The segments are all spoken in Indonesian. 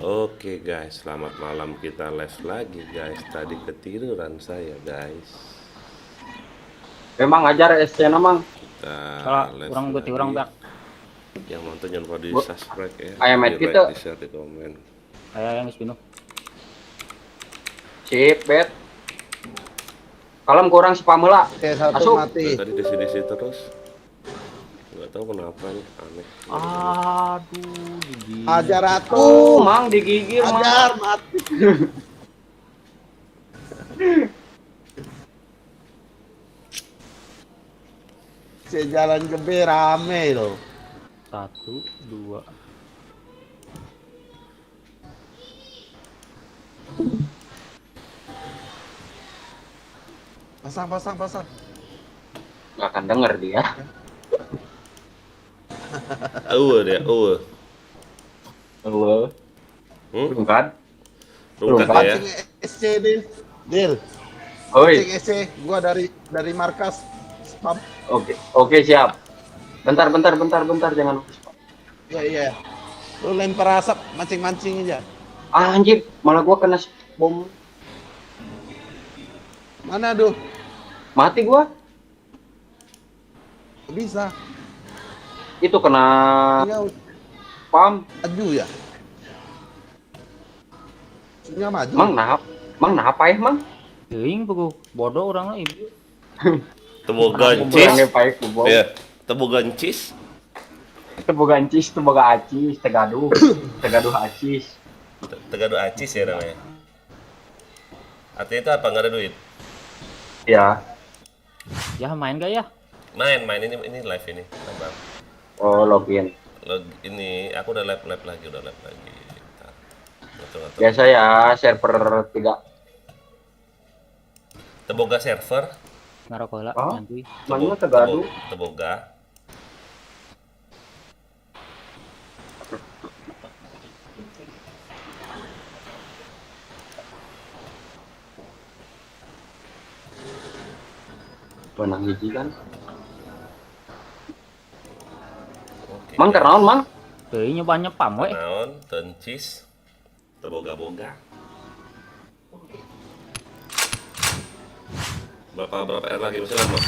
Oke guys, selamat malam, kita live lagi guys. Tadi ketiduran saya guys. Memang ajar SC namang. Kita live orang lagi. beti orang tak. Yang nonton jangan lupa di Bu, subscribe ya, ayam di med like, kita. di share, di komen. Kayak yang spino. Sip, bet. Kalem kurang si Pamela. Satu Masuk. mati. Tadi desi terus. Nggak tahu kenapa nih, aneh. Aduh, gigi. Ajar Oh, aku. mang digigir, mang. Ajar mati. Sejalan gede rame loh. 1, 2. Pasang. Gak akan denger dia. Dia, Halo. Belum kan? Rungkat Rungkat. ya. Pancing SC Dil. Oi. Pancing SC. Gua dari markas spam. Oke, siap. Bentar, jangan lupa. Iya. Lu lempar asap mancing aja. Ah, anjir, malah gua kena bom. Mana tuh? Mati gua. Bisa. Itu kena Tinggal pam. maju ya. Tinggal maju. Mang nah apa ya, Mang? Teuing pugu bodoh orang lah ibu. Tebogan Kurangnya cheese. paek ku bom. Ya, tebogan cheese. Teboga ancis, teboga acis, tegaduh acis. Tegadu acis ya namanya. Artinya itu apa? Nggak ada duit? Ya. Ya main gak ya? Main ini live ini. Nambah. Oh, login. Ini aku udah live lagi. Bentar. Ngatur. Biasa ya, server 3. Teboga server. Ngarokok lah Oh. nanti. Mana tegaduh? Teboga. Benang hiji kan. Oke. Mang kernaon, Mang? Teuing nyobanya pam we. Naon, tencis, teboga-boga. Berapa R lagi masih lama?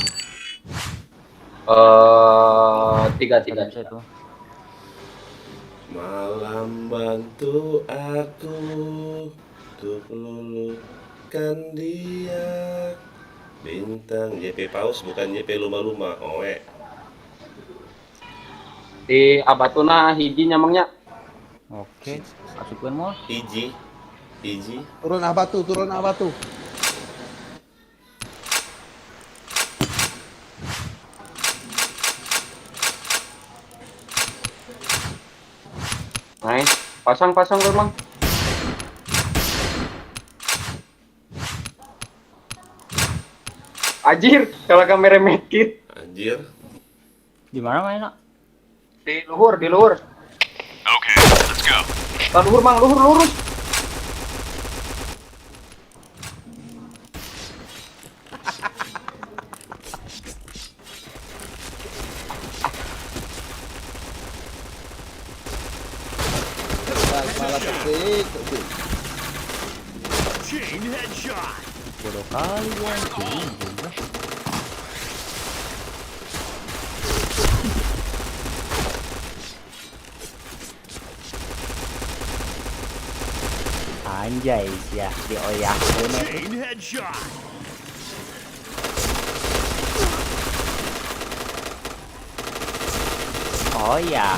3. Bisa itu. Malam bantu aku untuk luluhkan dia. Bintang JP Paus bukan JP Luma-Luma. Oe. Di abatuna hiji nyamangnya. Oke, masukin mau. Iji. Turun apa tuh? Nice. Pasang dulu, Mang. Anjir, kalau kamera medkit. Anjir. Di mana mainnya? Di luhur. Okay, let's go. Luhur, Mang, lurus. Malah ketik. Chain headshot. Bodoh kali gua anjing. Anjay ya, dioyak bener. Chain headshot. Oh ya.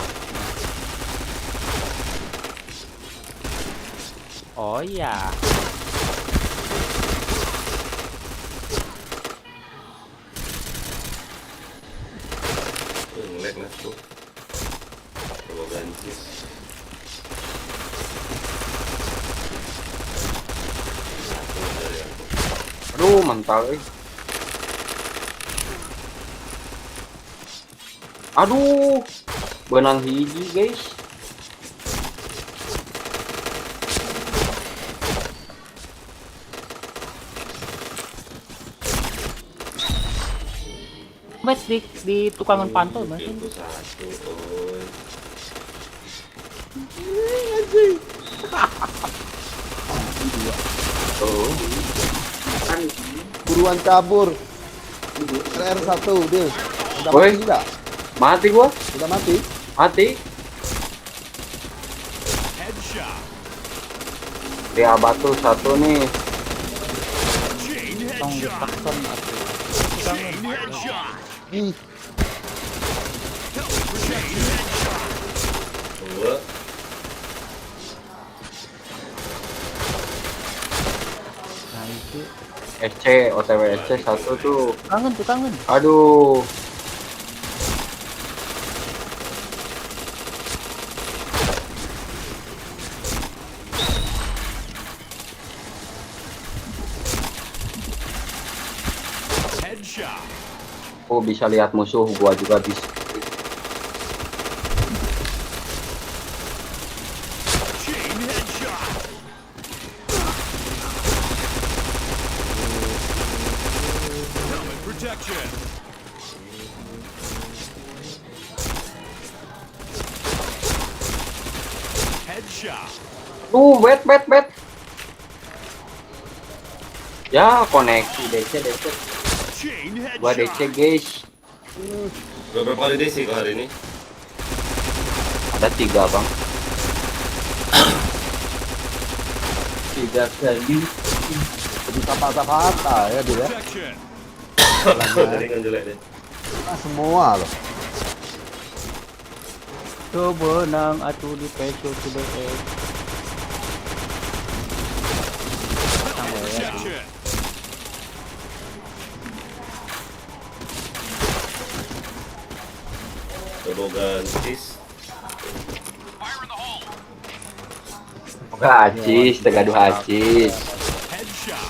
Oh ya. Ngelag lah tuh. Teboga cheese. Aduh, mental. Aduh, benang hiji, guys. Bet di tukangan pantau mas. Pintu satu, oi. Anjing. duluan kabur. RR1 dia. Udah Woi. mati juga. Mati gua. Udah mati. Mati. Headshot. Dia batu satu nih. Chain Tong headshot. ditakon atuh. Chain headshot. Ih, Chain headshot. Dua. Nah itu SC, OTW SC satu tuh. kangen tuh kangen. Aduh. Headshot. Oh, bisa lihat musuh, gua juga bisa. Chain headshot. Helmet protection. Headshot. Bet. Ya, koneksi DC. Chain Gua DC, headshot. guys. Berapa kali DC kok hari ini? Ada 3, Bang. 3 kali. jadi patah-patah ya dia. Protection. Dari kan jelek deh. Ah, semua loh. Coba nang atuh di peso to the edge. Protection. Tobogan cis. Enggak acis, tegaduh acis. Headshot.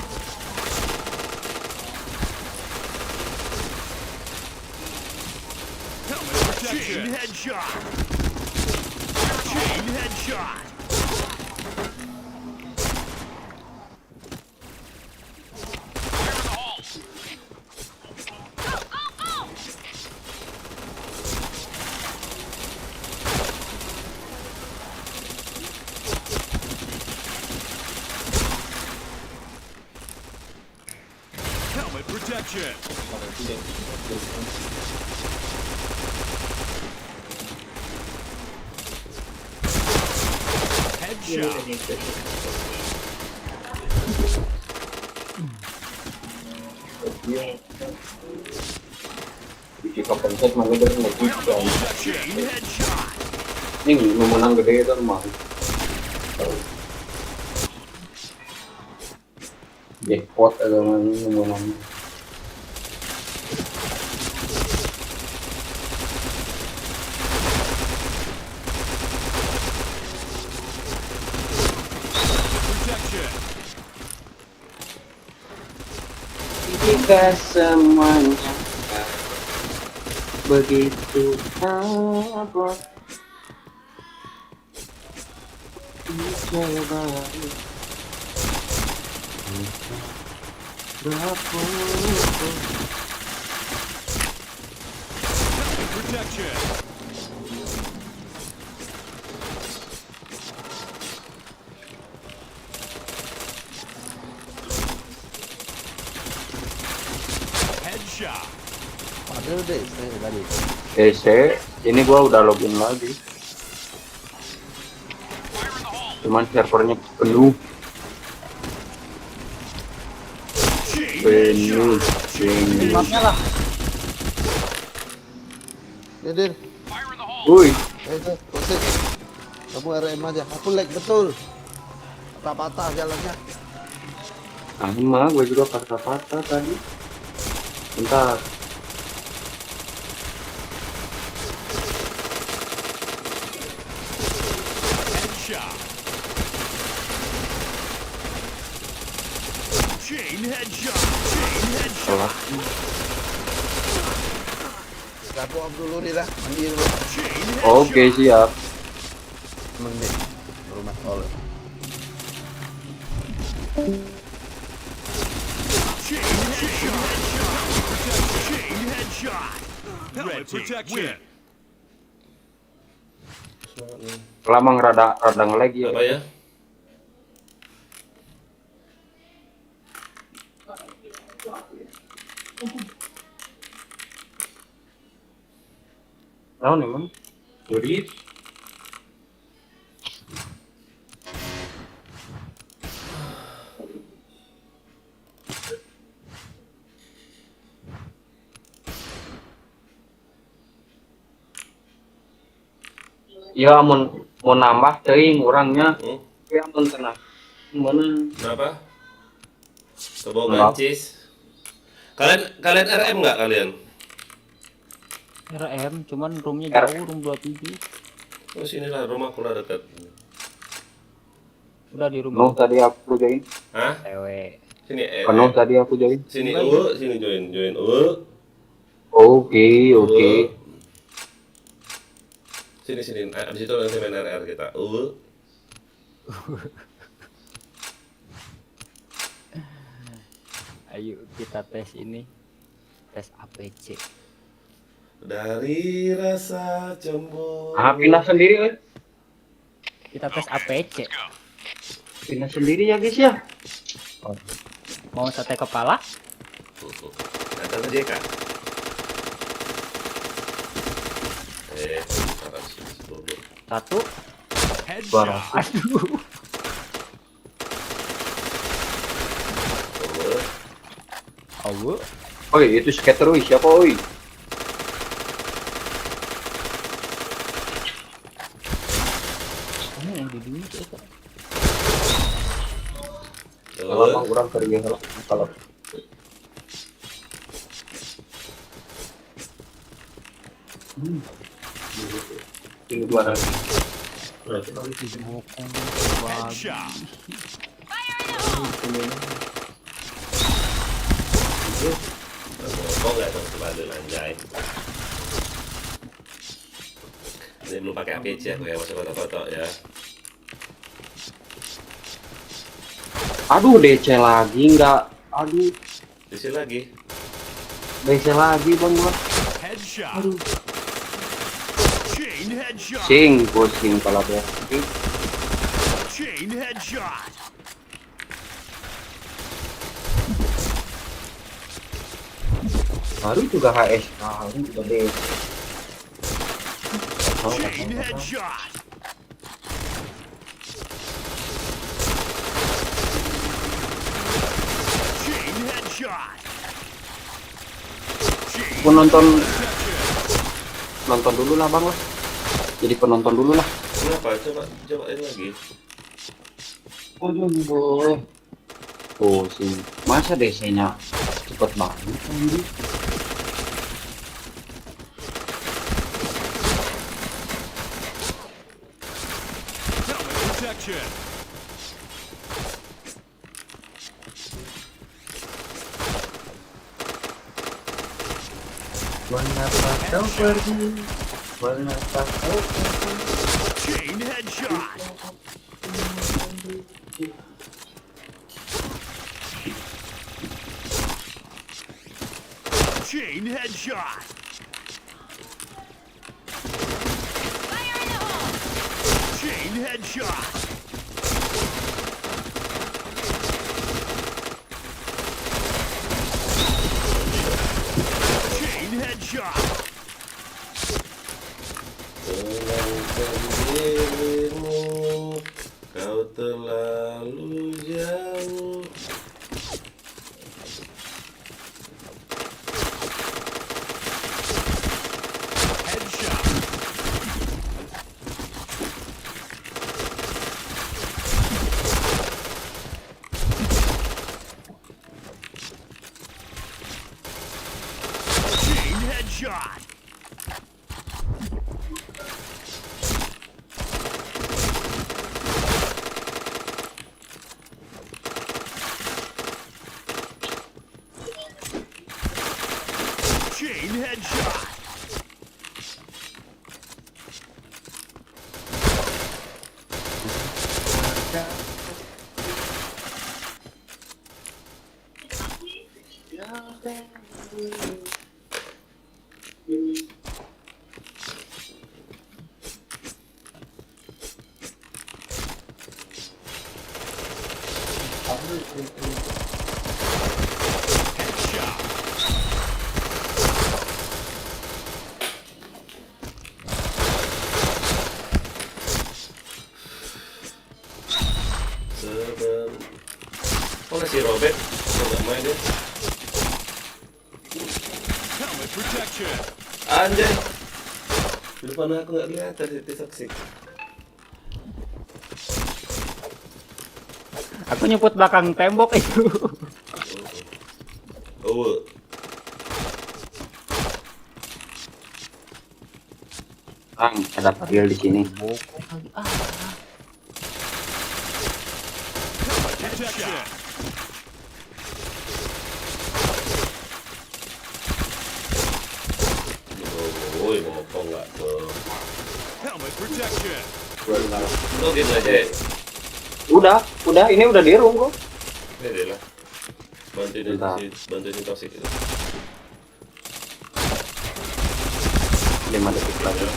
Helmet protection. Chain headshot. Chain headshot. Helmet protection. Headshot. Di kepencet mah gede lagi. Chain headshot. Ini menang gede itu mah. Jackpot atau menang. Protection. Jika semuanya begitu abot, coba Helmet protection. Headshot. Padahal deh saya tadi. DC, ini gua udah login lagi. Cuman servernya penuh. Chain headshot. Mapnya lah. Ya, Dir. Wih, Itu, posisi. Kamu RM aja. Aku lag betul. Patah-patah jalannya. sama gua juga patah-patah tadi. Bentar. Headshot. Chain headshot. Chain headshot. Salah. Gabung dulu nih lah. Mandi dulu. Chain headshot. Oke, siap. Menit. Rumah tol. Chain headshot. Chain headshot. Helmet protection. Lama rada nge-lag ya. Apa ya? Naon emang? Jurit. Ya mau nambah teuing urangnya. Ya mun tenang. Mun Kenapa? Kebawa Enggak. mancis. Kalian RM nggak kalian? RM, cuman roomnya jauh, room 27. Oh sinilah rumahku lah dekat. Udah di penuh rumah tadi aku join. Hah? cewek. Sini Penuh tadi aku join. sini sini join Oke, oke. Sini abis itu nanti main RR kita. Ayo kita tes ini. Tes APC. Dari rasa cemburu. Ah, pindah sendiri euy. Kita tes APC. Pindah sendiri ya guys ya. Mau sate kepala? Datang aja kak. Taruh sini dulu. Satu. Headshot. Aduh. Aduh. Oi, itu skater oi, siapa oi? Ini yang di dunia itu. Lama kurang kerja kalau ini 200. Headshot. Kok nggak tahu kembali anjay. Ini belum pakai APC aku ya, masih foto-foto ya. Aduh, DC lagi enggak. Aduh, Di sini lagi. DC lagi bang gua. Headshot. Chain headshot. Sing, pusing kalau dia. Chain headshot. Baru juga HS, baru juga DC. Chain headshot. Chain headshot. Chain Aku nonton protection. dulu lah bang lah. Jadi penonton dulu lah. Kenapa? Cobain lagi. Aduh, boy. Pusing. Masa DC-nya cepet banget ini? Helmet protection. Mengapa kau pergi? Mengapa kau pergi? Chain headshot. Chain headshot. Chain headshot. Chain headshot. Tenangkan dirimu, kau terlalu jauh. Headshot. Chain headshot. Chain headshot. Headshot. Mana si Robert? Nggak main dia. Helmet protection. Anjay. Di depan aku nggak kelihatan si toxic. Aku nyebut belakang tembok itu. Oh. Bang, ada Ariel di sini. Protection. Oh, ini motong nggak tuh. Helmet protection. Lo gitu aja ya. Udah, ini udah di room kok. Ini deh lah. Bantuin si toxic itu. 5 detik lagi.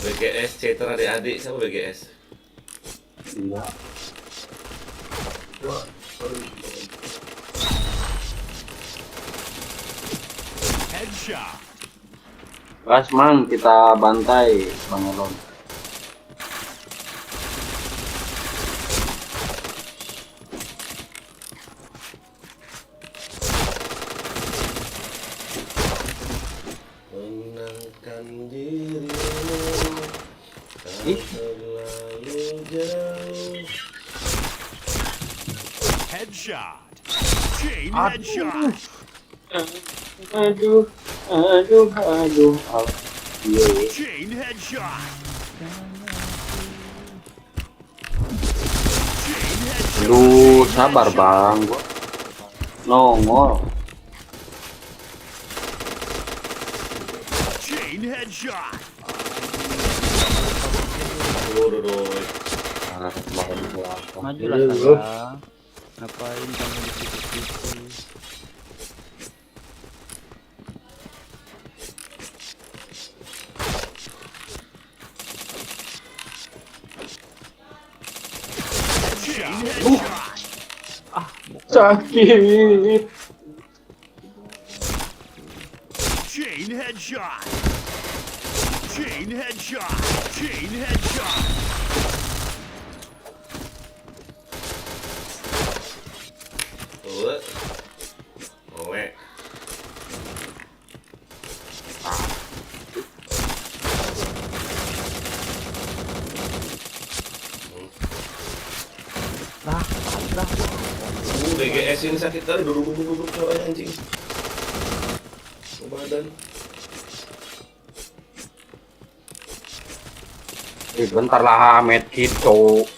BGS Citra adik-adik siapa BGS? Iya. Headshot. Gas man, kita bantai Bang Elon. Menangkan dirimu Ih. terlalu jauh. Headshot. Chain headshot. Aduh. Iya. Chain headshot. Chain headshot. Lu sabar bang, gua nongol. Chain headshot. Waduh. Majulah sayang. Ngapain kamu di situ-situ? Chain headshot. Sakit. Chain headshot. Chain headshot. Chain headshot. Oleh. BGS ini sakit kali duduk suaranya anjing. Ke badan. Bentar lah, medkit cowok.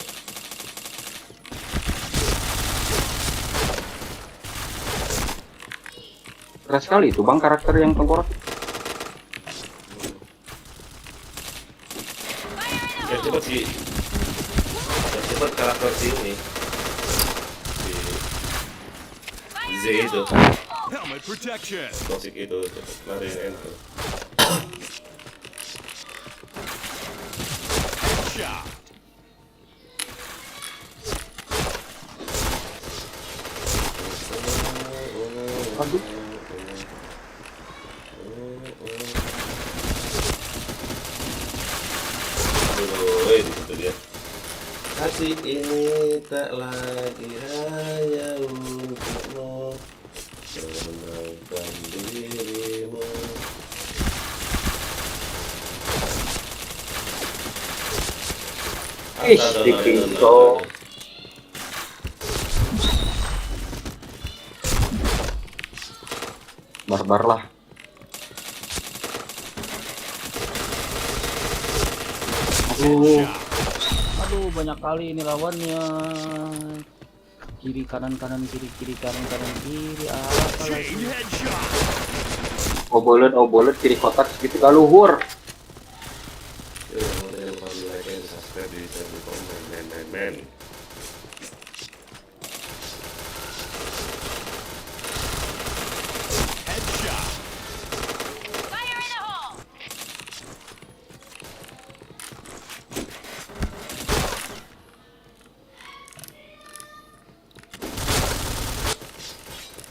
Keras sekali itu bang karakter yang tengkorak. Ya cepet sih. Ya cepet karakter si ini. Si Z itu. Helmet protection. Toxic itu lari yang enak. Shot. Aduh. Aduh, itu dia. Kasih ini tak lagi hanya untukmu, menangkan dirimu. Ih, dipinto. Barbar lah. Aduh, banyak kali ini lawannya. Kiri kanan kiri kanan kiri. Apa lagi? Chain headshot. Obolet kiri kotak segitu gak luhur. Yo, yang mau like and subscribe di channel komen, men. Headshot. Fire in the hole!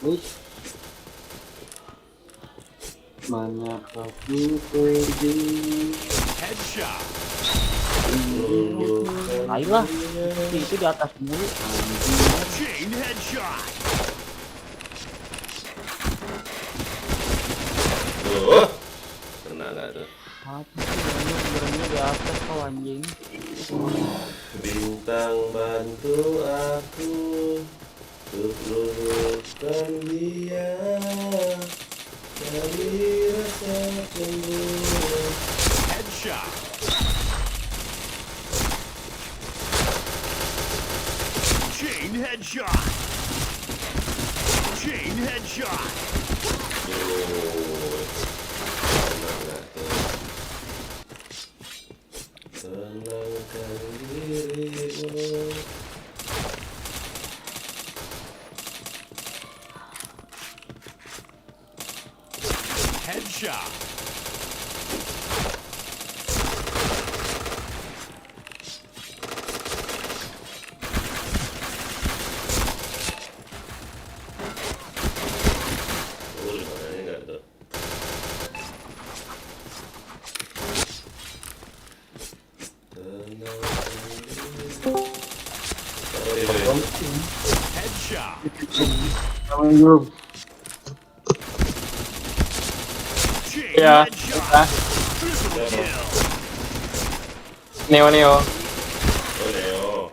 Wih. Mana aku pergi? Headshot. Ayolah, itu di atas mulu. Anjing. Chain headshot. Tuh. Kena nggak tuh? Apa sih berani di atas kau anjing? Bintang bantu aku untuk luluhkan dia dari rasa cemburu. Headshot. Chain headshot. Chain headshot. Tuh. Kena nggak tuh? Tenangkan dirimu. Headshot. Mana nggak tuh? Headshot. Chain Ya, headshot. Triple kill. Neo. Oh Leo,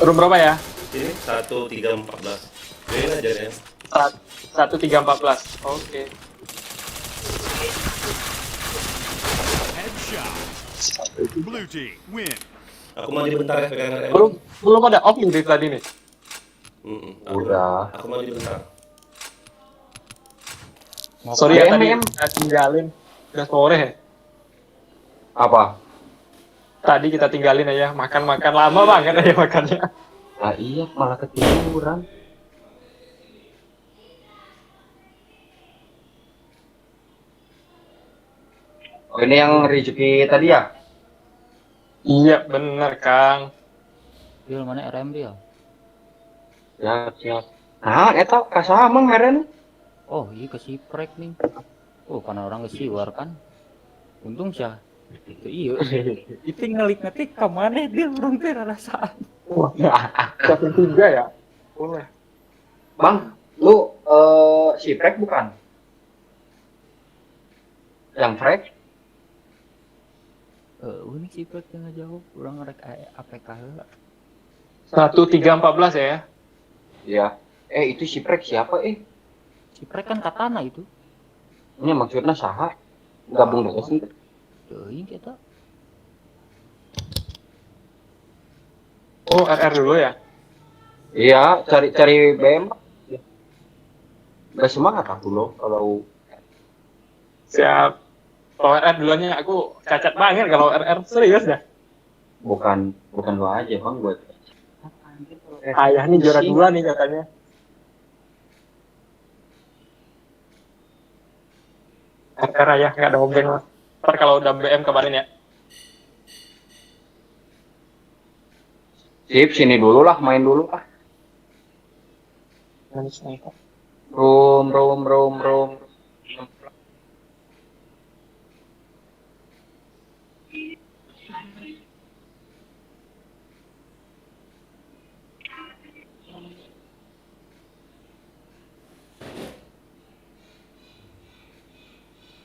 Room berapa ya? ini 1314. Join aja ya. 1314. Oke. Headshot. Blue team win. Aku mandi bentar ya, pegang RM. Belum ada opening dari tadi nih. Udah. Aku mandi bentar. Sorry ya Ngapain? tadi kita tinggalin. Udah sore ya. Apa? Tadi kita tinggalin aja makan lama banget aja makannya. Nah iya malah ketiduran. Oh ini yang rezeki tadi ya? Iya bener Kang. Dia mana RM dia? Ya siap. Nah eta kasamang meren. Oh iya ke Siprek nih. Oh karena orang ke Siwar kan. Untung sih. Itu iya. Itu ngelik kemana dia orang teh rasaan. Wah, satu tiga ya. Boleh. Bang, lu si Frek bukan? Yang Frek? Ini Siprek yang ngejawab. Orang rek APK heula. 1314 ya. Iya. Itu si Frek siapa Siprek kan katana itu. Ini maksudnya saha? Gabung dengan sih. Teuing kita. Oh RR dulu ya. Iya, cari BM. Gak semangat aku loh kalau Siap. Kalau RR dulunya aku cacat banget kalau RR serius dah. bukan lo aja bang buat. Ayah nih juara 2 nih katanya. RR ayah nggak ada obeng lah. Ntar kalau udah BM kemarin ya. Sip, sini dulu lah, main dulu lah. Room.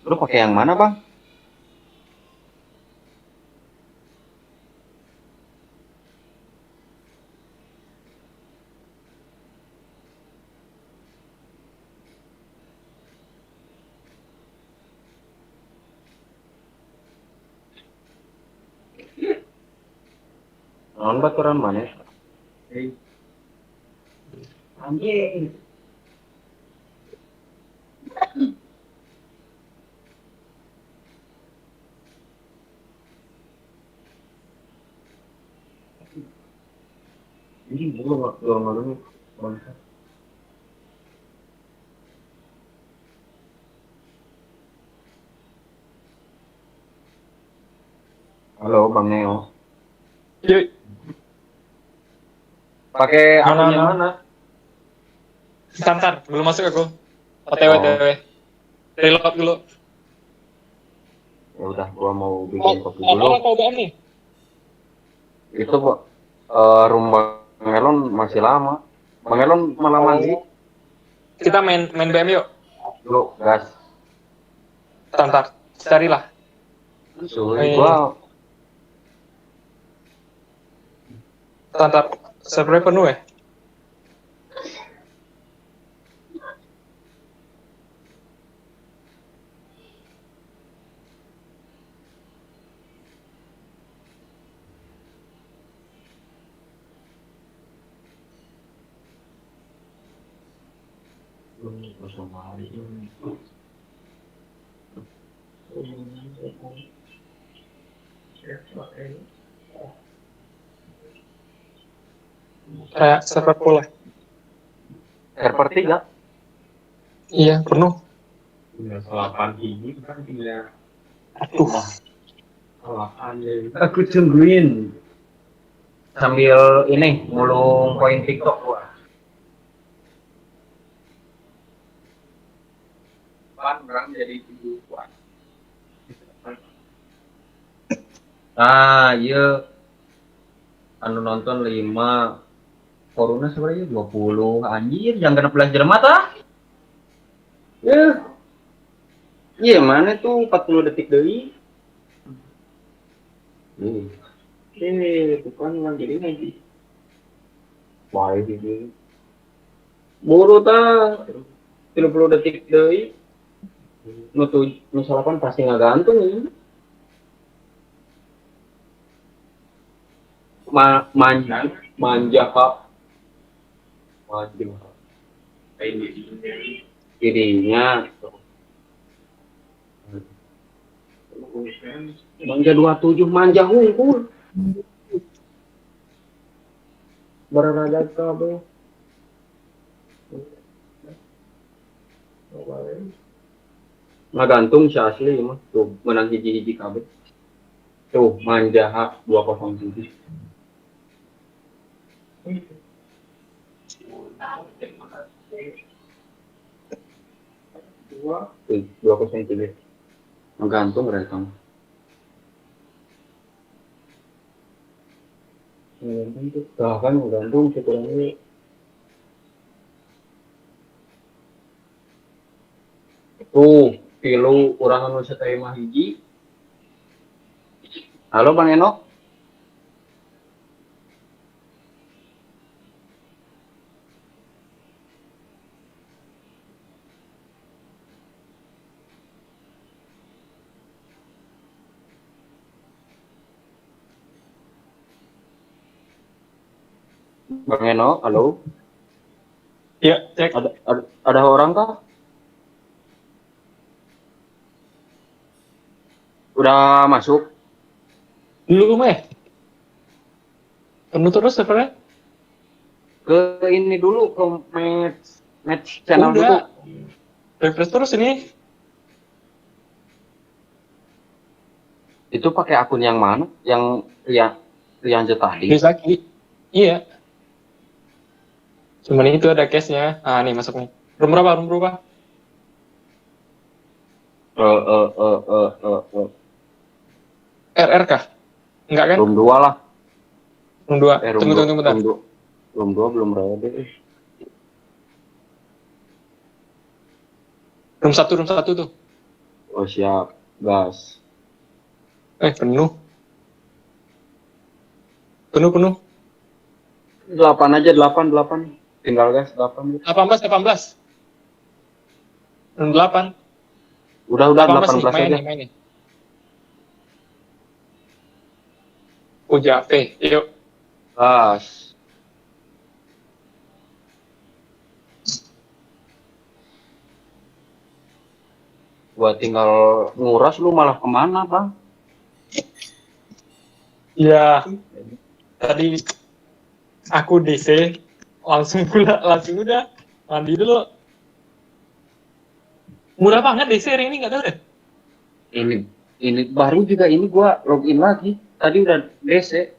Lu pakai yang mana bang? Non baturan mana? Anjing. Ini belum malu bangsa. Halo Bang Neo. Yuk. Pakai akun yang Mana? mana? Ntar, belum masuk aku. OTW. Reload dulu. Ya udah, gua mau bikin kopi dulu. Apa kau BM nih? Itu room Bang Elon masih lama. Bang Elon malah mandi. Kita main BM yuk. Lu gas. Ntar carilah. Sulit gua. Ntar servernya penuh ya. Kayak server full ya. Server 3. Iya penuh. Udah 8 ini kan tinggal Aduh. 8 ya. Aku tungguin Sambil ini mulung poin TikTok gua. orang jadi 7-an. Ah, iya. Anu nonton 5. Corona sebenarnya 20. Anjir, jangan kena belas jelema tah. Ya. Iya, mana tuh 40 detik deui. Tuh kan yang jadi lagi. Wah, ini. Buru tah. 30 detik deui. Nutu misalkan pasti ngagantung ini. Manja Pak. Manja. Dirinya. Manja 27 manja hungkul. Berada kabeh. Ngagantung si asli mah tuh menang hiji-hiji kabeh. Tuh manja 207. Dua kosong tiga. Menggantung mereka. Kan menggantung sekurangnya. Tuh, pilu orang anu sataya mah hiji. Halo Bang Eno. Bang Eno, halo. Ya, cek. Ada orang kah? Udah masuk? Belum penuh terus servernya? Ke ini dulu ke match channel dulu. Udah. Refresh terus ini. Itu pakai akun yang mana? Yang Rian tadi. Bisa lagi. Iya. Cuman itu ada case-nya. Ah, nih masuk nih. Room berapa? RR kah? Enggak kan? Room 2 lah. Room 2. Tunggu bentar. Room 2 belum ready. Room 1 tuh. Oh siap, gas. Penuh. Penuh. 8 aja, 8. Tinggal gas 8. 18. Room 8. Udah 18 aja. Main nih. Ujave, yuk. Gas. Gua tinggal nguras, lu malah kemana Bang? Ya, tadi aku DC langsung udah mandi dulu. Murah banget DC hari ini nggak tahu deh. Ini baru juga ini gua login lagi. Tadi udah DC.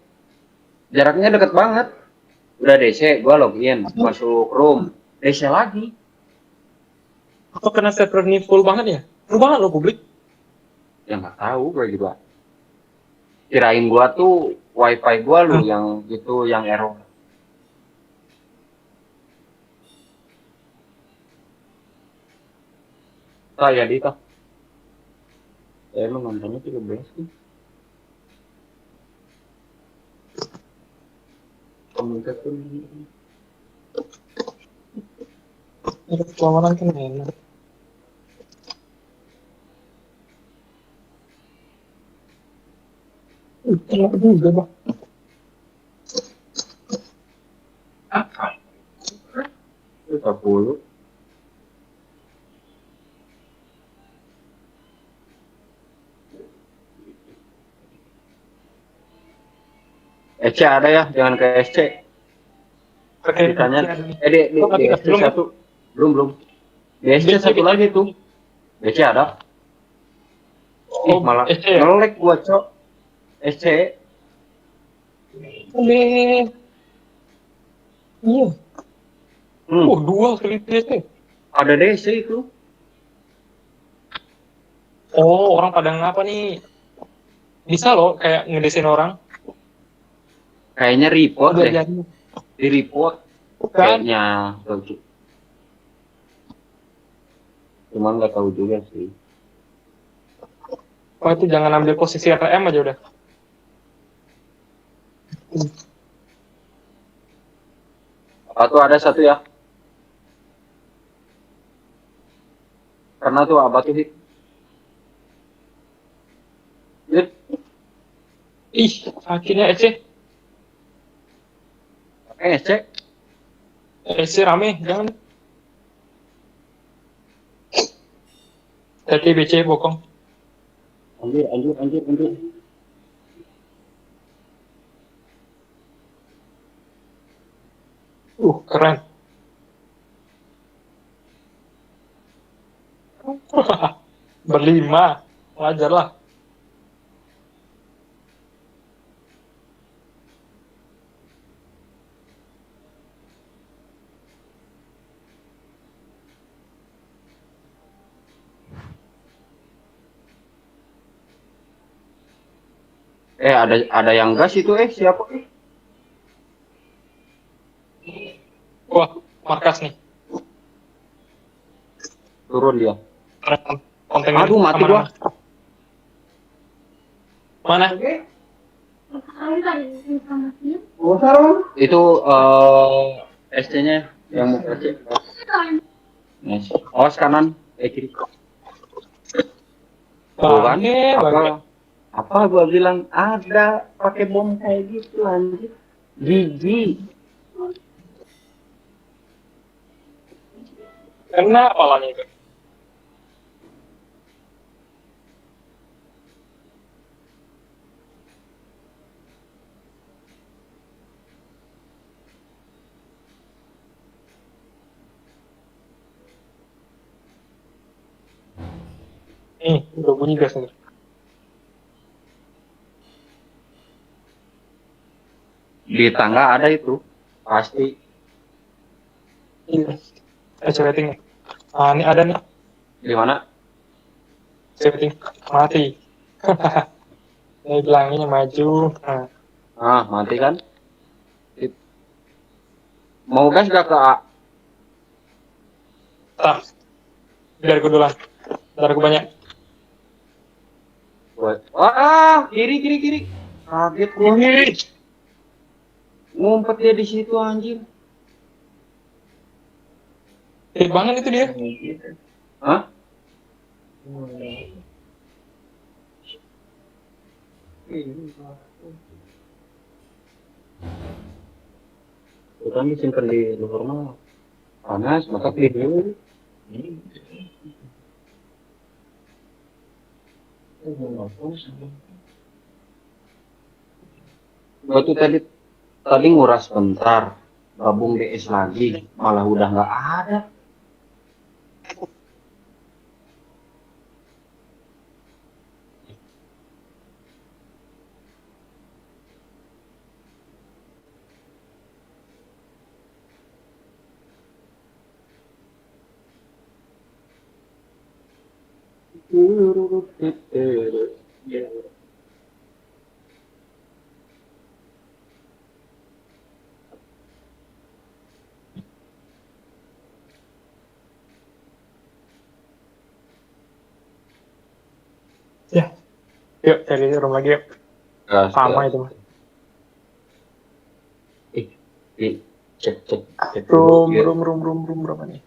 Jaraknya deket banget. Udah DC, gua login, masuk room, DC lagi. Apa kena server ini full banget ya? Full banget loh publik. Ya nggak tahu gue juga. Kirain gua tuh wifi gua lu yang itu yang error. Saya di toh. Emang nontonnya 13 sih. Komunitas tuh Itu kelamaan kan enak. Enak juga bang. 40. SC ada ya, jangan ke SC. Oke. Ditanya, di SC Belum. satu. Belum. Di SC satu lagi tuh. SC ada. Ih, Oh, malah SC ya? ngelek gua, Cok. SC. Iya. Hmm, Dua kali TC. ada DC itu. Oh, orang pada ngapa nih? Bisa loh kayak ngedesain orang. Kayaknya report Udah deh. jadi. Di report Kan? kayaknya. Cuman nggak tahu juga sih. Oh itu jangan ambil posisi RM aja udah. Apa tuh ada satu ya? Karena tuh apa tuh hit? Hit. Ih, akhirnya EC. Cek. EC rame, jangan. Tadi BC bokong. Anjir. Keren. Berlima, wajar lah. Ada yang gas itu siapa Wah, markas nih. turun dia. Keren. Konten Aduh, mati gua. Mana? Itu SC-nya yang mau cek. Nice. Awas kanan, kiri. Tuh kan? Bangke. Apa gua bilang ada pakai bom kayak gitu anjir. Gigi. Kena apalanya itu. Udah bunyi gas nih. Di tangga ada itu. Pasti. Iya. Ratingnya. Ah, ini ada nih. Di mana? Rating. Mati. Ini bilangnya maju. Nah, Mati kan? Mau gas gak ke A? tak. Biar gue duluan. Biar gue banyak. Kiri. Kaget gua. Ngumpet dia di situ anjir. Banget itu dia. Hah? Itu kan disimpan di luar mah. Panas, maka pilih dulu. Gua tuh tadi nguras bentar, gabung DS lagi, malah udah nggak ada. Yuk cari room lagi yuk. Gas, Sama gas. itu mah. Cek dulu. Room berapa nih?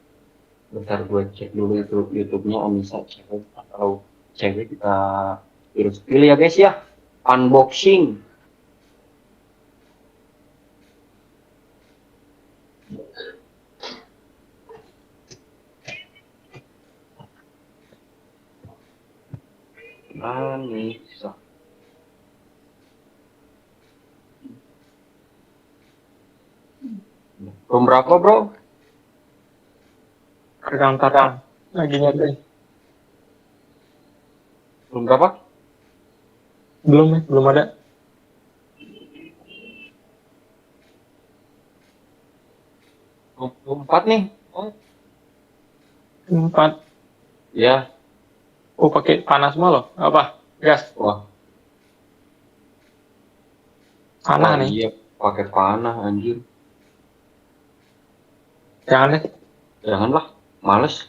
Bentar gue cek dulu itu YouTube-nya Anissa cewek atau cewek kita terus pilih ya guys ya. Unboxing. Anissa. Room berapa bro? Perkantaran. Lagi nyari. Room berapa? Belum ada. Room 4 nih. Oh, 4. ya. Oh pakai panas semua loh. Apa? Gas. Wah, Panah wah, nih. iya pakai panah anjir. Jangan deh. Janganlah, males.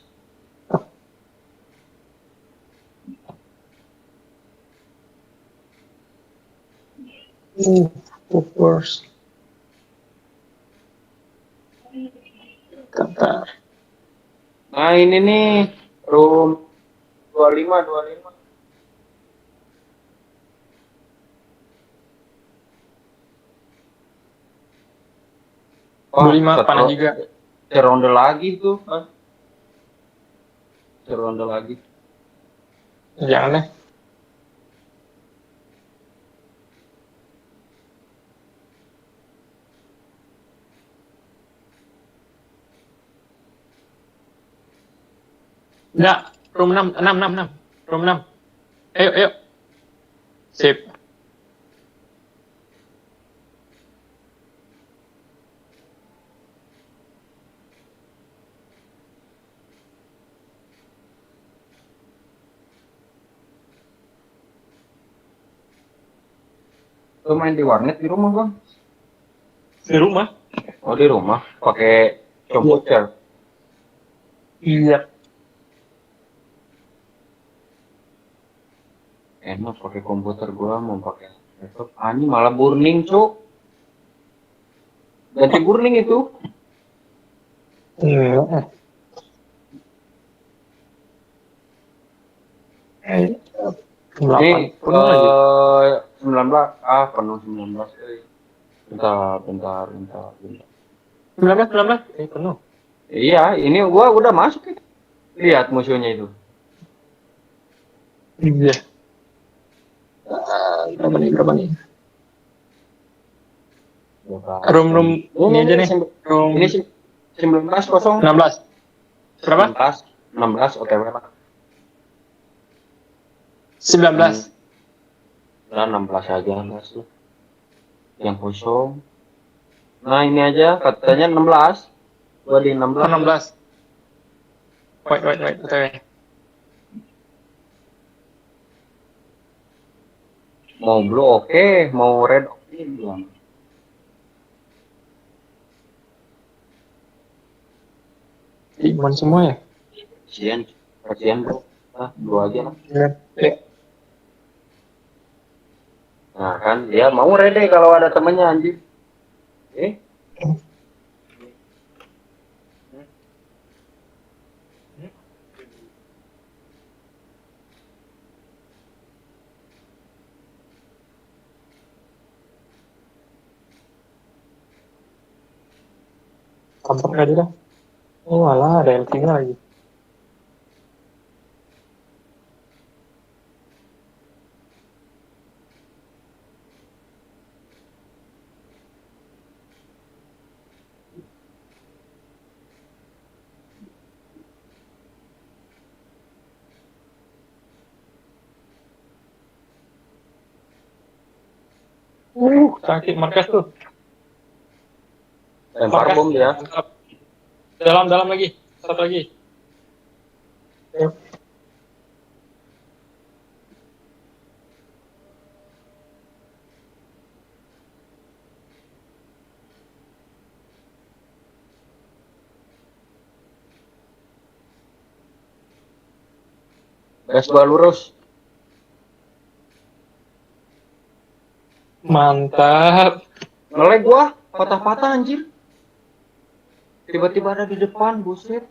Of course. Bentar. Nah ini nih room 25. Wah, 25 satu- panah juga. Seronde lagi tuh. Seronde lagi. Jangan deh. Enggak, room 6. Room 6. Ayo. Sip. Lu main di warnet di rumah bang? Di rumah? Oh di rumah, pakai komputer. Iya. Enak pakai komputer gua mau pakai laptop. Ini malah burning cuk. Ganti burning itu. Iya. Ini 8 penuh lagi. 19 penuh 19. Bentar. 19. Penuh. Iya, ini gua udah masuk itu. Lihat musuhnya itu. Iya. Berapa nih? Room ini aja nih. Room Ini 19 kosong. 16. Berapa? 16 OTW lah. 19. Nah, 16 aja Mas. Yang kosong. Nah, ini aja katanya 16. Gua di 16. 16. Wait. OTW. Mau blue oke, mau red oke bilang. Iman semua ya? Kasihan bro. Dua aja lah. Iya. Nah kan, dia mau red deh kalau ada temennya anjir. Tampak nggak dia? Oh alah, ada yang tinggal lagi. Sakit markas tuh. Lempar Markas. bom dia. Mantap. Dalam lagi. Satu lagi. Gas gua lurus. Mantap. Ngelag gua, patah-patah anjir. Tiba-tiba ada di depan, buset.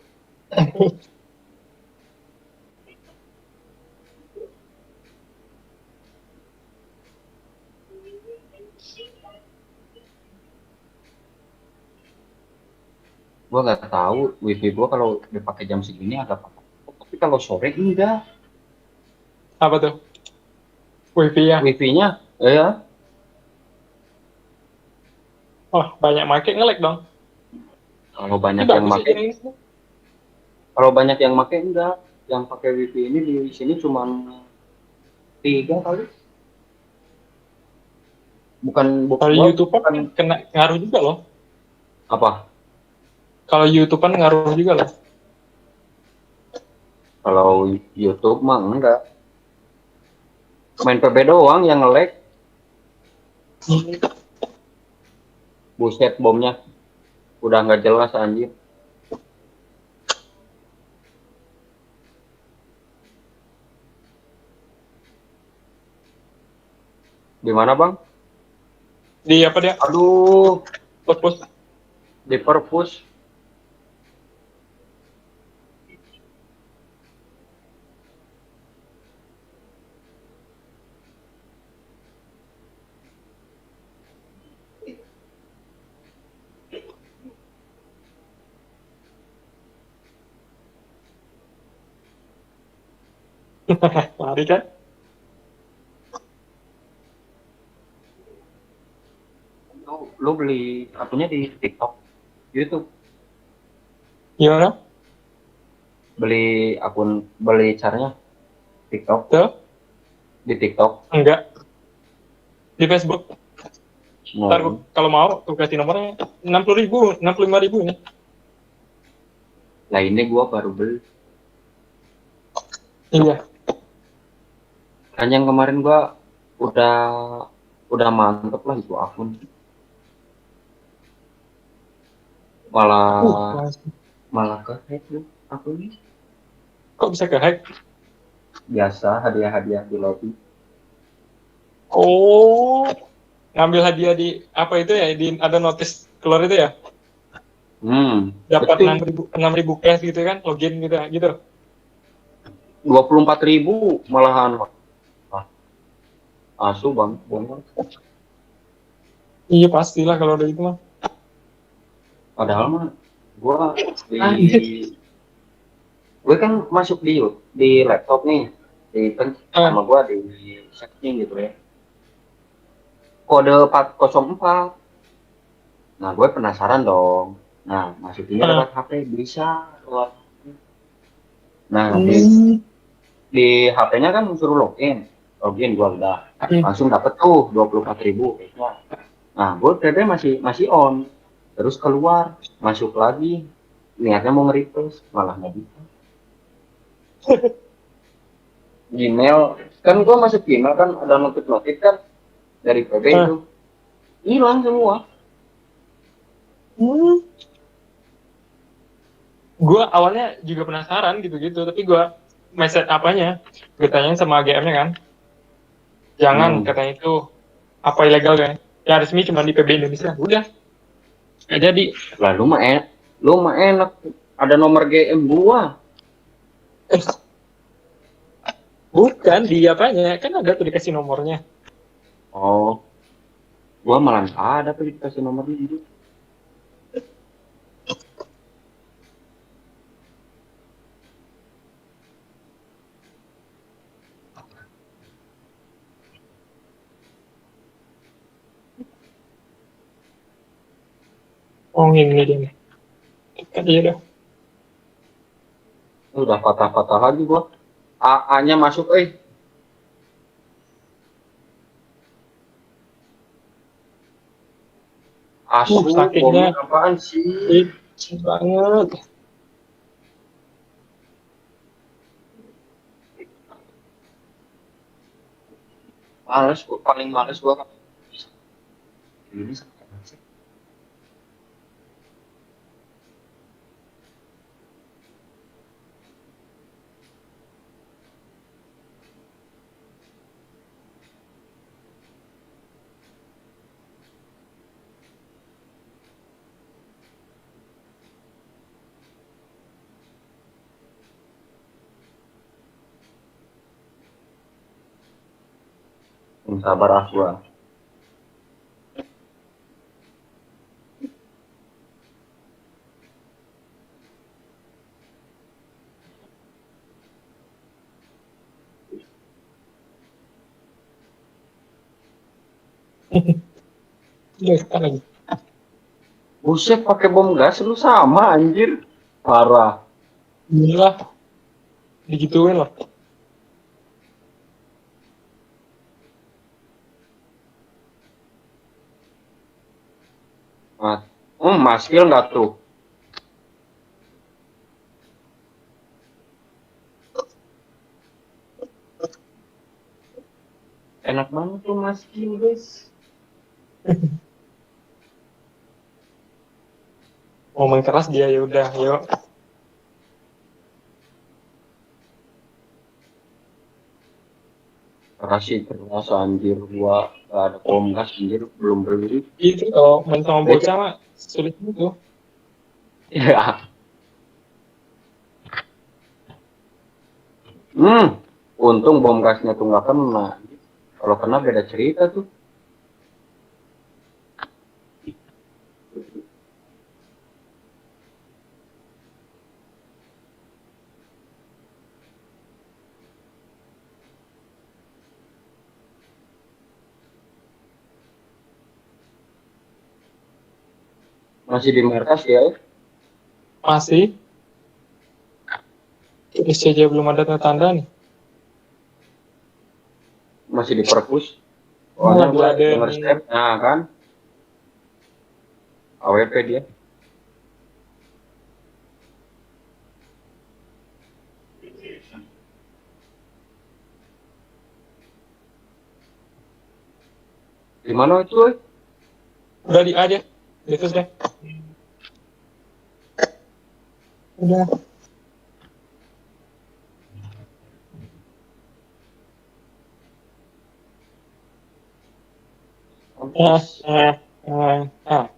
Gua nggak tahu wifi gua kalau dipakai jam segini ada apa. Tapi kalau sore enggak. Apa tuh? Wifi ya? Wifi-nya, ya. Wah, banyak make nge-lag dong. Kalau Ini banyak yang bagus sih pakai, ini. kalau banyak yang pakai enggak. Yang pakai wifi ini di sini cuma 3 kali. Bukan Kalau gua YouTube kan kena ngaruh juga loh. apa? Kalau YouTube kan ngaruh juga loh. Kalau YouTube mah enggak. Main PB doang yang nge-lag. Buset bomnya. Udah nggak jelas anjir. Di mana, Bang? Di apa dia? Aduh, Post. di perpus. Lari kan? Lu beli akunnya di TikTok, YouTube. Gimana? Beli caranya TikTok, Tuh? di TikTok. Enggak. Di Facebook. Ntar Mau kalau mau tuh kasih nomornya 60.000, 65.000 ini. lah ini gua baru beli. Iya. Kan yang kemarin gua udah mantep lah itu akun. Malah malah ke hack lu akunnya. Kok bisa ke hack? Biasa hadiah-hadiah di lobby. Oh, ngambil hadiah di apa itu ya? Di ada notis keluar itu ya? Dapat Betul. 6.000 cash gitu kan? Login gitu gitu. 24.000 malahan. Asu bang, Iya pastilah kalau udah itu mah. padahal mah gua gue kan masuk di laptop nih, sama gua di setting gitu ya, kode 404. Nah gue penasaran dong, nah masukinnya lewat HP bisa lewat. Nah di HP-nya kan suruh login gua udah langsung dapet tuh 24.000. Nah gue TP masih on, terus keluar masuk lagi, niatnya mau nge-replace malah nggak bisa. Gmail kan gue masuk Gmail kan ada notif kan dari PB itu hilang semua. Gue awalnya juga penasaran gitu-gitu, tapi gue message apanya, gue tanyain sama AGM-nya kan, jangan katanya itu apa ilegal kan, ya resmi cuma di PB Indonesia, udah nggak jadi. Lah lu mah enak ada nomor GM gua. Bukan di apanya, kan ada tuh dikasih nomornya. Oh, gua malah nggak ada tuh dikasih nomornya gitu. Oh ini dia nih, kan dia dah. Udah patah-patah lagi gua. AA-nya masuk Asu, sakitnya bomnya apaan sih? banget. Paling males gua kan. Ini Sabar Aswa. Udah sekarang lagi. Buset pakai bom gas lu sama anjir. Parah. Gila. Digituin loh. Maskil nggak tuh? Enak banget tuh maskil guys. Mau main keras dia ya udah, yuk. Kasih keras anjir gua gak ada bom gas anjir belum beli. Itu kalau main sama bocah mah sulit gitu. Ya. Untung bom gasnya tuh nggak kena. Kalau kena beda cerita tuh. Masih di markas ya? Masih. Terus aja belum ada tanda-tanda nih. Masih di perpus. Lagi Gua ada denger nih. step, nah kan? AWP dia. Di mana itu? Udah di A dia. Di terus deh. Udah. Ah.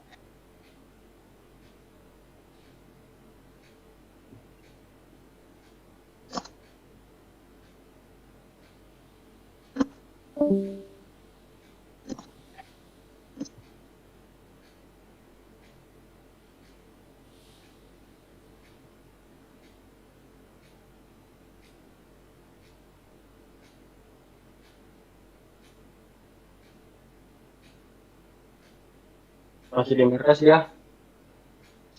Masih di markas ya?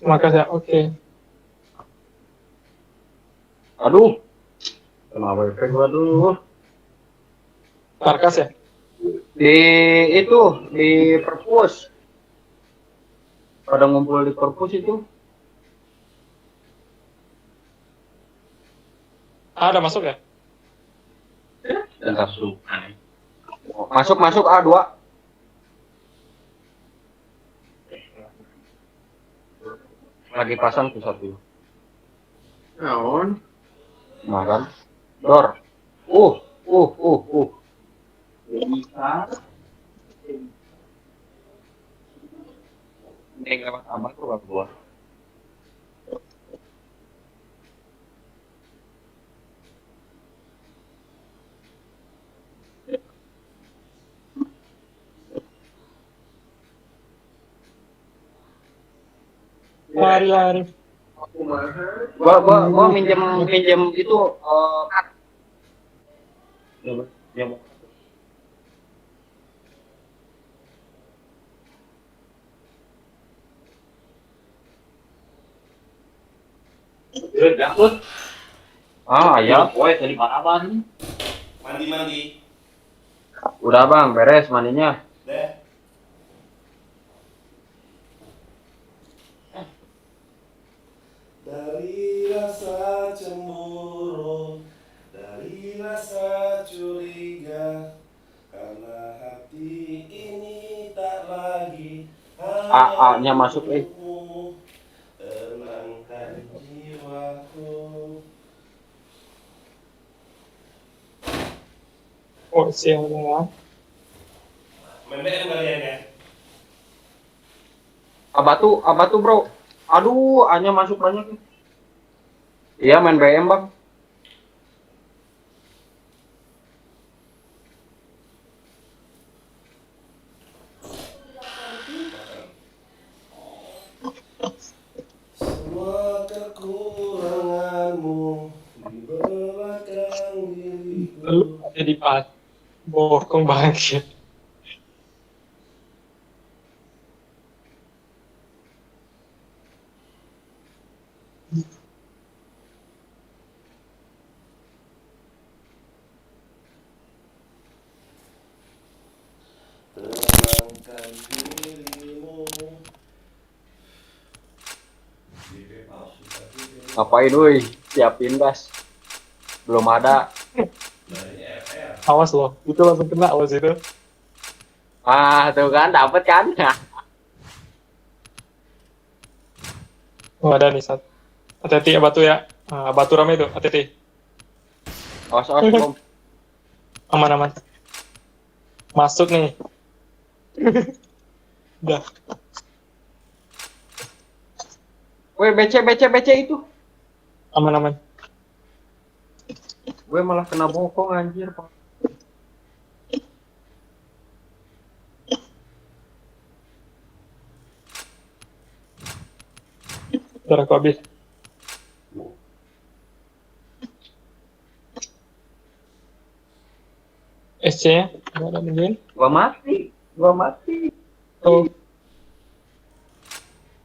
Makasih ya, oke. Aduh. Kena AWP gua dulu. Markas ya? Di itu, di perpus. Pada ngumpul di perpus itu. Ah, udah masuk ya? Entar su. Masuk A2. Lagi pasang tuh satu. Naon? Nah kan. Dor. Bisa. Ini lewat aman tuh gak gua. Lari. Gua minjem itu cut. Ya, Bang. Udah, Put. Ya. Woi, tadi mana Bang? Mandi. Udah Bang, beres mandinya. Deh. Dari rasa cemburu, dari rasa curiga, karena hati ini tak lagi AA-nya masuk, tenangkan jiwaku. Oh, siang ya. Main BM kalian ya? Abatu bro. Aduh, A-nya masuk banyak. Iya main BM Bang. jadi pas. Bokong banget. Tenangkan dirimu. Ngapain woi? Siapin gas. Belum ada. Awas loh, itu langsung kena awas itu. Ah, tuh kan dapet kan? Oh ada nih Sat. Hati-hati ya batu ya. Ah, batu rame itu, hati-hati. Awas belum. Aman. Masuk nih. Udah. Woi, BC itu. Aman. Gue malah kena bokong anjir, Pak. Udah aku habis. SC-nya nggak ada mungkin. Gua mati. Oh,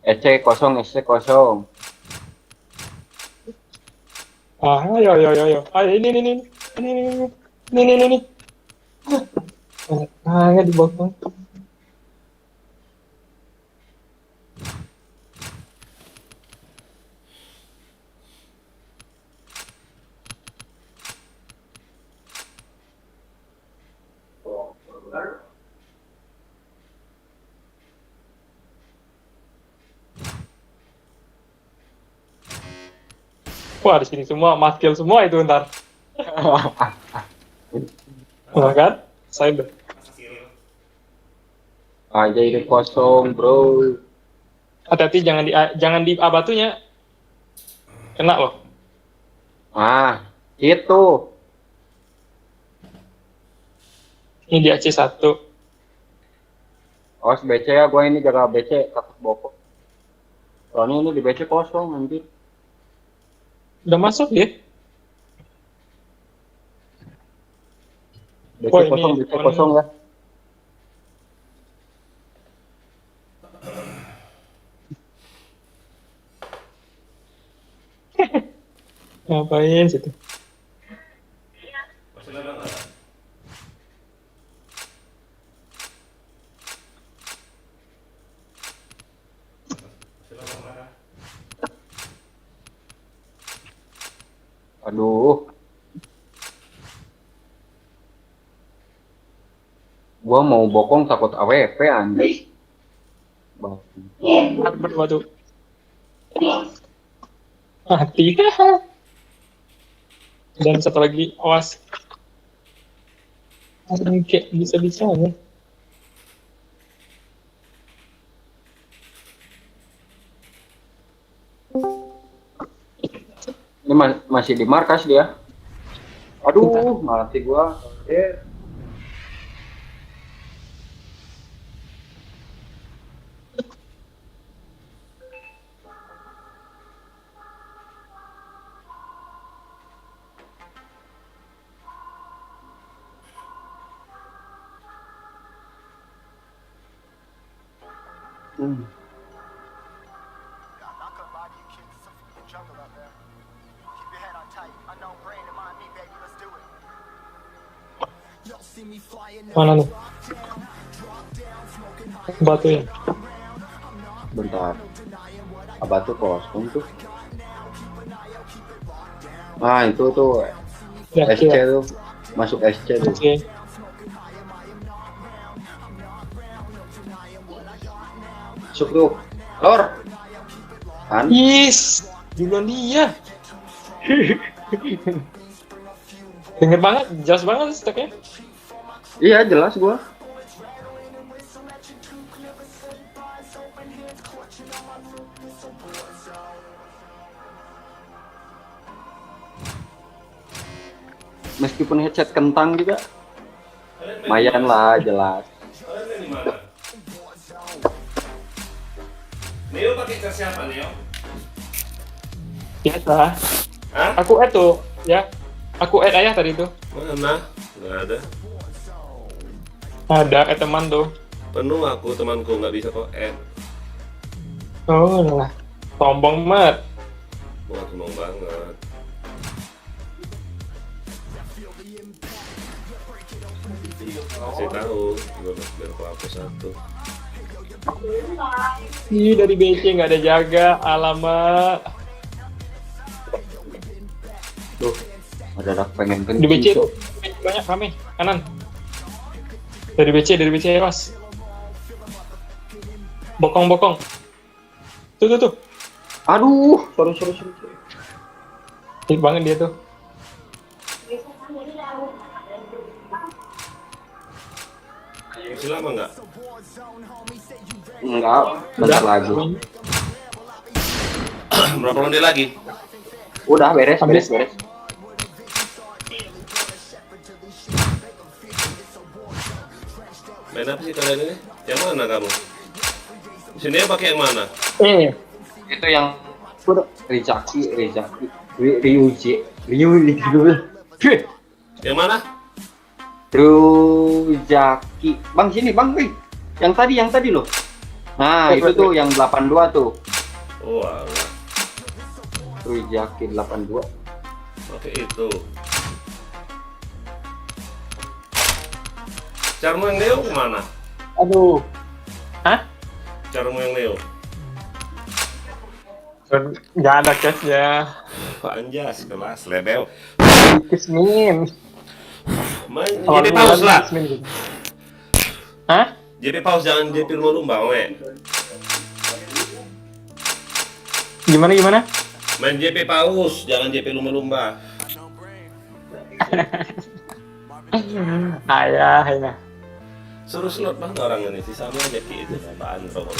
SC kosong. ayo. Ayo ini. Nggak di bawah. Wah di sini semua mas kill semua itu ntar. Wah kan? Saya Aja ini kosong, bro. hati-hati jangan di batunya kena loh. Ah, itu. Ini di AC1. Awas BC ya, gua ini jaga BC takut bokong. Soalnya ini di BC kosong nanti. Udah masuk ya? BC Oh, ini kosong, BC temen- kosong ya. Ngapain situ? Aduh. Gua mau bokong takut AWP anjir. Bang. Batu. Mati. Dan satu lagi, awas. Ini kayak bisa-bisanya. Ini masih di markas dia. Aduh, mati gua. Mana nih? Batu ya? Bentar. Apa tuh kosong tuh? Ah, itu tuh Ya, SC kira. tuh. Masuk SC tuh. Oke. Masuk tuh. Lor. Kan? Yes, duluan dia. Denger banget, jelas banget stacknya. Iya, jelas gua. Meskipun headset kentang juga, lumayan lah, jelas. Kalian di mana? Neo pakai ke siapa, Neo? Biasa. Hah? Aku add tuh, ya. Aku add ayah tadi tuh. Mana? Nggak ada. Ada teman tuh. Penuh aku temanku nggak bisa kok add. Oh lah, sombong banget. Wah seneng banget. Kasih tahu, gue biar aku hapus satu. Ih, dari BC nggak ada jaga, alamak. Tuh, ada pengen Di BC tuh banyak rame, kanan. Dari BC awas. Bokong. Tuh. Aduh, sorry. Hit banget dia tuh. Masih lama nggak? Enggak, bentar lagi. Berapa ronde lagi? Udah beres. Main apa sih kalian ini? Yang mana kamu? Sini ya pakai yang mana? Itu yang Rizaki, Ryuji. Yang mana? Ryujaki. Bang sini, Bang. Yang tadi loh. Nah, itu tuh yang 82 tuh. Oh alah, Ryujaki 82. pakai itu. Carmu yang Neo kemana? Aduh. Hah? Carmu yang Neo? Nggak ada cashnya. Pak Anjas, kelas level. Kismin. Main JP Paus lah. Hah? JP Paus jangan JP lumba-lumba, we. Gimana? Main JP Paus, jangan JP lumba-lumba. Ayah. Suruh slot bang orang ini, si sama aja itu apaan rokok.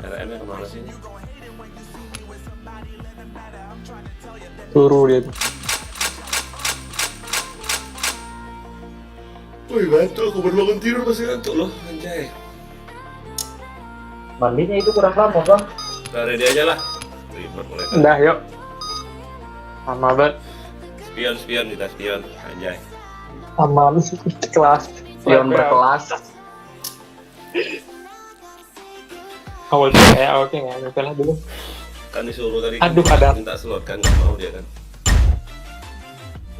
RM-nya kemana sih ini? Turu dia tuh. Wih ngantuk, aku baru bangun tidur masih ngantuk loh, anjay. Mandinya itu kurang lama, Bang. Nah, ready aja lah. Ribet mulai. Udah yuk. Lama banget. Spion kita spion, anjay. Aman kelas. Yang berkelas. Awal kayak oke nggak lah dulu. Kan disuruh tadi. Aduh, ada. Minta slot kan nggak mau dia kan.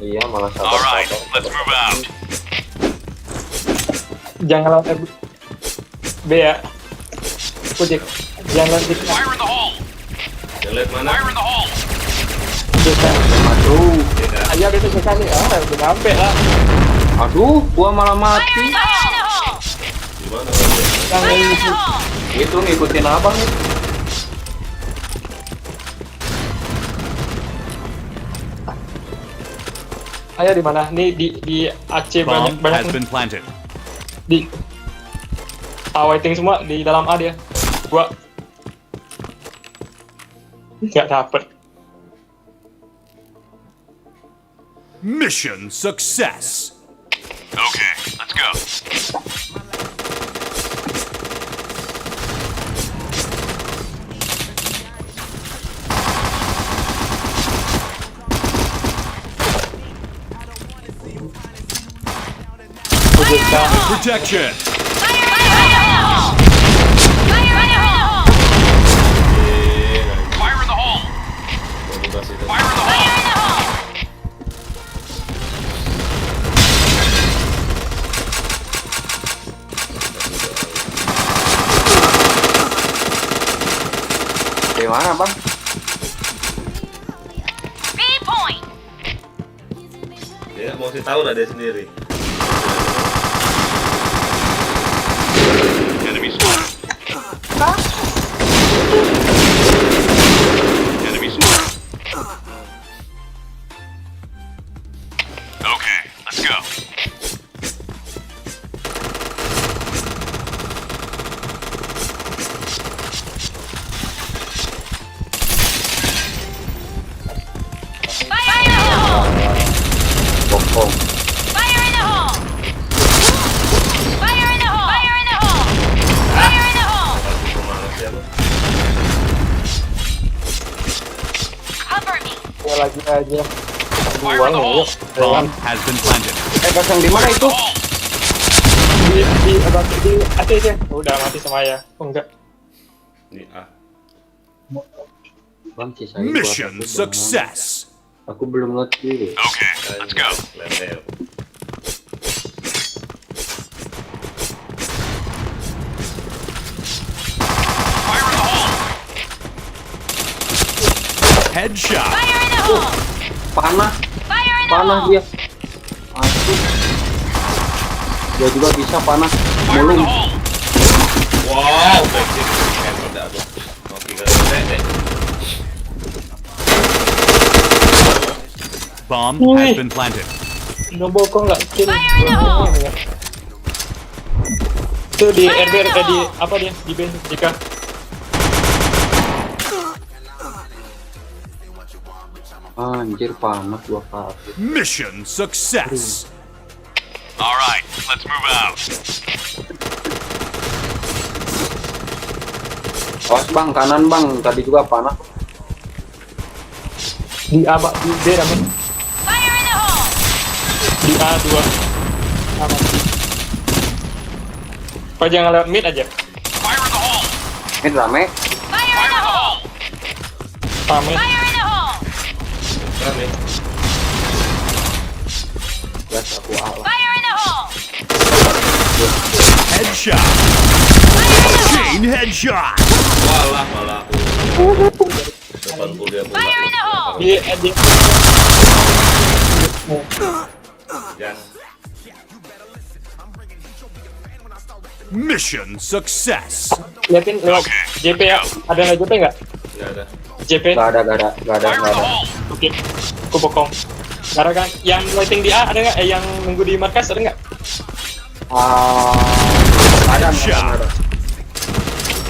Iya, malah Alright, sabar. let's move out. Jangan lawan B ya. Kojek. Jangan lawan B. Fire in the hole! Yang lihat mana? Fire in the hole! Aduh, Ayo itu sekali. Udah nyampe lah. aduh, gua malah Fire mati. in the hole! Di mana kan? Yang Fire in ini. the hole! Itu ngikutin abang. Ayo di mana? Nih di AC Bomb banyak has been planted. di waiting semua di dalam A dia. Gua nggak dapet. Mission success! Okay, let's go. Protection! Fire in the hole! Fire in the hole! Fire in the hole! Mau buka situ. Fire in the hole! Fire in the hole! Di mana, Bang? B point! Dia nggak mau sih tahu lah dia sendiri. Enemy spotted. Enemy spotted. Okay, let's go. Fire in the hole! Bokong. Fire in the hole! Ini lagi aja. Fire Buang in the ya, hole. yuk. Bomb has been planted. Pasang di mana itu? Di AC aja. Udah mati sama ya. Oh enggak. Di A. Bang, sisain gua Mission satu, Bang. success. Aku belum ngerti. Okay, let's go. Level. Fire in the hole. Headshot. Fire in the hole! Panah, Fire in the panah hole! dia. Aduh. Dia juga bisa panah. Fire in the Mulung. hole. Wow, basic. Udah tuh. Oke, deh. Bomb has been planted. Nyobo kok nggak kill? Fire in the hole! Itu di RB, di apa dia? Di B, jika. Anjir, panah dua kali. Mission success. All right, let's move out. Awas bang, kanan bang. Tadi juga panah. Di A, di B rame. Fire in the hole! Di A 2. Aman. Kau jangan lewat mid aja. Fire in the hole. Ini rame. Fire in Fire the in the hole! hole. Rame. Fire in the hole! Rame. Gas aku ala. Fire in the hole! Headshot. Chain headshot. Walah, malah aku. 80 dia. Fire in the hole! Di Gas. Mission success. liatin lewat JP ya. Ada nggak JP nggak? Enggak ada. JP. Gak ada, gak ada, gak ada, Fire in gak the ada. hole. Oke. Aku bokong. Karena kan yang waiting di A ada nggak? Yang nunggu di markas ada nggak? Ada, ada.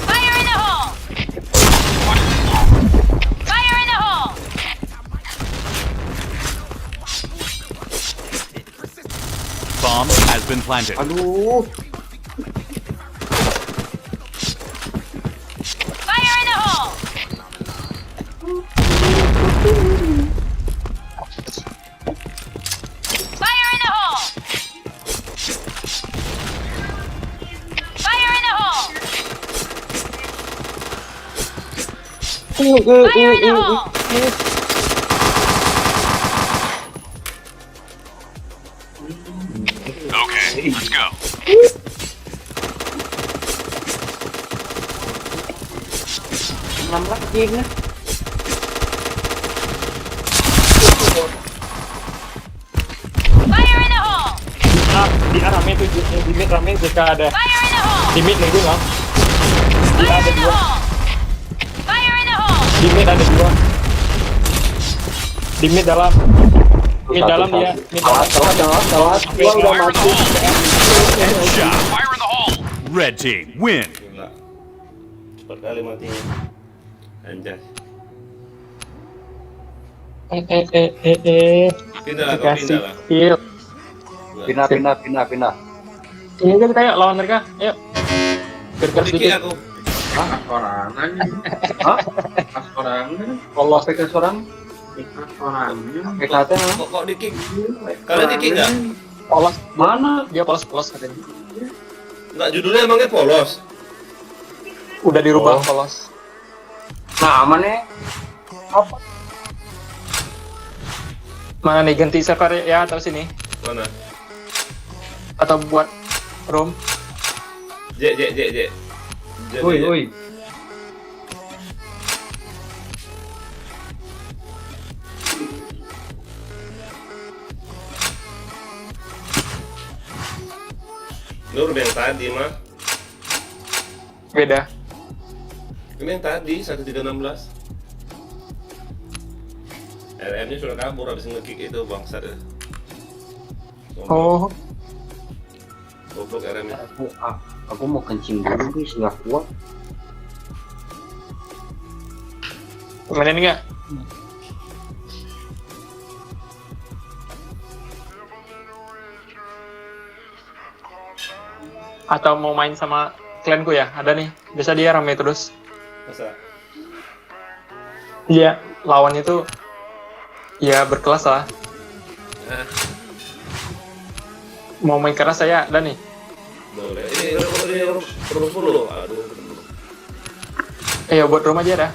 Fire in the hole! Fire in the hole! Bomb has been planted. Aduh, Fire in the hole! Fire in the hole! Fire in the hole! Fire in the hole! Okay, let's go. enam lagi nih. Fire in the hole! Di A rame tuh, di mid rame jika ada. Fire in the hole! Di mid nunggu nggak? Fire ada in the dua. hole! Fire in the hole! Di mid ada 2. Di mid dalam. Mid Satu, dalam satu. dia. Mid dalam. Telat. Gua udah Fire in the mati. hole. Headshot. Fire in the hole. Red team win. Gila. Cepat kali matinya. Anjay. Pindah lah, kau Dikasih pindah lah. kill. Pindah, pindah, pindah, pindah. Ini aja kita yuk lawan mereka. Ayo. Biar Kau dikit sedikit. aku. Hah? Sorangan. Hah? Sorangan. Allah pakai sorang. Pakai kata. Kok dikit? Kalian dikit nggak? Polos. Mana? Dia polos katanya. Nggak, judulnya emangnya polos. Udah dirubah Oh. polos. Nah, aman nih. Apa? Mana nih ganti server ya atau sini? Mana? Atau buat room? J. Woi, woi. Nur yang tadi mah. Beda. Ini yang tadi 1316. RM-nya sudah kabur habis nge-kick itu bangsat. Oh, Goblok RM-nya. Aku mau kencing dulu guys, nggak kuat. temenin nggak? Atau mau main sama klanku ya? Ada nih. Biasa dia rame terus. Masa? Iya, lawannya tuh Ya berkelas lah. Nah, Mau main keras saya ada nih. boleh. Ini room 10. Aduh. Ayo buat room aja dah.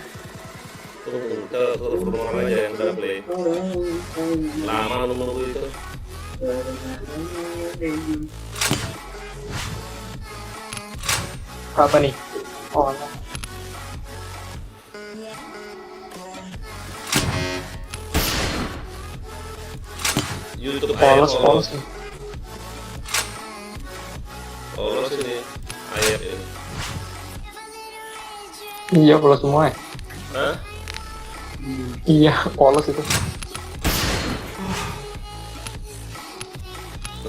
Ke rumah orang aja yang udah play. Lama lu nunggu itu. Apa nih? Oh, YouTube polos nih. Polos ini. Ayat ini. Iya polos semua ya. Hah? Iya polos itu.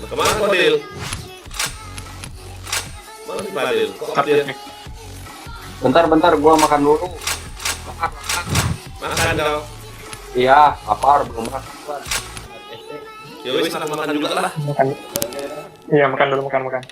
Kemana Fadil? Mana si Fadil? Kok dia? Bentar, gua makan dulu. Makan dong. Iya, lapar belum makan. Ya wis makan juga lah. Makan. Iya makan dulu makan.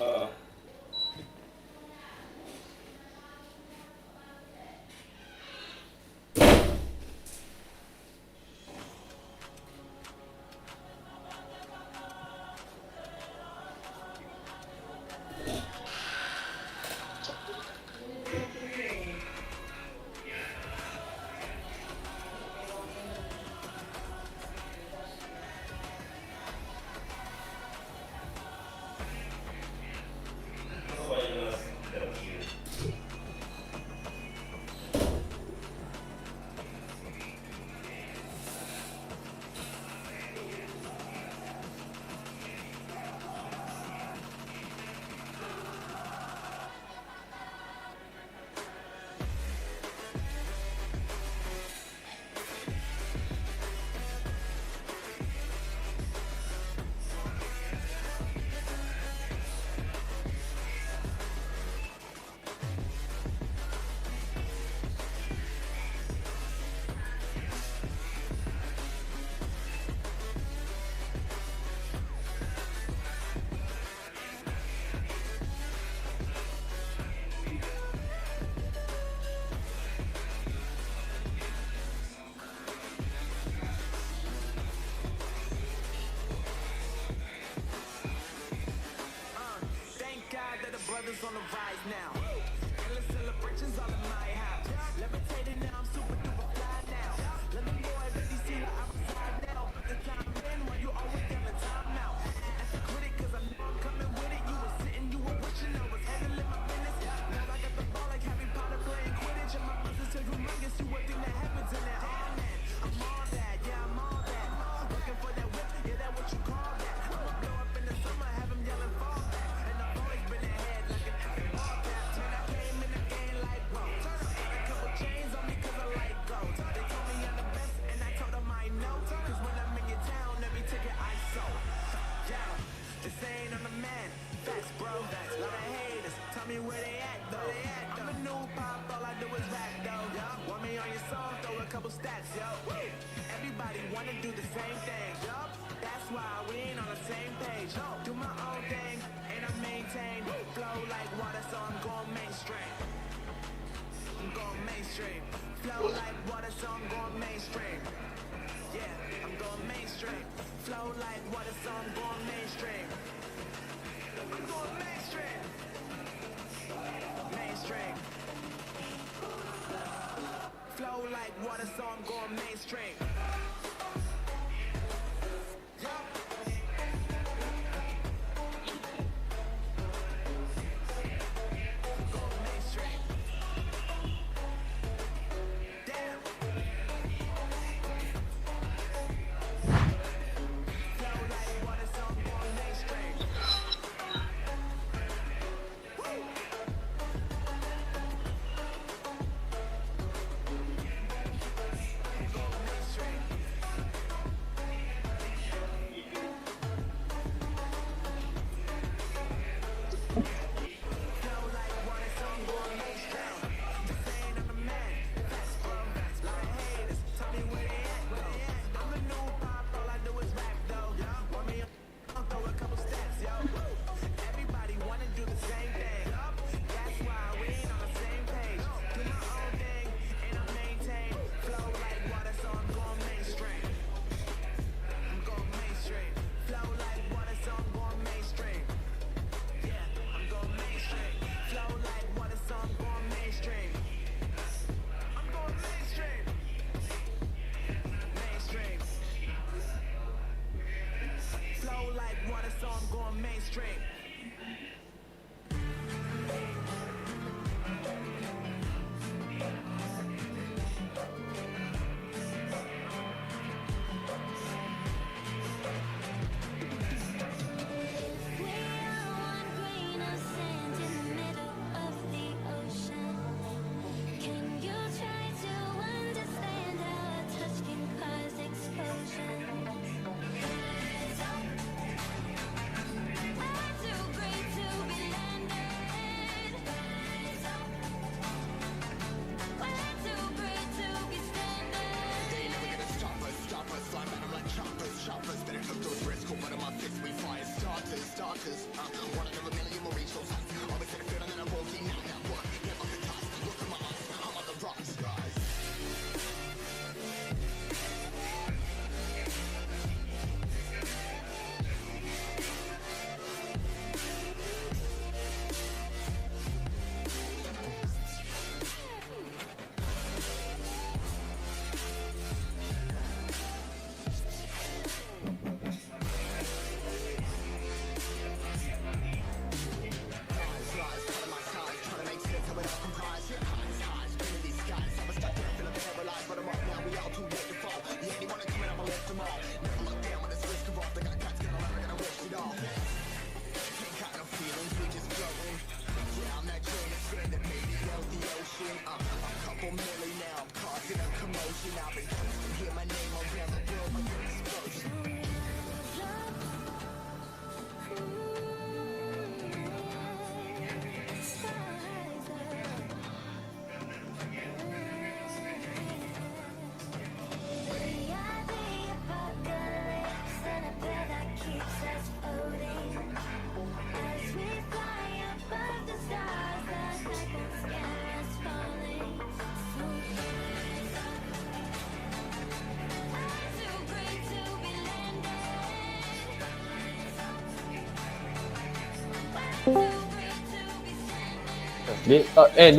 Di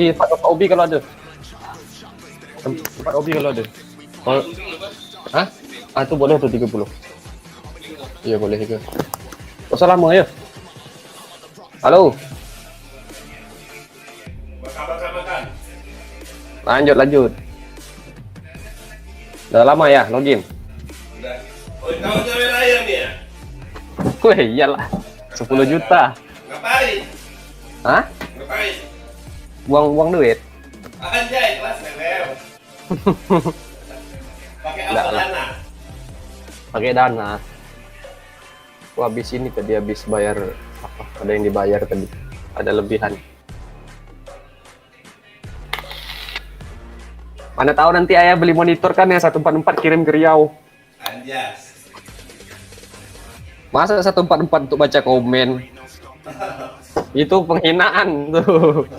tempat Obi kalau ada. Tempat Obi kalau ada. Kalau hah? Ah tu boleh tu 30. Iya boleh juga. Usah lama ya. Halo. Lanjut. Udah lama ya login? Udah. Oh, kamu cewek ayam ya? Wih, iyalah. 10 juta. Ngapain? Hah? Ngapain? Buang duit. Anjay, kelas level. Pakai Nggak apa lah. dana? Pakai dana. Wah, habis ini tadi habis bayar apa? Ada yang dibayar tadi. Ada lebihan. Mana tahu nanti ayah beli monitor kan yang 144 kirim ke Riau. Anjas. Masa 144 untuk baca komen? Itu penghinaan tuh.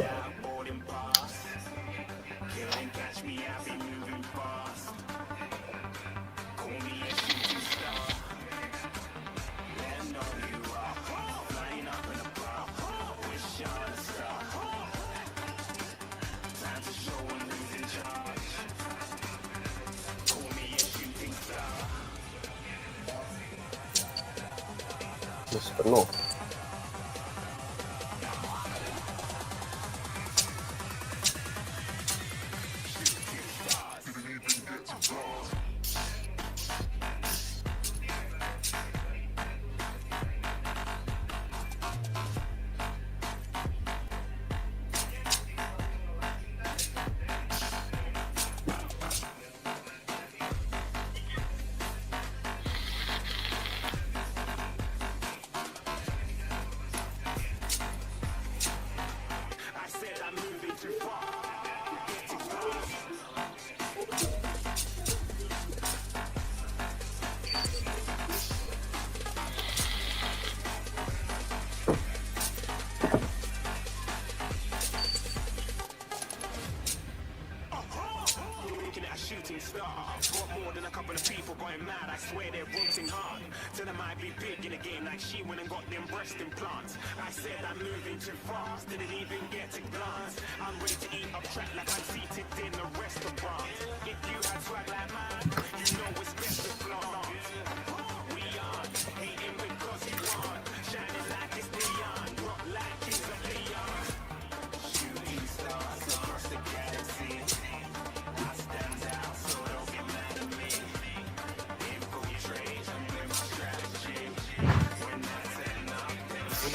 Terus penuh.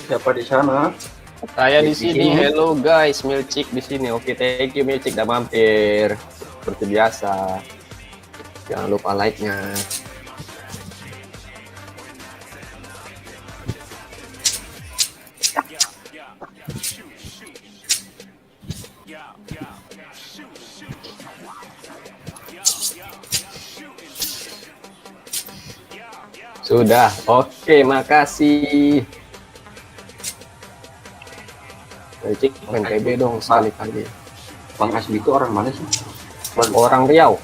Siapa di sana? Saya di sini. Hello guys, Milcik di sini. Oke, thank you Milcik udah mampir. Seperti biasa. Jangan lupa like-nya. Sudah. Oke, makasih. Cik, main PB dong sekali-kali. Bang Asmi itu orang mana sih? Orang Riau.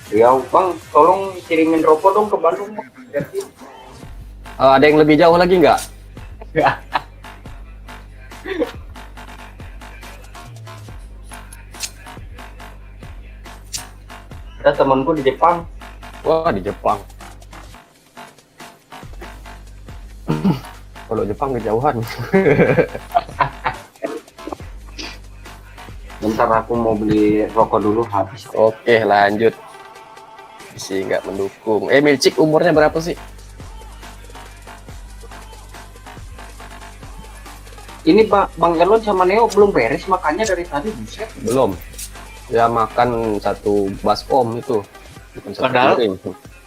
Riau, Bang, tolong kirimin rokok dong ke Bandung. Bang. Ada yang lebih jauh lagi nggak? Ada temanku di Jepang. Wah, di Jepang. Kalau Jepang kejauhan. Bentar aku mau beli rokok dulu habis. Oke, lanjut. Isi nggak mendukung. Milcik umurnya berapa sih? Ini Bang Elon sama Neo belum beres makannya dari tadi, buset. Belum. Ya makan satu baskom itu. Bukan satu Padahal piring.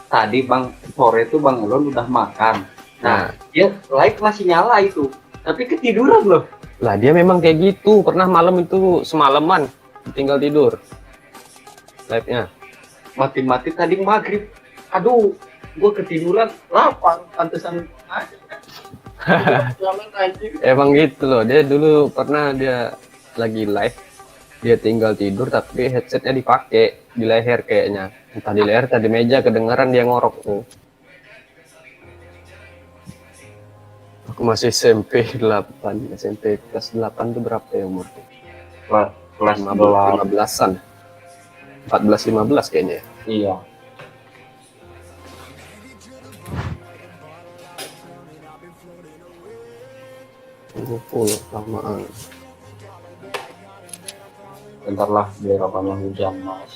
tadi Bang sore itu Bang Elon udah makan. Nah, Dia light masih nyala itu, tapi ketiduran loh. lah dia memang kayak gitu. Pernah malam itu semalaman tinggal tidur. Live-nya. Mati-mati tadi maghrib. Aduh, gue ketiduran, lapar, pantesan. Jalan anjing. Emang gitu loh. Dia dulu pernah dia lagi live, dia tinggal tidur tapi headsetnya dipakai di leher kayaknya. Entah di leher, entah di meja, kedengaran dia ngorok tuh. Aku masih SMP 8, SMP kelas 8 tuh berapa ya umur tuh? Kelas 15-an. 14-15 kayaknya ya. Iya. Puluh lamaan. Bentar lah, biar apanya hujan, Mas.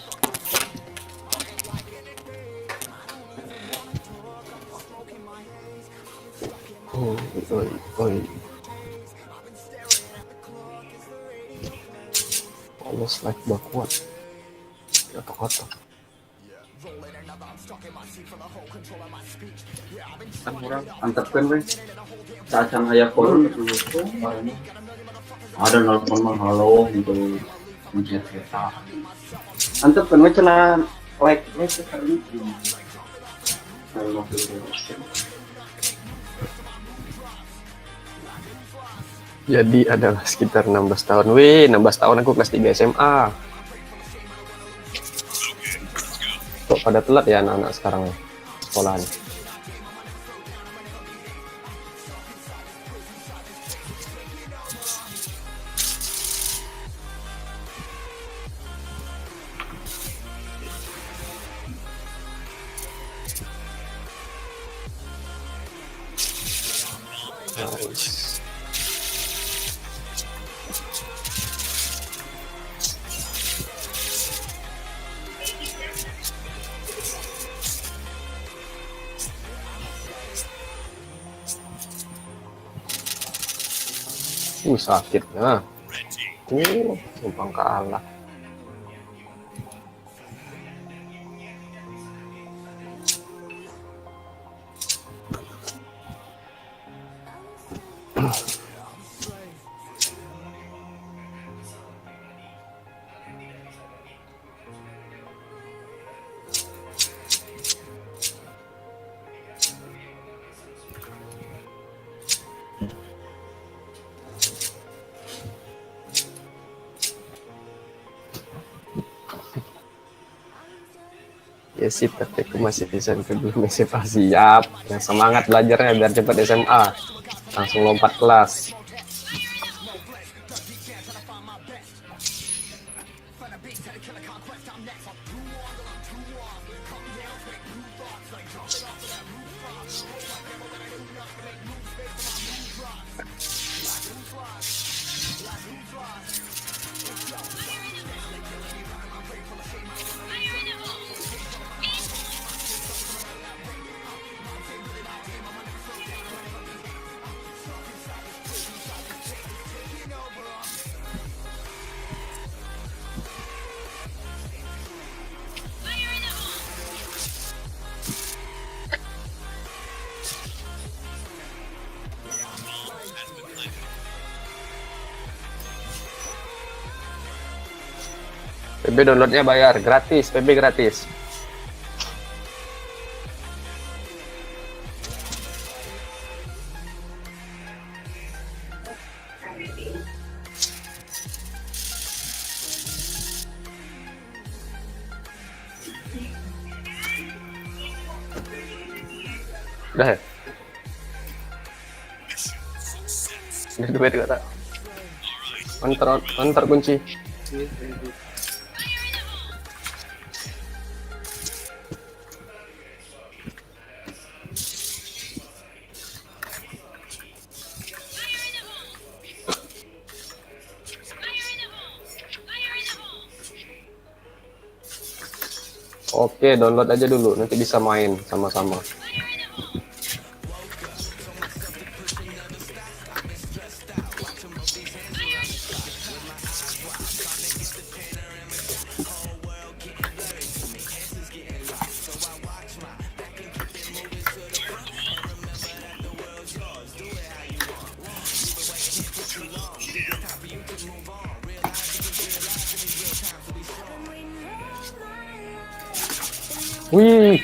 Oi. Alles like bakuat. Kotak-kotak. Antepkan weh. Cacang ayah korun ada nelfon mah halo gitu mencet kita. Antepkan weh cenah like sekali. Jadi adalah sekitar 16 tahun. Wih, 16 tahun aku kelas 3 SMA. Kok pada telat ya anak-anak sekarang sekolahan. Nice. Sakit nah. Gampang kalah. Ya sih, tapi aku masih SMP belum SMA. Siap. Yang semangat belajarnya biar cepat SMA. Langsung lompat kelas. PB downloadnya bayar, gratis, PB gratis. Udah ya? Udah duit kata. Antar kunci. Oke, download aja dulu, nanti bisa main sama-sama. Wih,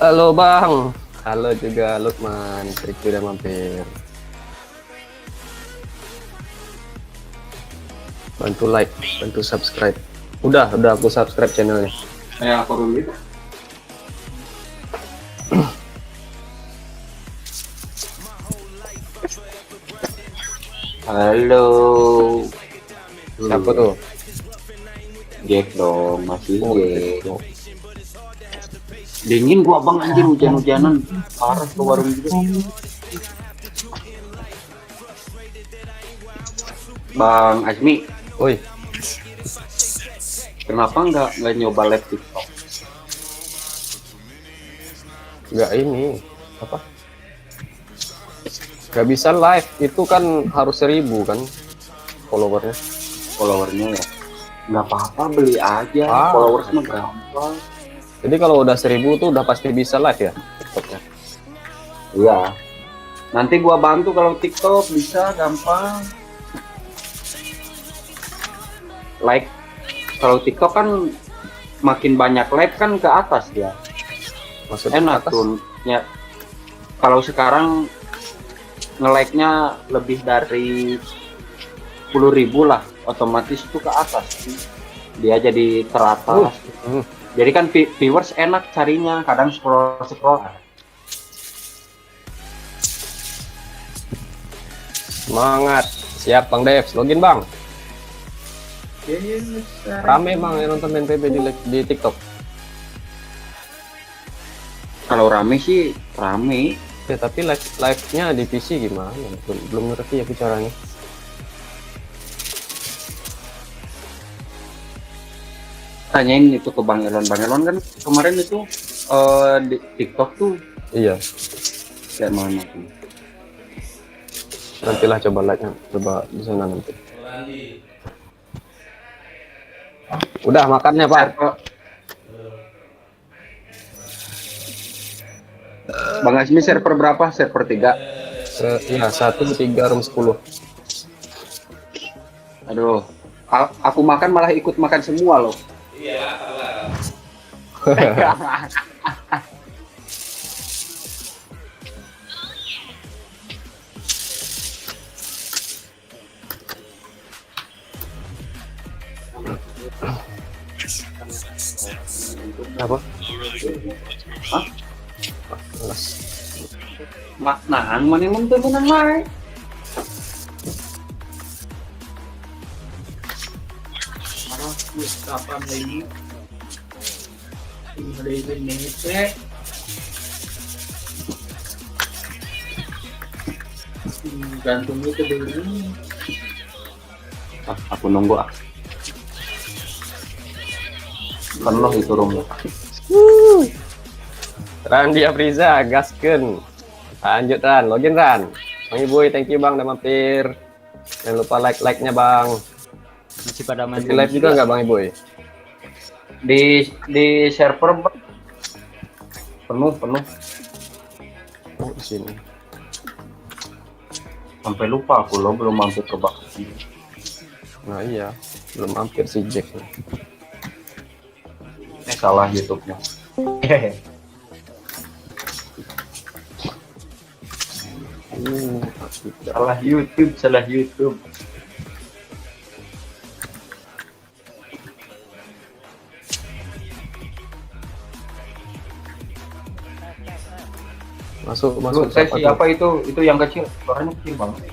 halo Bang. Halo juga Lukman, Triki udah mampir. Bantu like, bantu subscribe. Udah aku subscribe channelnya. Aku dulu. Halo. Siapa tuh? Jack dong, masih Oh, Jack. Dingin gua bang anjir, hujan-hujanan parah ke warung gitu. Bang Azmi, Woi, kenapa nggak nyoba live TikTok? nggak ini apa? Nggak bisa live, itu kan harus 1000 kan followernya. Followernya ya? Nggak apa-apa, beli aja. Followers mah gampang. Jadi kalau udah 1000 tuh udah pasti bisa live ya TikToknya. Iya. Nanti gua bantu kalau TikTok bisa gampang. Like kalau TikTok kan makin banyak live kan ke atas ya. Maksudnya Enak atas? tuh. Ya. Kalau sekarang nge-like-nya lebih dari 10.000 lah, otomatis itu ke atas. Dia jadi teratas. Jadi kan viewers enak carinya, kadang scroll. Semangat. Siap Bang Devs, login Bang. Rame Bang yang nonton main PB di TikTok. Kalau rame sih rame. Ya tapi live-nya di PC gimana? Belum ngerti ya caranya. Tanyain itu ke Bang Elon. Bang Elon kan kemarin itu di TikTok tuh Iya, kayak mana tuh? nantilah coba like-nya, coba di sana nanti. Udah makannya Pak. Bang Azmi server berapa? Server 3. Iya, 1 3 room 10. Aduh, aku makan malah ikut makan semua loh. Apa? Hah? Alas. Nahan mana emang tuh menang wae. Kapan lagi? Ada Indonesia. Gantungnya ke dulu. Aku nunggu ah. Penuh itu rumah. Randi Afriza, gasken. Lanjut Ran, login Ran. Bang Ibu, thank you Bang udah mampir. Jangan lupa like-nya Bang. Masih pada main Di live juga nggak Bang Ibu? Di server penuh. Oh, di sini. Sampai lupa aku loh belum mampir ke Bakti. Nah iya, belum mampir si Jack. Salah YouTube-nya. Salah YouTube, salah YouTube. Masuk Lu siapa tuh? siapa itu? Itu yang kecil, suaranya kecil banget.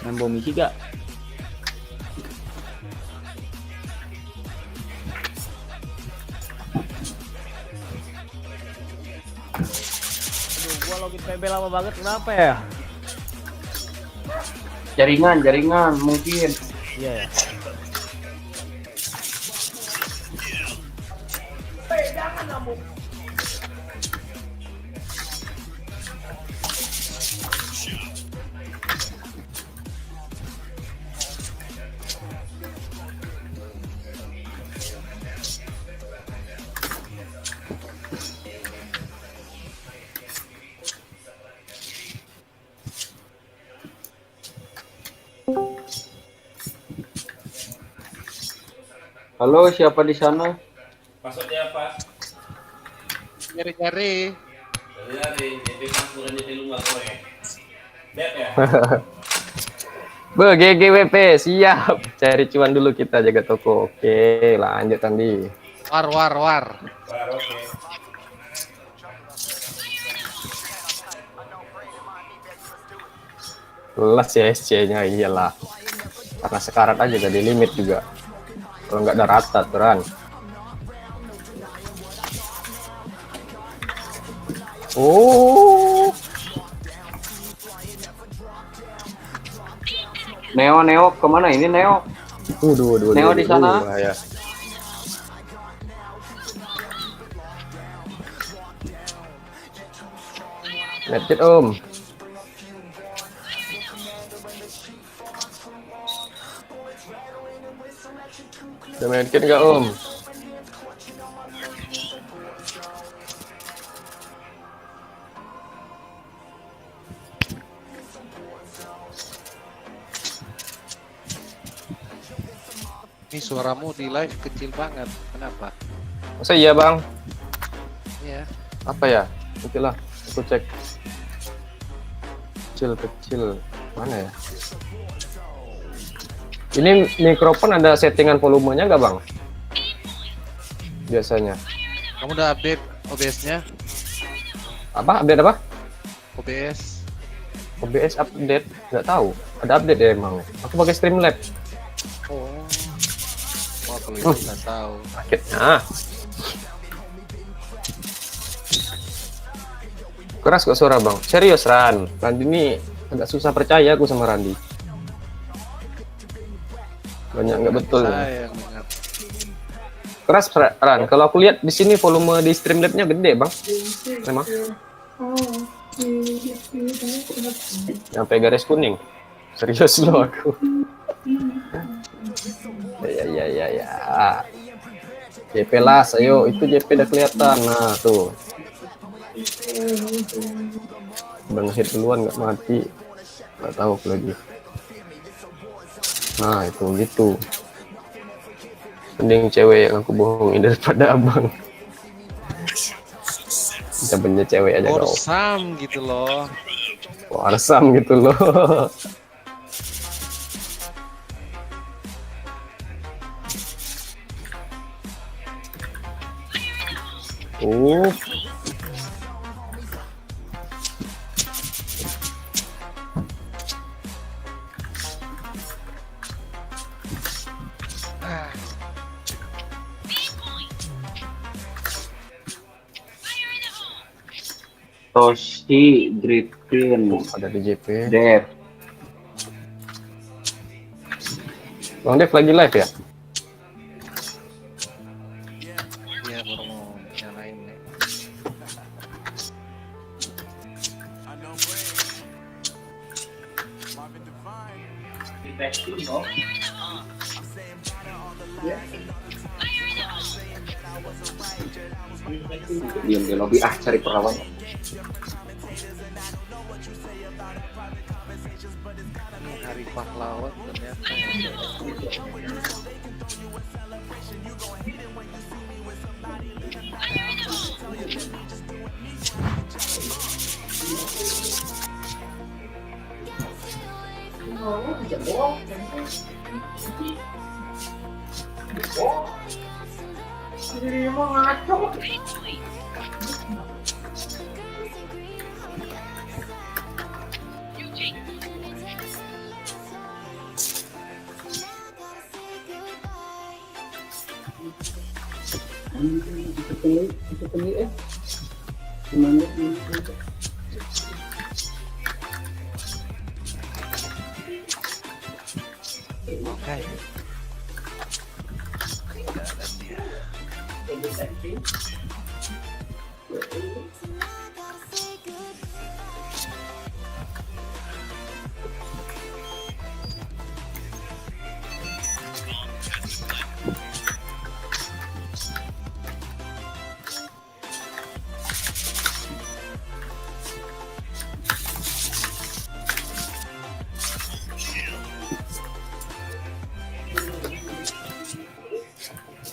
Main bom isi gak? Aduh, gua login PB lama banget, kenapa ya? Jaringan mungkin. Iya ya. Halo, siapa di sana? Maksudnya apa? Cari-cari. Dari JP Pangkuran di rumah gue. Lihat ya. Be, GGWP, siap. Cari cuan dulu kita jaga toko. Oke, lanjut Andi. War. Wah, oke. Kelas ya SC-nya, iyalah. Karena sekarat aja jadi limit juga. Kalau nggak ada rata, turan. Oh, Neo, kemana ini Neo? Neo di sana. bahaya. Lihat it, Om. Udah main kit nggak, Om? Ini suaramu di live kecil banget. Kenapa? Masa iya, Bang? Iya. Apa ya? Oke lah, aku cek. Kecil. Mana ya? Ini mikrofon ada settingan volumenya nggak, Bang? Biasanya. Kamu udah update OBS-nya? Apa? Update apa? OBS. OBS update? Nggak tahu. Ada update ya emang. Aku pakai Streamlabs. Oh. Wah, kalau itu nggak tahu. Akhirnya. Keras kok suara, Bang. Serius, Ran. Randi ini agak susah percaya aku sama Randi. Banyak nggak betul. Saya yang dengar. Keras, Ran. Kalau aku lihat di sini volume di Streamlabs-nya gede, Bang. Memang. Sampai garis kuning. Serius loh aku. Ya. JP las, ayo. Itu JP udah kelihatan. Nah, tuh. Bang hit duluan nggak mati. Nggak tahu aku lagi. Nah, itu gitu. Mending cewek yang aku bohongin daripada abang. Kita punya cewek aja kau. Orsam gitu loh. Warsam gitu loh. Toshi, Griffin, Ada di JP. Dev. Bang Dev lagi live ya? Iya, baru mau nyalain nih. Diam di lobby cari perlawan. Hari pahlawan ternyata. Oke.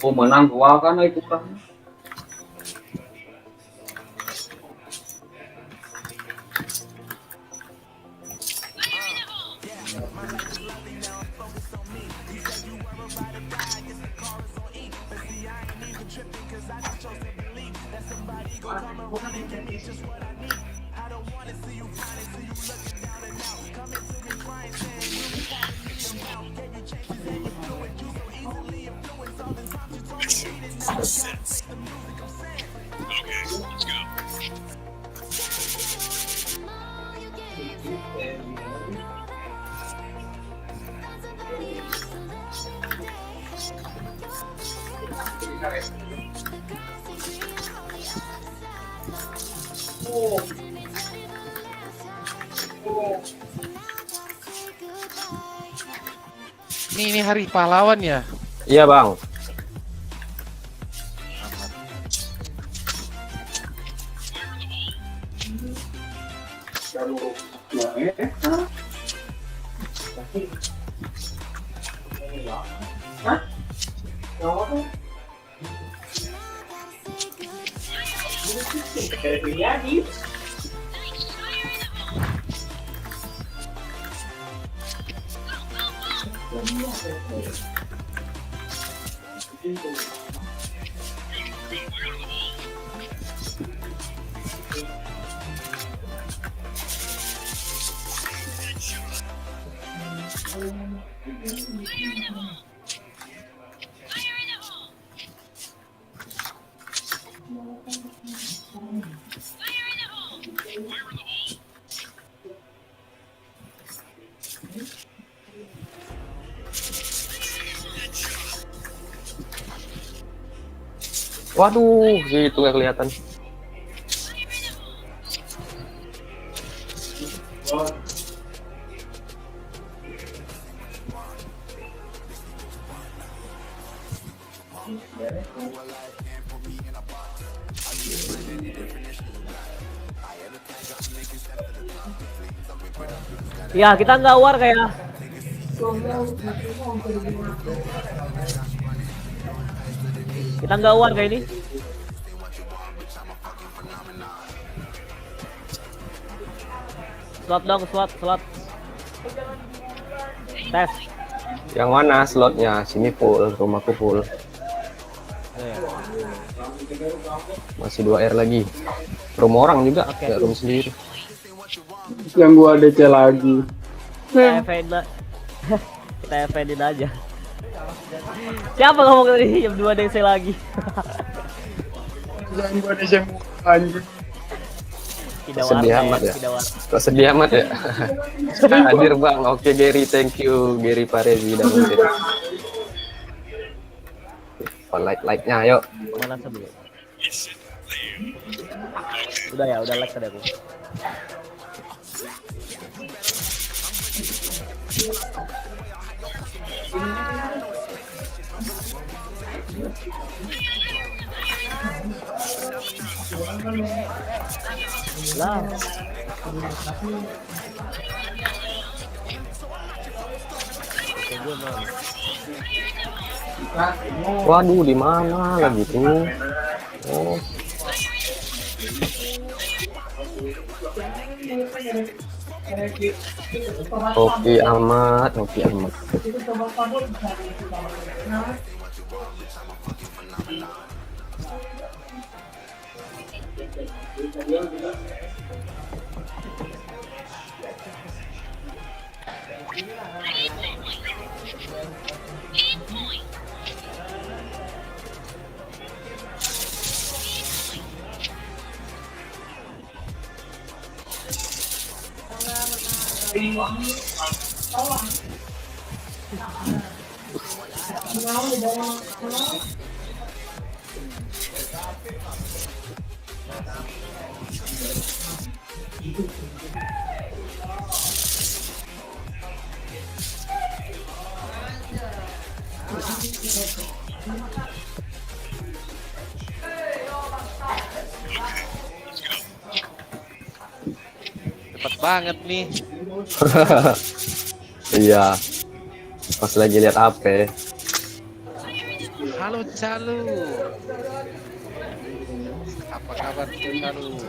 Oh menang gua kan itu kan. Ini hari pahlawan ya. Iya bang. Waduh, gitu nggak kelihatan. Ya, kita nggak war kayak. Kita nggak war kayak ini. Slot dong, slot. Tes. Yang mana slotnya? Sini full, rumahku full. Masih 2 R lagi. Room orang juga, nggak room sendiri. Yang gua DC lagi. Kita FN-in. Kita FN-in aja. Siapa ngomong tadi jam 2 DC lagi? Yang gua DC anjir. Sedih amat ya. Kok sedih amat ya? Hadir bang. Oke Gary, thank you Gary Parezi udah hadir. Like-nya ayo. Mana sebelum? Udah ya, udah like tadi aku. Lah. Waduh, di mana lagi tuh? Oh. Oke amat, oke amat. Cepet banget nih. Iya. Pas lagi lihat HP. Halo Calu. Apa kabar Calu?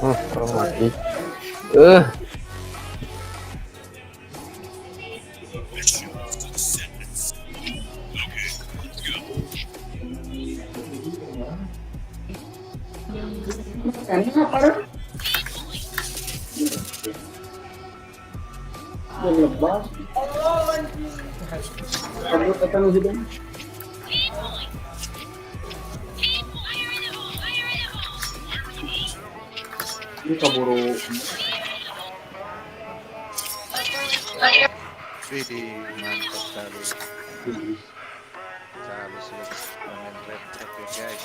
Orang mati. Ini keburu. Widih, mantap Calu. Calu sudah main red trap ya guys.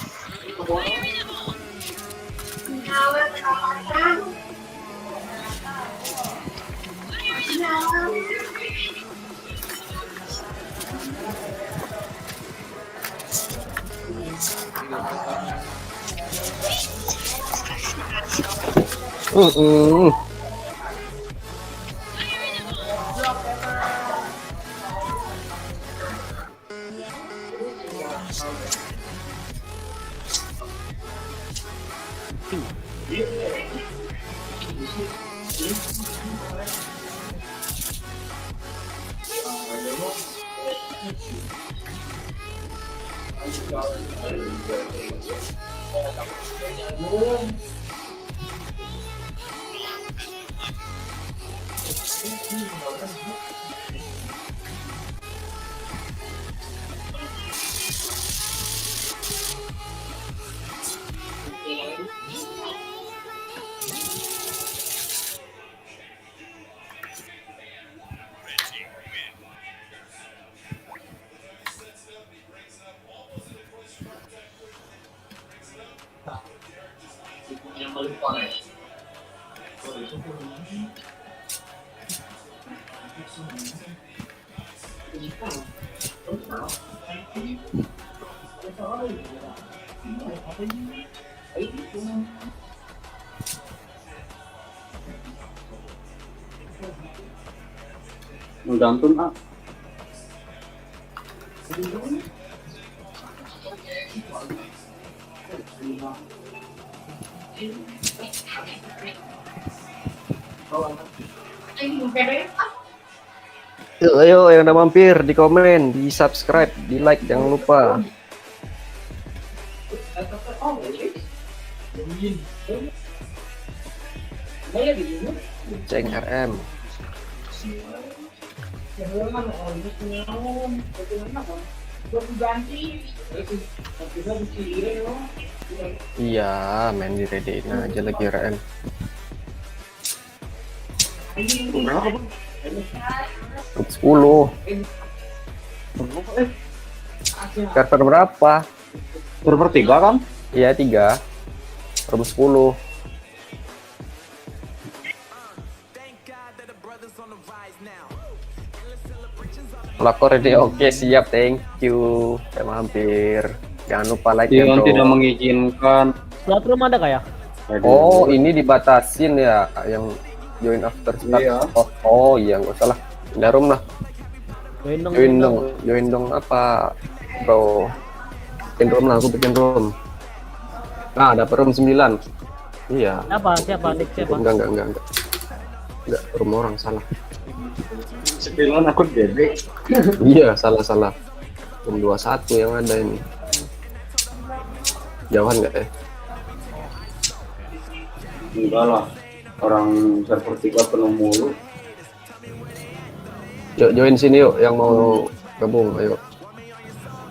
Menggantun ah. Yuk, ayo yang udah mampir di komen, di subscribe, di like jangan lupa. Ceng RM. Iya, main di redein aja lagi RM. Grup 10. Server berapa? Server 3 kan? Iya 3. Grup 10. Pelakor ini oke, siap, thank you. Saya mampir. Jangan lupa like ya, Yang bro. tidak mengizinkan. Slot room ada kayak? Oh, ini dibatasin ya, yang join after start. Iya. Oh iya, nggak usah lah. Pindah room lah. Join dong apa, bro? Bikin room lah, aku bikin room. Nah, ada room 9. Iya. Siapa? Nick siapa? Enggak. Enggak, room orang salah. 9 akun gede. Iya, salah. Room 21 yang ada ini. Jauhan nggak ya? Enggak lah. Orang server 3 penuh mulu. Yuk, join sini yuk, yang mau gabung, ayo.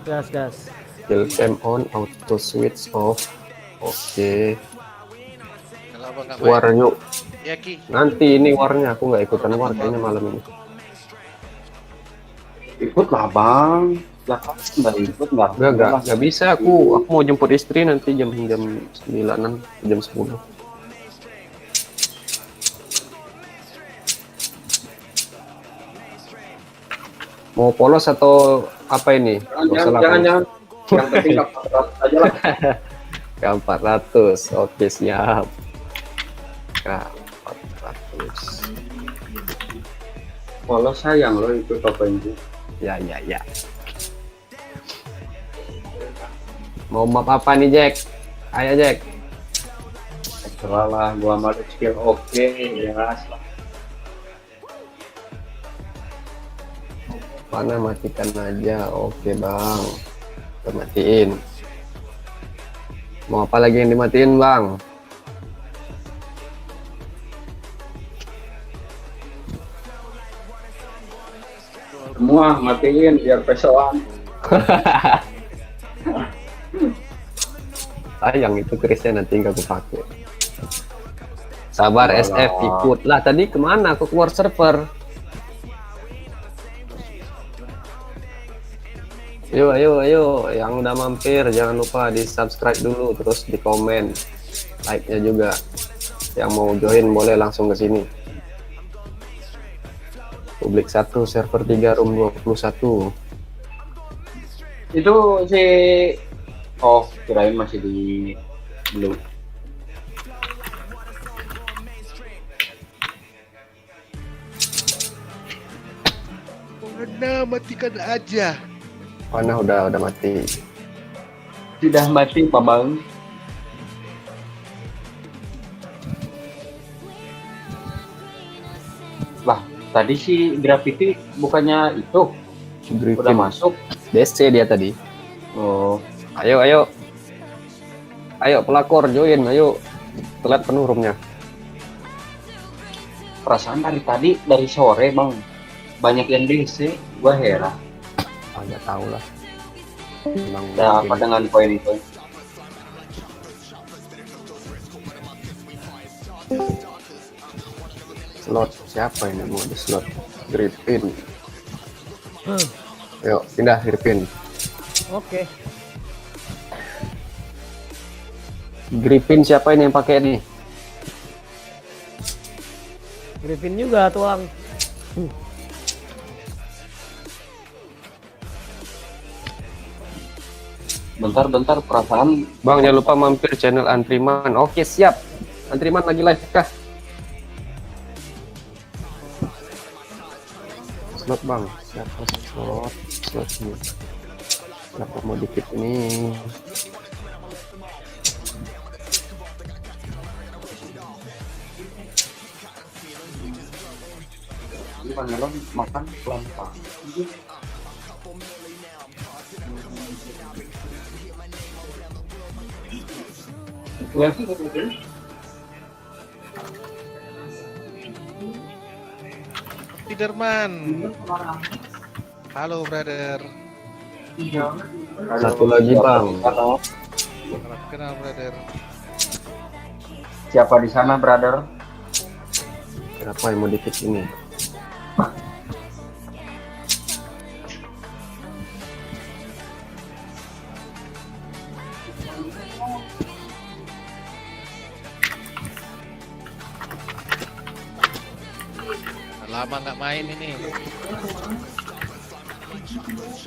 Gas. Kill cam on, auto switch off. Oke. Kenapa nggak War main? yuk. Ya Ki. Nanti ini warnya, aku nggak ikutan war kayaknya malam ini. Ikut lah bang. Lah nggak ikut Nggak bisa aku mau jemput istri nanti jam 9-an, jam 10. Mau polos atau apa ini? Jangan. Yang penting 400 aja lah. K400, oke siap. K400. Kalau sayang lo ikut apa itu? Ya. Mau map apa nih Jack? Ayo Jack. Terserah lah, gua malu skill oke, jelas lah. Mana matikan aja, oke bang. Kita matiin. Mau apa lagi yang dimatiin bang? Semua matiin biar pesoan. Sayang itu Chrisnya nanti nggak kepake. Sabar Walah. SF ikut lah. Tadi kemana? Aku keluar server. Ayo, yang udah mampir jangan lupa di subscribe dulu, terus di komen, like-nya juga. Yang mau join boleh langsung ke sini. Publik 1, server 3, room 21. Itu si kirain masih di belum. Mana matikan aja. Mana udah mati. Sudah mati Pak Bang. Lah, tadi si Gravity bukannya itu udah masuk. DC dia tadi. Oh, Ayo pelakor join, ayo. Telat penuh roomnya. perasaan dari sore Bang. Banyak yang DC, gua heran. Nggak tahu lah. Emang Ada apa mungkin. dengan poin-poin? Slot siapa ini mau di slot? Gripin. Yuk pindah Gripin. Oke. Gripin siapa ini yang pakai nih? Griffin juga tuang. Bentar perasaan Bang jangan lupa mampir channel Antriman. Oke siap. Antriman lagi live kah? Slot bang. Siapa slotnya? Kenapa mau dikit ini? Ini Bang Elon makan pelan-pelan. Ya sih, Spiderman. Halo, brother. Satu lagi bang. Halo. Salam kenal, brother. Siapa di sana, brother? Berapa yang mau dikit ini? Lama nggak main ini.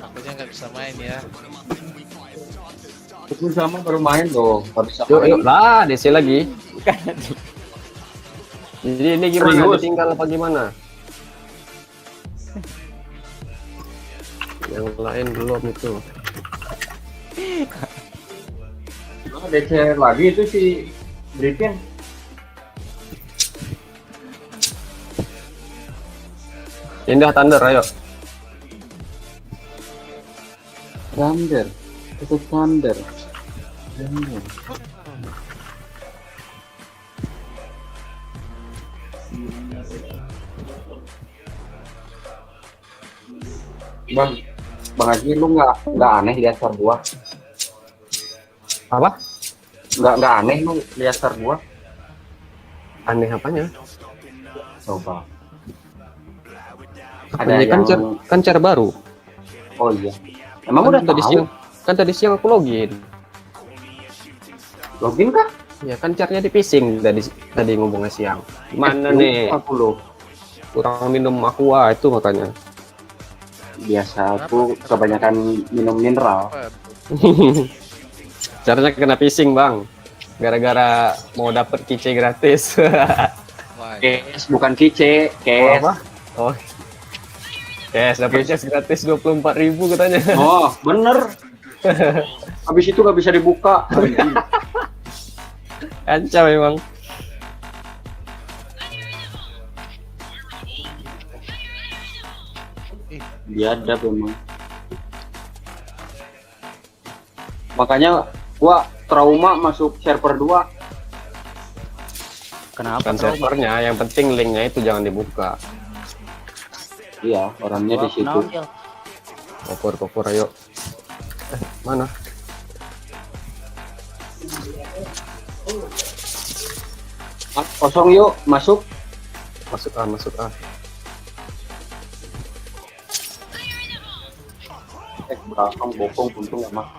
Akunya nggak bisa main ya. Itu sama baru main loh. Habis Yuk, yuk lah, DC lagi. Jadi ini gimana? Serius? Ditinggal apa gimana? Yang lain belum itu. DC lagi itu si Briefing. Indah Thunder, ayo. Thunder. Itu Thunder. Thunder. Bang Haji, lu nggak aneh lihat star gua? Apa? Nggak aneh lu lihat star gua? Aneh apanya? Coba. Ini kan cara baru. Oh iya. Emang udah tadi tahu? siang, kan tadi siang aku login. Login kah? Ya kan caranya di phishing tadi ngomongnya siang. Mana nih? Aku loh. Kurang minum aqua itu makanya. Biasa aku kebanyakan minum mineral. Caranya kena phishing bang. Gara-gara mau dapet keychain gratis. Wah, Cash bukan kice, cash. Apa? Oh. Yes, dapat cash gratis 24.000 katanya. Oh, bener. Habis itu nggak bisa dibuka. Ancam memang. Biadab memang. Makanya gua trauma masuk server 2. Kenapa? Bukan servernya, yang penting linknya itu jangan dibuka. Iya, orangnya di situ. Kopor, ayo. Mana? Kosong yuk, masuk. Masuk ah. Belakang bokong untung emang.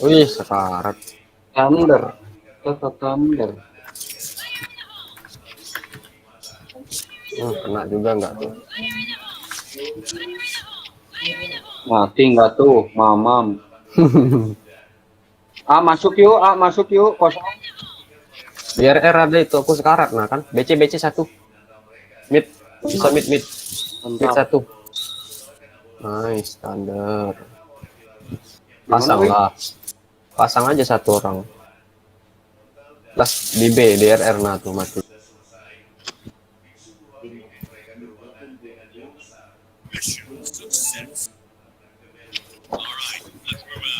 Wih, sekarat. Thunder. Tetap Thunder. Kena juga nggak tuh? Mati nggak tuh, mamam. Masuk yuk, kosong. Biar ada itu aku sekarat nah kan. BC 1. Mid. Bisa mid. Mid 1. Nice, standar. Pasang aja satu orang. Plus di B, DRR nah tuh mati.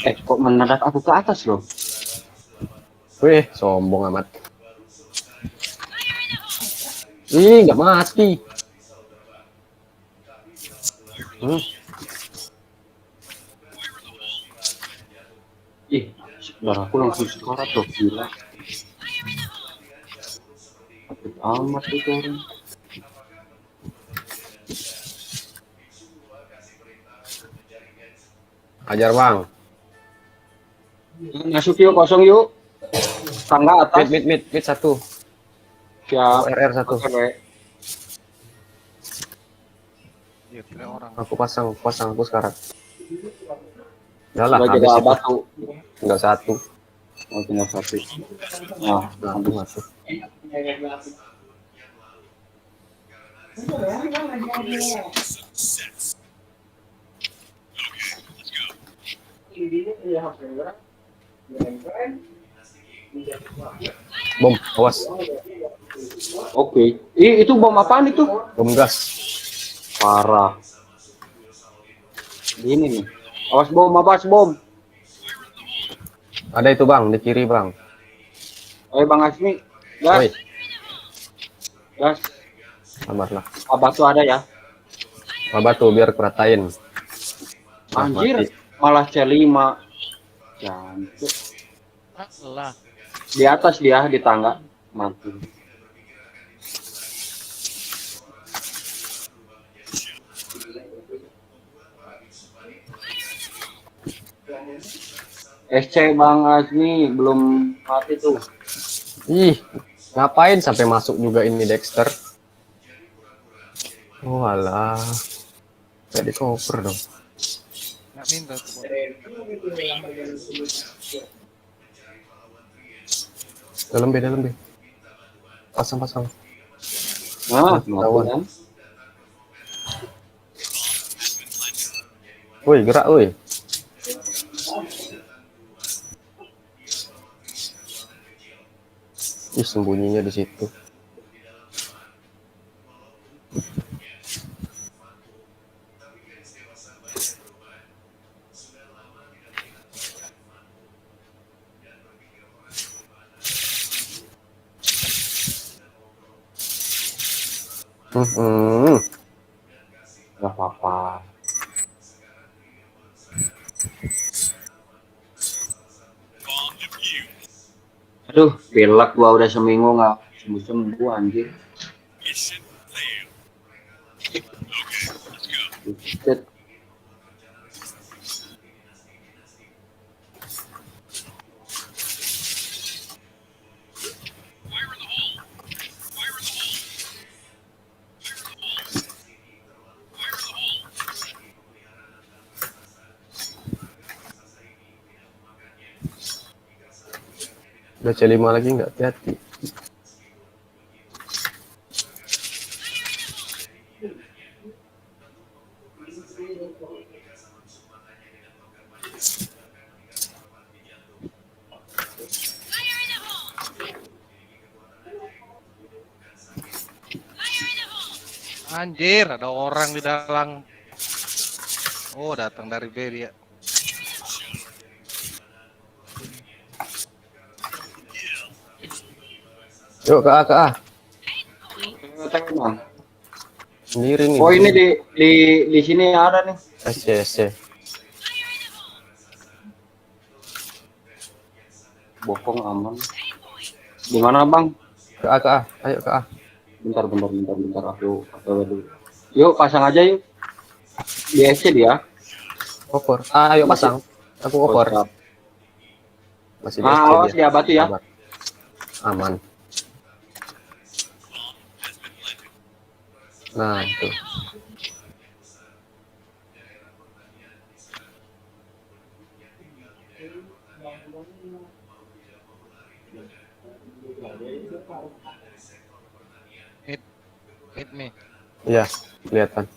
Kok mendadak aku ke atas loh? Wih, sombong amat. Ih, nggak mati. Ih, darahku langsung sekarat loh, gila. Sakit amat itu orang. Ajar bang. Masuk yuk, kosong yuk. Tangga atas. Mid 1. Siap. RR 1. iya, kira orang. Aku pasang aku sekarang. Udah lah, Sebagai habis itu. batu. Enggak 1. Oh, tinggal satu. Nah, Langsung masuk. Bom, awas. Oke. Itu bom apaan itu? Bom gas. Parah. Ini nih. Awas bom, awas bom. Ada itu bang, di kiri bang. Ayo Bang Asmi. Oi, Gas. Gas. sabarlah. Batu ada ya? Apa tuh biar kuratain. Anjir, malah C5. Cantik. Lah. Di atas dia di tangga. Mati. SC Bang Asmi belum mati tuh. Ih, ngapain sampai masuk juga ini Dexter? Oh alah. Gak di cover dong. Nggak minta tuh. Dalam B. Pasang. Nah, Lawan. kan? Woi, gerak woi. Ih, sembunyinya di situ. Gak apa-apa. Aduh, pilek gua udah seminggu nggak sembuh-sembuh anjir. Buset. Udah C5 lagi nggak, hati-hati. Anjir, ada orang di dalam. Oh, datang dari B dia. Yuk ke A. Bang. Sendiri nih. Oh ini di sini ada nih. SC. Bokong aman. Di mana Bang? Ke A. Ayo ke A. Bentar aku dulu. Yuk pasang aja yuk. Di SC dia. Cover. Ayo pasang. Aku cover. Masih di SC Awas dia. dia batu ya. Sabar. Aman. Nah, itu. Hit me. Iya, kelihatan.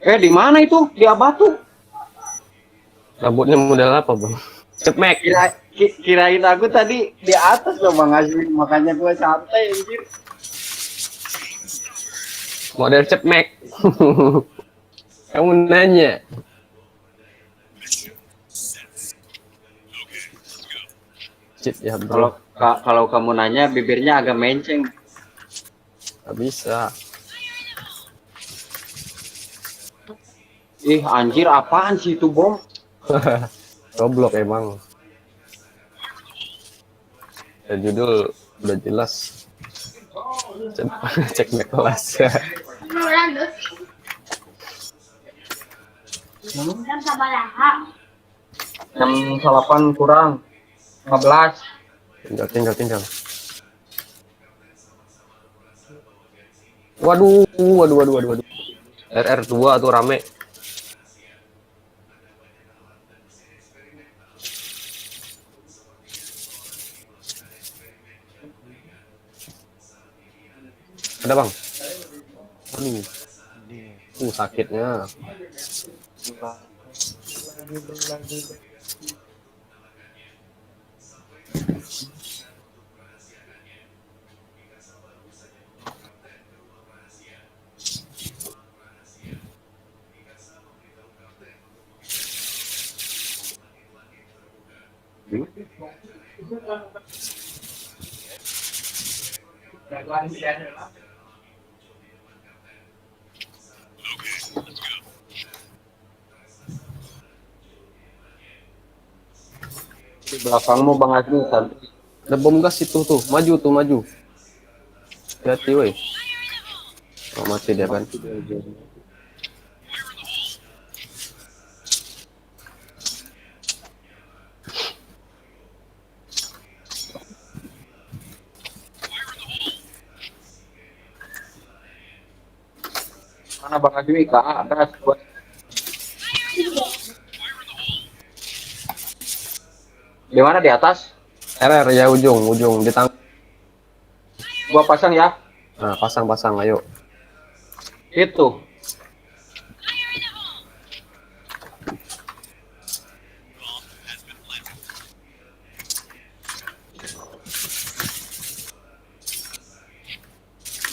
Di mana itu? Di Abatu. Rambutnya model apa, Bang? Cepmek. Kirain aku tadi di atas loh Bang Azmi, makanya gua santai anjir. Model cepmek. Kamu nanya. Cip ya, bro. Kalau kamu nanya bibirnya agak menceng. Gak bisa. Ih anjir apaan sih itu bom? Goblok emang. Ya, judul udah jelas. Cek kelas. Jam 8 kurang 15. Tinggal. Waduh. RR2 tuh rame. Ada bang. Aduh, sakitnya. Di belakangmu Bang Azmi kan. Ada bom gas itu tuh, maju tuh maju. Hati woi. Oh, mati dia kan. Mana Bang Azmi ke atas buat di mana di atas? RR ya ujung di tang. Gua pasang ya. Nah, pasang ayo. Itu.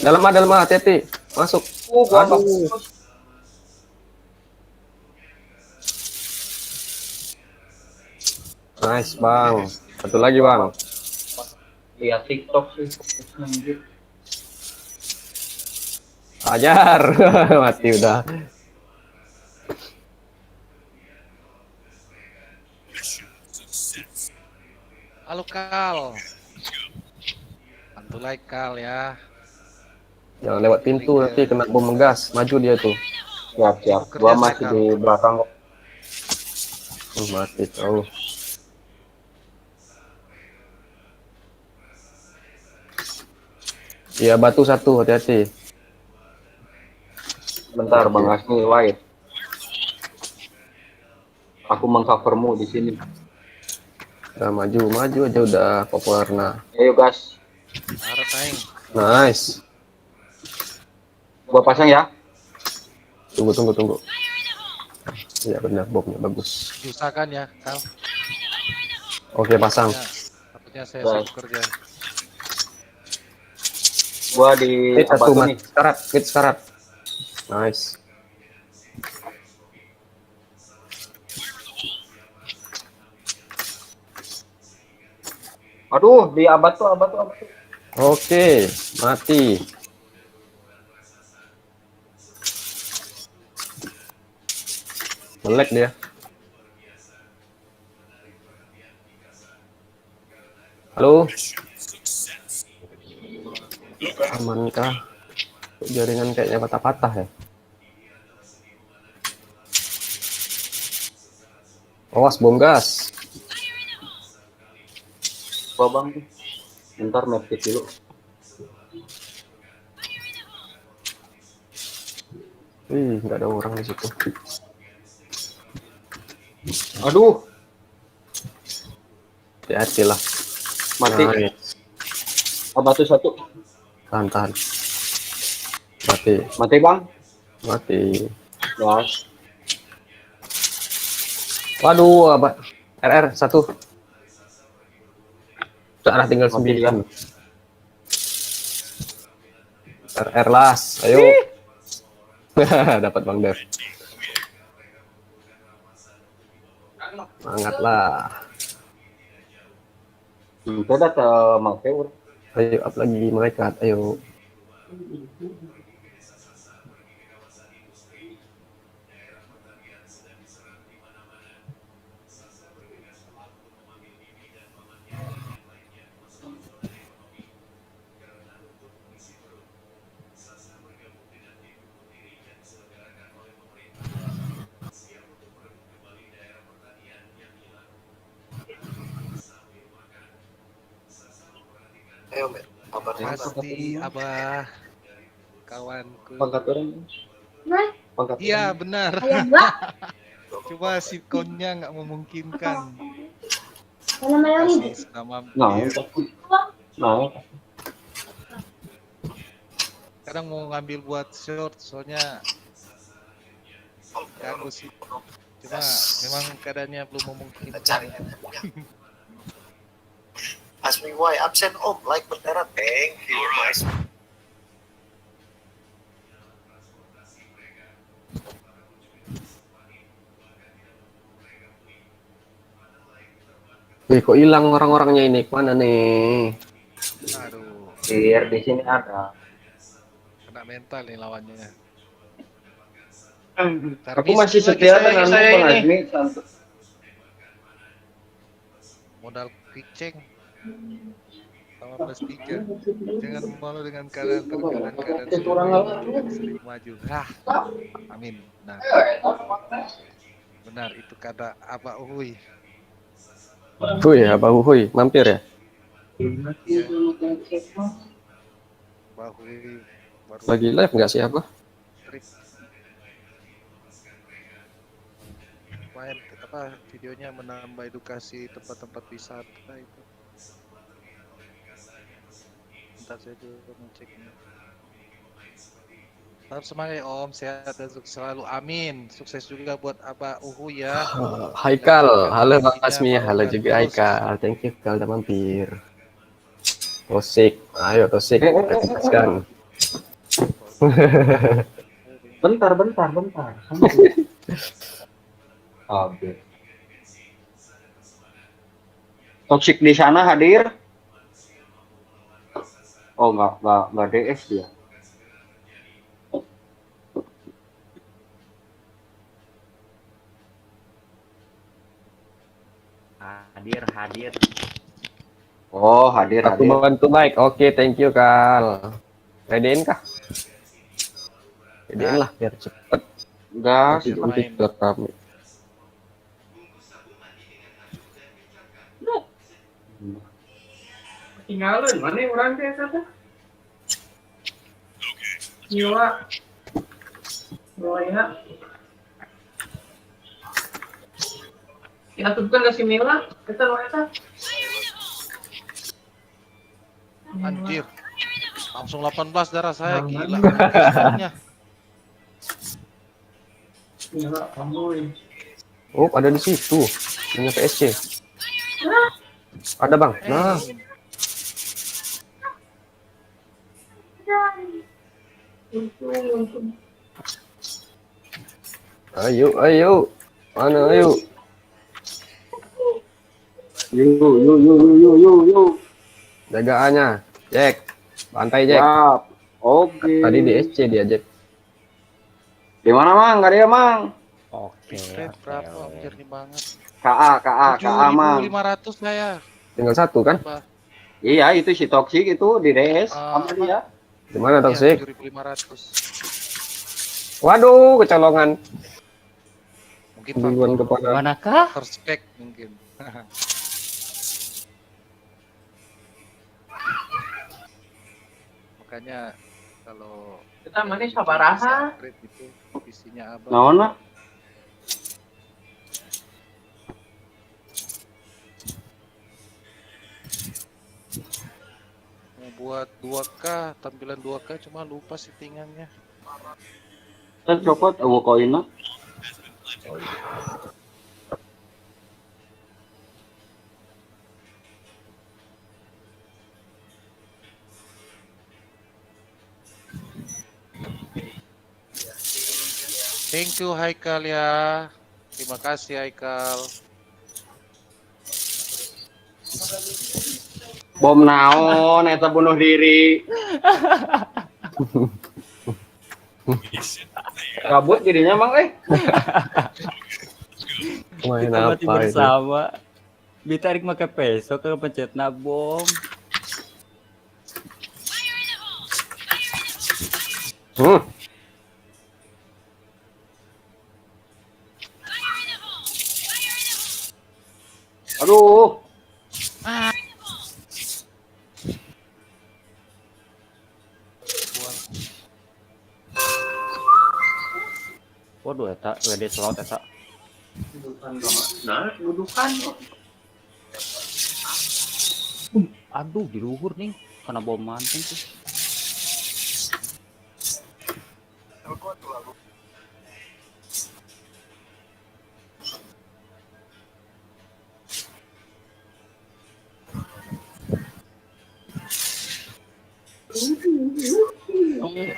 Dalam hati-hati. Masuk. Aduh. Nice, Bang. Satu lagi, Bang. Lihat TikTok sih. Ajar. Mati udah. Halo Kal. Bantu like Kal ya. Jangan lewat pintu nanti kena bom gas. Maju dia tuh. Siap. Gua masih di belakang kok. Mati tahu. Iya, batu satu, hati-hati. Bentar Bang Azmi wait. Aku mengcovermu di sini. Udah maju aja udah populer nah. Ayo gas. Harus aing. Nice. Gua pasang ya. Tunggu. Iya benar, bomnya bagus. Diusahakan ya Kal. Oke, pasang. Ya, takutnya saya sibuk kerja. Gua di Satu batu nih. sekarat. Nice. Aduh, di abad tuh. Oke, mati. Melek dia. Halo. Amankah? Jaringan kayaknya patah-patah ya. Awas bom gas. Gua Bang. Bentar medkit dulu. Nggak ada orang di situ. Aduh, Hati-hati lah. mati. Nice. Batu satu. Tahan. Mati. Mati Bang. Mati. Gas. Waduh, apa? RR 1. Udah tinggal Mati dia. 9. RR las, ayo. Dapat Bang Dev. Semangat lah. Kita ke Makeur. Ayo up lagi mereka, ayo. Pasti Abah kawanku. Pangkat orang. Pangkat Iya benar. Ayam gua. Coba sitkonnya nggak memungkinkan. Malam-malam ini. Kasih nama Nah, Mir. nah. Kadang mau ngambil buat short soalnya ganggu sih. Cuma memang keadaannya belum memungkinkan. Ask me why. Absent Om. Like Pantera. Thank you. Nice. Wih, kok hilang orang-orangnya ini? Mana nih? Aduh, Dir, di sini ada. kena mental nih lawannya. Aku masih setia dengan Bang Azmi. Modal kiceng. 18-3. Jangan malu dengan keadaan terkadang keadaan sering maju. Amin. Nah, benar itu kata apa Uhuy. Wih, apa Uhuy? Mampir ya? Bahuy baru Lagi live nggak sih apa? trik. Main apa videonya menambah edukasi tempat-tempat wisata itu. Bentar saya juga ngeceknya. Tetap semangat ya Om, sehat dan sukses selalu. Amin. Sukses juga buat Abah Uhu ya. Haikal, halo Bang Asmi, halo juga Haikal. Thank you Haikal udah mampir. Tosik, ayo Tosik, tegaskan. Bentar. Oke. Toxic di sana hadir? Oh, enggak DS dia. Hadir. Oh, hadir. Aku bantu mic. Oke, thank you Kal. Redein kah? Redein lah biar cepet. Gas. Nanti ke kami. Tinggalin mana orang kayak kata? Gila. Ya. Ya tuh kan kasih Mila, kita lo eta. Anjir. Langsung 18 darah saya gila. Skornya. Gila, kamu. Oh, ada di situ. Punya PSC. Ada Bang. Nah, ayo. Mana ayo? Yuk. Jagaannya. Jack. Bantai Jack. Siap. Oke. Tadi di SC dia Jack. Di mana Mang? Enggak ada Mang. Oke. Rate berapa anjir nih banget. KA Mang. 7.500 saya. Tinggal satu kan? Apa? Iya, itu si Toxic itu di DS sama dia. Di mana Iya, Toxic? 7.500. Waduh, kecolongan. Mungkin Duluan kepada Manakah? first pack mungkin. Makanya kalau Kita mana sabaraha? upgrade itu visinya abang. Naon lah? Mau buat 2K, tampilan 2K cuma lupa settingannya. Kan copot koinnya. Thank you Haikal ya. Terima kasih Haikal. Bom naon eta bunuh diri. Kabut jadinya Mang main Kita mati apa itu? bersama. Ditarik make peso ke pencet bom. Aduh. Waduh, eta WD slot eta. Nah, dudukan. Aduh, di luhur nih. Kena bom manten tuh.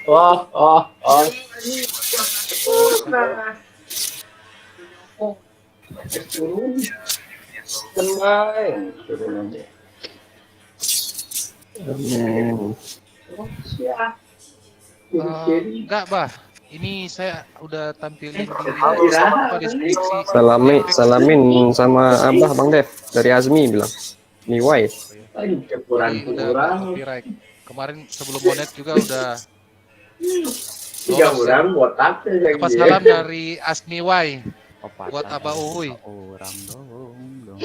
Wah, wah, wah. Enggak, Bah. Ini saya udah tampilin di deskripsi. Salamin sama Abah Bang Dev dari Azmi bilang. Niwai. Ini udah nggak copyright. Kemarin sebelum bonet juga udah lolos ya. Dapat salam dari Asmi Wai buat Abah Uhuy. Orang dong.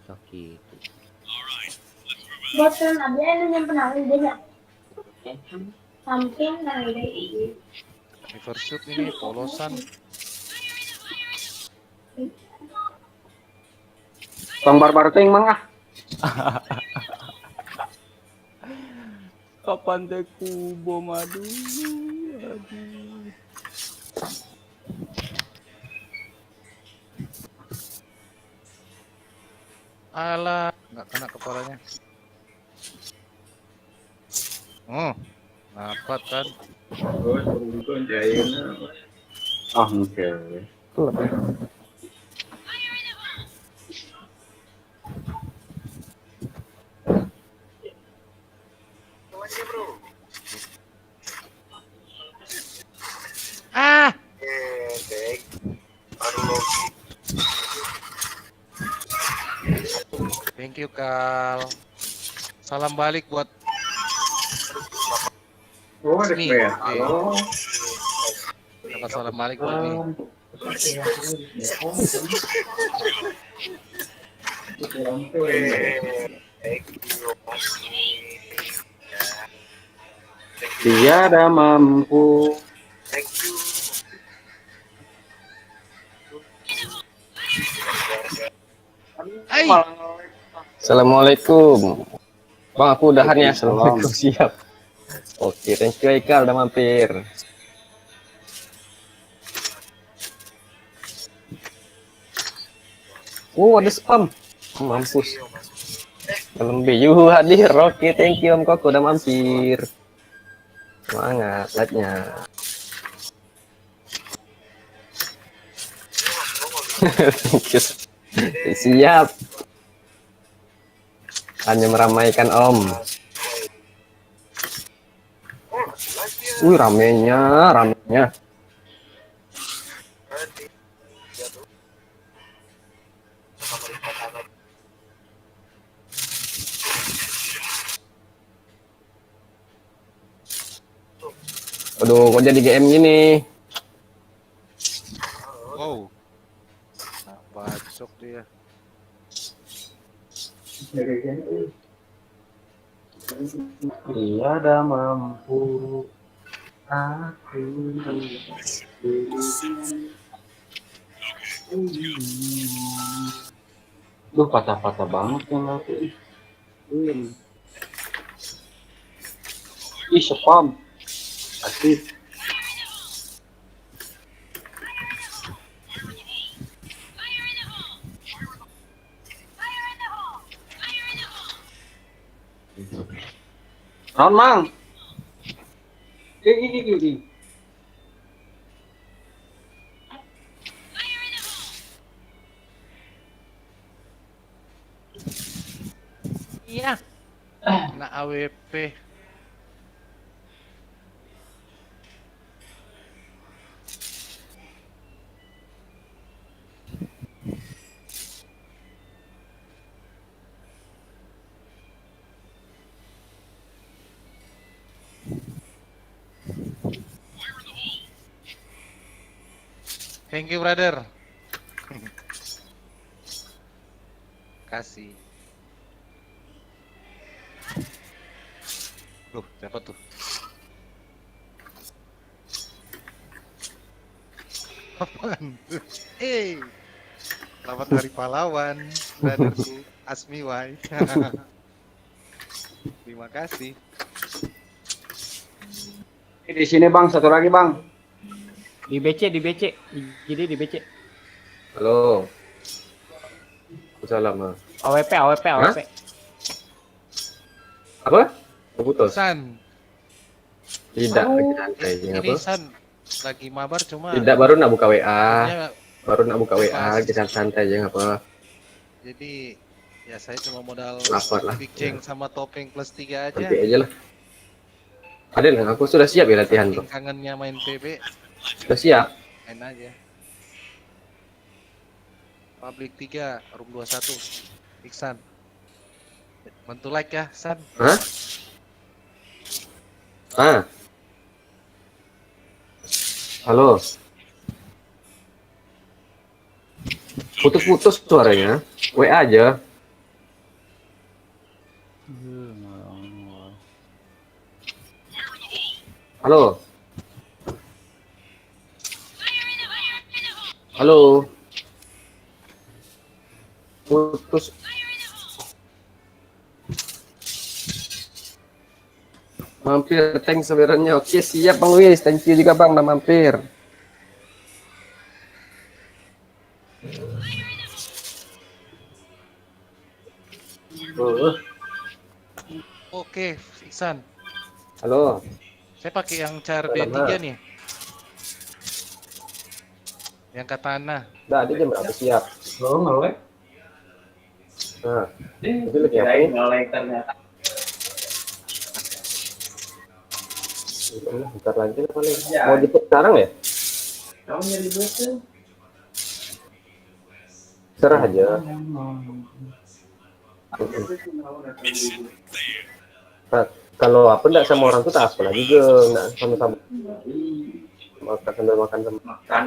Sakit. Botol nabi ada yang pernah dia samping dari Overshoot ini polosan. Bang Barbar ting mang ah. Kapan teh kubo madu? Alah, nggak kena kepalanya. Dapat kan? Ah, oke. Ah! Thank you, Kal. Salam balik buat Asmi. Dapat salam balik buat Mi. Tiada mampu. Hai. Assalamualaikum. Bang, aku udahan ya. Assalamualaikum. Siap. Oke, thank you Ikal udah mampir. Ada spam. Mampus. Dalam BU hadir. Oke, thank you Om Koko udah mampir. Semangat like-nya. Siap. Hanya meramaikan Om. Ramenya. Aduh, kok jadi GM gini? Wow. Nah, bacok dia. Tiada mampu aku. Duh, patah-patah banget yang aku. Ih, spam. Asik. Non mang. Gini. Iya. Kena AWP. Thank you, brother. Kasih. Loh, siapa tuh? Apaan tuh? Selamat Hari Pahlawan, brotherku Asmi Wai. Terima kasih. Di sini bang, satu lagi bang. Di BC. Jadi di BC. Halo. Salam. AWP. Apa? Putus. San, Tidak lagi santai. ini Apa? San lagi mabar cuma. Tidak, baru nak buka WA. Ya, Baru nak buka WA, kita santai aja apa. jadi ya saya cuma modal Lapar lah. Big Jeng sama topeng plus 3 aja. Nanti aja lah. Adil, aku sudah siap ya latihan tuh. Kangennya main PB, Sudah siap. main aja. Public 3, room 21. Iksan. Bantu like ya, San. Hah? Ah. Halo. Putus-putus suaranya. WA aja. Halo. Halo. Putus. Mampir tank sebenarnya. Oke, siap Bang Luis. Thank you juga Bang udah mampir. Oke, Iksan. Halo. Saya pakai yang car D3 nih. Yang katana. Udah, dia jam berapa siap? Lo ngelek? Nah, itu lagi apa nih? Ngelek ternyata. Bentar lagi lah paling. Mau jemput sekarang ya? Kamu nyari bosnya? Serah aja. Kalau apa enggak sama orang tuh tak apa lagi juga, enggak sama-sama. Makan sambil makan sama makan.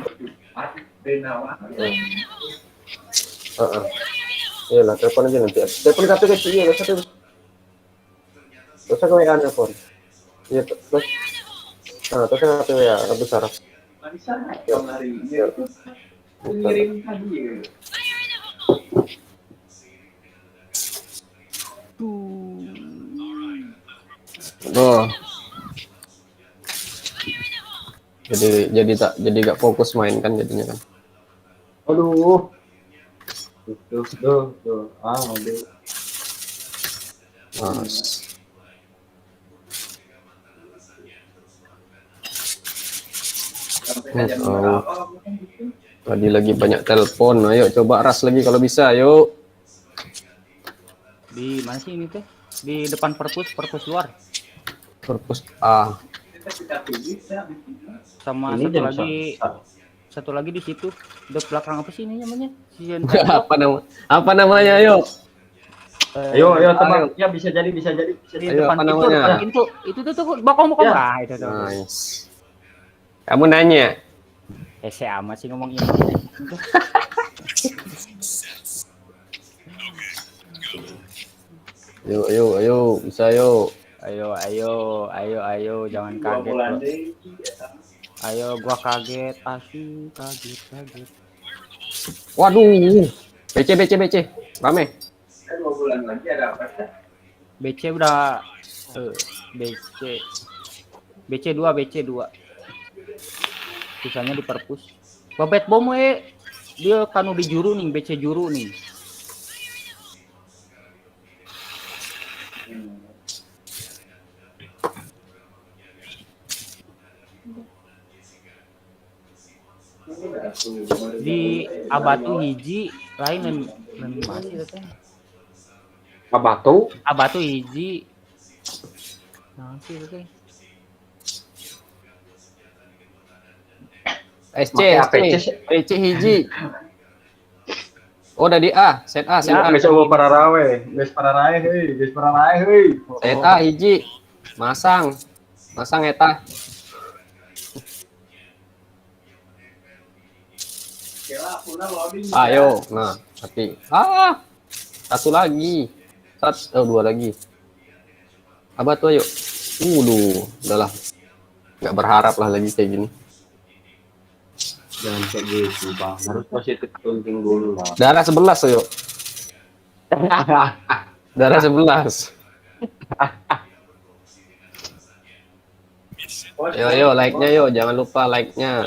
Iyalah, telepon aja nanti. Telepon satu kecil, iya, satu. Terus aku WA telepon. Iya, terus. Nah, terus aku WA besar. Oh. Jadi gak fokus main kan jadinya kan. Aduh. Tuh. Aduh. Mas. Oh. Tadi lagi banyak telepon. Ayo coba ras lagi kalau bisa, yuk. Di mana sih ini teh? Di depan perpus luar. Perpus A. Sama Ini satu lagi di situ. Di belakang apa sih ini namanya? Apa namanya, ayo. Ayo teman. Ya bisa jadi. Di Ayo, depan apa pintu, namanya? depan pintu. Itu tuh bokong. Ya. Ah, itu tuh. Nice. Kamu nanya. Saya amat sih ngomong ini. Ayo, bisa yuk. Ayo, jangan kaget. Bro. Ayo, gua kaget, kaget. Waduh. BC. Rame. BC udah BC 2. Sisanya di perpus. Babet bom dia kanu di juru nih, BC juru nih. Di Abatu hiji lain dan masih teh. Abatu hiji. Nah, sih teh. SC hiji. Oh, udah di A, set A. Guys para rawe, heuy. Set A hiji. Masang eta. Ayo, nah, hati. Satu lagi. Dua lagi. Abah tuh ayo. Udahlah. Nggak berharap lah lagi kayak gini. Jangan kayak gitu bang, harus positif thinking dulu lah. Darah 11 yuk. Darah 11. Yo like-nya yo, jangan lupa like-nya.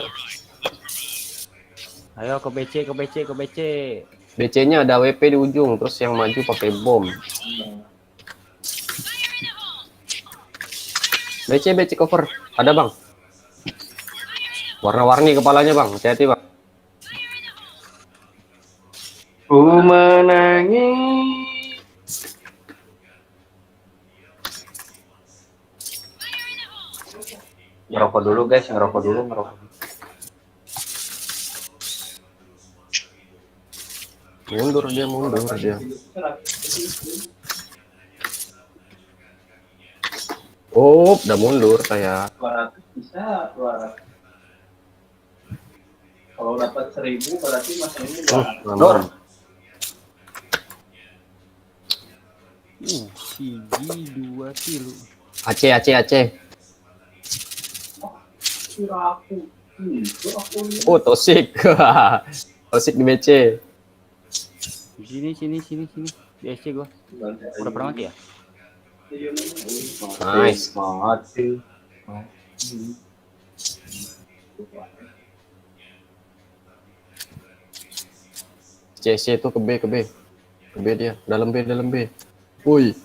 Ayo ke BC, ke BC, ke BC. BC-nya ada WP di ujung, terus yang maju pakai bom. BC cover. Ada bang. Warna-warni kepalanya bang, hati-hati bang. Ku menangis. Ngerokok dulu guys, ngerokok dulu. Mundur dia. Oh, udah mundur saya. 200 bisa 200. Kalau dapat 1000 berarti mas ini Mundur. Sigi 2 kilo. Aceh. Oh, Tosik. Tosik di BC. Sini. Di SC gua. Udah pernah mati ya? Nice. mati. CC itu ke B. Ke B dia. Dalam B. Woi.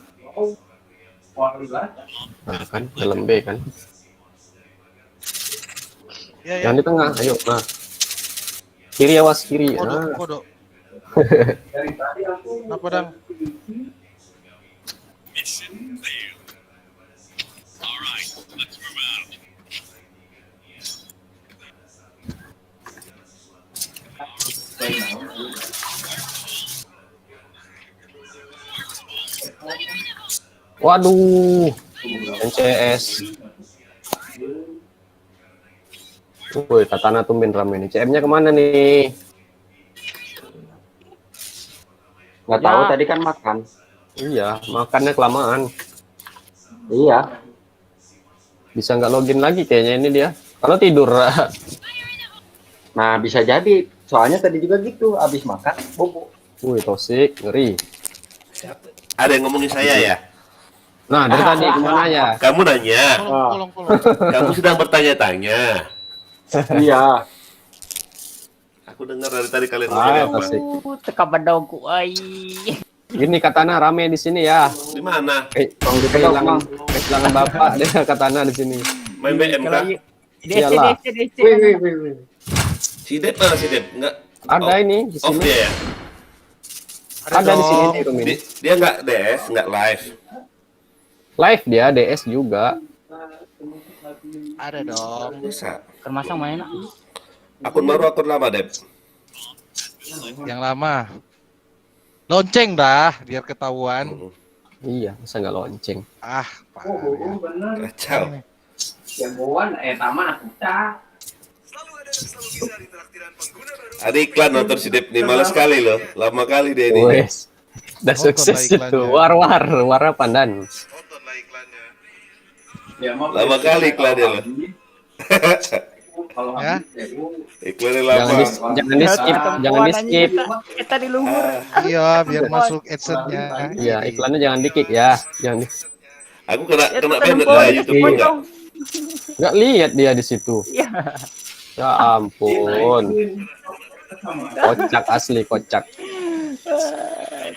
Nah kan, dalam B kan. Ya, Yang di tengah, ayo. Nah. Kiri awas, kiri. Nah. Kodok. Apa dang? Waduh. NCS. Woi, Katana tumben rame nih. CM-nya kemana nih? Nggak tahu tadi kan makan. Iya, makannya kelamaan. Iya. Bisa nggak login lagi kayaknya ini dia. Kalau tidur. Nah bisa jadi. Soalnya tadi juga gitu. Abis makan bobo. Wih, Tosik, ngeri. Ada yang ngomongin saya ya? Nah, dari tadi kemana ya? Kamu nanya. Tolong. Kamu sedang bertanya-tanya. Iya. Aku dengar dari tadi kalian Ah, ngomong apa? Tosik. Teka bedongku, ai. Ini Katana rame di sini ya. Di mana? Kehilangan bapak dia Katana di sini. Main BM kah? Iyalah. DC. Si Dep mana si Dep? Enggak. Ada ini di Off sini. dia ya? Ada di sini di room ini. Dia nggak DS, nggak live. Live dia DS juga. Ada dong. Bisa. Termasuk main. Akun baru, akun lama Dep. Yang lama. Lonceng dah, biar ketahuan. Iya, masa nggak lonceng. Ah, parah. Kacau. Jagoan taman kita. Ada iklan nonton si Dep nih, males sekali loh. Lama kali dia ini. Wes. Udah Nonton sukses lah itu. iklannya. War pandan. Lama kali iklannya loh. Ya. Iklannya lama. Jangan di skip. Kita di luhur. Iya, biar masuk adsense-nya. Iya, iklannya jangan di-kick ya. Jangan di... Aku kena Ya, kena kita banned nempel, lah kita YouTube nempel enggak. dong. Nggak lihat dia di situ. Iya. Ya ampun. Kocak asli, kocak.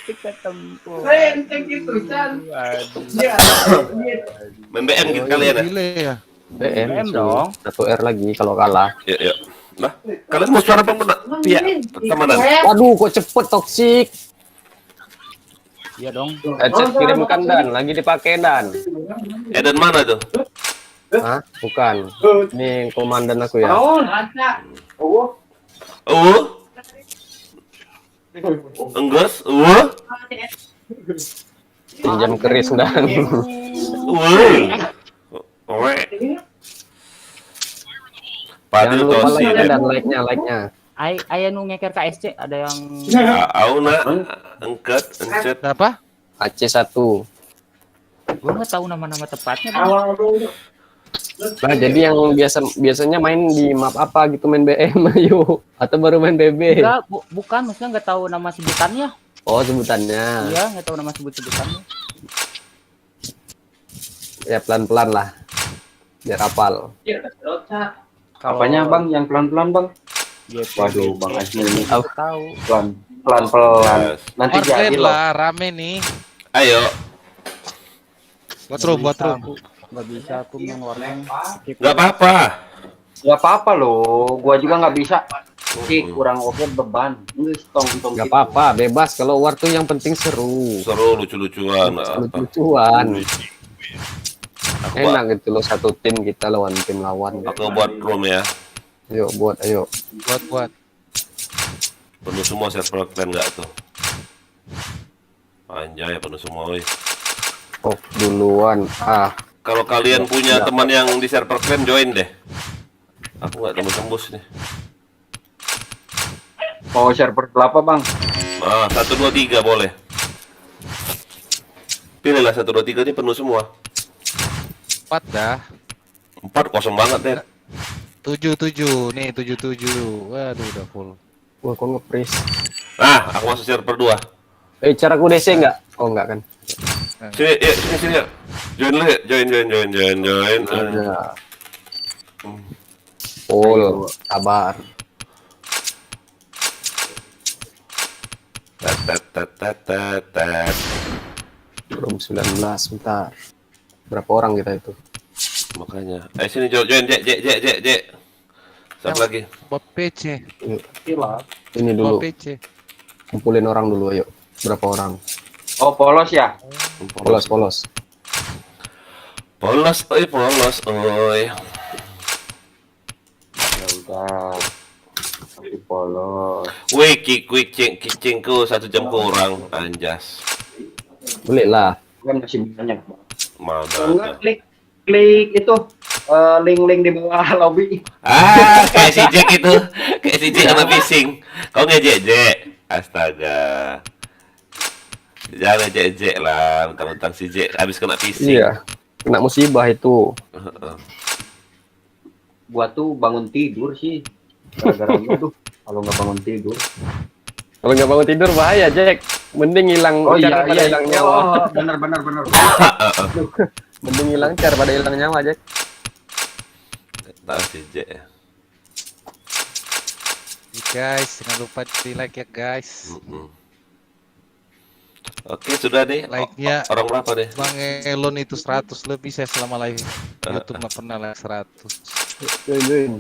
Kita tempuh. Main BM gitu kalian ya? Gile ya. BM dong. 1R lagi kalau kalah. Iya. Nah, kalian mau suara pemenang? Iya, temenan. Waduh, kok cepet toksik. Iya dong. Headset kirimkan Dan, lagi dipakai Dan. Dan mana tuh? Hah? Bukan. Ini komandan aku ya. Enggus? Pinjam keris Dan. Jangan Padahal lupa tosi like-nya Dep. dan like-nya. Aya nu ngeker KSC ada yang Au nak engket encet. Apa? AC1. gua nggak tahu nama-nama tepatnya. Bang. Nah, jadi yang biasanya main di map apa gitu, main BM ayo atau baru main BB? Enggak, bukan, maksudnya nggak tahu nama sebutannya. Oh, sebutannya. Iya, nggak tahu nama sebutannya. Ya pelan-pelan lah. Biar hafal. Apanya bang? Yang pelan-pelan bang? Waduh bang Asmi ini Tahu. pelan-pelan. Nanti Warplane jadi loh. lah, rame nih. Ayo. Buat room. Nggak bisa aku main warning. Nggak apa-apa. Gak apa-apa loh. Gua juga nggak bisa. Kurang oke beban. Ini tong. Gak apa-apa, bebas. Kalau war tuh yang penting seru. Seru, lucu-lucuan. Lucu-lucuan. Aku Enak gitu loh, satu tim kita lawan tim lawan. Aku buat room ya. Ayo buat, ayo. Buat. Penuh semua server kalian nggak tuh? Anjay, penuh semua. Wih. Oh, duluan. Kalau kalian punya teman yang di server kalian, join deh. Aku nggak tembus-tembus nih. Mau server berapa bang? 1, 2, 3 boleh. Pilihlah 1, 2, 3 ini penuh semua. 4 dah. 4 kosong banget deh. 7 nih 7. Waduh udah full. Wah, kok nge-freeze. Nah, aku masuk server 2. Cara aku DC nggak? Oh, nggak kan? Sini, yuk, sini. Yuk. Join lu ya. Join. Ada. Full, sabar. Tet. Belum 19, bentar. Berapa orang kita itu? Makanya. Sini join, J. Satu lagi. Buat PC. Ini dulu. Buat PC. Kumpulin orang dulu, ayo. Berapa orang? Oh polos ya? Polos. Polos, oi. Ya udah. Tapi polos. Wih, kicingku 1 jam kurang, anjas. Boleh lah. Kan masih banyak. Mau Enggak klik itu link di bawah lobby. Kayak si Jack itu. Kayak si Jack sama bising. Kau ngejek, Jack? Astaga. Jangan ngejek lah, mentang-mentang si Jack habis kena bising. Iya. Kena musibah itu. Gua tuh bangun tidur sih. Gara-gara tuh kalau nggak bangun tidur. Kalau nggak bangun tidur bahaya, Jack. Mending hilang car pada hilang nyawa. Oh, benar. Mending hilang car pada hilang nyawa, Jack. Tahu si Jack ya. Guys, jangan lupa di like ya guys. Oke, sudah deh. Like-nya Orang berapa deh? Bang Elon itu 100 lebih saya selama live YouTube nggak pernah like 100. Join.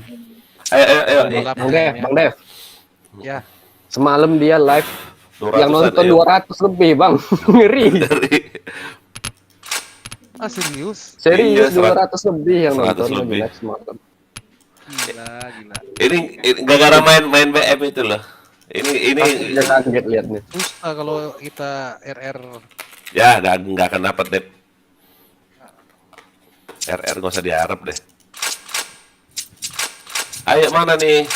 Ayo. Bang Dev. Ya. Semalam dia live 200-an, yang nonton ayo. 200 lebih, Bang. Ngeri. Serius? Serius, Iya, 200 lebih yang 100 nonton lebih. lagi live semalam. Gila. Ini gara-gara main BM itu loh. Ini Dia kaget lihat nih. Susah kalau kita RR. ya nggak akan dapat deh. RR nggak usah diharap deh. Ayo mana nih?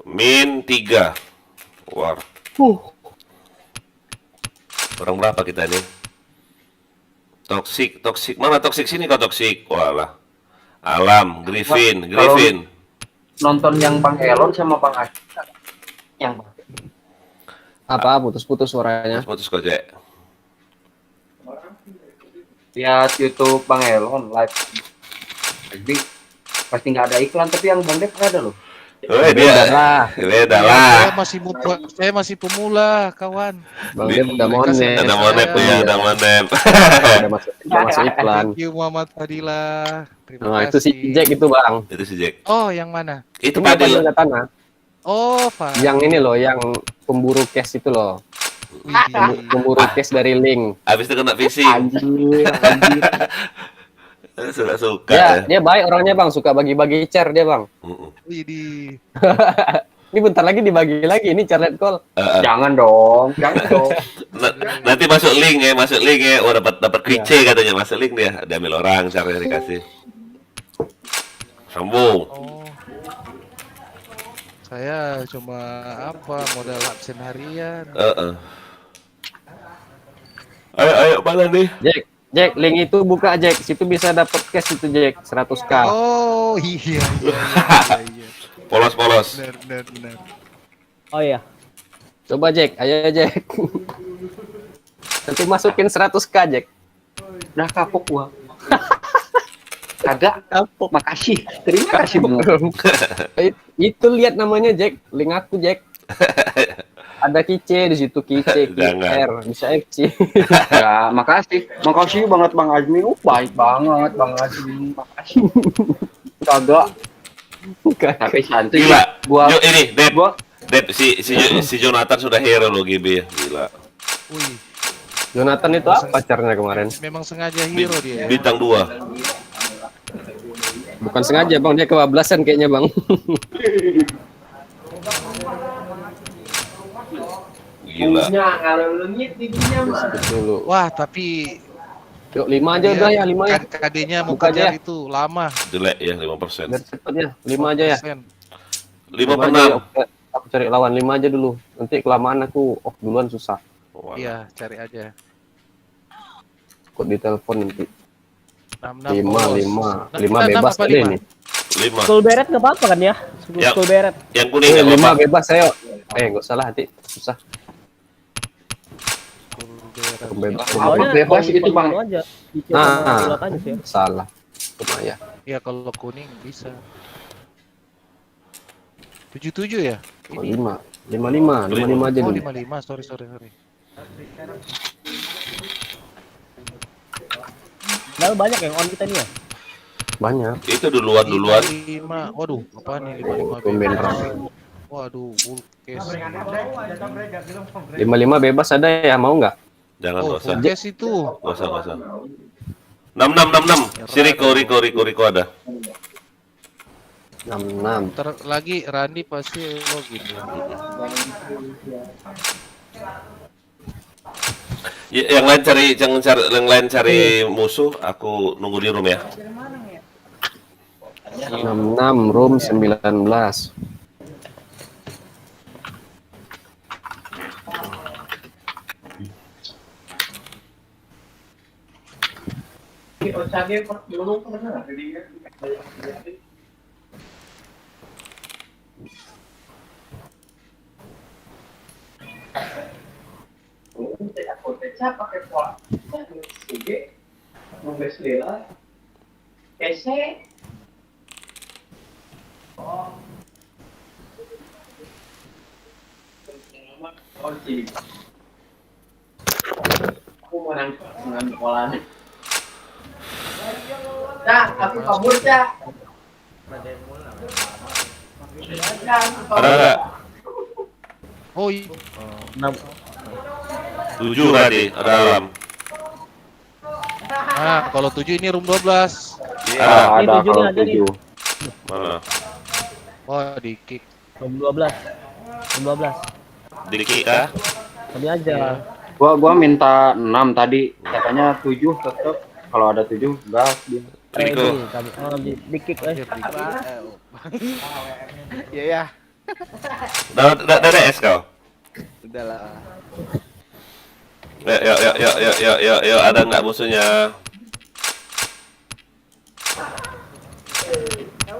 Min 3. War. Orang berapa kita nih? Toxic. Mana toxic sini kau toxic? Walah. Alam, Griffin. Nonton yang Bang Elon sama Bang Asyik. Yang Apa putus-putus suaranya? Putus kok, Jack. lihat YouTube Bang Elon live. Jadi pasti nggak ada iklan, tapi yang Bang Dev ada loh. Beda lah. Saya masih pemula, kawan. Bang Dev udah monet. Ada monet ya, ada monet. Udah masuk iklan. Thank you Muhammad Fadilah. Terima Nah, kasih. itu si Jack itu, Bang. Itu si Jack. Oh, yang mana? Itu Ini Padil. Padil Tanah. Oh, Pak. Yang ini loh, yang pemburu cash itu loh. Pemburu cash dari Link. Habis itu kena phishing. Anjir. Suka ya. Dia baik orangnya, Bang, suka bagi-bagi share dia, Bang. Widih. Ini bentar lagi dibagi lagi ini charlet call. Jangan dong. Nanti masuk link ya. Oh, dapat quiche katanya, masuk link dia. Diambil orang, share dikasih. Sambung. Oh. Saya cuma modal absen harian. Ayo, mana nih? Jack, link itu buka Jack. Situ bisa dapat cash itu Jack, 100k. Oh iya. Polos. Benar. Oh iya. Coba Jack, ayo Jack. Nanti masukin 100k Jack. Udah kapok gua. Kagak kapok. Makasih. Terima kasih banget. Itu lihat namanya Jack, link aku Jack. Ada kice di situ, kice, Jangan. QR, bisa FC. Ya, makasih. Makasih banget Bang Azmi. Baik banget Bang Azmi. Makasih. Kagak. Tapi santuy. Gila. Gua Ini, Dep. gua Dep, si Jonathan sudah hero lo GB ya. Gila. Wih, Jonathan itu apa pacarnya kemarin? memang sengaja hero dia. Bintang 2. Bukan sengaja bang, dia kebablasan kayaknya bang. Gila. Dulu. Wah, tapi Yuk 5 aja udah ya, 5 ya. KD-nya mau Buka aja kejar itu lama. Jelek ya 5%. Biar cepet ya, 5 aja ya. 5 5 per aja 6. ya. Aku cari lawan 5 aja dulu. Nanti kelamaan aku off duluan susah. Iya, cari aja. Kok ditelepon nanti. 6 5 bebas apa tadi 5? nih. 5. School beret nggak apa-apa kan ya? Ya. School beret. Yang kuning Eh, enggak 5 apa-apa. bebas ayo. Enggak usah lah nanti susah. Bebas. Soalnya bebas kalau itu, Bang. itu aja. Nah. Ulat aja sih. Salah. Lumayan. Iya, kalau kuning bisa. 77 ya? 5 aja Oh, dulu. 55. Sorry. Padahal banyak yang on kita nih ya. Banyak. Itu duluan. 55. Waduh, apa nih 55 Tumben bebas. ramai. Waduh, full case. 5 bebas ada ya, mau nggak? Jangan Oh, enggak usah. full case itu. Enggak usah. 66. Si Riko ada. 66. Ntar lagi Randi pasti login ya. Yang lain cari musuh, aku nunggu di room ya. 66 room 19. Ada enggak? Oh, iya. 7 tadi, ada alam. Nah, kalau 7 ini room 12. Ada. Ini 7 nih ada nih. Mana? Oh, di kick. Room 12. Room 12. Dikit kah? Tadi aja. Gua minta 6 tadi. Katanya 7 tetep. Kalau ada 7 gas dia. Riko. Tadi di kick Iya. Udah S kau. Udahlah. Yuk, ada nggak musuhnya?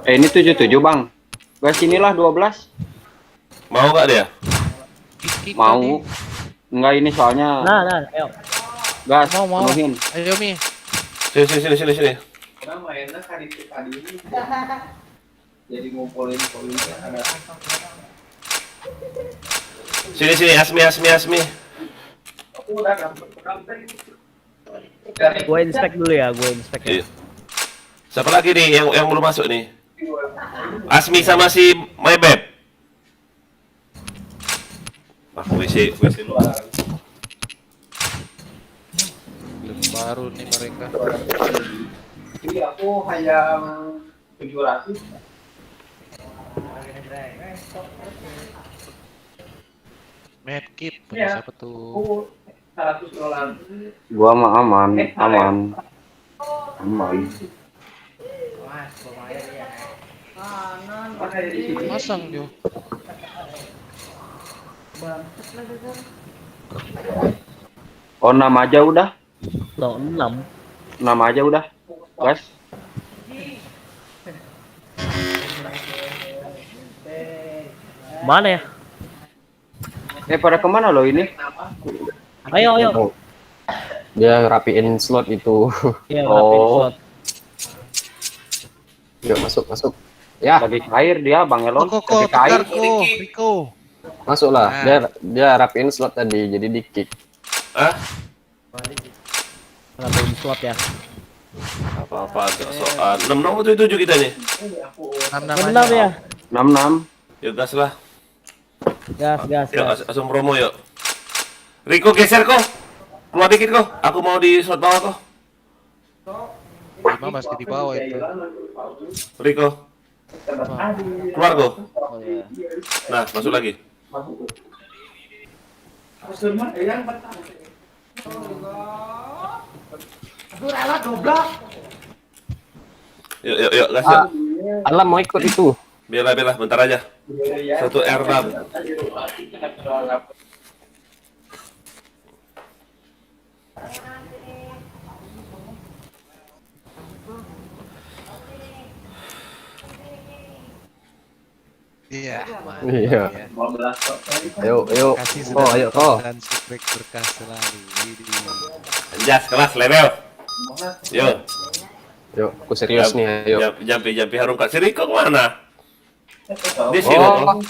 Ini 77 bang. Gas sinilah 12. Mau nggak dia? Kick Mau. tadi. Enggak ini soalnya. Nah, ayo. Gas. Mau. Penuhin. Ayo Mi. Sini. Jadi ngumpulin poinnya ada. Sini, Asmi. Gue inspect dulu ya, Iya. Siapa lagi nih yang belum masuk nih? Asmi sama si Maybeb. WC luar. Baru nih mereka. Jadi aku hanya 700. Medkit punya siapa tuh? Gua mah aman. Masang Jo. Oh 6 aja udah. Loh, 6. 6 aja udah. Guys. Mana ya? Pada kemana lo ini? Ayo, ayo. Oh, dia rapiin slot itu. Iya, Oh. rapid slot. Yuk masuk. Ya, Lagi cair dia Bang Elon. Kok Lagi cair. tegar Riko. masuklah. Nah. Dia rapiin slot tadi, jadi di kick. Ah, Rapid slot ya. apa-apa agak soal 6 atau 7 kita nih. 6 6 ya. 66. Yuk gas lah. Gas, gas, Yuk gas. langsung promo yuk. Riko geser kok. Keluar dikit kok. Aku mau di slot bawah kok. 5 masih di bawah itu. Riko. Keluar kok. Oh, iya. Nah, masuk lagi. Yuk, gas yuk. Alam mau ikut itu. Biarlah, bentar aja. Satu R6. Iya. Iya. Ayo. Kasih Oh, ayo kok. dan subscribe berkah selalu. Jas kelas level. Yuk. Yuk, aku serius nih, ayo. Jampi harungkan. Si Riko mana? Di sini Oh. kok.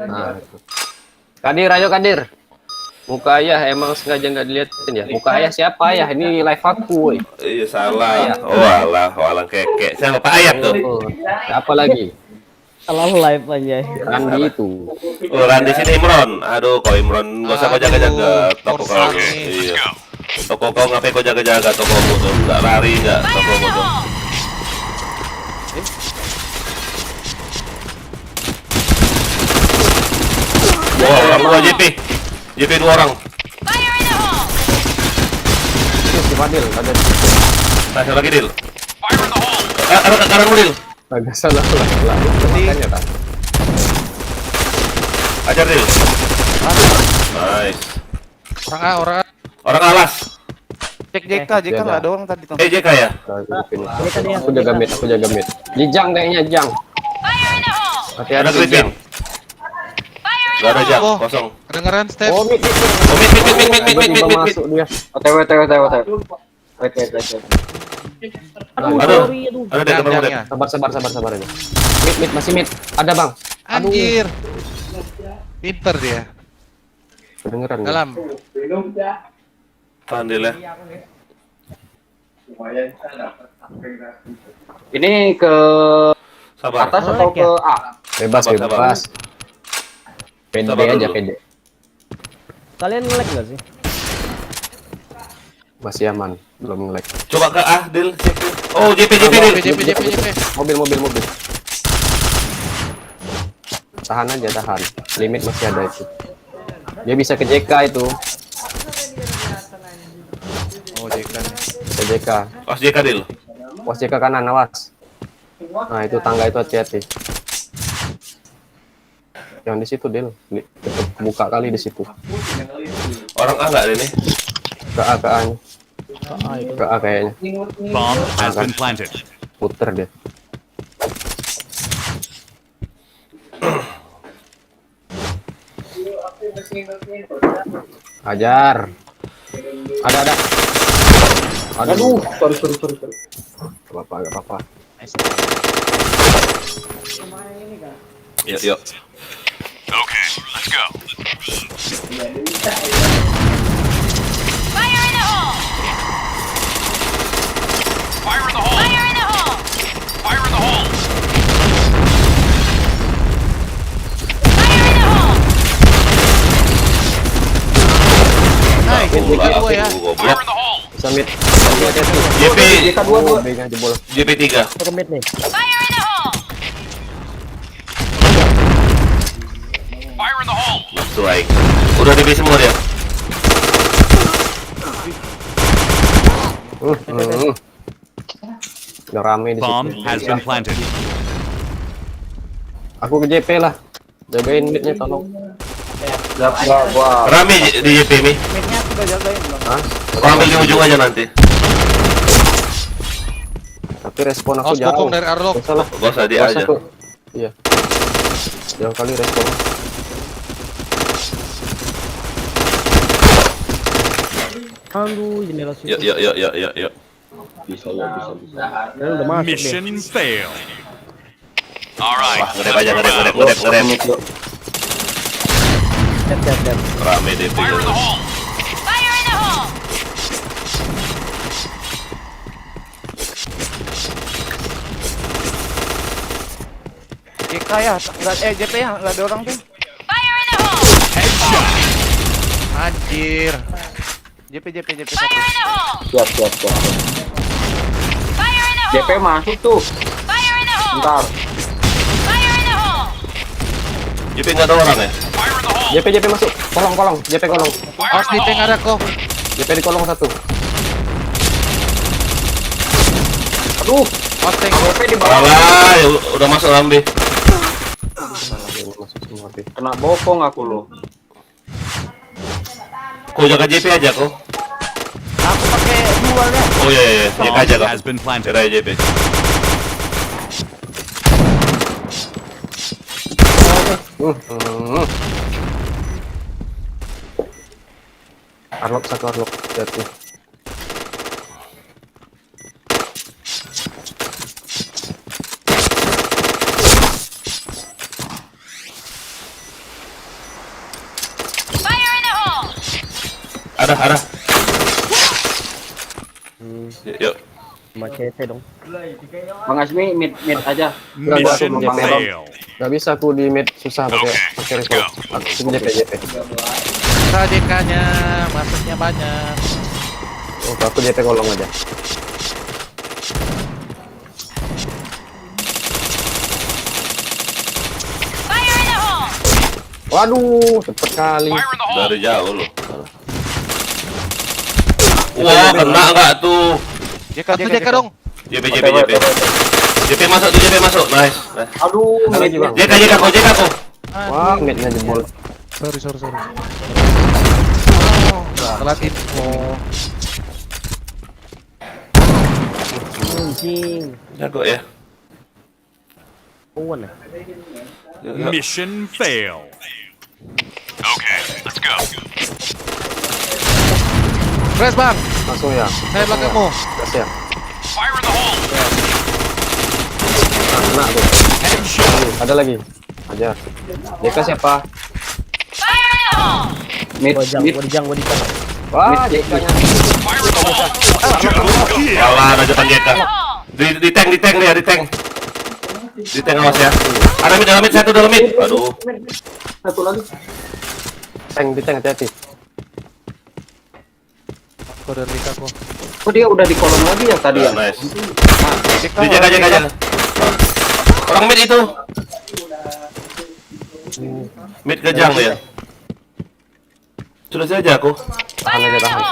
Nah, itu. Kadir, ayo Kadir. Muka ayah emang sengaja nggak diliatin ya. Muka ayah siapa ya? Ini live aku, woy. Iya salah. Oh alah, walang keke. Siapa Pak Ayat tuh? Oh, siapa lagi? Selalu live aja. Randi itu. Oh, Randi sini Imron. Aduh, kau Imron nggak usah kau jaga-jaga toko kau. Forza nih. Iya. Toko kau ngapain kau jaga-jaga toko tuh? Nggak lari nggak toko Fire in the tuh. hole! Wow, dua JP. JP 2 orang. Fire in the hole! Itu si Fadil, ada Nah, satu lagi Dil. Fire in the hole! Ada kanan Dil. agak salah lah. Makanya tak. Ajar Dil. Nice. Orang A. Orang alas. JK nggak ada orang tadi tuh. JK ya? Aku jaga mid. Jijang kayaknya Jang. Fire in the hole! Hati-hati Ada Griffin. Jang. Fire in Gak ada jam, Oh. kosong. Kedengeran step. Oh, mid. Oh, mid. Tiba-tiba masuk dia. OTW. Wait. Aduh, Aduh. sorry, aduh. Ada deh, teman Jangnya. Sabar aja. Mid masih mid. Ada Bang. Anjir. Pinter dia. Kedengeran. nggak? Dalam. Tahan Dil ya. Ini ke Sabar. atas atau ke A? Bebas. Pede Sabar aja, dulu. pede. Kalian nge-lag nggak sih? Masih aman, belum nge-lag. Coba ke A, Dil. Cek Dil. Oh, JP Dil. JP. Mobil. Tahan aja, tahan. Limit masih ada itu. Dia bisa ke JK itu. Oh, JK. Ke JK. Pas JK Dil. Pos JK kanan, awas. Nah, itu tangga itu hati-hati. Yang di situ, Del. Buka kali di situ. Orang A nggak ini? Ke A, ke A-nya. Ke A kayaknya. Bomb has been planted. Puter dia. Ajar. Ada. Aduh, sorry. Gak apa-apa. Yuk. Okay, let's go. Fire in the hole! Fire in the hole! Fire in the hole! Fire in the hole! Fire in the hole! Nice. Goblok. Gua ya. Fire in the hole! Bisa mid. Hati-hati. JP. Oh, B-nya jebol. JP 3. Ke mid nih. Fire in the hole! Fire in the hole! Strike. Udah DB semua dia. Udah rame di Bomb situ. has been planted. Aku ke JP lah. Jagain midnya tolong. Gua Rame di JP nih. Midnya udah jagain belum? Hah? Kau ambil di ujung aja nanti. Tapi respon aku Awas jauh. pokong dari Arlok. Gak salah. Gak usah dia Gak usah aja. kok. Iya. Jauh kali respon. Aduh, jendela Yuk, yuk, yuk, yuk, yuk, yuk. Bisa ya, bisa. Udah masuk deh. Mission failed. All right, Wah, ngedep aja, ngedep. Siap. Rame deh tuh. Fire in the hole! JK ya, JP ya, nggak ada orang tuh. Fire in the hole! Anjir. JP. Fire in the hole! Siap. Fire in the hole! JP masuk tuh. Fire in the hole! Bentar. Fire in the hole! JP nggak ada orang ya? JP masuk. Kolong. JP kolong. Awas di tank ada kok. JP di kolong satu. Aduh, Awas tank. JP di bawah. Alah, ya udah masuk dalam B. Salah, dia masuk semua B. Kena bokong aku loh. Kau jaga JP aja kau. Aku pakai dual ya. Oh iya, JP aja kau. has been planted. Kira JP. Arlok satu Arlok. Jatuh. Fire in the hole! Ada. Yuk. Sama CT dong. Bang Asmi mid aja. Mission Gak failed. bisa aku di mid susah pakai rifle. Aku JP. Kita DK-nya, masuknya banyak. Oh, aku JP kolong aja. Fire in the hole! Waduh, cepet kali. Dari jauh loh. Wah, kena nggak tuh? Satu DK dong. JP. JP masuk. Nice. Aduh, Lagi bang. JK kau. Wah, midnya jebol. Sorry. Telat info. Anjing. Jago ya. Kawan ya. Mission failed. Okay, let's go. Press bang. Langsung ya. Saya belakangmu. Gas ya. Fire in the hole. Kena tuh. Ada lagi. Ajar. JK siapa? Fire in the hole! mid. Gua dijang. Wah, JK-nya. Kalah ada depan JK. Di tank dia, di tank. Di tank awas ya. Ada mid, satu dalam mid. Aduh. Satu lagi. Tank di tank hati-hati. Aku dari DK kok. Kok dia udah di kolom lagi ya tadi ya? Nice. Dijaga aja. Orang mid itu. Mid kejang ya. Sudah saja aku. Tahan aja, tahan.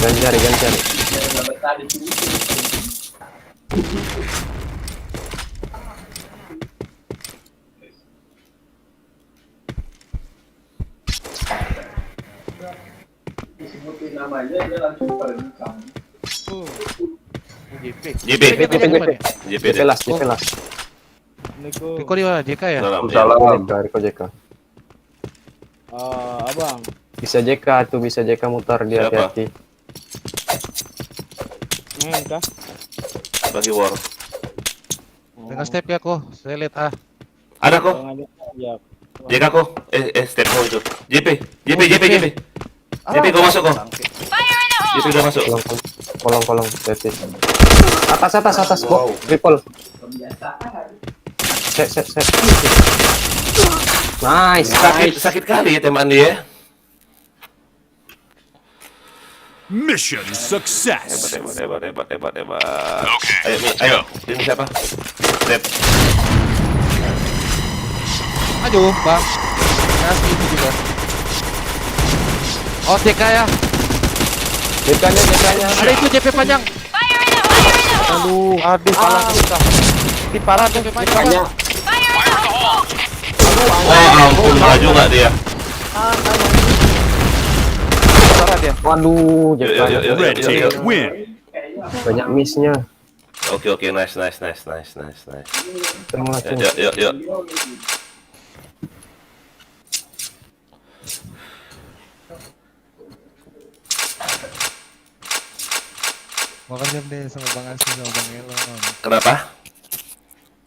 Ganjari. JP las. Riko di mana? JK ya? Dari JK. Abang. Bisa JK tuh, bisa JK mutar dia, Siapa? hati-hati. Kah? Bagi war. Dengan step ya kok. Saya lihat Ada kok. Ya. JK kok. Step kok itu. JP. JP kau masuk kok. Fire in the hole! JP udah masuk. Kolong, hati. Atas, bok, triple. Set. Nice. Sakit kali ya tembakan dia. Mission success. Hebat. Okay, Ayo. Ini siapa? Step. Maju bang. Kasih itu juga. Oh DK ya. JK-nya. Ada itu JP panjang. Fire in the hole! Aduh, kalah kita. Ini parah JP panjang. Banyak. Fire in the hole! Wah, ampun, maju nggak dia? parah dia. Waduh, Yuk, yuk, yuk, yuk, Red yuk, yuk. team win. banyak missnya. Oke, nice. Terima kasih. Yuk. Makasih deh sama Bang Asli sama Bang Elon. Kenapa?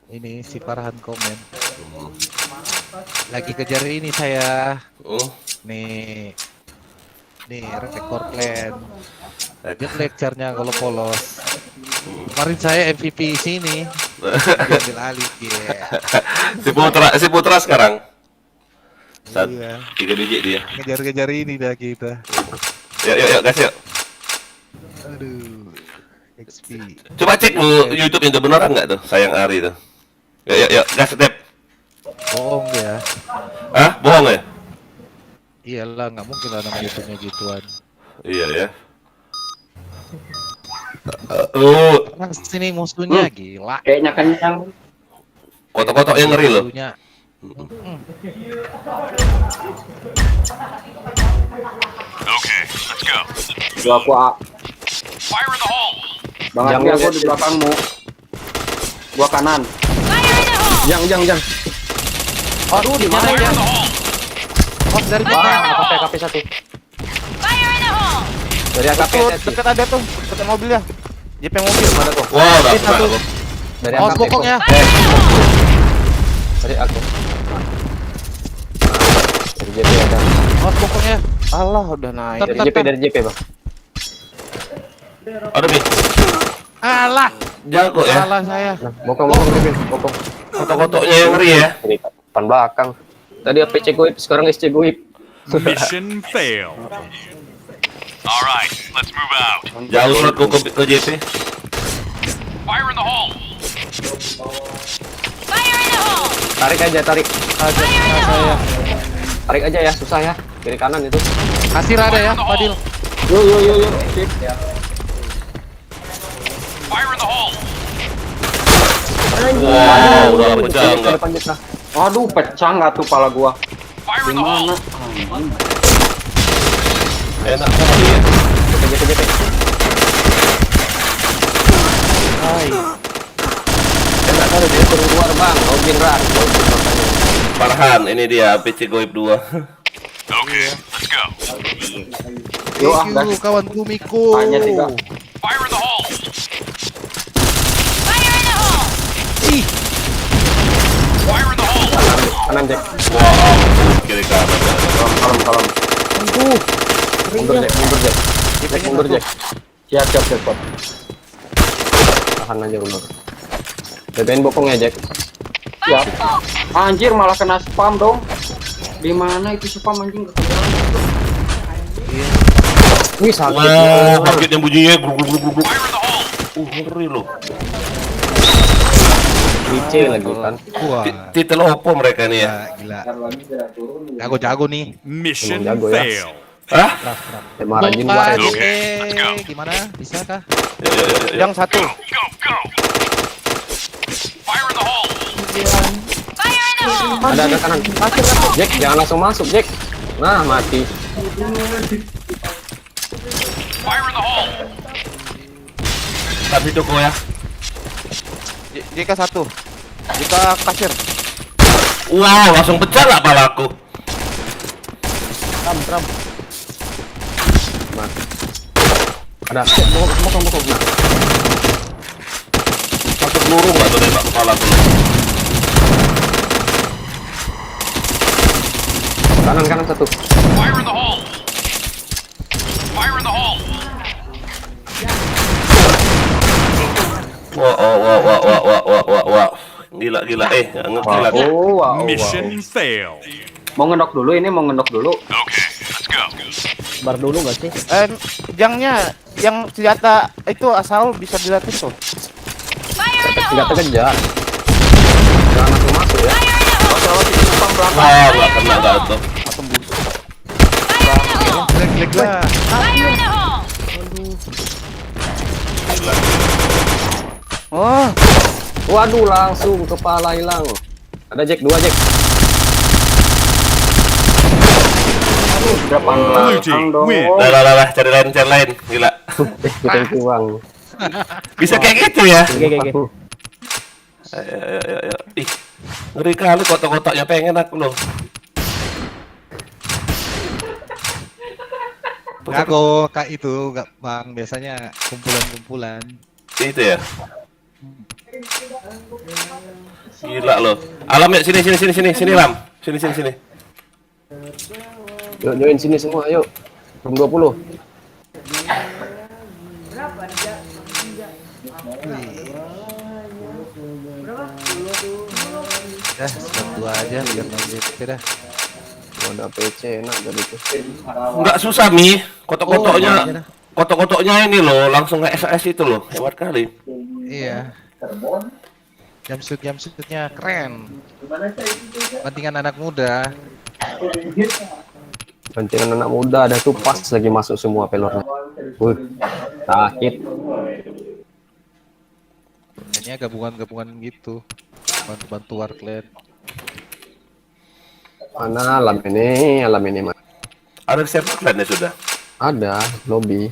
Ini si Farhan komen. Lagi kejar ini saya. Nih rekor plan. Dia lecture-nya kalau polos. Kemarin saya MVP sini. Diambil alih Si Putra sekarang. Iya. 3 biji dia. Ngejar-ngejar ini dah kita. Yuk, guys, yuk. Aduh. XP. Coba cek lu YouTube itu beneran nggak tuh, Sayang Ari tuh. Yuk, gas step. Bohong ya. Hah? Bohong ya? Iyalah, nggak mungkin lah nama YouTube-nya gituan. Iya ya. Nah, sini musuhnya gila. Kayaknya kenyang. Kotok-kotok yang ngeri loh. Musuhnya. Okay, let's go. Fire in the hole. Bang Asli, aku di belakangmu. Gua kanan. Jang. Aduh, di mana ya? Oh, dari mana? AKP 1. Fire in the hole! Dari AKP Dekat ada tuh, dekat mobilnya. JP mobil mana tuh? Wah, udah Satu. kena lu. Dari Awas AKP. pokoknya. Dari aku. Dari JP ada. Awas pokoknya. Allah, udah naik. Dari JP, Bang. Ada nih. Alah, Jago ya. salah saya. Nah, bokong Bipin, bokong. Kotok-kotoknya yang ngeri ya. Ini depan belakang. Tadi APC goib, sekarang SC goib. Mission failed. All right, let's move out. Jauh surat ke JP. Fire in the hole. Fire in the hole! Tarik aja. Fire in the hole! Tarik aja ya, susah ya. Kiri kanan itu. Kasih ada ya, Fadil. Yuk. Sip. Fire in the hole. Wow, udah pecah enggak? Aduh, pecah nggak tuh pala gua. Fire in the hole. Enak kali ya. JP. Enak kali dia keluar, Bang. Login run. Farhan, ini dia PC Goib 2. Okay, let's go. Yuk, Thank you, kawan Kumiko. Hanya 3. Fire in the hole. Fire in the hole! Fire in the hole. Kanan, Jack. Wow, kiri kanan. Kalem. Mundur, Jack. Siap. Tahan aja ulur. JP-in bokong ya, Jack. Siap. Anjir, malah kena spam dong. Di mana itu spam anjing? Wih, sakit. Wah, sakit yang bunyinya gruk. Fire in the hole. Ngeri loh. DC lagi kan. Wah, Titel opo mereka nih ya? gila. Jago nih. Mission Emang jago ya. failed. Hah? Emang rajin Bongkar, banget. Oke, let's go. Gimana? Bisa kah? Yuk. Yang satu. Go. Fire in the hole. Fire in the hole! Ada kanan. Jack, jangan langsung masuk, Jack. Nah, mati. Fire in the hole. Tapi toko ya. JK 1. JK kasir. Wow, langsung pecah nggak palaku? Tram. Ada. Bokong. Nah, Satu peluru nggak tuh nembak kepala tuh? kanan satu. Fire in the hole. Fire in the hole. Wah. Gila. Ngerti lah. Wow. Mission failed. Mau ngendok dulu ini, Okay, let's go. Bar dulu nggak sih? Jangnya yang senjata itu asal bisa dilatih tuh. Fire in the Nggak hole! terkejar. Jangan langsung masuk ya. Fire in the hole! Wah, nggak kena dah tuh. Fire in the hole! Leg lah. Fire in the hole! Oh, Waduh, langsung kepala hilang. Ada Jack, 2 Jack. Depan Blue belakang team dong. win. Lah, cari lain, gila. Kita uang. Bisa kayak gitu ya? Oke. Ayo. Ih, ngeri kali kotak-kotaknya pengen aku loh. Enggak kok, Kak itu enggak Bang, biasanya kumpulan-kumpulan. Itu ya? Gila loh. Alam ya, sini Lam. Sini. Yuk join sini semua, yuk. Room 20. Dah, satu aja biar main GP dah. Ada PC enak tadi tuh. Enggak susah Mi, kotak-kotaknya ini loh, langsung ke SAS itu loh, hebat kali. Iya. Jam shootnya keren. Bandingan anak muda. Bantingan anak muda ada tuh pas lagi masuk semua pelornya. Sakit. Kayaknya gabungan gitu. Bantu warklet. Mana alam ini mah. Ada server lainnya sudah. Ada lobby.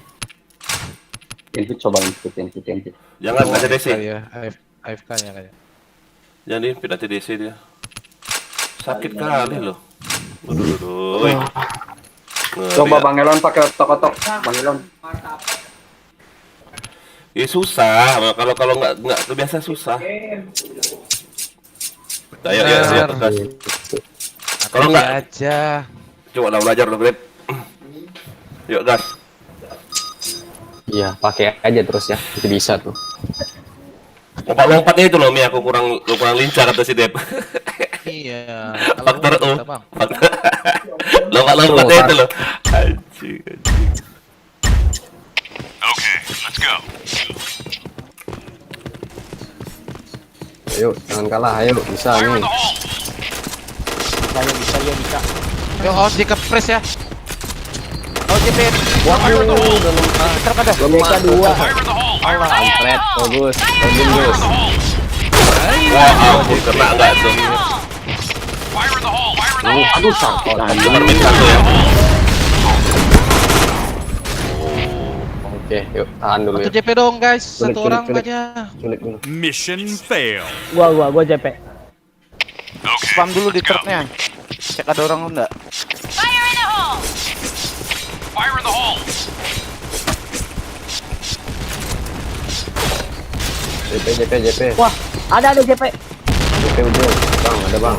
Invite coba invite. Jangan nggak TDC. Ya, AFK-nya kayak. Jangan pindah TDC dia. Sakit kali loh. Aduh. Coba Bang Elon pakai kotak-kotak. Bang Elon. Ya susah, kalau nggak terbiasa susah. Ayo ya, tegas. Kalau nggak aja. Coba lah belajar loh, Grab. Yuk gas. Iya, pakai aja terus ya. Itu bisa tuh. Lompat-lompatnya itu loh, Mi, aku kurang lincah kata si Dep. Iya. Faktor U. Lompat-lompatnya itu loh. Anjing. Okay, let's go. Ayo, jangan kalah, ayo. Bisa nih. Bisa. Yo, JK press ya. JP. Waduh, udah lompat. BK 2. Allah, Alfred. Bagus. Bagus. Wah, ampun, kena nggak tuh? Aduh, sakit. Cuma min satu ya. Oke, yuk tahan dulu Satu ya. JP dong guys, satu orang culik. aja. Culik dulu. Mission fail. Gua JP. Okay, Spam dulu di truknya. Cek ada orang enggak. Fire in the hole! fire in the hole. JP. Wah, ada JP. JP ujung. Bang, ada bang.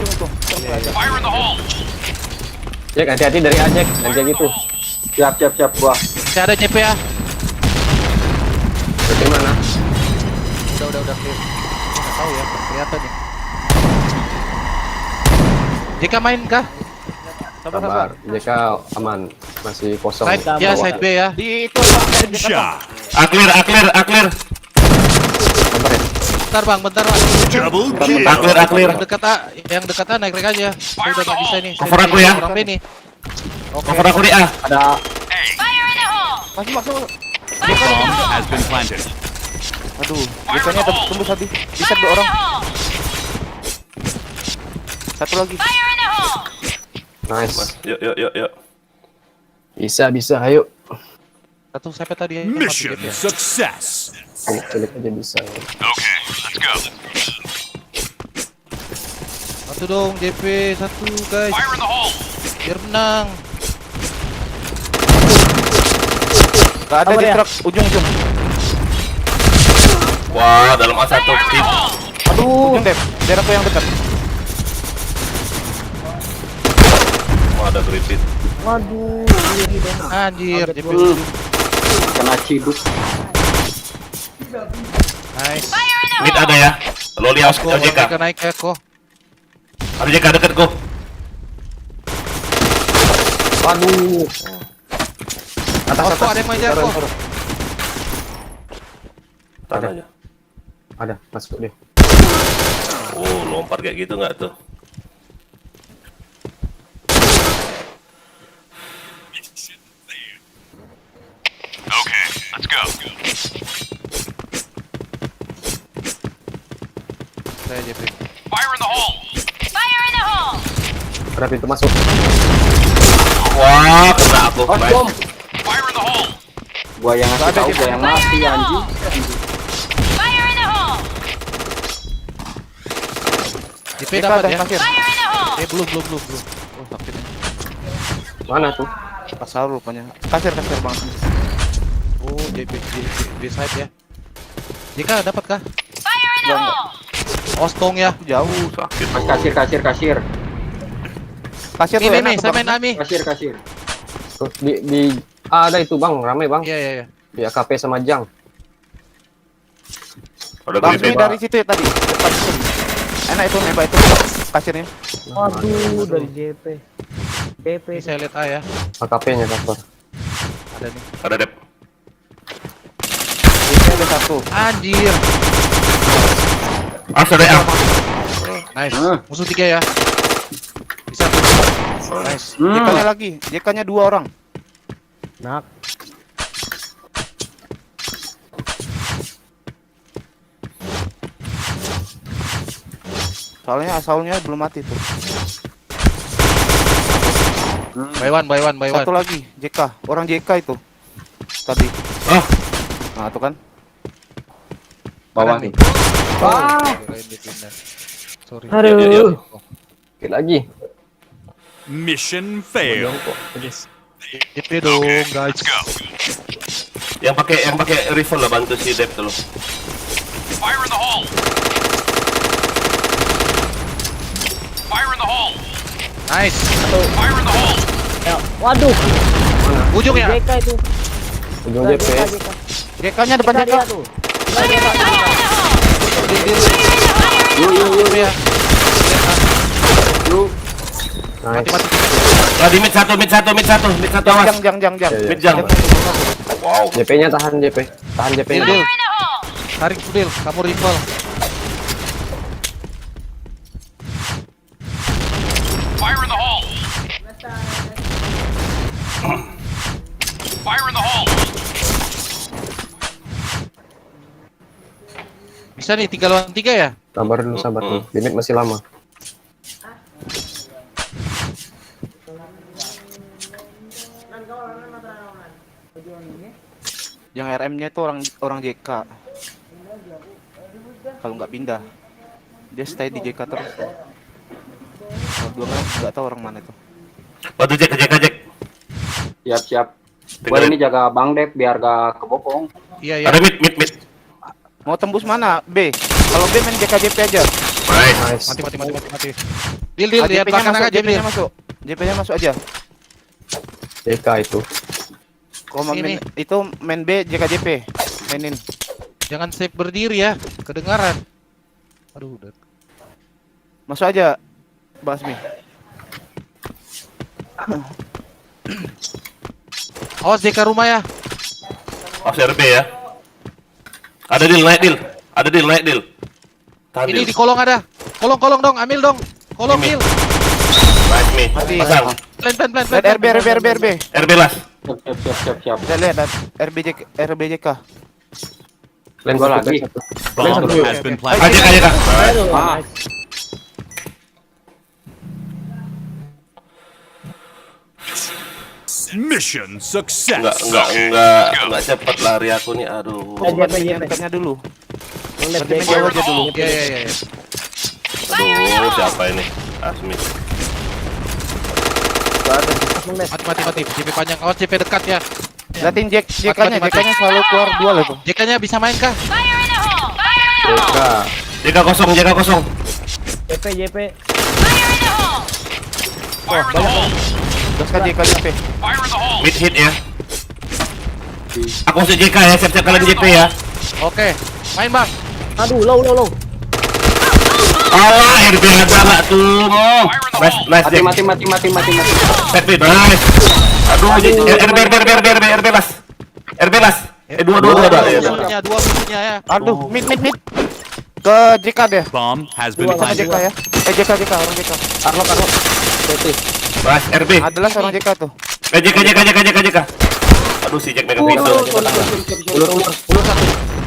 Fire in the hole. Cek, hati-hati dari Ajek. Dan kayak gitu. Siap gua. Saya ada JP ya. JP mana? Udah clear. Enggak tahu ya, kelihatan nih. JK main kah? Sabar. JK aman. Masih kosong. Side B ya. Di itu Shot. Clear. Sabar ya. Bentar bang. Double kill. Clear. Yang dekat naik aja. Saya udah nggak bisa nih. Cover aku ya. Orang B nih. Cover aku di A. Ada Fire in the hole! masuk. Bomb has been planted. Aduh, biasanya tembus habis. Bisa 2 orang. Satu lagi. Fire in the hole! Nice. Yuk. Bisa. Ayo. Satu siapa tadi ya? Mission Satu JP ya? success. Culik aja bisa. Okay, let's go. Satu dong JP, satu guys. Fire in the hole. Biar menang. Gak ada Sabar di ya. truk ujung. Wah, dalam A1 tim. Aduh, Dep. Daerah aku yang dekat. Wah, ada kritis. Waduh, Anjir, JP. kena ciduk. Nice. Fire in the Mid hole! ada ya. Loli aus Ko, JK. mereka naik ya kok. Ada JK deket kok. Waduh. Atas, ada yang main kok. Tahan aja. Ada, masuk deh. Oh, lompat kayak gitu nggak tuh? Okay, let's go. Saya JP. Fire in the hole. Fire in the hole! Ada pintu masuk. Wah, kena aku. Oh, Nice. bom. Gua yang ngasih tahu, gua yang mati anjing. Fire in the hole! JP dapat ya. kasir. Fire in the hole! Belum. Oh, sakit. Mana tuh? Pasal rupanya. Kasir bang. Oh, JP side ya. JK dapat kah? Fire in the hole! Ostong ya. Jauh. Sakit. Kasir. Kasir tuh Ini enak nih, tuh, saya Bang. main Ami. Kasir. Tuh, di ada itu bang, rame bang. Iya. Di AKP sama Jang. Ada Bang grip Smi dari situ ya tadi. Depan situ. Enak itu nembak itu kasirnya. Waduh, dari JP. JP. Ini saya lihat A ya. AKP-nya cover. Ada nih. Ada dep. Ini ada satu. Anjir. Sudah ya. Nice. Musuh 3 ya. Bisa. Nice. JK-nya lagi. JK-nya 2 orang. Nak. Soalnya asalnya belum mati tuh. By one. Satu lagi JK. Orang JK itu. Tadi. Ah, Nah, itu kan. Bawah nih. nih. Kirain dia pindah. Sorry. Aduh. Oke lagi. Mission failed. JP dong, guys. Let's go. yang pakai rifle lah bantu si dep dulu. Fire in the hole. Fire in the hole. Nice. Fire in the hole. Ya, waduh. Ujung ya. JK itu. Ujung JP. JK-nya depan JK. Dia tuh. Fire in the hole! Yuk ya. Nice. Mati. Nah, di mid satu awas. Jang. Mid jang. Wow. JP-nya tahan JP. Tahan JP. Deal. Fire in the hole! Tarik Fudil, kamu rival. Fire in the hole. Fire in the hole. Bisa nih 3 lawan 3 ya? Sabar dulu. Limit masih lama. Yang RM-nya itu orang JK. Kalau nggak pindah, dia stay di JK terus. Kalau dua nggak tahu orang mana itu. Waduh, Jack. Siap. Gua ini jaga Bang Dep biar gak kebopong. Iya. Ada mid. Mau tembus mana? B. Kalau B main JKJP aja. Nice. Mati. Deal lihat JP-nya belakang masuk, aja JP-nya Deal. masuk. JP-nya masuk aja. JK itu. Kalau mau Sini. main itu main B JKJP. Mainin. Jangan safe berdiri ya, kedengaran. Aduh, udah. Masuk aja. Basmi. Awas JK rumah ya. RB ya. Ada deal, naik deal. Tahan Ini deal. di kolong ada. Kolong dong, ambil dong. Kolong Ini. deal. Nice me. Mati. Pasang. Plan. Lihat RB. RB las. Siap. Lihat RBJK. Plan Gua satu, lagi. plan satu. Bomb has been planted. Aja. Aduh, Ah. nice. Mission success. Enggak cepat lari aku nih. Aduh. Nya dulu. Lihat Berarti JK. main jauh aja dulu. Iya. Aduh, siapa ini? Asmi. Mati. JP panjang. Awas JP dekat ya. Liatin JK-nya Mati. selalu keluar dual itu. JK-nya bisa main kah? Fire in the hole! Fire in the hole! JK. Jaga kosong. JP. Fire in the hole! Fire in the hole. Gaskan JKJP. Fire in the hole. Mid hit ya. Aku masuk JK ya, siap-siap kalian JP ya. Oke. Main, Bang. Aduh, low. Alah, RB ada nggak tuh? Nice, Jack. Mati. Set mid, nice. Aduh, RB las. Dua. Dua musuhnya ya. Aduh, mid. Ke JK deh. Bomb has been Sama planted. JK ya. JK orang JK. Arlo. Nice, RB. Adalah seorang JK tuh. JK. Aduh, si Jack megang pistol.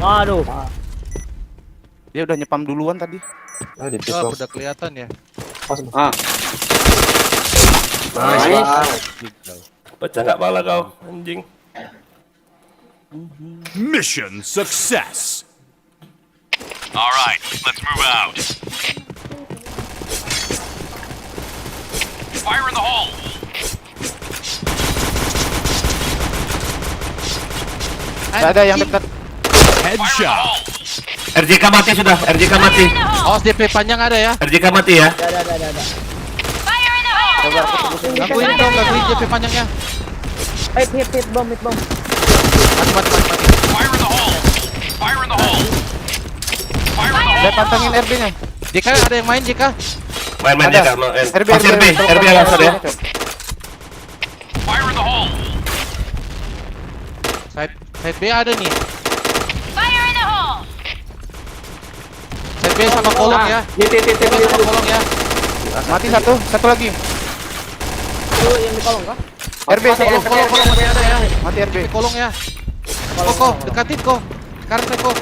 Aduh. Dia udah nyepam duluan tadi. Ah, di Oh, pistol. udah kelihatan ya. Pas. Ah. Pecah nggak pala kau, anjing. Mission success. All right, let's move out. Fire in the hole. Ada yang dekat. Headshot. RJK mati sudah, RJK mati. Awas DP panjang ada ya. RJK mati ya. Ada. Fire in the hole! Gangguin dong, gangguin DP panjangnya. Hit bom. Mati. Fire in the hole. Fire in the hole. Fire in the hole. Saya pantengin RB-nya. JK ada yang main JK? Main Ada. JK, main. RB, Pas RB langsung ya. Fire in the hole. Side B ada nih. Fire in the hole! Side B sama kolong ya. Side B sama kolong ya. Mati satu lagi. Itu yang di kolong kah? RB kolong masih ada ya. Mati RB. Kolong ya. Kok dekatin kok. Sekarang saya kok.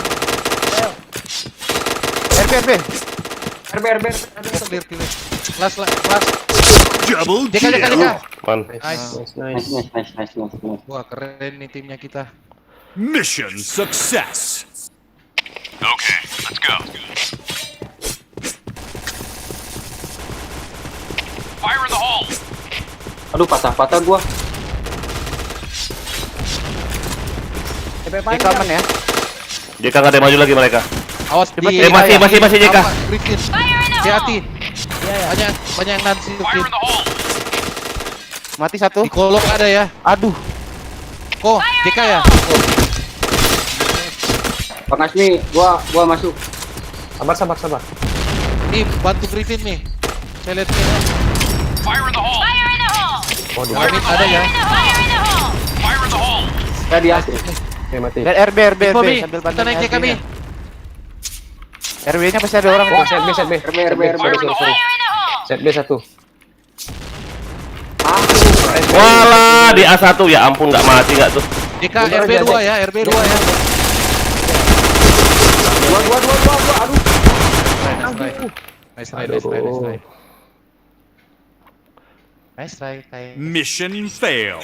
RB. Clear. Kelas. Double JK. Man. Nice. Wah keren nih timnya kita. Mission success. Okay, let's go. Fire in the hole. Aduh, patah gua. JK aman ya. JK nggak ada maju lagi mereka. Awas di. Masih JK. Griffin. Fire in the Hati-hati. hole! Banyak yang nanti. Fire in the hole. Mati satu. Di kolong ada ya. Aduh. Kok JK ya? Bang Asmi, gua masuk. Sabar. Nih bantu Griffin nih. Saya lihat nih. Fire in the hole. Fire in the hole! Amit ada ya. Fire in the hole! Fire in the hole. Saya di atas. Oke, mati. Dan RB sambil Kita naik JK Mi. RB-nya pasti ada orang tuh. Set B. Fire in the hole. Fire in the hole! Set B 1. Walah di A1 ya ampun nggak mati nggak tuh. JK RB 2 ya. Dua. Aduh. Nice try. Mission failed.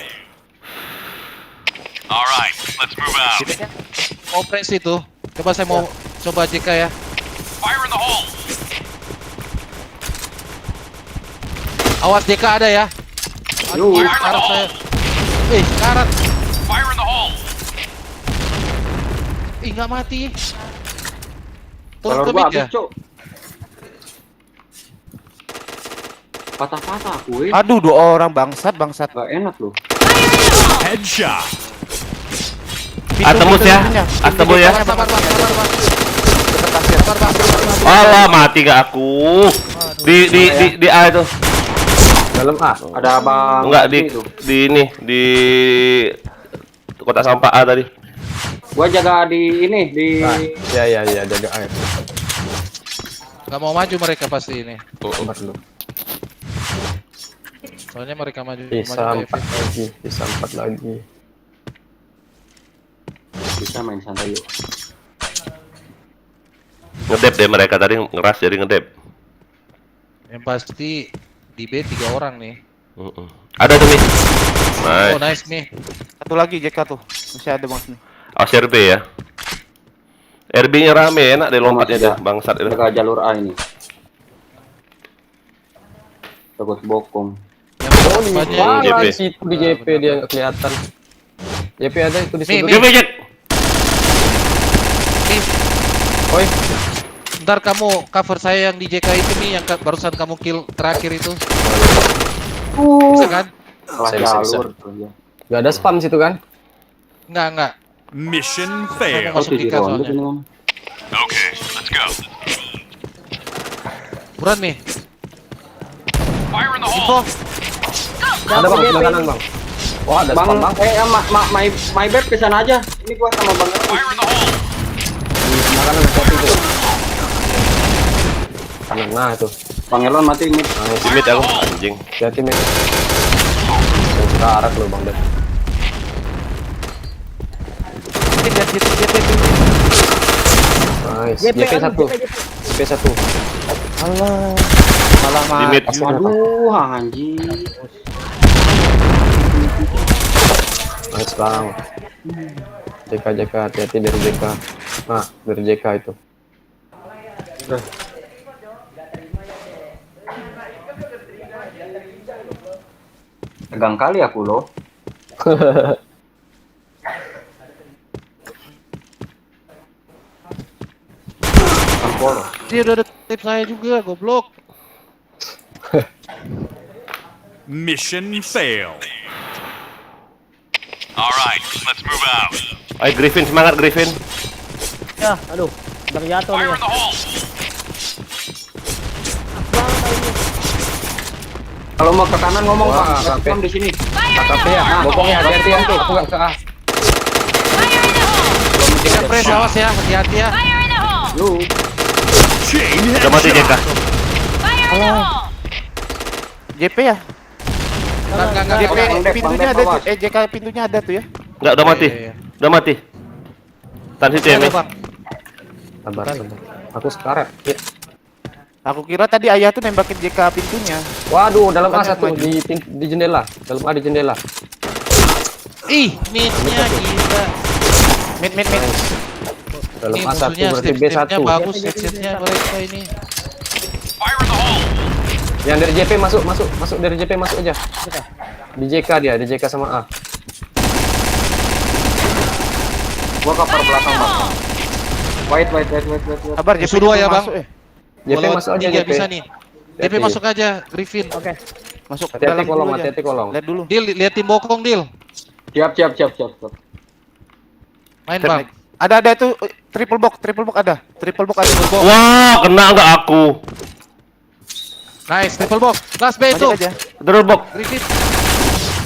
All right, let's move out. Operasi tuh. Coba saya mau coba JK ya. Fire in the hole. Awas JK ada ya. Aduh, Fire in the karat saya. hole. Karat. Fire in the hole. Nggak mati. Kalau Turun ke gua mid ya. habis, Cok. Patah aku, Aduh, 2 orang bangsat. Gak enak loh. Headshot. Tembus ya. Tembus ya. Sabar. Walah mati gak aku. Di A itu. Dalam A. Ada abang. Enggak itu. di kotak sampah A tadi. Gua jaga di ini di. Ya, jaga A. Gak mau maju mereka pasti ini. Sabar dulu. Soalnya mereka maju. Bisa 4 lagi. Bisa main santai yuk. Ngedep deh mereka tadi ngeras jadi ngedep. Yang pasti di B 3 orang nih. Ada tuh nih. Oh nice nih. Satu lagi JK tuh. Masih ada Bang nih. RB ya. RB-nya rame enak deh lompatnya dah bangsat itu. Jaga jalur A ini. Takut bokong. JP. Situ di JP dia nggak kelihatan. JP ada itu di sudut. JP Jack. Oi. Ntar kamu cover saya yang di JK itu nih yang barusan kamu kill terakhir itu. Bisa kan? Bisa. Gak ada spam situ kan? Enggak. Mission Saya failed. mau masuk JK soalnya. Okay, let's go. Buran nih. Fire in the Info. hole. Ada bang, sebelah kanan bang. Wah ada spam bang. My bad kesana aja. Ini gua sama Bang. Fire in the hole. Di sebelah kanan ada itu. Kanan nah itu. Bang Elon mati mid. Si mid aku anjing. Hati mid. Yang karat lo bang deh. Nice. JP 1. JP 1. Malah Di mid. Aduh anjing. Nice bang. JK, hati-hati dari JK. Nah, dari JK itu. Tegang kali aku loh. Tampol. Dia udah ada tip saya juga, goblok. Mission failed. All right, let's move out. Ayo Griffin, semangat Griffin. Ya, aduh. Udah jatuh nih. Fire in the hole. Kalau mau ke kanan ngomong Wah, Bang, sampai. di sini. KKP ya, bokongnya hati-hati ya. Aku nggak ke A. Jika press awas ya, hati-hati ya. Fire in the hole! Lu. Chain Udah mati JK. headshot. Fire in the hole! JP ya? Enggak. JP Bang, pintunya Bang, ada, awas. JK pintunya ada tuh ya. Enggak, udah mati. Iya. Udah mati. Tahan situ ya, Mi. Sabar. Aku sekarat. Ya. Aku kira tadi ayah tuh nembakin JK pintunya. Waduh, dalam A Bukannya satu maju. di jendela. Dalam A di jendela. Ih, mid-nya gila. Mid. Dalam Ini A satu musuhnya berarti B step-stepnya satu. bagus, headsetnya mereka ini. Fire in the hole. Yang dari JP masuk dari JP masuk aja. Di JK dia, di JK sama A. Gua cover belakang Bang. Wait. Kabar JP Musuh dua ya, Bang. masuk, JP Kalau masuk aja tiga JP. bisa nih. JP Hati. masuk aja, Griffin. Oke. Masuk ke Hati-hati dalam kolong, dulu aja. hati-hati kolong. Lihat dulu. Dil, liatin bokong, Dil. Siap. Main, Bang. Ada itu triple box ada. Triple box ada. Wah, kena enggak aku? Nice, triple box. Last B itu. Maju aja. Double box. Griffin.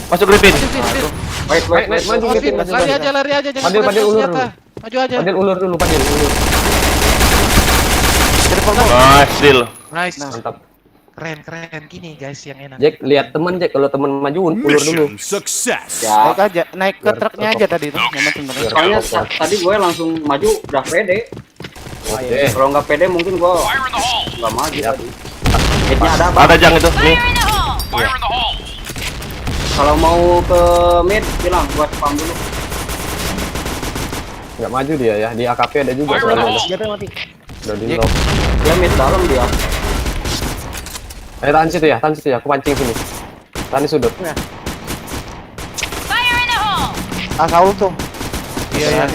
Masuk Griffin. Griffin. Wait. Maju Griffin, Griffin. lari aja, jangan Padil, pegang Padil, ulur senjata. Maju aja. Padil ulur dulu, Padil ulur. Triple box. Nice deal. Nice. Mantap. Keren. Gini guys yang enak. Jack, lihat teman Jack, kalau teman maju ulur dulu. Mission success. Ya. Naik ke truknya aja tadi tuh. Nyaman sebenarnya. Soalnya tadi gue langsung maju udah pede. Oke. Kalau nggak pede mungkin gue Fire in the hole. nggak maju tadi. Hitnya ada Bang. Ada jang itu. Nih. Fire in the hole! Fire in the hole. Kalau mau ke mid bilang gua spam dulu. Nggak maju dia ya. Di AKP ada juga Fire in the soalnya. hole. JP mati. Udah di lock. Dia mid dalam dia. Tahan situ ya. Aku pancing sini. Tahan di sudut. Fire in the hole! Saul tuh. Iya.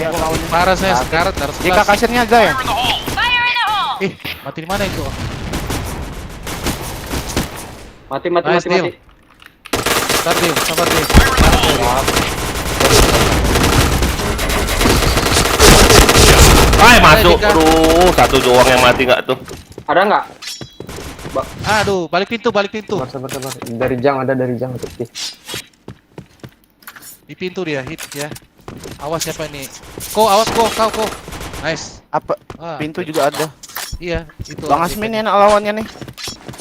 Parah saya sekarat harus JK kelas. kasirnya ada ya? Fire in the hole. Fire in the hole! Ih, mati di mana itu? Mati. Nice deal. Sabar Dil. Fire in the hole. Ay, masuk. Aduh, satu doang yang mati enggak tuh? Ada nggak? Aduh, balik pintu. Sabar. Dari jang hati-hati. Di pintu dia hit ya. Awas siapa ini? Awas kau. Nice. Apa? Ah, Pintu juga ada. Iya, itu. Bang Asmin enak lawannya nih.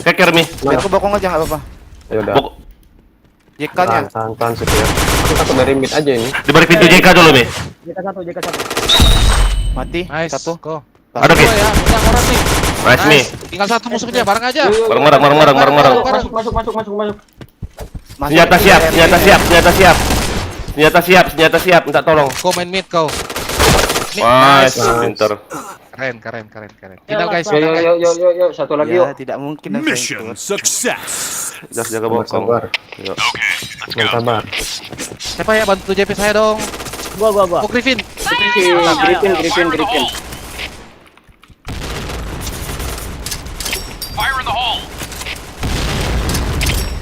Keker Mi. Biar ke bokong aja nggak apa-apa. Ya udah. Bok. JK-nya. Tahan situ ya. Aku takut dari mid aja ini. Di balik pintu JK dulu, Mi. JK satu. Mati. Nice. Satu. Go. Ada Ki. Dua ya, udah orang nih. Nice Mi. Tinggal satu musuhnya, bareng aja. Bareng. Masuk. Senjata siap. Minta tolong. Kau main mid kau. Nice, pinter. Keren. Tinggal guys. Yo, satu lagi Ya, yuk. tidak mungkin ada Mission success. Jaga bokong. Sabar. Yuk. Okay, let's go. Sabar. Siapa ya bantu JP saya dong? Gua. Oh, Griffin. Griffin. Fire in the hole.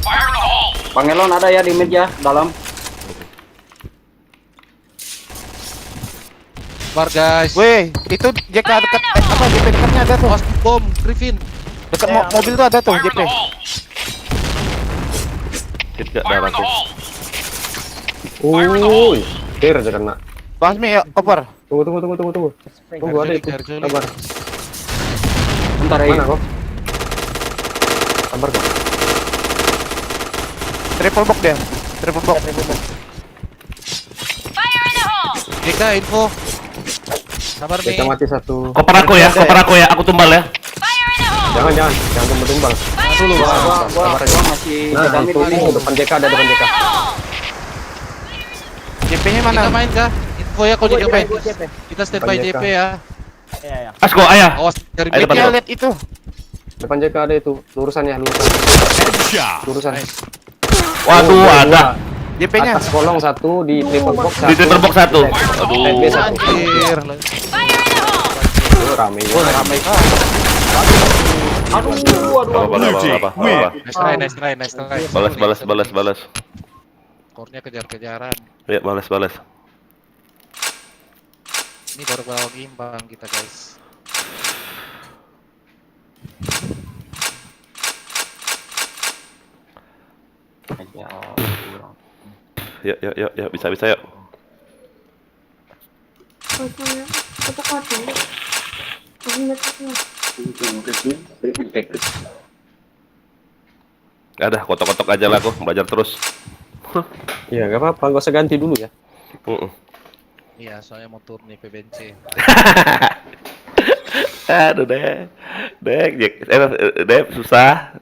Fire in the hole. Pangelon ada ya di mid ya, dalam. Bar guys. Weh, itu JK dekat JP dekatnya ada tuh. Awas bom, Griffin. Dekat mobil tuh ada tuh Fire in JP. the hole. Hit gak Fire darah in the tuh. hole. Wuih. Tir aja kena. Bang Asmin ya, cover. Tunggu. Tunggu ada itu. Culik. Sabar. Bentar ya. Mana kok? Sabar kok. Triple box dia. Triple box. Fire in the hole! JK info. Sabar nih. Kita mati satu. Koper aku ya, aku tumbal ya. Fire in the hole! Jangan tumbang. Fire Dulu, in the hole! Gua masih Nah, dalam itu mid. depan JK ada depan JK. Fire in the hole! JP-nya mana? Kita main kah? Info ya kalau JP. Kita standby Depan JP ya. Iya, iya. Asko, ayah. Awas dari Ayo, depan, BK depan. lihat itu. Depan JK ada itu, lurusan ya, lurusan. Headshot. Lurusan. Waduh, ada. JP-nya. Atas kolong satu, di triple box satu. Di triple box satu. Aduh. Aduh. Anjir. Fire in the hole! Rame. Ramai kah? Blue team win. Nice try. Balas. Skornya kejar-kejaran. Ya, balas. Ini baru gawang imbang kita guys. Yuk, bisa yuk. Gak ada, kotok-kotok aja lah aku, belajar terus. Iya, gak apa-apa, gak usah ganti dulu ya. Iya, soalnya mau turun nih PBNC. Aduh Dek, susah.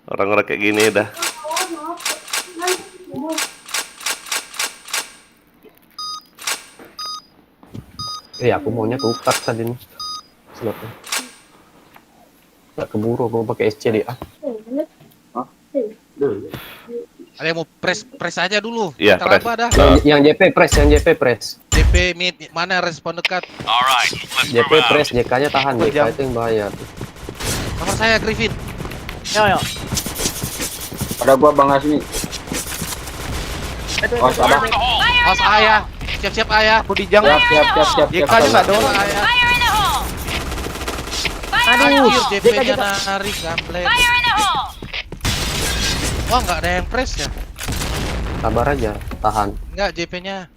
Orang-orang kayak gini dah. Aku maunya tukar tadi nih. Slotnya. Gak keburu, aku mau pakai SC dia. Ada yang mau press aja dulu. Iya, Kita press. laba dah. Yang JP press. JP mid mana respon dekat? Alright, let's JP move out. press, JK-nya tahan, JK itu yang bahaya. Nomor saya Griffin. Yo. Ada gua Bang Asmi. Awas ayah. Siap-siap ayah. Aku dijang. Siap. JK-nya enggak ada orang ayah. Fire in the hole! Anjir, JP-nya narik gameplay. Fire in the hole! Wah, enggak ada yang press ya? Sabar aja, tahan. Enggak, JP-nya.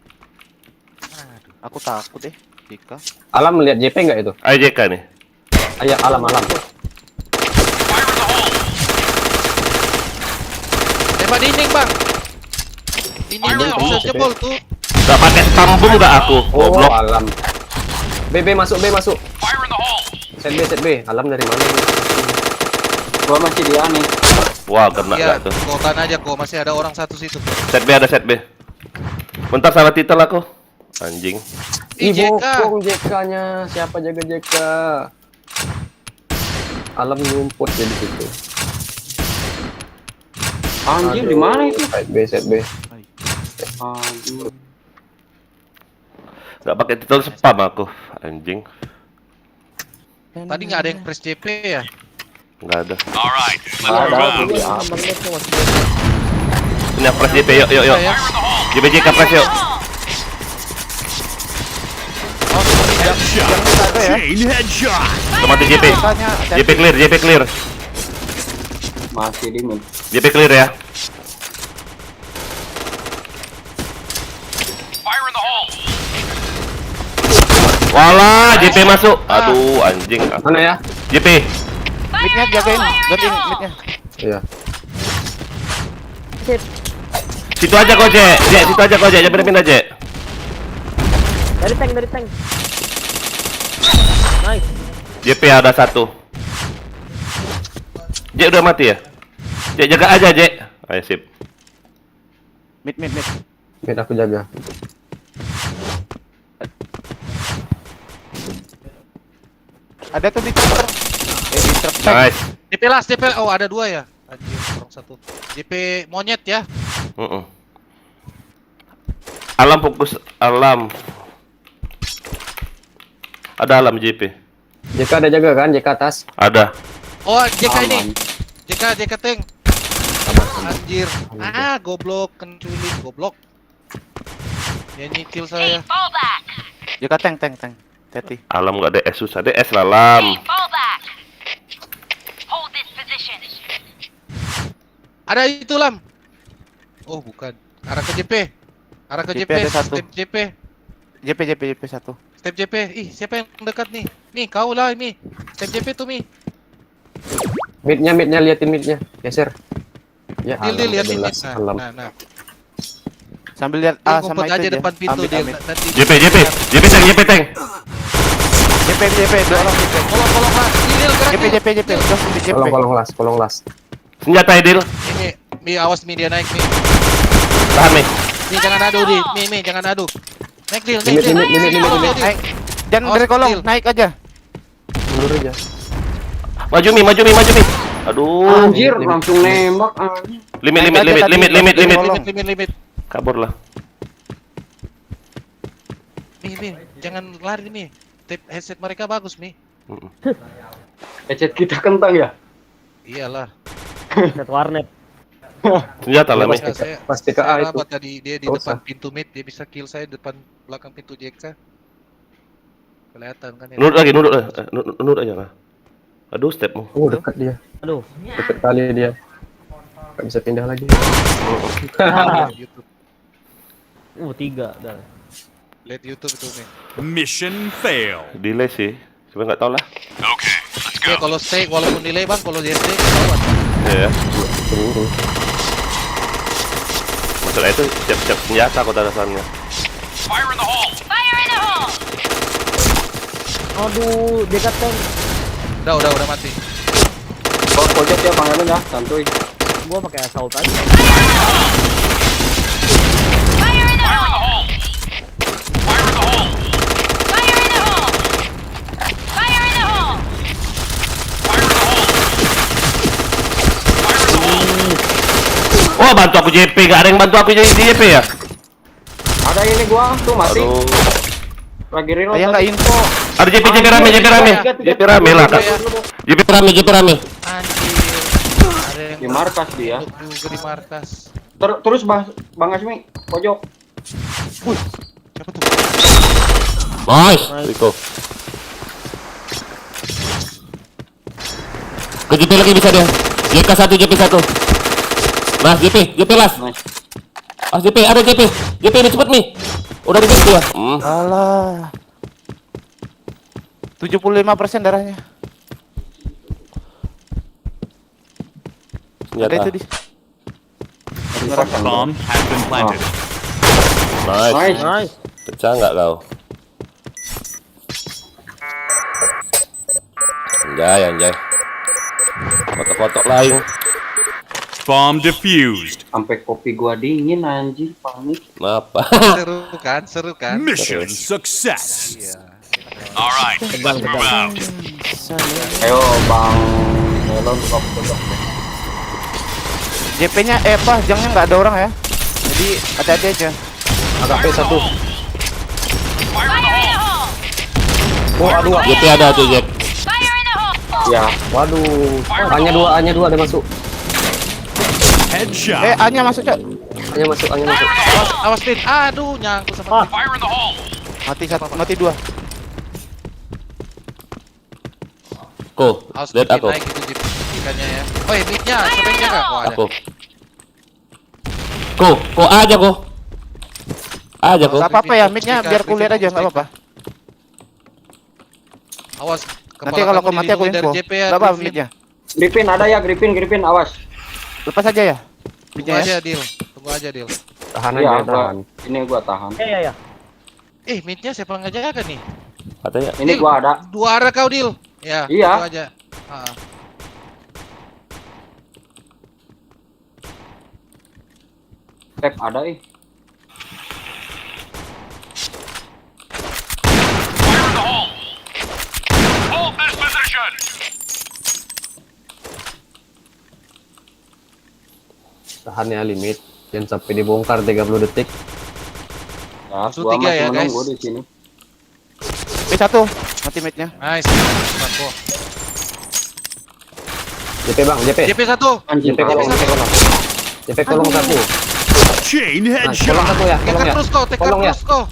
Aku takut deh, Jika. Alam melihat JP nggak itu? Ayo JK nih. Ayo, Alam. Tembak dinding, Bang. Dindingnya bisa jebol tuh. Gak pakai tambung gak aku? Oh, Goblok. Alam. B masuk. Fire in the hole. Set B. Alam dari mana ini? Gua masih di aneh. Wah, kena Iya, gak tuh? kau tahan aja kok, masih ada orang satu situ. Set B. Bentar salah titel aku. Anjing. Ih, JK. Bokong JK-nya. Siapa jaga JK? Alam ngumput jadi situ. Anjir di mana itu? Set B. Anjir. Gak pakai titel spam aku. Anjing. Tadi nggak ada yang press JP ya? Gak ada. Alright, let's move out. Ini yang press JP, yuk. Ya. JP JK press yuk. Headshot. Chain headshot. Mati JP. JP clear. Masih di mid. JP clear ya. Fire in the hole. Walah, JP masuk. Aduh, anjing. Mana ya? JP. Midnya jagain, gantiin midnya. Iya. Situ aja kok, Jek. Jangan pindah, Jek. Dari tank. Nice. JP ada satu. Jek udah mati ya? Jek jaga aja, Jek. Ayo sip. Mid. Mid aku jaga. Ada tuh di tractor. Di truk tank. Nice. JP last, JP. Oh, ada dua ya? Anjir, orang satu. JP monyet ya? Alam fokus alam. Ada alam JP. JK ada jaga kan? JK atas. Ada. Oh, JK ini. JK tank. Anjir. Goblok, kenculik, goblok. Dia nyicil saya. Fall back! Jika tank. Hati. Alam nggak DS susah. DS lah alam. Fall back! Hold this position. Ada itu, Lam. Oh, bukan. Arah ke JP. JP ada satu. Step JP. JP 1. Step JP. Ih, siapa yang dekat nih? Nih, kau lah ini. Step JP tuh, Mi. Midnya liatin midnya. Geser. Ya, Dil liatin nih. Alam. Nah. Sambil lihat Dia sama ngumpet itu aja dia. depan pintu dia. Amit. Nanti. JP tank. JP 2 orang JP. Kolong lah. Dil gerak. JP. Terus di JP. Kolong las. Senjata Edil. Ini, Mi awas Mi dia naik Mi. Tahan nih. Mi jangan adu di, Mi jangan adu. Naik Dil, naik Dil. Limit. Naik. Jangan Awas, dari kolong, Dil. naik aja. Mundur aja. Maju Mi. Aduh. Anjir, langsung nembak. Limit. Kabur lah. Mi, jangan lari Mi. Tip headset mereka bagus Mi. Headset kita kentang ya? Iyalah. Set warnet. Senjata lah Mi. Pasti ke A Saya itu. rapat tadi dia di Gak depan usah. pintu mid, dia bisa kill saya depan belakang pintu JK. Kelihatan kan ya. Nurut aja lah. Aduh, stepmu. Oh, dekat dia. Aduh. Dekat kali dia. Gak bisa pindah lagi. YouTube. 3 dah. Lihat YouTube itu Mi. Mission failed. Delay sih. Cuma nggak tahu lah. Okay, let's Ya go. kalau stay walaupun delay Bang, kalau dia stay ketahuan. Ya. Peluru. Masalah itu siap-siap senjata kota dasarnya. Fire in the hole. Fire in the hole! Aduh, dekat tank. Udah mati. Bang pojok ya Bang Elun ya, santuy. Gua pakai assault aja. Fire in the Fire in the hole! hole. Fire in the hole. Fire in the hole! Fire in the hole! Fire in the hole. Fire in the hole. Oh, bantu aku JP. Gak ada yang bantu aku jadi JP ya? Ada ini gua tuh mati. Aduh. Lagi reload. Saya nggak info. Ada JP rame. JP rame lah. JP rame. Anjir. Ada yang Di markas dia. juga di markas. Terus Bang Asmi pojok. Siapa tuh? Nice. Rico. Ke JP lagi bisa dia. JP1. Nah, JP las. Nice. JP, ada JP ini cepet Mi. Udah di situ ya. Alah. 75% darahnya. Ada itu di. Bomb has been planted. Nice. Nice. Pecah nggak kau? Anjay. Kotok-kotok lain. Bomb defused. Sampai kopi gua dingin anjir, panik. Apa? Seru kan? Mission success. Iya. All right, let's move out. Ayo Bang Elun buka pojok. JP-nya jangnya nggak ada orang ya. Jadi hati-hati aja. Agak P1. Fire in the hole. Oh, aduh. JP ada tuh JP. Fire in the hole! Ya, Waduh. A-nya dua ada masuk. Headshot. A-nya masuk, Cok. A-nya masuk. Awas Pin. Aduh, nyangkut sama. Fire in the hole. Mati 2. Awas Lihat aku. naik itu ikannya ya. Oh, midnya, siapa yang jaga? Oh, ada. Ko aja ko. Gak apa-apa ya, mic-nya biar kulihat aja, nggak apa-apa. Awas. Nanti kalau aku mati aku dari info. JP ya. Nggak apa-apa Griffin. mic-nya. Gripin ada ya, Gripin awas. Lepas aja ya. Tunggu Mic-nya ya. aja, Dil. Tunggu aja, Dil. Tahan Iya, aja, tahan. ini gua tahan. Ya. Midnya siapa yang jaga nih? Katanya. Ini gua ada. 2 arah kau, Dil. Ya, Iya. itu aja. Tap ada Fire in the hole. Hold this position. Tahan ya limit. Jangan sampai dibongkar 30 detik. Ya, Langsung gua 3 masih ya, guys. menunggu di sini. P1. Mati mic-nya. Nice. Marco. JP Bang, JP. JP 1. Anjing, JP kolong. JP kolong 1. Chain Nah, kolong headshot. 1 ya, Tekan kolong ya. terus kau, tekan Kolong ya. terus kau.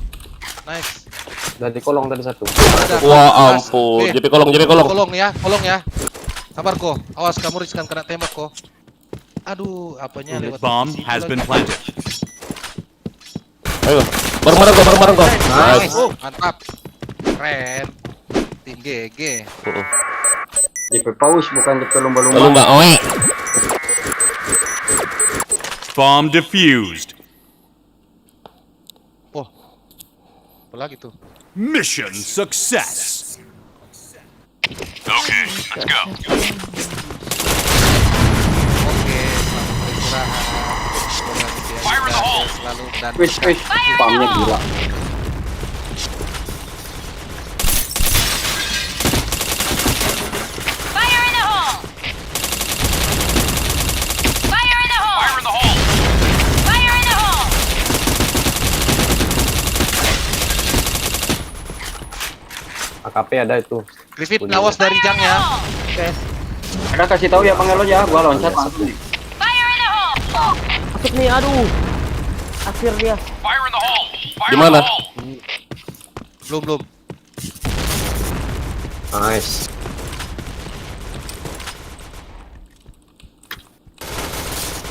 Nice. Dari kolong tadi 1. Wah ampun. JP kolong. Kolong ya. Sabar ko. Awas kamu riskan kena tembak ko. Aduh, apanya lewat Bomb sisi has lagi. been planted. Ayo. Bareng ko. Nice. Mantap. Keren. Tim GG. JP paus bukan JP lumba-lumba. Lumba. Oe. Bomb defused. Oh. Apa lagi tuh? Mission success. Okay, let's go. Oke, selamat beristirahat. Fire in the hole. terlalu dan Wis, spamnya gila. Fire in the hole! Fire in the hole! Fire in the hole! Fire in the hole! AKP ada itu. Griffith awas dari jangnya. Ada kasih tahu ya Bang Elo ya, gua loncat langsung. Fire in the hole! Masuk nih, aduh. Akhir dia. Fire in the hole! Fire Di in the mana? hole! Belum. Nice.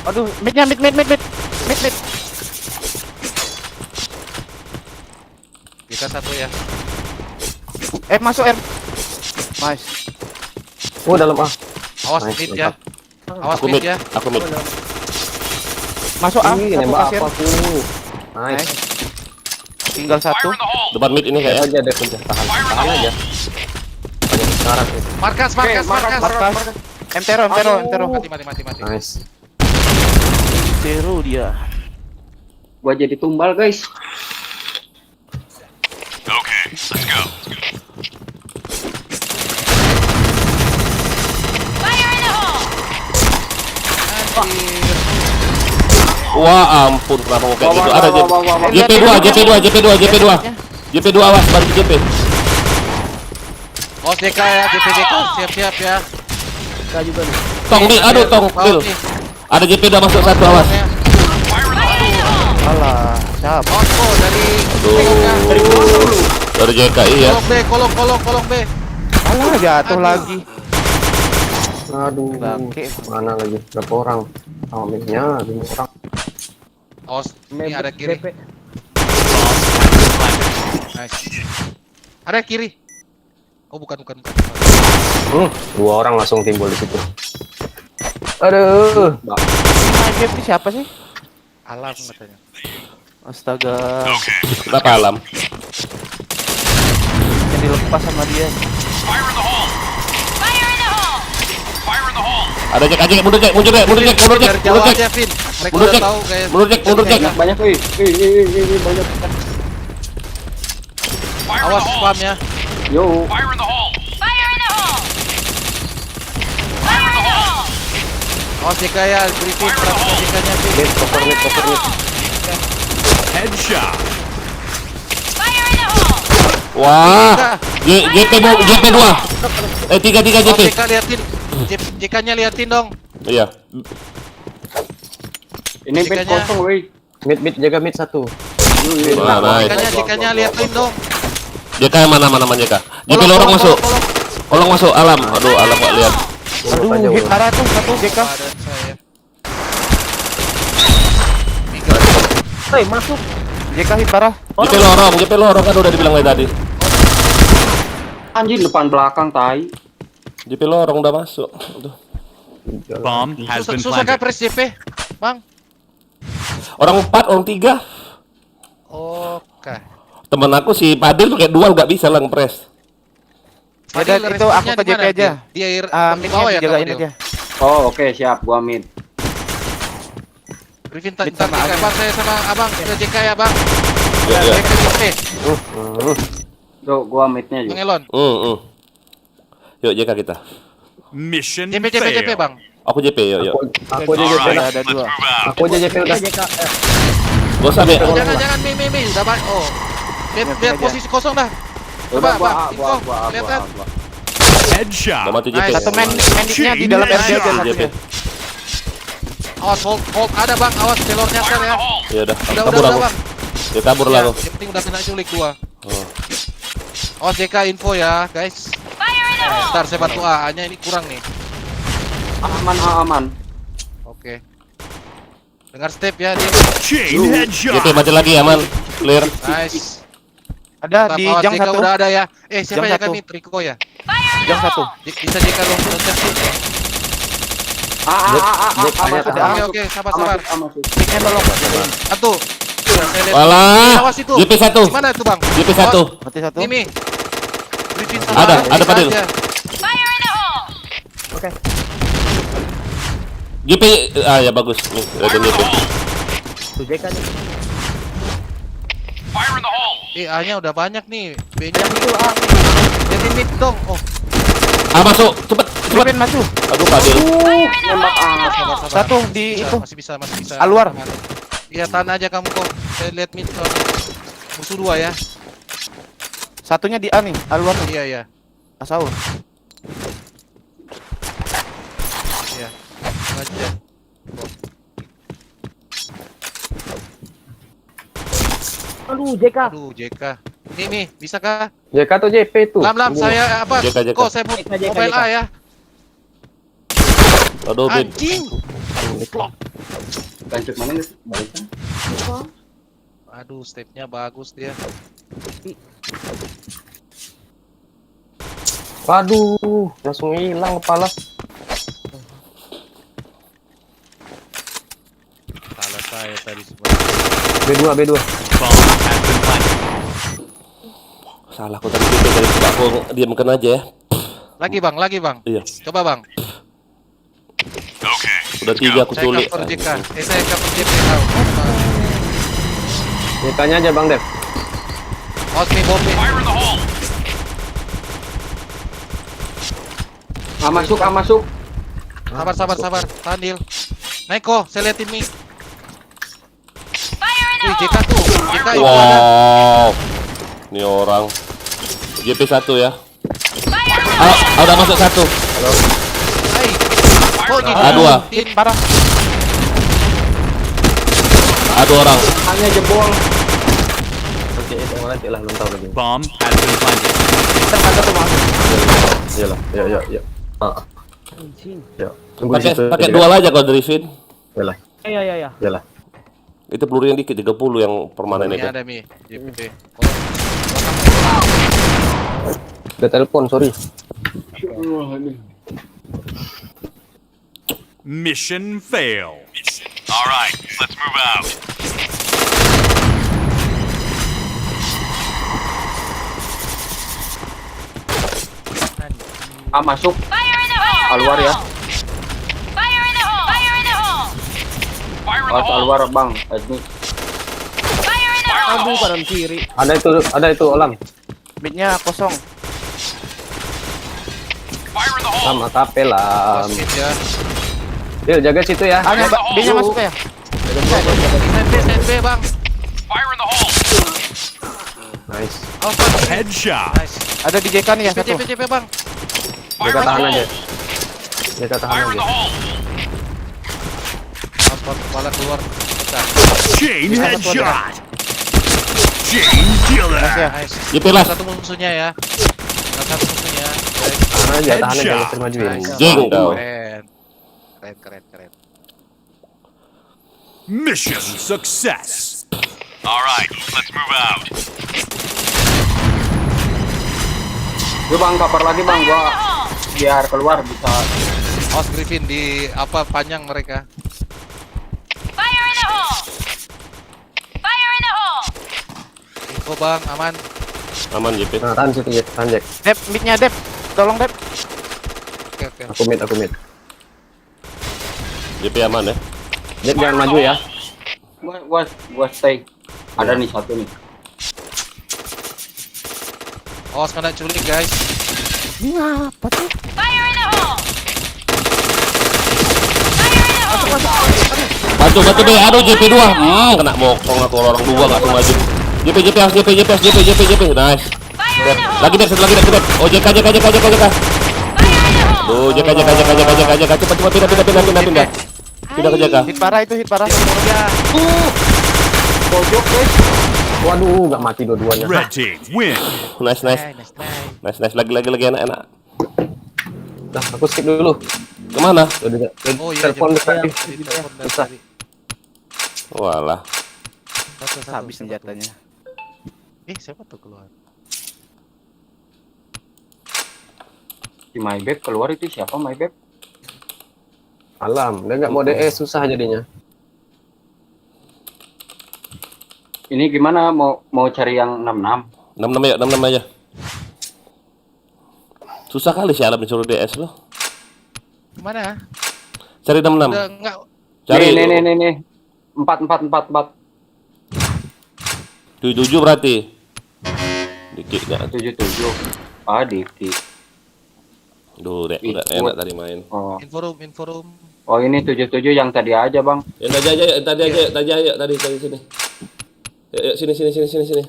Aduh, midnya mid. Kita satu ya. Masuk R. Nice. Oh, dalam A. Awas Nice, mid ya. Awas Aku mid mid, ya. aku mid. Masuk A. Ih, Satu nembak kasir. apa tuh? Nice. Tinggal satu. Fire in the hole! Depan mid ini Kayak kayak. aja deh puncak tahan aja. Banyak sekarang tuh. Markas. Markas. Mtero. Mati. Nice. Seru dia. Gua jadi tumbal, guys. Okay, let's go. Fire in the hole! Wah ampun, kenapa mau kayak gitu? Ada Wah. JP2 awas, bantu JP. Awas DK ya, JP siap ya. Kita juga nih. Tong nih, aduh tong, Bil. Ada JP2 masuk satu, awas. Alah, siap. Awas dari Dari JKI ya. kolong B. Alah, jatuh lagi. Aduh. Bangke. Mana lagi? Berapa orang? Sama midnya 5 orang. Awas, ini ada kiri. Nice. Ada kiri. Oh bukan. 2 orang langsung timbul di situ. Aduh. Gap ini siapa sih? Alam katanya. Astaga. Kenapa alam? Yang dilepas sama dia. Fire in the hole! Fire in the hole! Fire in the hole! Ada Jack, mundur Jack. Dari jauh aja, Vin. Mereka Mundur udah Jack. tahu kayak. Mundur Jack. Banyak, banyak. Fire in Awas the hole! spam ya. Yo. Fire in the hole! Fire in the hole! Fire in the hole! Awas DK ya, briefing perhatikan DK-nya, Vin. Mid, cover mid. Headshot! Fire in the hole! Wah. JP2. 3 Awas JP. DK liatin. JK-nya liatin dong. Iya. Ini mid kosong, woi. Mid jaga mid 1. Wah, nice. JK-nya liatin dong. JK yang mana JK? JP lorong masuk. Kolong masuk alam. Aduh, alam gak lihat. Aduh, hit arah tuh satu JK. Badan saya. Hei, masuk. JK hit parah. JP lorong kan udah dibilang tadi. Anjir depan belakang tai. JP lorong udah masuk. Aduh. Bomb has been Susah kan planted. press JP, Bang? Orang 4, orang 3. Oke. Temen aku si Padil tuh kayak dual nggak bisa lah ngepres. Ya itu aku ke JP aja. Di air Midnya bawah ya dijagain kamu, Dil? aja. Oh, oke, siap. Gua mid. Griffin ntar Bang saya sama Abang ke JK ya, Bang. Ya. JK JP. Tuh, gua midnya Bang juga. Elon. Yuk JK kita. Mission JP failed. Bang. Aku JP yuk. Aku aja JP Alright, dah. let's move out. Aku aja JP udah. Gak usah, Be. Jangan Mi. Udah Bang. Oh. Lihat posisi kosong dah. Udah, Coba, Bang. Info. Lihat. Headshot. Udah mati JP. Nice. Satu mandiknya di dalam RD aja JP. satunya. Awas hold ada, Bang. Awas telurnya Fire kan in ya. the hole! Ya udah. Udah, Kabur aku. Bang. Ya kabur lah aku. Yang penting udah kena culik gua. Oh. Awas JK info ya, guys. Fire in the hole! Ntar saya bantu A-nya ini kurang nih. Aman. Oke. Dengar step ya dia. Chain headshot. JP mati lagi aman. Clear. Nice. Ada di Awas, jang JK satu. udah ada ya. Siapa Jang ya satu. kami? Triko ya. Fire in the Jang satu. hole! Bisa JK dong. Loncat sih. Oke, sabar. Midnya tolong. Satu. Udah, saya lihat. Walah. Awas itu. JP 1. Gimana itu, Bang? JP 1. Mati satu. Ini. Griffin sama Ada Bisa Padil. aja. Fire in the hole! JP ya bagus. Nih, ada JP. Tuh JK nih. A-nya udah banyak nih. B-nya jadi mid dong. Oh, Masuk, cepet. Cepet maju. Aduh, Fadil. Nembak sabar. Satu di itu. Masih bisa. Alwar. Iya, tahan aja kamu kok. Saya lihat mid soalnya. Musuh 2 ya. Satunya di A nih, Alwar nih. Iya. Asaur. Iya. Aja. Aduh, JK. Aduh, JK. Nih, bisa kah? JK atau JP itu? Lam, saya apa? JK. Kok saya mau mobile A ya? Aduh, Bin. Anjing. Lanjut mana nih? Aduh, stepnya bagus dia. Waduh, langsung hilang kepala. Salah saya tadi sebenarnya. B2. Salah aku tadi gitu, dari aku diamkan aja ya. Lagi bang. Iya. Coba bang. Udah 3 aku culik. Saya cover JK. Saya cover JP. JK-nya aja Bang Dev. Awas nih bomnya. Masuk. Sabar. Tahan Dil. Naik kok, saya liatin nih. Wih, JK tuh. JK itu ada. Wow. Ini orang. JP1 ya. Udah masuk 1. Hai. Oh, A2. Parah. A2 orang. Hanya jebol. Oke, itu nanti lah, belum tahu lagi. Bomb has been planted. Terkadang tuh masuk. Iyalah, yuk. Yuk. Tunggu di situ. Pakai dual aja kalau dari Vin. Iyalah. Iya. Iyalah. Itu peluru yang dikit 30 yang permanen Ini itu. ada Mi, JP. Udah telepon, sorry. Mission fail. All right, let's move out. Masuk. Fire in the hole! Alwar ya. Fire in the hole! Fire in the hole! Alwar bang. Ini. Fire in the hole! Aduh, kanan kiri. Ada itu Olam. Mid-nya kosong. Lam, AKP Lam. Mid ya. Dil, jaga situ ya. B-nya masuk ya. SNB bang. Nice. Headshot. Nice. Ada di JK nih ya satu. JP bang. JK tahan aja. JK tahan aja. Awas kepala keluar. Bentar. Chain headshot. Chain killer. Nice. JP lah. Satu musuhnya ya. Satu musuhnya. Baik. Tahan aja, jangan termajuin. Jeng kau. Keren. Mission success. All right, let's move out. Gue bang cover lagi bang, gua biar keluar bisa. Awas Griffin di apa panjang mereka. Fire in the hole! Fire in the hole! Info bang, aman. Aman JP. Nah, tahan situ ya, tahan Jack. Dep, mid-nya Dep. Tolong Dep. Oke. Aku mid. JP aman ya. Jack jangan maju ya. Gua stay. Ada nih satu nih. Awas kena culik guys. Apa tuh? Fire in the hole! Batu B. Aduh JP2. Kena mokong aku orang 2 enggak tuh maju. JP. Nice. Lagi bet. Oh JK. Tuh JK. Cepat pindah. Pindah ke JK. Hit parah itu, hit parah. Pojok guys. Waduh, nggak mati dua-duanya. Red team win. Nice. Lagi enak. Nah, aku skip dulu. Kemana? Oh iya. Telepon tadi. Telepon Bisa. tadi. Walah. Habis senjatanya. Siapa tuh keluar? Si Maybeb keluar itu siapa Maybeb? Alam, dia nggak mau DS susah jadinya. Ini gimana mau cari yang 66? 66 aja. Susah kali sih Alam disuruh DS loh. Mana? Cari 66. Udah enggak. Cari. Nih. 4. 7 berarti. Dikit nggak? 77. Ah, dikit. Duh, dek, udah enak tadi main. Oh. Inforum. Oh, ini 77 yang tadi aja, Bang. Yang tadi aja, tadi sini. Yuk, sini.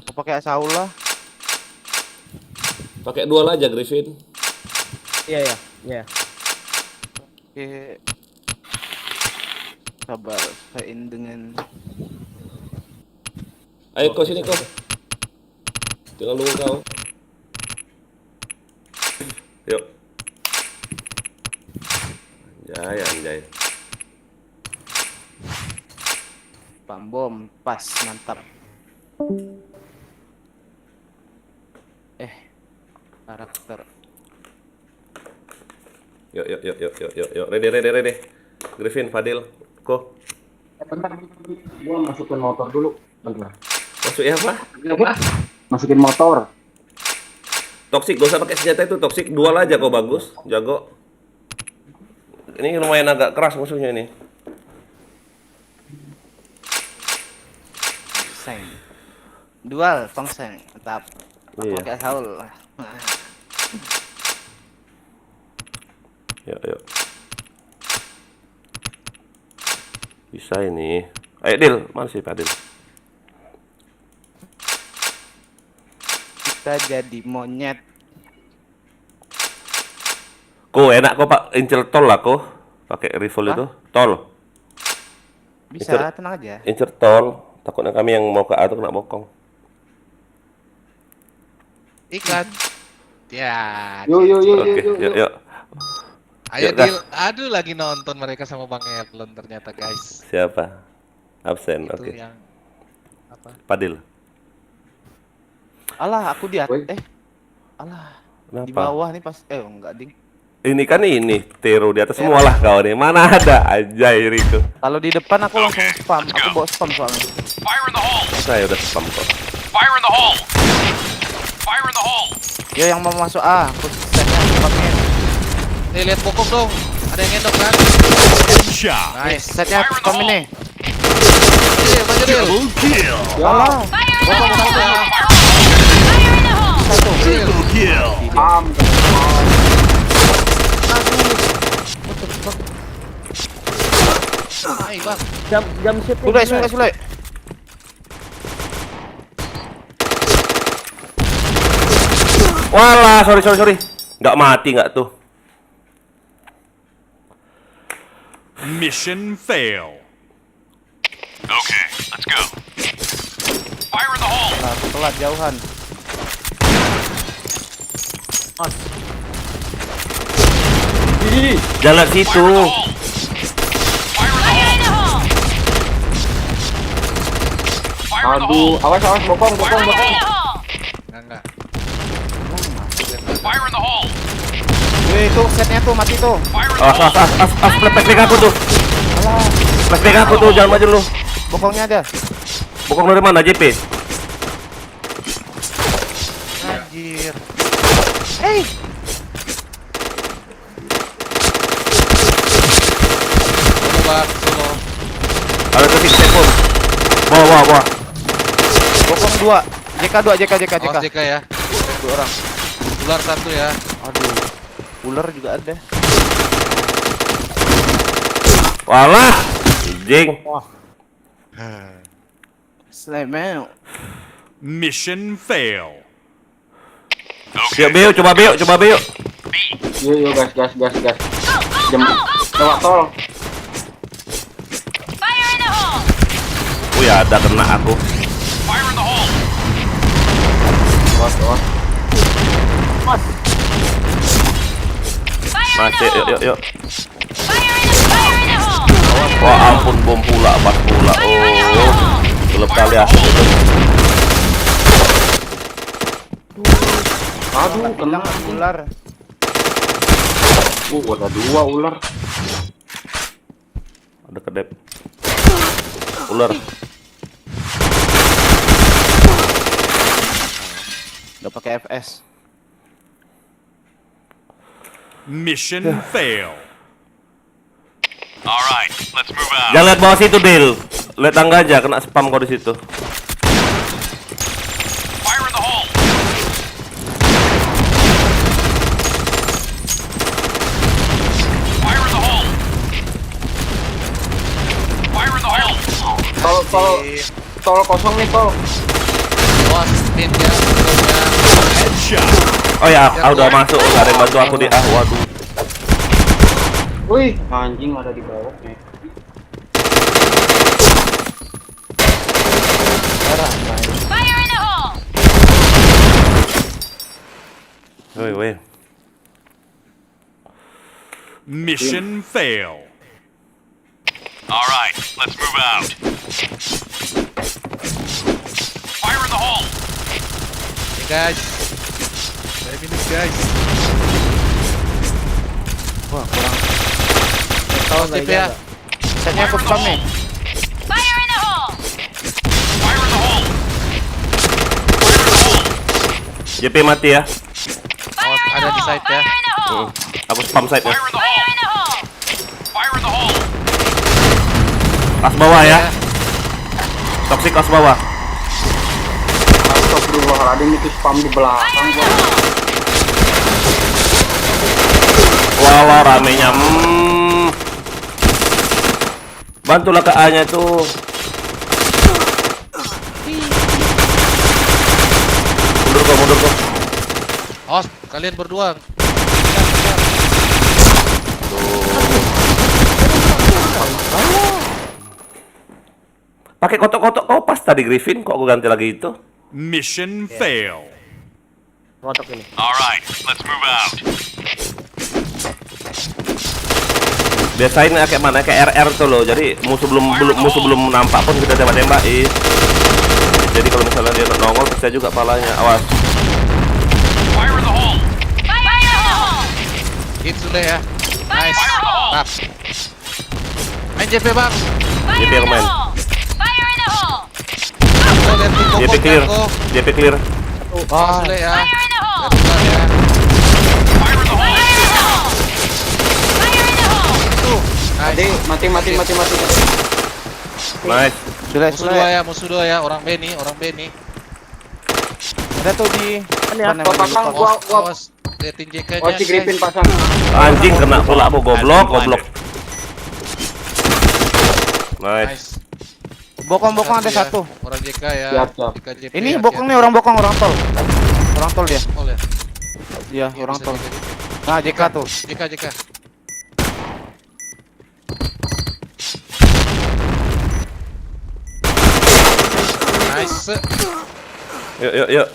Mau pakai Saul lah. Pakai dual aja, Griffin. Iya. Oke. Sabar, sain dengan Ayo kau sini kau. Jangan nunggu kau. Yuk. Anjay. Pam bom, pas, mantap. Karakter. Yuk. Ready. Griffin, Fadil, kau. Bentar, gua masukin motor dulu. Bentar. Maksudnya apa? Masukin motor. Toxic, gak usah pakai senjata itu toxic. Dual aja kau bagus, jago. Ini lumayan agak keras musuhnya ini. Seng. Dual, Tongseng, mantap. Iya. Pakai Saul. Yuk. Bisa ini. Ayo Dil, mana sih Pak Dil? Kita jadi monyet. Kok enak kok Pak, incer tol lah kok. Pakai rifle itu, tol. Bisa, Incer- tenang aja. Incer tol, takutnya kami yang mau ke A tuh kena bokong. Iklan. Ya. Yuk. Oke, yuk. Ayo Yuk, Gas. Dil. Aduh, lagi nonton mereka sama Bang Erlon ternyata, guys. Siapa? Absen, Itu oke. yang apa? Padil. Alah, aku di atas. Kenapa? Di bawah nih pas. Enggak, ding. Ini kan ini, Tero di atas semua lah kau nih. Mana ada aja Rico. Kalau di depan aku langsung spam. Aku bawa spam soalnya. Fire in the hole! Saya udah spam kok. Fire in the hole! Fire in the hole! Yo yang mau masuk A, aku setnya spamnya. Nih, lihat pokok dong. Ada yang ngendok kan? Shot! Nice. Setnya aku spam ini. Dil, maju Dil. Double kill! Alah, Fire in the Pokok hole! satu ya. Fire in the hole! Triple kill! Hai, Bang. Jam shift. Sule. Walah, sorry. Nggak mati nggak tuh. Mission fail. Okay, let's go. Fire in the hole! Nah, telat jauhan. Jangan situ. Fire in the hole! Fire in the Aduh, hole! awas bokong. Fire in the hole! Enggak. Fire in the hole! Wih, tuh setnya tuh mati tuh. Fire in the hole! Flashback aku tuh. Flashback aku tuh, jangan maju lu. Bokongnya ada. Bokong dari mana, JP? Anjir. Hey, Coba solo. Ada tuh six second. Bawa. bokong 2. JK 2, JK. Awas JK ya. 2 orang. Ular satu ya. Aduh. Ular juga ada. Walah, jing. Slamel. Mission fail. Yuk, Beo, coba Beo. Yuk, gas. Lewat tol. Fire in the hole! Wih, ada kena aku. Fire in the hole! Awas. Fire in Masih, the hole! yuk. Fire in the hole! Wah, ampun, bom pula, pas pula. Oh, belum kali asap itu. Aduh, kena. Ular. Ada 2 ular. Ada kedep. Ular. Udah pakai FS. Mission fail. Alright, let's move out. Jangan lihat bawah situ, Dil. Lihat tangga aja, kena spam kau di situ. Tol kosong nih tol. Bos, mid ya. Oh ya, udah masuk. Nggak ada yang bantu aku di. Waduh. Wih, anjing ada di bawah nih. Fire in the hole! Woi. Mission fail. All right, let's move out. Fire in the hole. Hey guys. 5 minutes guys. Wah, kurang. Tahu Tip ya. Setnya aku spam nih. Fire in the hole! Fire in the hole. JP mati ya. Awas, ada di side ya. Fire in the hole! Aku spam side ya. Fire in the Fire hole. in the hole! Fire in the hole. Kas bawah ya. Toxic kas bawah. Astagfirullahaladzim, itu spam di belakang gua. Walau ramenya. Bantulah ke A-nya tuh. Mundur kok. Awas, kalian berdua. Pakai kotok-kotok pas tadi Griffin, kok aku ganti lagi itu? Mission fail. Kotak ini. All right, let's move out. Biasain kayak mana, kayak RR tuh loh. Jadi musuh belum nampak pun kita tembak-tembakin. Jadi kalau misalnya dia nongol bisa juga palanya. Awas. Fire in the hole. Fire in the hole! Hit sudah ya. Fire in Nice. the hole! Bang. Main JP bang. Fire JP in the main. hole! Fire in the hole! Kita lihat di JP pokok clear. Bangko. JP clear. Awas sudah ya. Fire in the hole! Lihat depan ya. Fire in the hole. Fire in the hole! Fire in the hole! Tuh. Nice. Mati. Nice. Sudah. Musuh dua ya. Orang B nih. Ada tuh di. Mana Gua pasang, gua Awas. Liatin JK-nya. Oh, si Griffin pasang. Anjing kena pula aku goblok. Nice. Nice. Bokong ada ya. satu. Orang JK ya. Siap. JK JP Ini ya, bokong siap. nih orang tol. Orang tol dia. Oh, ya. Iya, Iya, orang bisa tol. JK. Nah, JK tuh. JK. Nice. Yuk.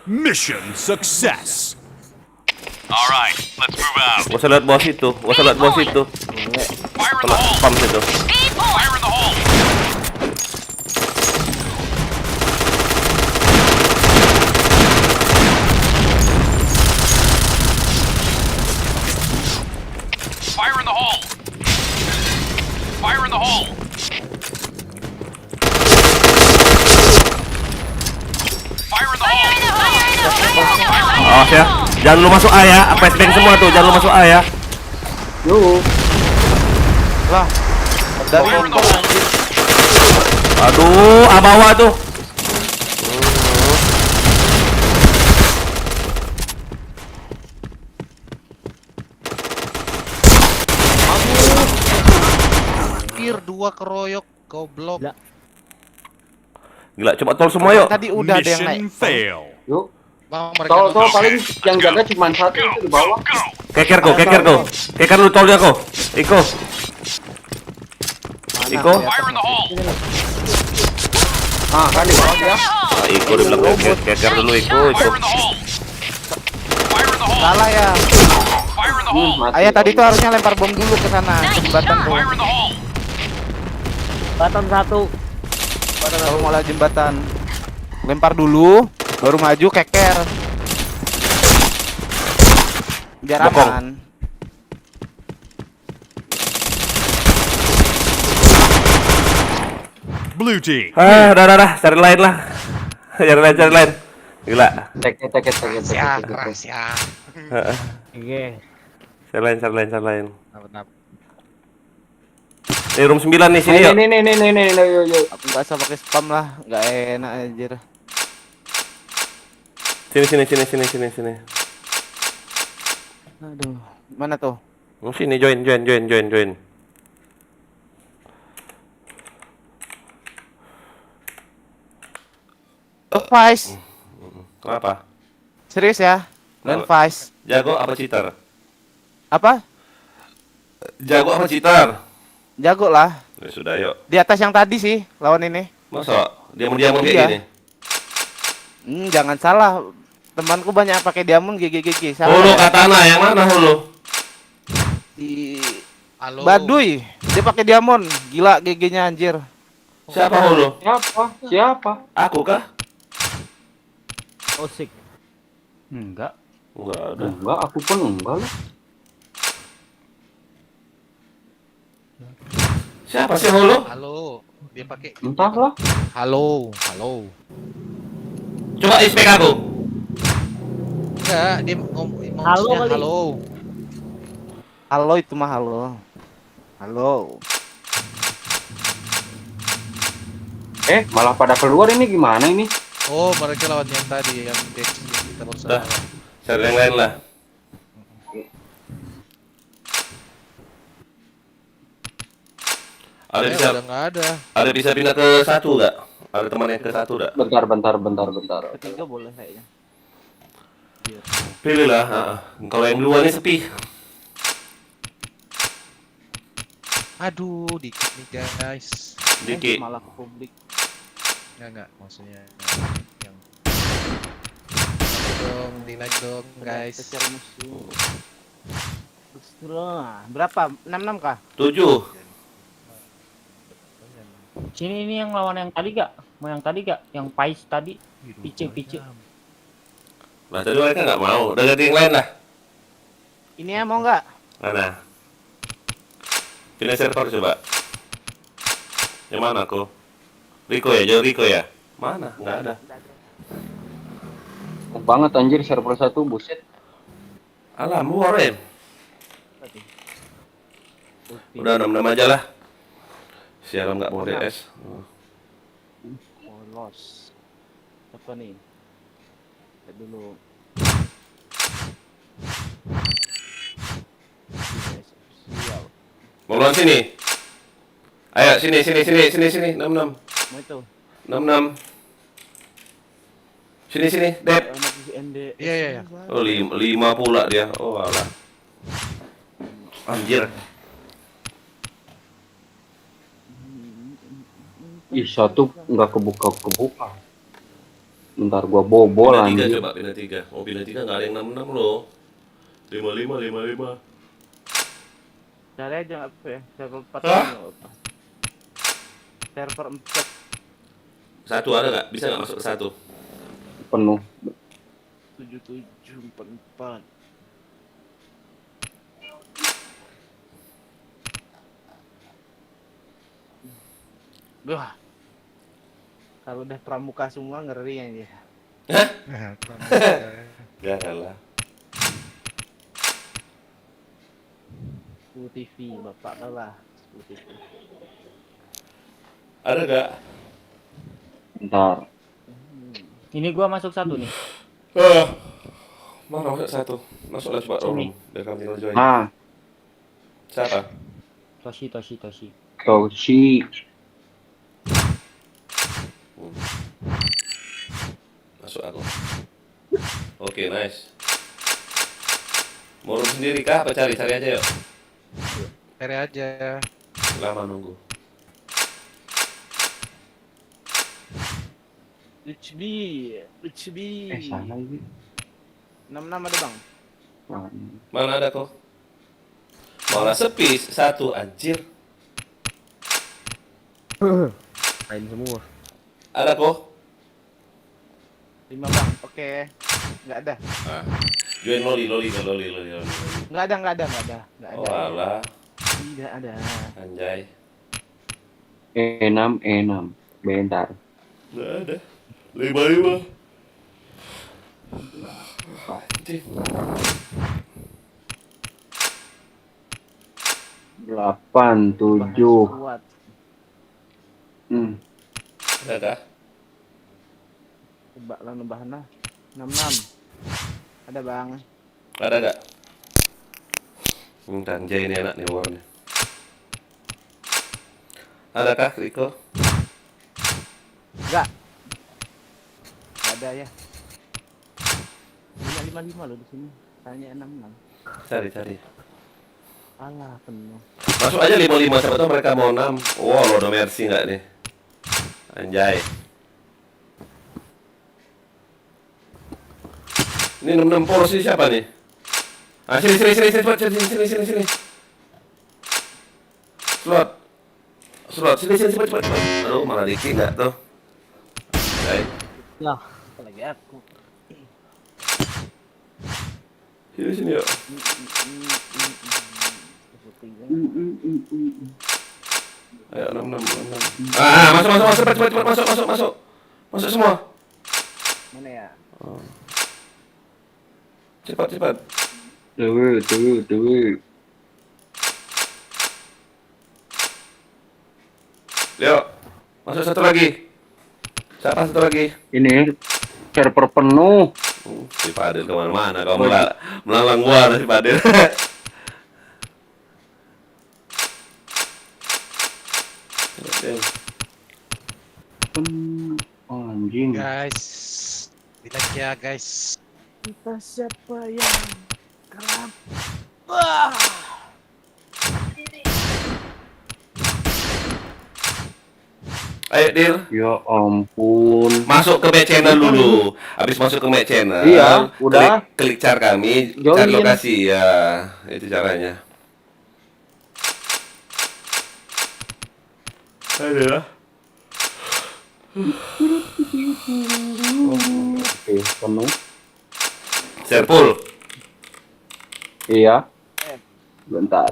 Mission success. All right, let's move out. Gua usah lihat bos itu. Fire in the Kena hole. spam situ. Speed point! Fire in the hole. Fire in the hole. Fire in the hole. Fire in the hole. Fire in the hole! Awas ya. Jangan lu masuk A ya. Flashbang semua tuh. Jangan lu masuk A ya. Lah. Dari Fire in the hole. Aduh, A bawah tuh. Kir dua keroyok goblok. Ya. Gila, coba tol semua yuk. Tadi udah ada yang naik. Mission fail. Yuk. Bang, mereka Tol nonton. paling yang jaga cuma satu itu di bawah. Keker kau. Keker lu tolnya kau. Iko. Fire in the hole. Ah, kan di bawah dia. Iko dia bilang keker dulu Iko. Fire in the hole. Fire in the hole. Salah ya. Fire in the hole. Mati. Ayah tadi tuh harusnya lempar bom dulu ke sana. Ke jembatan tuh. Fire in the hole. Batan satu. Kalau mau lewat jembatan. Lempar dulu, baru maju keker. Biar Bokong. aman. Blue team. Udah, cari lain lah. Cari lain. Gila. Tek. Rahasia. Oke. Cari lain. Kenapa? Ini room 9 nih sini yuk. Nih, yuk. Aku nggak usah pakai spam lah, nggak enak anjir. Sini. Aduh, mana tuh? Oh, sini join. Vice. Kenapa? Serius ya? Non Vice. Jago apa cheater? Apa? Jago apa cheater? Jago lah. Ya sudah, yuk. Di atas yang tadi sih lawan ini. Masa diamond kayak Iya. gini? Jangan salah. Temanku banyak pakai diamond GG. Salah Hulu ya? katana yang mana Hulu? Di Halo. Baduy. Dia pakai diamond. Gila GG-nya anjir. Siapa Hulu? Siapa? Aku kah? Osik. Enggak. Enggak ada. Enggak, aku pun enggak lah. Siapa sih Hulu? Halo. Dia pakai Entahlah. halo. Coba inspek aku. Enggak, dia ngomongnya Halo kali. halo. Halo itu mah halo. Halo. Malah pada keluar ini gimana ini? Oh, mereka lawan yang tadi yang Dex yang kita baru Dah. salah. Cari yang lain lah. Ada bisa Udah nggak ada. ada bisa pindah ke satu enggak? Ada teman yang ke satu enggak? Bentar. Ketiga boleh kayaknya. Pilih lah. Kalau yang dua ini sepi. Aduh, dikit nih guys. Dikit. Malah ke publik. Enggak, maksudnya yang dong, di like dong guys. Secara musuh. Berapa? 66 kah? 7. Sini ini yang lawan yang tadi gak? Mau yang tadi gak? Yang Pais tadi? Pice. Nah, tadi mereka nggak mau. Udah ganti yang lain lah. Ini ya mau nggak? Mana? Pindah server coba. Yang mana aku? Rico ya, jauh Rico ya. Mana? Nggak ada. Banget anjir server 1, buset. Alam, Warren. Udah 6 aja lah. Si Alam nggak mau DS. Polos. Apa nih? Lihat dulu. Sial. Mau lawan sini? Ayo sini 66. Mau itu. 66. Sini, Dep. Anak ND. Iya. Oh, 5 pula dia. Oh, alah. Anjir. Ih, satu nggak kebuka. Bentar gua bobol Pindah 3 anjir. coba, pindah 3. Oh, pindah 3 nggak ada yang 66 loh. 55. Cari aja apa ya? Server 4 Hah? apa? Server 4 Satu ada nggak? Bisa nggak masuk ke satu? Penuh. 7744. Wah. Kalau udah pramuka semua ngeri aja. Jangan lah. Full TV, bapak kalah. Full TV. Ada nggak? Bentar. Ini gua masuk satu nih. Mana masuk satu? Masuklah coba Sini. room. Biar kami tinggal join. Ah, Siapa? Toshi. Toshi. Masuk aku. Oke, nice. Mau room sendiri kah? Apa cari aja yuk. Cari aja. Lama nunggu. HB. Sana ini. 66 ada bang. Mana ada kok? Malah sepi satu anjir. Main semua. Ada kok? 5 bang. Oke. Nggak ada. Ah. Join loli. Nggak ada. Oh alah, Tidak ada. anjay. E6. Bentar. Nggak ada. 55. Anjir. 8, 7. Kuat. Ada kah? Coba lah nambahnya. 66. Ada bang. Ada nggak? Anjay ini enak nih warnanya. Adakah Riko? Enggak. ada ya. 555 loh di sini. Tanya 66. Cari. Alah penuh. Masuk aja 55, siapa tahu mereka mau 6. Wow, lo ada mercy nggak nih? Anjay. Ini 66 porsi siapa nih? Ah, sini. Slot, sini, cepat. Aduh, malah dikit nggak tuh? Baik. Lah, apalagi aku. Sini yuk. Ayo, 66. Ah, masuk, cepat, masuk. Masuk semua. Mana ya? Oh. Cepat. Tunggu. Yuk, masuk satu lagi. Siapa satu lagi? Ini server penuh. Si Fadil kemana-mana, kau melalang gua si Fadil. Anjing. Guys, relax ya guys. Kita siapa yang kerap? Ayo, Dil. Ya ampun. Masuk ke back channel dulu. Habis masuk ke back channel. Iya, udah. Klik car kami, Join. cari lokasi ya. Itu caranya. Aduh. Oke, penuh. Serpul. Iya. Bentar.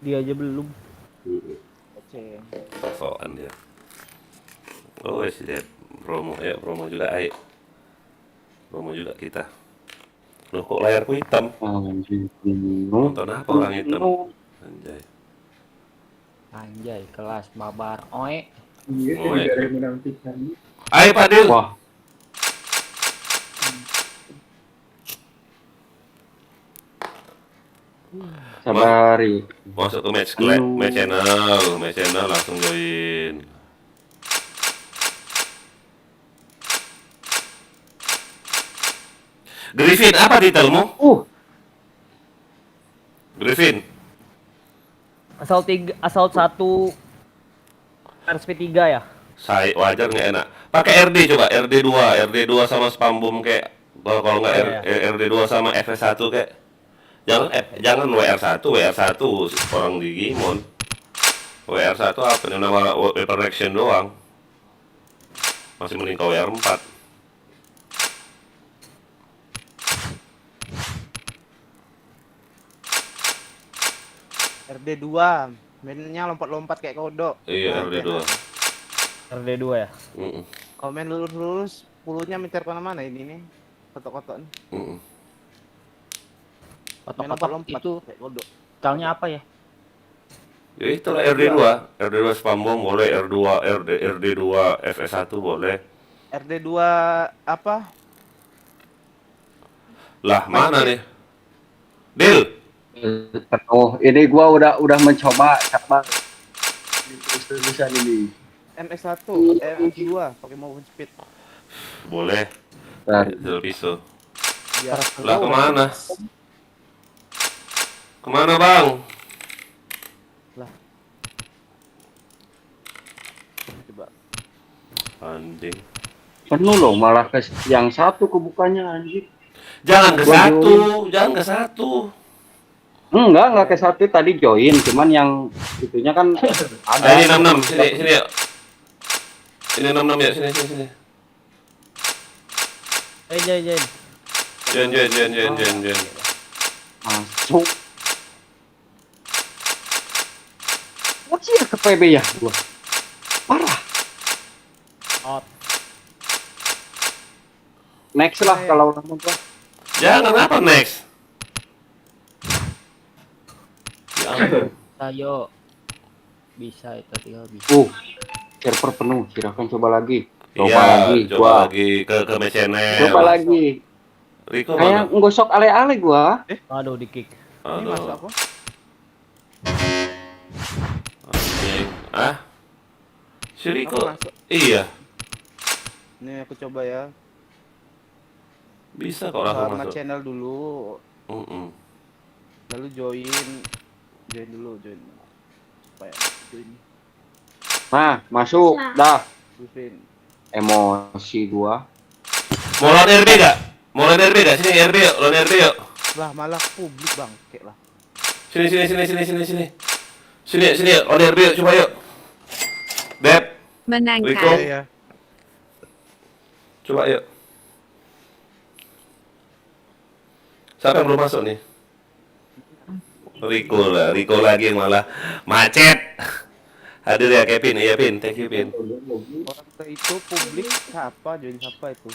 Dia aja belum. Soan dia. Oh, wes lihat promo ya, promo juga ayo. Promo juga kita. Loh, kok layarku hitam? Anjing. Nonton apa orang hitam? Anjay, kelas mabar. Oe. Ayo Pak Dil. Wah. Sabari. Masuk ke match channel langsung join. Griffin, apa titelmu? Griffin. Assault 1 RSP3 ya? Saya wajar nggak enak. Pakai RD coba, RD2 sama spam bomb kayak kalau nggak RD2 sama FS1 kayak. Jangan WR1 orang di Gimon. WR1 apa nih, nama weapon action doang. Masih mending ke WR4. RD2, mainnya lompat-lompat kayak kodok. Iya, RD2. RD2 ya? Kalau main lurus-lurus, puluhnya mencar kemana-mana ini nih. Kotok-kotok nih. Main lompat-lompat itu kayak kodok. Kalnya apa ya? Ya itulah RD2 spam bomb boleh, RD2 FS1 boleh. RD2 apa? Lah, mana nih? Dil. Oh, ini gua udah mencoba tulisan ini. MX1, MX2 pakai movement speed. Boleh. Jual pisau. Ya. Lah kemana? Kemana bang? Lah. Coba. Anjing. Penuh loh, malah ke yang satu kebukanya anjing. Jangan ke satu. Enggak ke satu tadi join, cuman yang itunya kan ada. Ini 66, sini yuk. Ini 66 ya, sini. Join. Masuk. Wajir ke PB ya gua. Parah. Next lah kalau nonton gua. Jangan apa next? Ayo. Bisa itu tinggal bisa. Server penuh, silakan coba lagi. Coba lagi ke channel. Coba lagi. Riko kayak nggosok ale-ale gua. Aduh, di kick. Ini masuk apa? Anjing. Si Riko. Aku masuk. Iya, Nih aku coba ya. bisa kok langsung Sama masuk. channel dulu. Lalu join dulu. Supaya join. Nah, masuk. Dah. Join. Emosi gua. Mau lawan RB gak? Mau lawan RB gak? Sini RB yuk, lawan RB yuk. Lah malah publik bang, kayak lah. Sini. Sini yuk, lawan RB yuk, coba yuk. Dep, Riko. Iya. Coba yuk. Siapa yang belum masuk nih? Riko lagi yang malah macet. Hadir ya Kevin, iya Pin, thank you Pin. Orang itu publik siapa? Join siapa itu?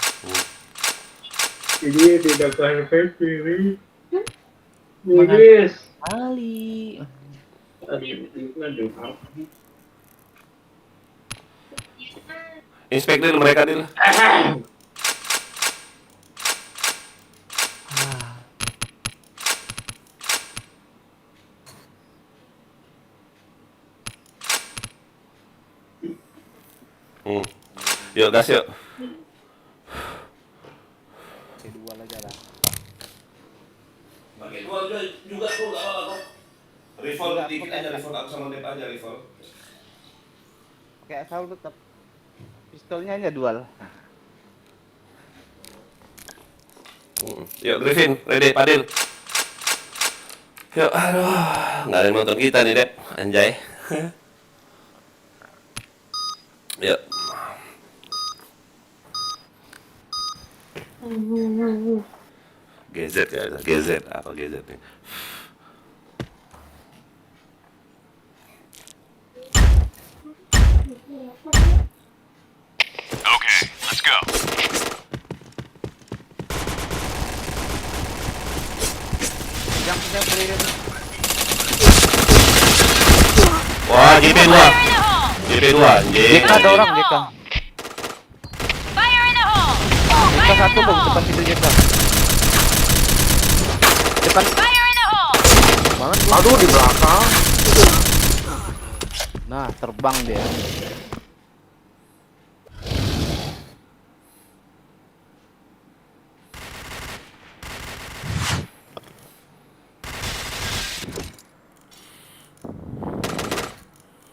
Ini tidak klarifikasi diri. Nulis. Ali. Inspektor mereka nih lah. Yuk gas yuk. Kedua aja lah. Pakai dua juga tuh gak apa-apa. Revolve dikit aja, revolve aku sama Dep aja revolve. Kayak asal tetap. Pistolnya hanya dual. Yuk Griffin, ready, Padil. Yuk, aduh, nggak ada yang nonton kita nih Dep, anjay. Yuk. GZ ya, GZ apa GZ nih? Okay, let's go. Yang beli Wah, JP2. JP2 anjing. JK ada orang JK. Fire in the hole! JK satu dong depan pintu JK. Depan. Fire in the hole! Mana? Aduh di belakang. Nah, terbang dia.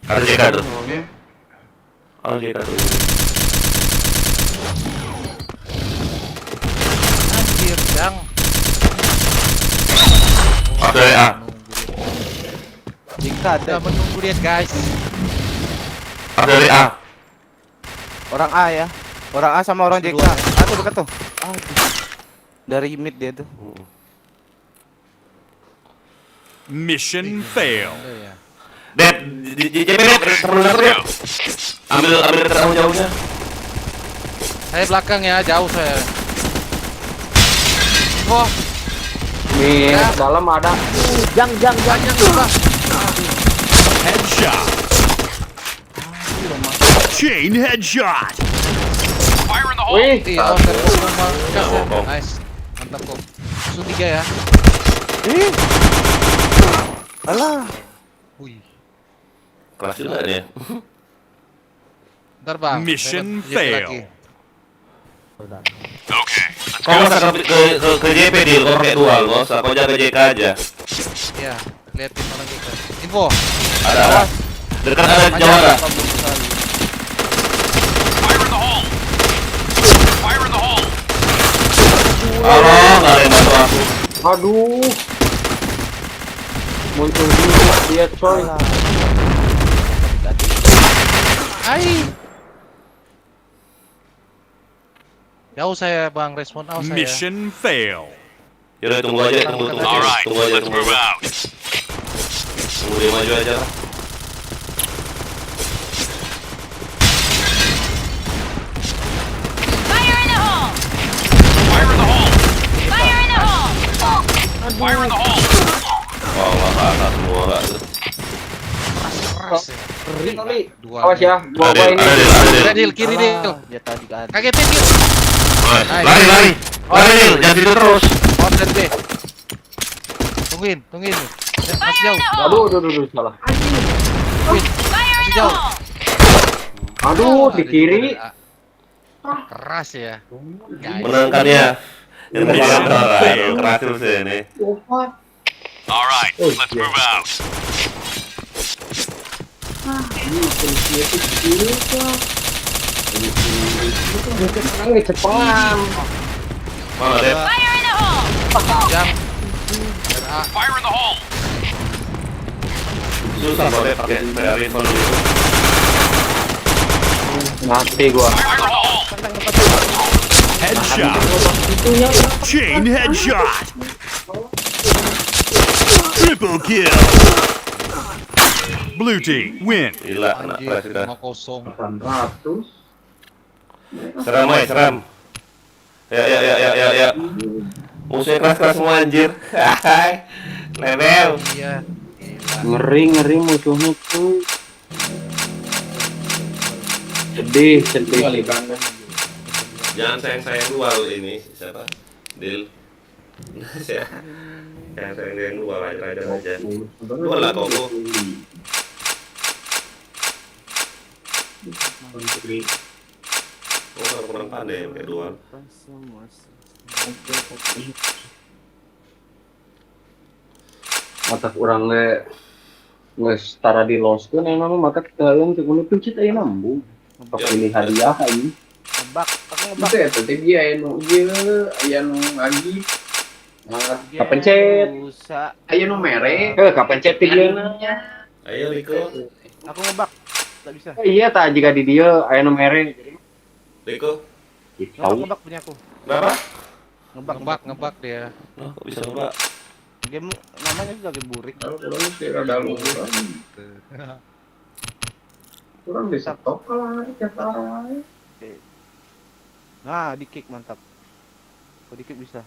Ada JK tuh. Ada JK tuh. Anjir, Jang. Oke, A. JK ada. Udah menunggu dia, guys. Ada dari A. Orang A ya. Orang A sama orang JK. Ah tuh dekat tuh. Ah, dari mid dia tuh. Mission fail. Iya. Dep, JP Dep, temen satu Dep. Ambil terahu jauhnya. Saya belakang ya, jauh saya. Wah, Nih, dalam ada. Jang. Headshot. Chain headshot. Fire in the hole. Wih, iya, nice. Mantap kok. Musuh 3 ya. Alah. Wih. Kelas juga dia. Bentar bang. Mission saya dapat JP fail. lagi. Okay, let's Kau nggak usah ke JP Dil, kau pakai dual, nggak usah, kau jaga JK aja. Iya, liatin orang kita. Info. Ada. Dekat ada Jawara. Fire in the hole. Fire in the hole. Halo, nggak ada yang bantu aku. Aduh. Muncul dia coy. Hai. Jauh saya bang, respon out saya. Mission fail. Yaudah tunggu aja, tunggu Alright, aja. let's move out. Tunggu dia maju aja lah. Fire in the hole! Fire in the hole. Fire in the hole! Fire in the hole. Oh, nggak kena semua nggak. Keras ya. Dua. Awas ya, gua Ada ini. Ada Dil, kiri Dil. Dia tadi kan. Kagetin Dil. Lari, Dil, jangan situ terus. Oh, dan B. Tungguin. Masih jauh. Aduh, salah. Tungguin. Fire Masih in the jauh. hole! Aduh, di kiri. Keras ya. Menangkannya. Intimidator, aduh keras terus ya ini. All right, let's move out. Mana deh? Fire in the hole! Yang Fire in the hole. Susah banget pakai rifle dulu. Mati gua. Fire in the hole. Headshot. Chain headshot. Triple kill. Blue team win. Gila, anak anjir, flash kita. 5-0. 800. Seram, woy, seram. Ya. Musuhnya keras-keras semua anjir. Level. Iya. Ngeri musuhnya tuh. Sedih. Jangan sayang-sayang dua lu ini. Siapa? Dil. Jangan sayang-sayang dua, aja. Dua lah kok. Oh, kurang pandai yang kedua. Mata orang nge setara di loskeun emang maka kalian ke kuno pencit aya nambung. Pas pilih hadiah aing. Ngebak, aku ngebak. Itu ya teh dia anu ieu aya nu lagi. Kapencet. Busa. Aya nu mere. Kapencet ti dieu nya. Ayo Riko. Aku ngebak. Tak bisa. Iya tah jika di dieu aya nu mere. Riko. Aku ngebak punya aku. Berapa? Ngebak dia. Oh, kok bisa ngebak? Game namanya juga game burik. Kurang sih rada luar. Kurang bisa top kalau cetak. Nah, di kick mantap. Kok di kick bisa?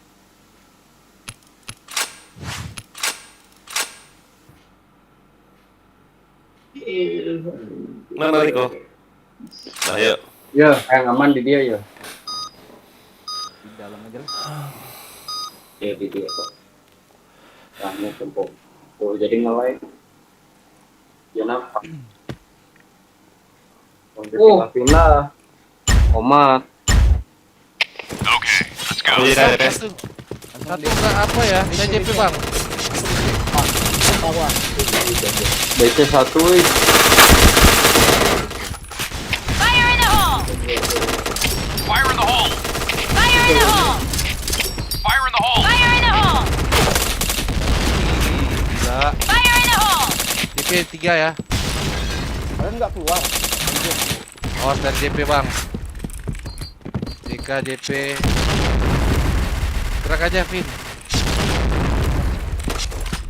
Mana Riko? Nah, yuk. Ya, yang aman di dia ya. Di dalam aja lah. Ya di dia kok. Kamu tempok. Tuh jadi nge-like. Ya nampak. Pindah. Omat. Okay, let's go. Aku jadi KDP. Satu enggak apa ya? JP Bang. DC1 wih. Fire in the hole! Fire in the hole. Fire in the hole! Fire in the hole. Fire in the hole! Gila. Fire in the hole! JP 3 ya. Kalian nggak keluar. Awas dari JP Bang. Jika JP. Gerak aja Vin.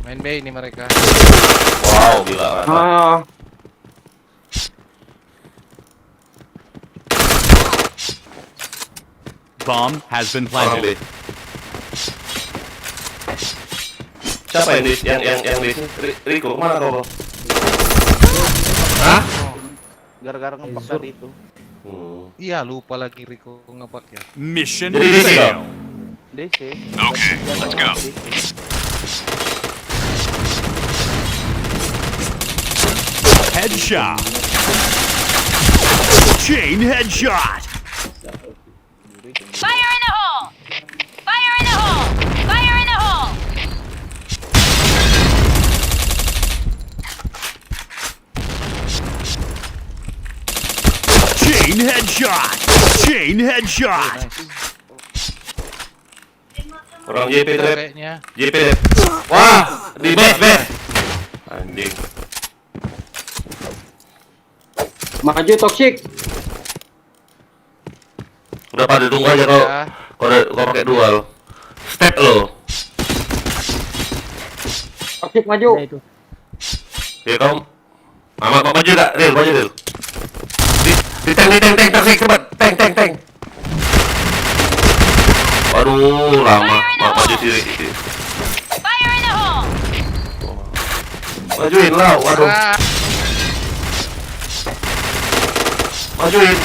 Main B ini mereka. Wow, gila. Ah. Bomb has been Orang planted. B. Siapa yang di Riko? Mana kau? Hah? Gara-gara ngebak tadi itu. Iya lupa lagi Riko ngebak ya. Mission Jadi di sini, failed. DC. Okay, let's go. Headshot. Chain headshot. Fire in the hole! Fire in the hole! Fire in the hole! Chain headshot. Chain headshot. Orang JP trap. Kayaknya. JP trap. Wah, di base. Anjing. Maju toxic. Udah pada tunggu aja kalau pakai dual. Step lo. Toxic maju. Ya kamu. Maju dah, maju Dil. Di tank taksik cepat. Tank. Waduh, lama. Maju sini. Fire in the hole! Majuin lah, waduh. Majuin.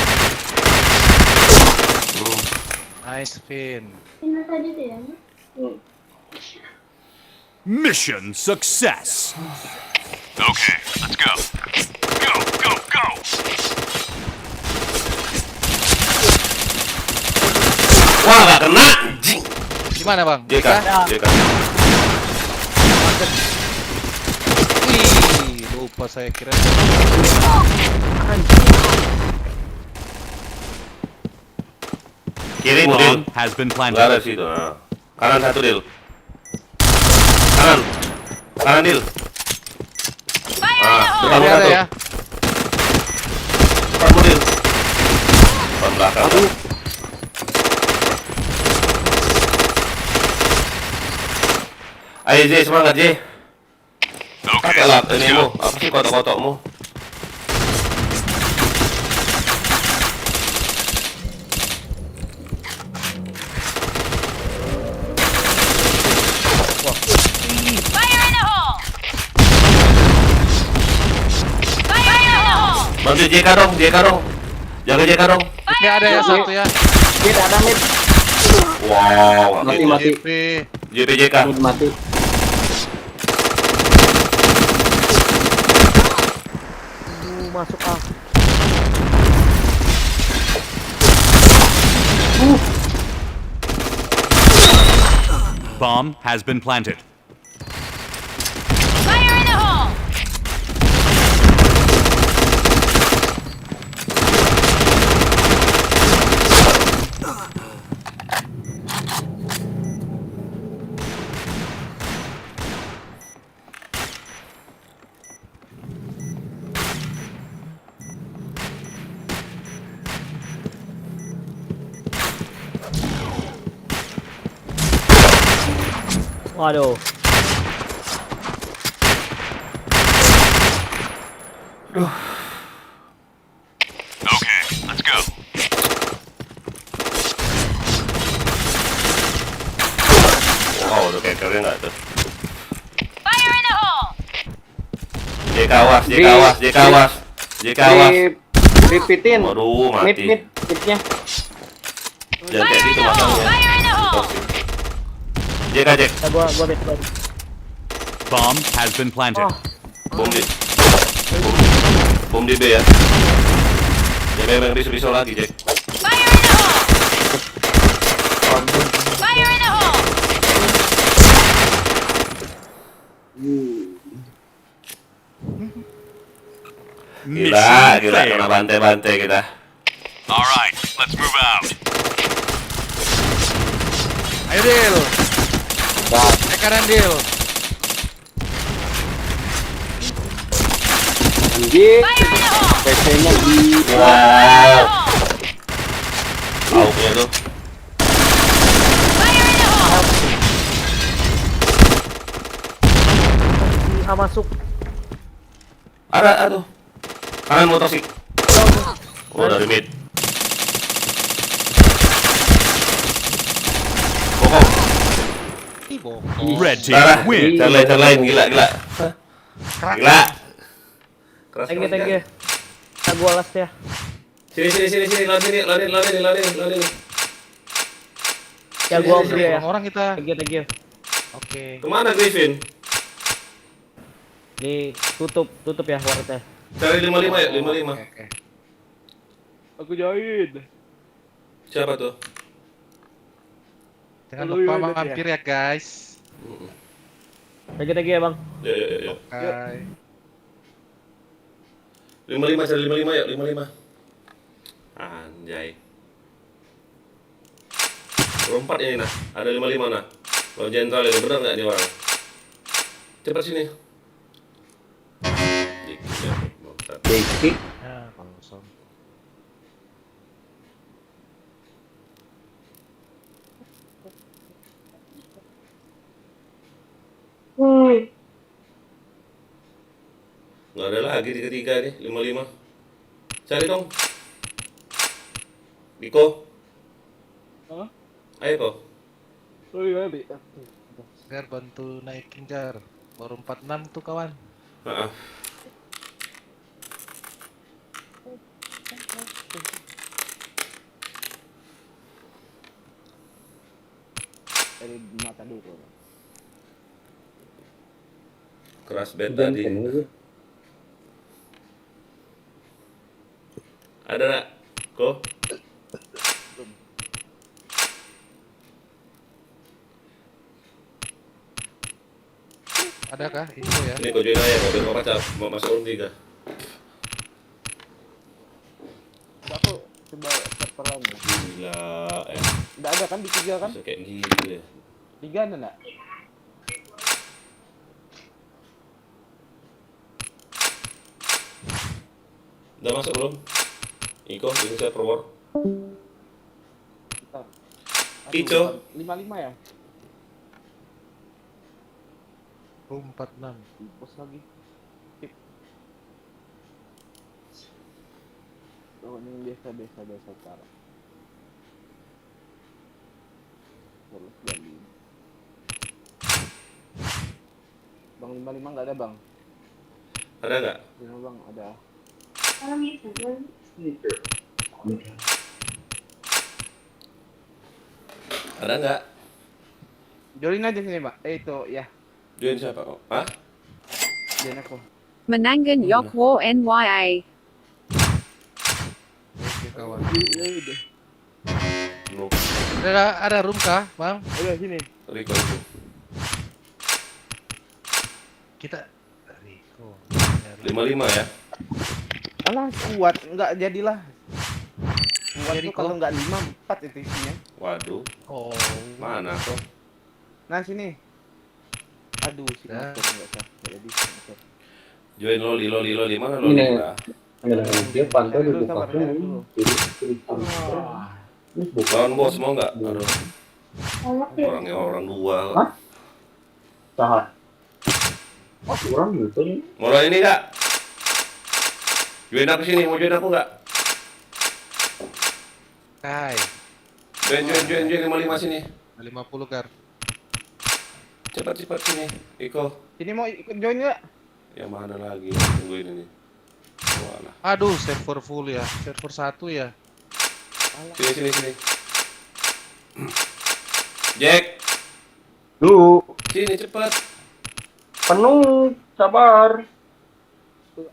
Nice Vin. Mission success. Okay, let's go. Go. Wah, gak kena. Anjing. Di mana, Bang? JK. JK. Wih, lupa saya kira. Kiri Dil. Bomb has been Enggak planted. ada situ. Nah. Kanan satu Dil. Kanan. Kanan Dil. Depan Ada satu. ya. Depanmu Dil. Depan belakang. Ayo J, semangat J. Pakai lah ini mu. Apa sih kotok-kotokmu? Fire in the hole! Fire in the hole! Bantu JK dong, JK dong. Jaga JK dong. Ini ada ya satu ya. Mid ada mid. Wow, Mati, gitu. mati. JP JK. Mid mati. Masuk ah. Bomb has been planted. Fire in the hole! Waduh. Okay, let's go. Wow, udah kayak keren nggak tuh? Fire in the hole! JK awas, JK awas, JK awas, JK awas. Repeatin. Waduh, Mid mati. mid midnya. Jangan kayak gitu makanya. Fire in the hole! JK Jack. Ya gua bet. Bomb has been planted. Bom di. Bom di B ya. Jangan yang bisu-bisu lagi Jack. Fire in the hole! Fire in the hole! Gila, gila kena bantai-bantai kita. Alright, let's move out. Ayo Dil. Kanan Dil. Anjir. Fire in the hole! PC-nya di Wow. Lauknya tuh. Fire in the hole! Ah masuk. Ada, aduh. Kanan motor sih. Oh, dari mid. Bokong. Red team Darah. win. Lain, gila, gila. Gila. Keras Thank banget. you. Kita gua las ya. Sini, loading. Ya gua free ya. Orang kita. Thank you. Oke. Kemana Griffin? Nih tutup ya warnetnya. Cari 55 ya, 55. Oke. Aku join. Siapa tuh? Jangan lupa mampir ya guys. Thank you ya bang. Ya. Bye. 55, cari 55 ya, 55. Anjay. Lompat ini nah, ada 55 nah. Kalau jenderal itu bener nggak nih orang? Cepat sini. Dikit ya, bangsat. Dikit. Ya, kosong. Nggak ada lagi di ketiga nih, 55. Cari dong. Diko. Hah? Ayo kok. Oh iya, Bi. Biar bantu naikin jar. Baru 46 tuh kawan. Heeh. Dari mata dulu. Keras bet tadi. Ada nak? Kok? Adakah info ya? Ini kau join aja, kau biar baca mau masuk room 3. Aku coba server lain. Gila, Enggak ada kan di 3 kan? bisa kayak gitu ya. 3 ada enggak? Udah masuk belum? Iko, ini saya forward. Ico. 55 ya? Room 46. Bos lagi. Oh, ini biasa cara. Terus jadi. Bang 55 enggak ada, Bang. Ada nggak? Ya, Bang, ada. Ada nggak? Join aja sini, Pak. Itu ya. Join siapa kok? Hah? Join aku. Menangan Yokwo NYA. Oke kawan. Udah. Belum. Ada room kah, Bang? Udah sini. Riko itu. Kita Riko. 55 ya? Alah, kuat enggak jadilah. Kuat Jadi tuh kalau enggak 5, 4 itu isinya. Waduh. Oh. Mana kok? Nah, sini. Aduh, si Nah. motor enggak sah. Enggak jadi si motor. Join loli mana loli? Ini. Lah. Dia pantai Dulu, di sabar, depan. dulu. Lawan bos mau nggak? Aduh. Orangnya orang dua. Hah? Sahat. Oh, kurang gitu nih. Mau lawan ini nggak? Join aku sini, mau join aku nggak? Kai. Join 55 sini. 50 Gar. Cepat sini, Iko. Sini mau ikut join enggak? Yang mana lagi? Tungguin ini. Walah. Aduh, server full ya. Server 1 ya. Sini. Jack, Dulu sini cepat. penuh, sabar.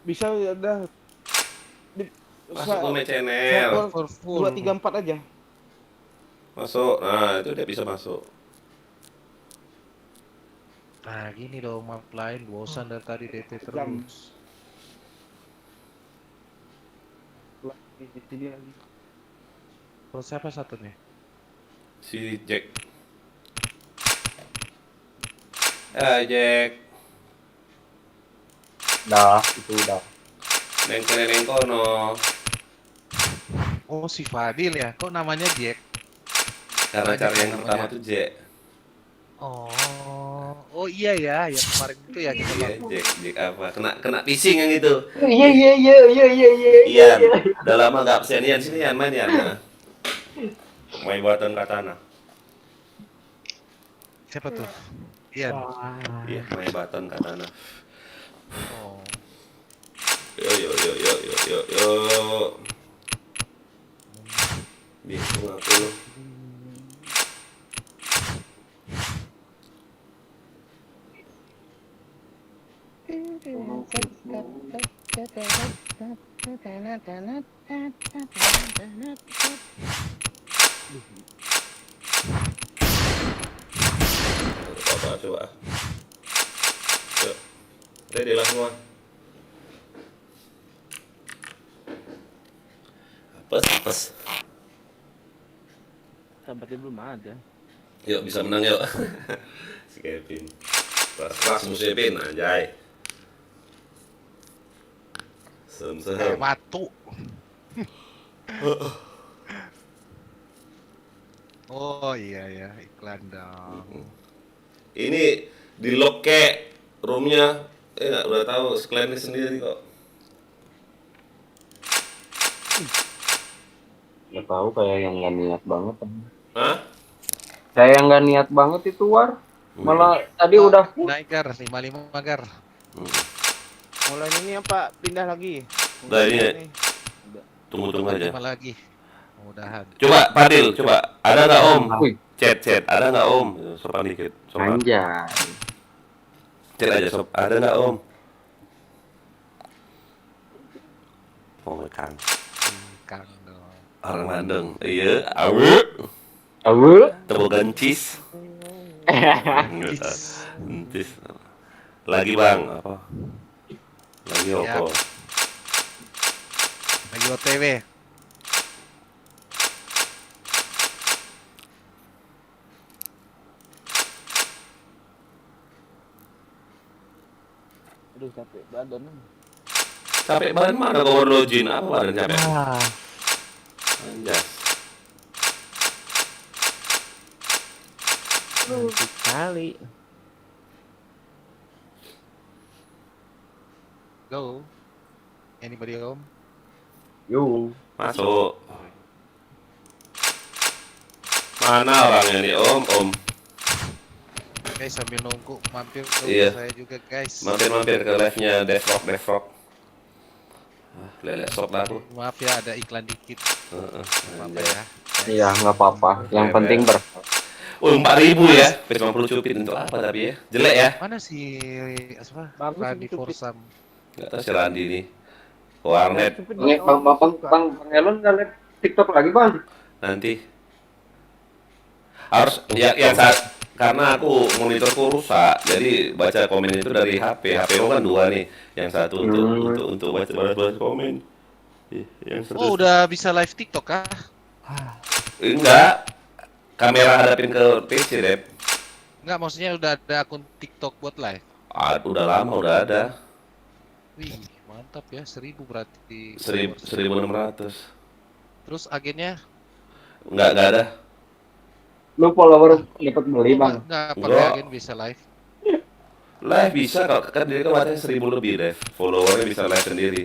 Bisa udah. Masuk ke main channel. Server full. 2 3 4 aja. Masuk. Nah, itu dia bisa masuk. Nah, gini dong map lain bosan dari tadi DT Jam. terus. Di sini lagi. Terus siapa satu nih? Si Jack. Jack. Dah, itu udah. Neng kono. Oh, si Fadil ya. Kok namanya Jack? Karena Banyak cara yang namanya. pertama tuh Jack. Oh iya ya, yang kemarin itu ya kita Iya, bang. Jack apa? Kena phishing yang itu. Iya. Iya. Udah lama nggak absen Ian sini Ian main Ian. Nah. Main buatan katana. Siapa tuh? Ian. Iya, main buatan katana. Oh. Yo. Bingung aku lu. Coba. Yuk. Ready lah semua. Apes. Sahabatnya belum ada. Yuk bisa menang yuk. Si Kevin. Keras musuhnya Kevin anjay. Kayak batu. Oh iya ya, iklan dong. Ini di lock ke roomnya. Udah tahu sekalian sendiri kok. Nggak tahu kayak yang nggak niat banget. Hah? Kayak yang nggak niat banget itu War. Malah tadi udah Naik Gar, 55 Gar. Mulai ini apa? Pindah lagi. Udah ini. Tunggu aja. 5 lagi. Mudahan. Coba Fadil, coba. Ada nggak Om? Wih. Chat. Ada nggak Om? Sopan dikit. Sopan. anjay. Chat aja sob. Ada nggak Om? Oh Kang. Kang dong. Orang Bandung. Iya. Awu. Awu. Tebogan cheese. Cheese. Lagi bang, apa? Lagi Ya. apa? Lagi OTW. Aduh capek badan. Capek badan mana kau login? Apa badan capek? Ah. Anjas. Kali. Go. Anybody home? Yo. Masuk. Mana orangnya nih om? Guys, sambil nunggu mampir ke Iya. saya juga guys. Mampir ke live-nya Deathrock. Lele sok lah aku. Maaf ya ada iklan dikit. Apa ya? Iya, nggak apa-apa. Yang penting ber. Oh, 4.000 ya. P50 cupid untuk apa tapi ya? Jelek ya? Mana si apa? Bagus Randy itu, Cupid. Forsam. Enggak tahu si Randi nih. Warnet Nih, Bang Elon nggak liat TikTok lagi bang? nanti. Harus yang saat karena aku monitorku rusak, jadi baca komen itu dari HP. HP ku kan 2 nih. Yang satu untuk baca komen. Yang satu Oh, udah bisa live TikTok kah? enggak. Kamera hadapin ke PC, Dep. Enggak, maksudnya udah ada akun TikTok buat live. Ah, udah lama udah ada. Wih, mantap ya, 1000 berarti. 1.600. Terus agennya Enggak ada. Lu follower dapat beli bang? enggak pakai Enggak. agen bisa live. Live bisa kalau kan dia kan batanya 1.000 lebih, Dep. Followernya bisa live sendiri.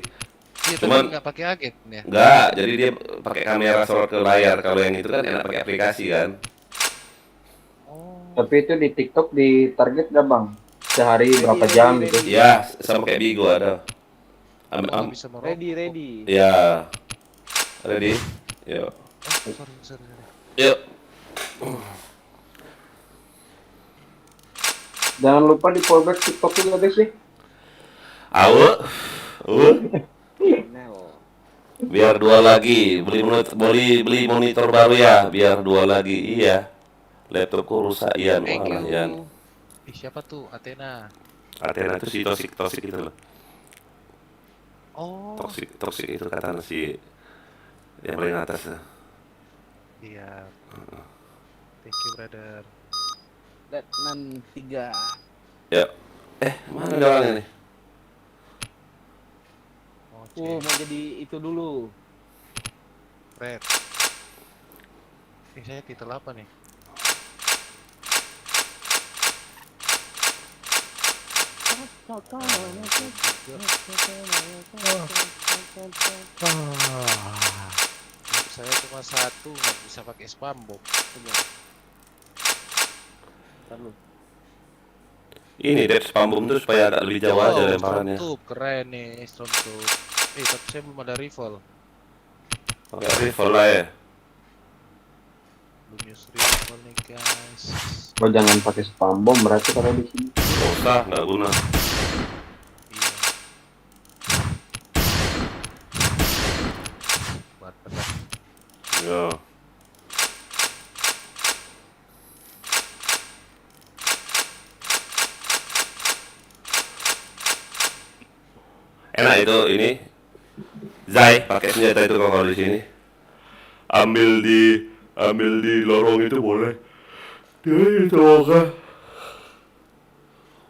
Iya, Cuman tapi enggak pakai agen ya. enggak, jadi dia pakai kamera sorot ke layar. Kalau yang itu kan enak pakai aplikasi kan. Tapi itu di TikTok di target gak bang? Sehari berapa jam gitu? Iya, sama kayak Bigo ada. Bisa merokok. Ready. Ya. Ready? Yuk. Sorry. Yuk. Jangan lupa di fallback TikTok juga guys ya. Awe. Biar 2 lagi. Beli monitor baru ya. Biar 2 lagi. Iya. Laptopku rusak Ian. Thank Wah, you. Ian. Siapa tuh? Athena. Athena itu si toxic itu loh. Oh. Toxic itu kata si yang paling atas. Iya. Thank you, brother. Letnan 3. Ya. Mana ada orangnya nih? Mau jadi itu dulu. Red. Saya titel apa nih? Saya cuma 1, nggak bisa pakai spam bomb. Ini Dep spam bomb tuh supaya agak lebih jauh aja lemparannya. Stormtube, keren nih Stormtube. Tapi saya belum ada rifle. Pakai rifle lah ya. Belum use rifle nih guys. Lo jangan pakai spam bomb berarti kalau di sini. Nggak usah, nggak guna. Buat pedang. Ya. Enak itu ini. Zai pakai senjata itu kalau di sini. Ambil di lorong itu boleh. Dia itu oke.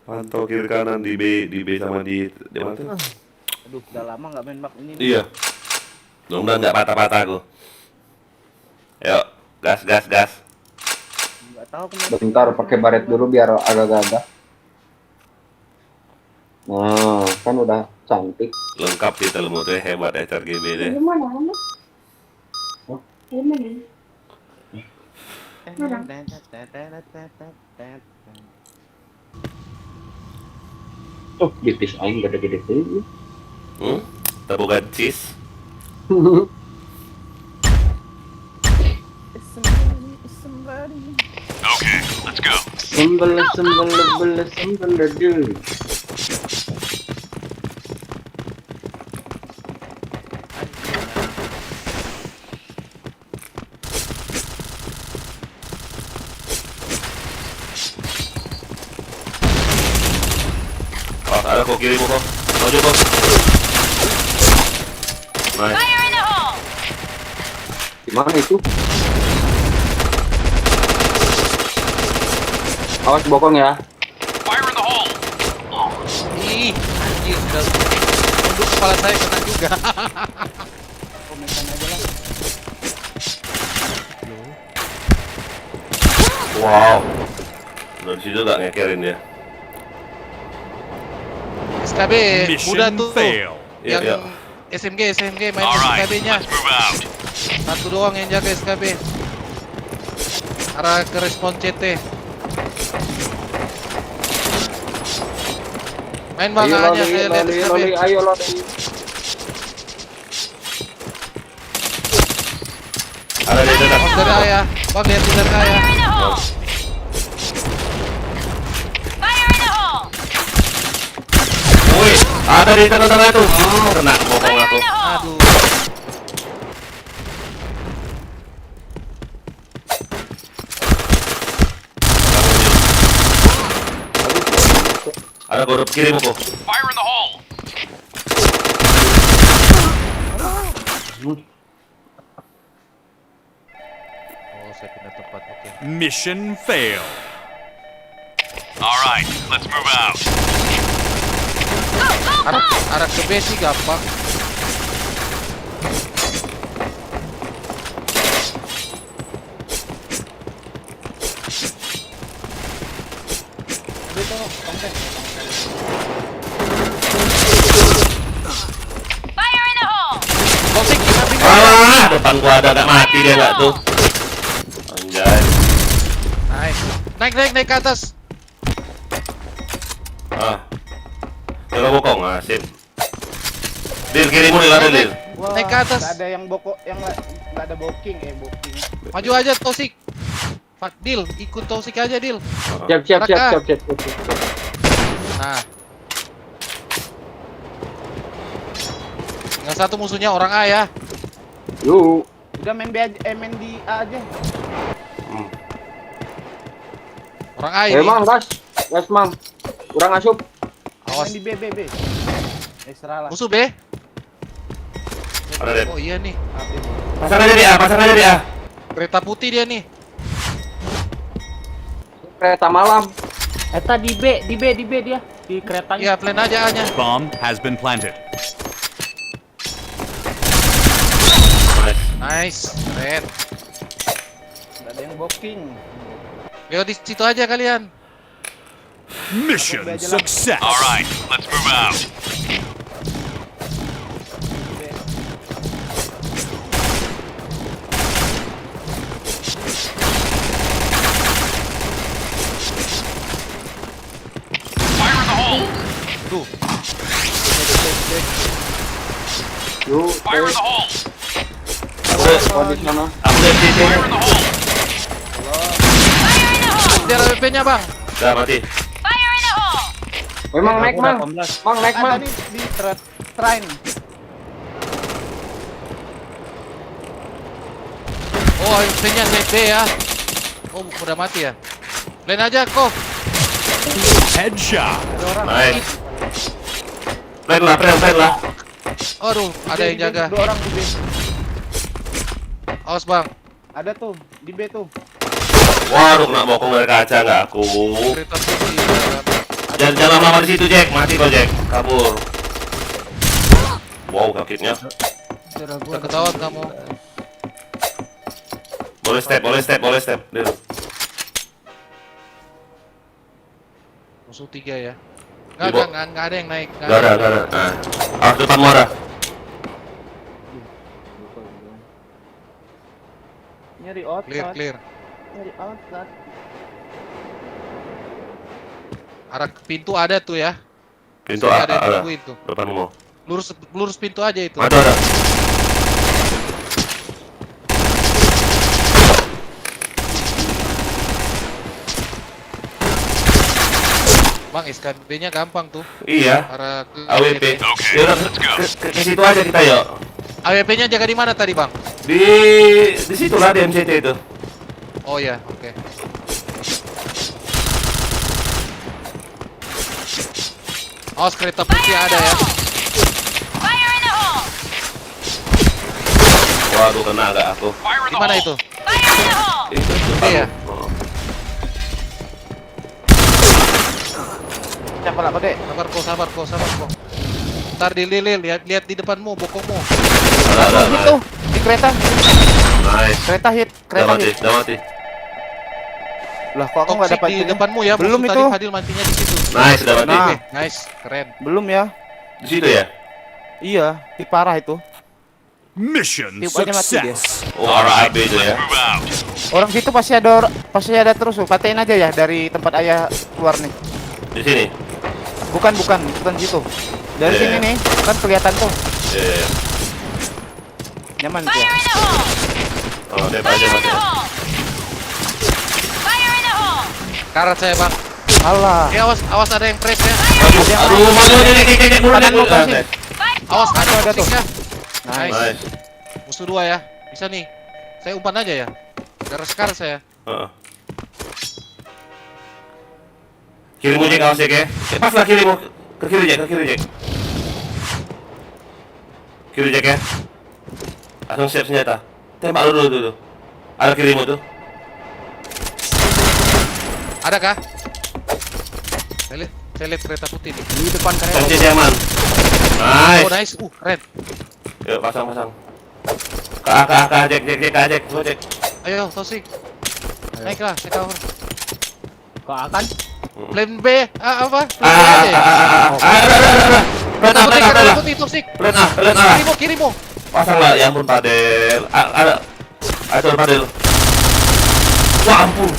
Pantau kiri kanan di B sama di mana tuh? Aduh, udah lama nggak main map ini. Iya. Mudah-mudahan nggak patah-patah aku. Yuk, gas. Nggak tahu kenapa. Bentar pakai baret dulu biar agak-agak. Nah, kan udah cantik. Lengkap sih telmu tuh hebat SRGB deh. Oh, tipis aing gede-gede tuh. Tabukan cheese. Okay, let's go. Sembel dulu. Oh, ada kok kirimu kok. Maju kok. Nice. Fire in the hole! Gimana itu? Awas bokong ya. Fire in the hole! Ih, anjir, udah tunduk kepala saya kena juga. Wow. Dari situ gak ngekerin dia. SKB muda Mission tuh. fail. Yang Iya, SMG main Alright, SKB-nya. let's move out. Satu doang yang jaga SKB. Arah ke respon CT. Main bang aja, saya lihat SKB. Ayo loli. Ada di dekat. Bang dari ayah, bang lihat di dari ayah. Fire in the hole! Fire in the hole! Wih, ada di tengah-tengah itu. Kena bokong Fire aku. in the hole! Aduh. Ada kode kirimu kok. Fire in the hole! Oh, saya pindah tempat. Oke. Mission fail. Alright, let's move out. Arah ke B sih gampang. Fire in the hole! Toxic di samping. Ah, depan gua ada gak mati dia gak tuh. Anjay. Nice. Naik ke atas. Ah. Jaga bokong, ah, sip. Dir, kirimu nih lari, Dir. Naik ke atas. Nggak ada yang nggak ada booking. Maju aja Tosik. Dil, ikut Tosik aja Dil. Siap. Nah. Tinggal satu musuhnya orang A ya. Yuk. Udah main B aja, main di A aja. Orang A ini. Mang, gas mang. Kurang asup. Awas. Main di B. Serah lah. Musuh B. Ada, Dir. Oh iya nih. Pasang aja di A. Kereta putih dia nih. Kereta malam. Eta di B dia di keretanya. Iya, plan aja A-nya. Bomb has been planted. Nice. Keren. Nggak ada yang booking. Yo di situ aja kalian. Mission success. Alright, let's move out. Fire in the hole! Tuh. Yuk. Fire in the hole! Di sana. Aku lihat di situ. Fire in the hole! Fire in the hole! Kejar AWP-nya, Bang. Udah mati. Fire in the hole! Memang naik mang. Mang naik Ada mang. nih di shrine. Oh, AWP-nya ZB ya. Oh, udah mati ya. Plan aja kok. Headshot. Nice. Plan lah. Aduh, ada yang jaga. 2 orang di B. Awas, Bang. Ada tuh di B tuh. Waduh, kena bokong dari kaca nggak aku. Kereta putih. Jangan lama-lama di situ, Jack. Mati kok, Jack. Kabur. Wow, kakinya. Udah ketahuan kamu. Boleh step. Dir. Musuh 3 ya. Di bawah. Nggak ada yang naik. Gak ada. Nah. Ah, depan muara. Nyari outside. Clear. Nyari outside. Arah ke pintu ada tuh ya. Pintu Ada yang ada. tungguin tuh. Depanmu. Lurus pintu aja itu. Ada. Bang, SKB-nya gampang tuh. Iya. Arah ke AWP. Okay, Yaudah, let's go. ke situ aja kita yuk. AWP-nya jaga di mana tadi, Bang? Di situlah di MCT itu. Oh ya, oke. Awas kereta putih ada ya. Fire in the hole! Waduh, kena agak aku. Di mana itu? Fire in the hole! Itu Iya. Siapa lah, Dek? Sabar kok. Ntar Lil, lihat di depanmu, bokongmu. Ada. Itu di kereta. Nice. Kereta hit. Udah mati. Lah, kok aku nggak Toxic dapat di ini? depanmu ya. Belum musuh itu. Tadi Fadil matinya di situ. Nice, udah mati. Nah. Nice, keren. Belum ya? Di situ ya? Iya, di parah itu. Mission Tiup aja mati dia. success. Oh, arah AB itu ya. Move out. Orang situ pasti ada terus. Patein aja ya dari tempat ayah keluar nih. Di sini. Bukan situ. Dari Iya. sini nih, kan kelihatan tuh. Iya. Nyaman Fire dia. in the hole! Oh, dia aja Fire in mati. the hole! Fire in the hole! Karat saya, Bang. Alah. Awas ada yang press ya. Aduh, maju ini. Kanan lu kasih. Awas ada tuh. toxic ya. Nice. Nice. Musuh 2 ya. Bisa nih. Saya umpan aja ya. Garas saya. Heeh. Kirimu Jack, awas Jack ya. Pas lah kirimu. Ke kiri Jack. Kiri Jack ya. Langsung siap senjata. Tembak dulu. Ada kirimu tuh. Ada kah? Saya lihat kereta putih nih. Di depan kereta. Kunci aman. Nice. Oh nice. Keren. Yuk, pasang. Kak, Jack. Semua Jack. Ayo, Toxic. Naiklah, saya cover. Kok akan? Plan B, apa? Plan B aja ya? Kereta putih, Toxic. Plan A. Kirimu. Pasang lah, ya ampun Padel. Ada. Ayo Padel. Wah ampun.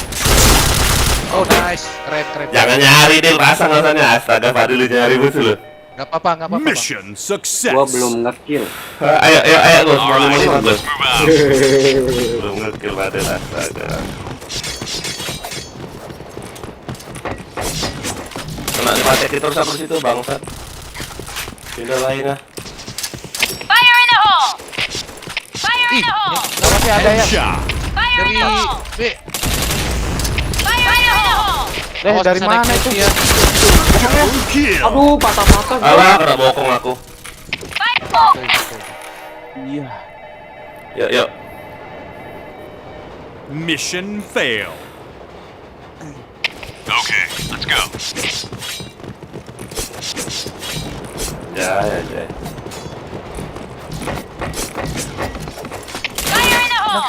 Oh nice, keren. Jangan nyari Del, pasang alasannya. Astaga, Padel nyari musuh lu. Gak apa-apa. Bang. Mission success. Gua belum nge-kill. Ayo lu, semua Alright, lima let's Gus. move out. Belum nge-kill Padel, astaga. Kena dipakai terus aku situ bangsat. Pindah lain ah. Fire in the hole! Fire in the hole! Masih ada ya. Headshot. Fire in Dari the hole! B. Fire in the hole! Awas Dari bisa naik mana itu? safety ya. Kill. Aduh, patah-patah. Alah, kena bokong aku. Fire in the hole! Iya. Yuk. Mission fail. Okay, let's go. Ya. Fire in the hole!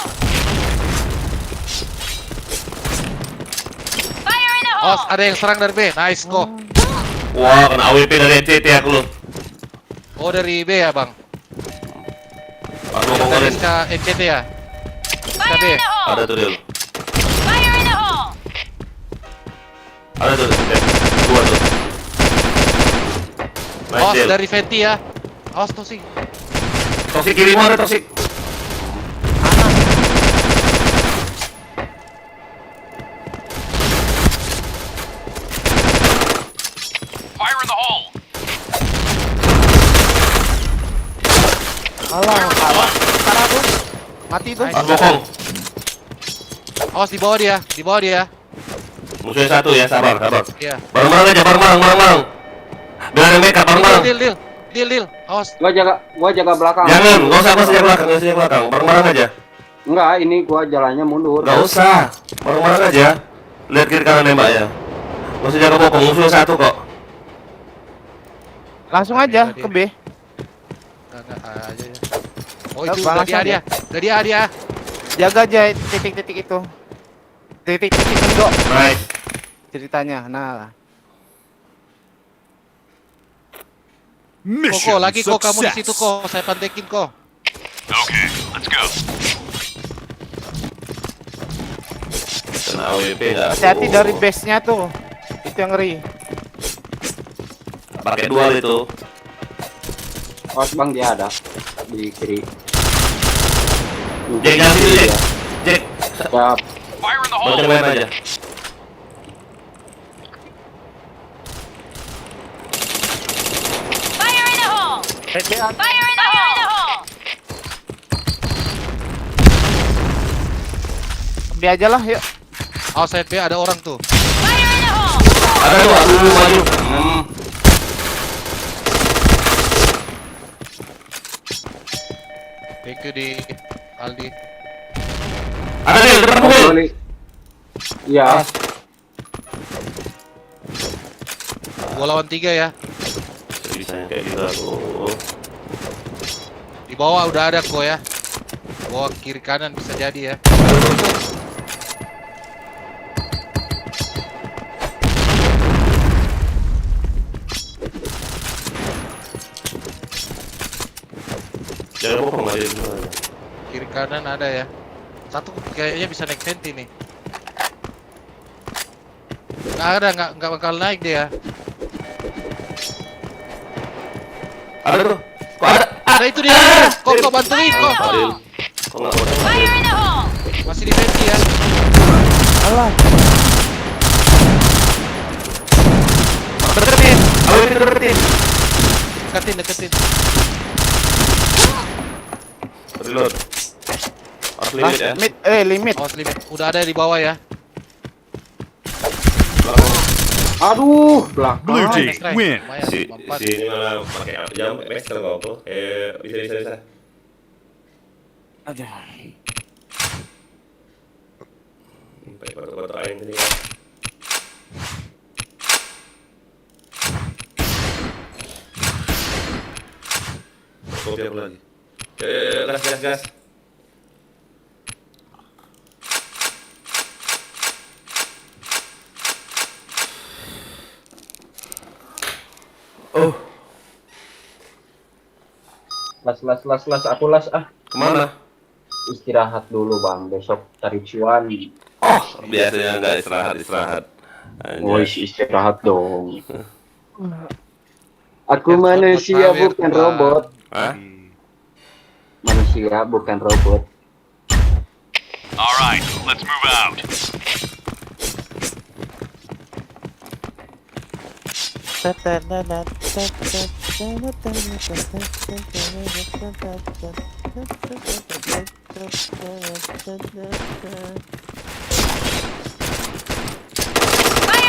Fire in the hole! Awas, ada yang serang dari B. Nice kok. Wah, kena AWP dari NCT aku lu. Oh dari B ya, Bang. Pak bokong Dari kalian. SK NCT ya. SK B. Fire in the hole! Ada tuh Del. Fire in the hole! Ada tuh Del. Dua tuh. Nice Awas Del. dari Venti ya. Awas Toxic. Toxic kirimu ada Toxic. Fire in the hole. Alah, kalah. Parah tuh. Mati tuh. Pak bokong. Awas di bawah dia. Musuhnya satu ya, sabar. Iya. Bareng-bareng aja, bareng-bareng. Biar yang backup, bareng-bareng. Deal. Awas. Gua jaga belakang. Jangan, nggak usah sejak belakang, bareng-bareng aja. Enggak, ini gua jalannya mundur. Nggak usah, bareng-bareng aja. Lihat kiri kanan nembak ya. Nggak usah jaga bokong, musuhnya satu kok. Langsung aja ke B. Enggak aja ya. Oh Yuk, itu balas dari A aja. dia. Dari A dia. Jaga aja titik-titik itu. Titik-titik Indo Nice. ceritanya. Nah, Mission lagi kok kamu di success. situ kok. Saya pantekin kok. Okay, let's go. Kena AWP nggak? hati-hati dari base-nya tuh. Itu yang ngeri. Pakai dual itu. Awas Bang, dia ada di kiri. Jack, jangan situ Jack. Jack, Siap. Fire in the hole. baca main aja. Fire in the hole! Fire in the hole! B aja lah, yuk. Outside B ada orang tuh. Fire in the hole! Ada tuh, maju. HQ di Aldi. Ada nih, depan mobil. Iya. Gua lawan 3 ya. Bisa kayak gitu aku. Di bawah udah ada kok ya. Bawah kiri kanan bisa jadi ya. Jangan bohong aja. Kiri kanan ada ya. Satu kayaknya bisa naik venti nih. Nggak bakal naik dia. Ada tuh. Kok ada? Ada itu dia. Kok bantuin kok. Kok nggak boleh? Fire in the hole! Masih di venti ya. Alah. Deketin. Ayo deketin. Deketin. Reload. Off limit ya. Limit. Awas limit. Udah ada di bawah ya. Aduh, Blue belakang. team win. Lumayan, Si empat. ini malah pakai jam master kau tuh. Bisa. Aduh. Pakai batu-batu aing tadi kan. Kopi aku lagi. Gas. Oh, Las, aku las ah. kemana? Istirahat dulu bang, besok cari cuan. Oh, biasanya nggak istirahat. Woi, istirahat dong. Aku manusia bukan robot. Hah? Manusia bukan robot. All right, let's move out. Fire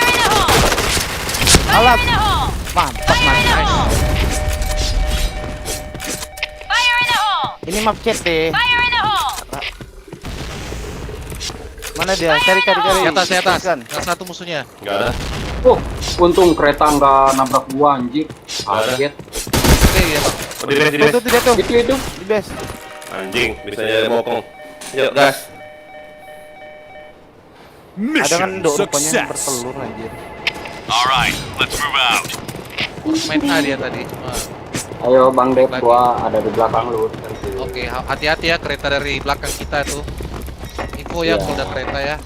in the hole! Fire in the hole! Mantap, Fire in the nice. hole! Fire in the hole! Ini map chat deh. Fire in the hole! Mana dia? Cari. Di atas. Kan. Yang satu musuhnya. Nggak ada. Untung kereta nggak nabrak gua anjir. Kaget. Oke ya bang. Oh, di base. Itu dia tuh. Itu. Di base. Anjing, bisa jadi bokong. Yuk, gas. Ada kan Mission rupanya yang success. bertelur anjir. All right, let's move out. Main A dia tadi. Ayo Bang Dep, gua ada di belakang lu. Oke, hati-hati ya kereta dari belakang kita tuh. Info ya kalau udah kereta ya.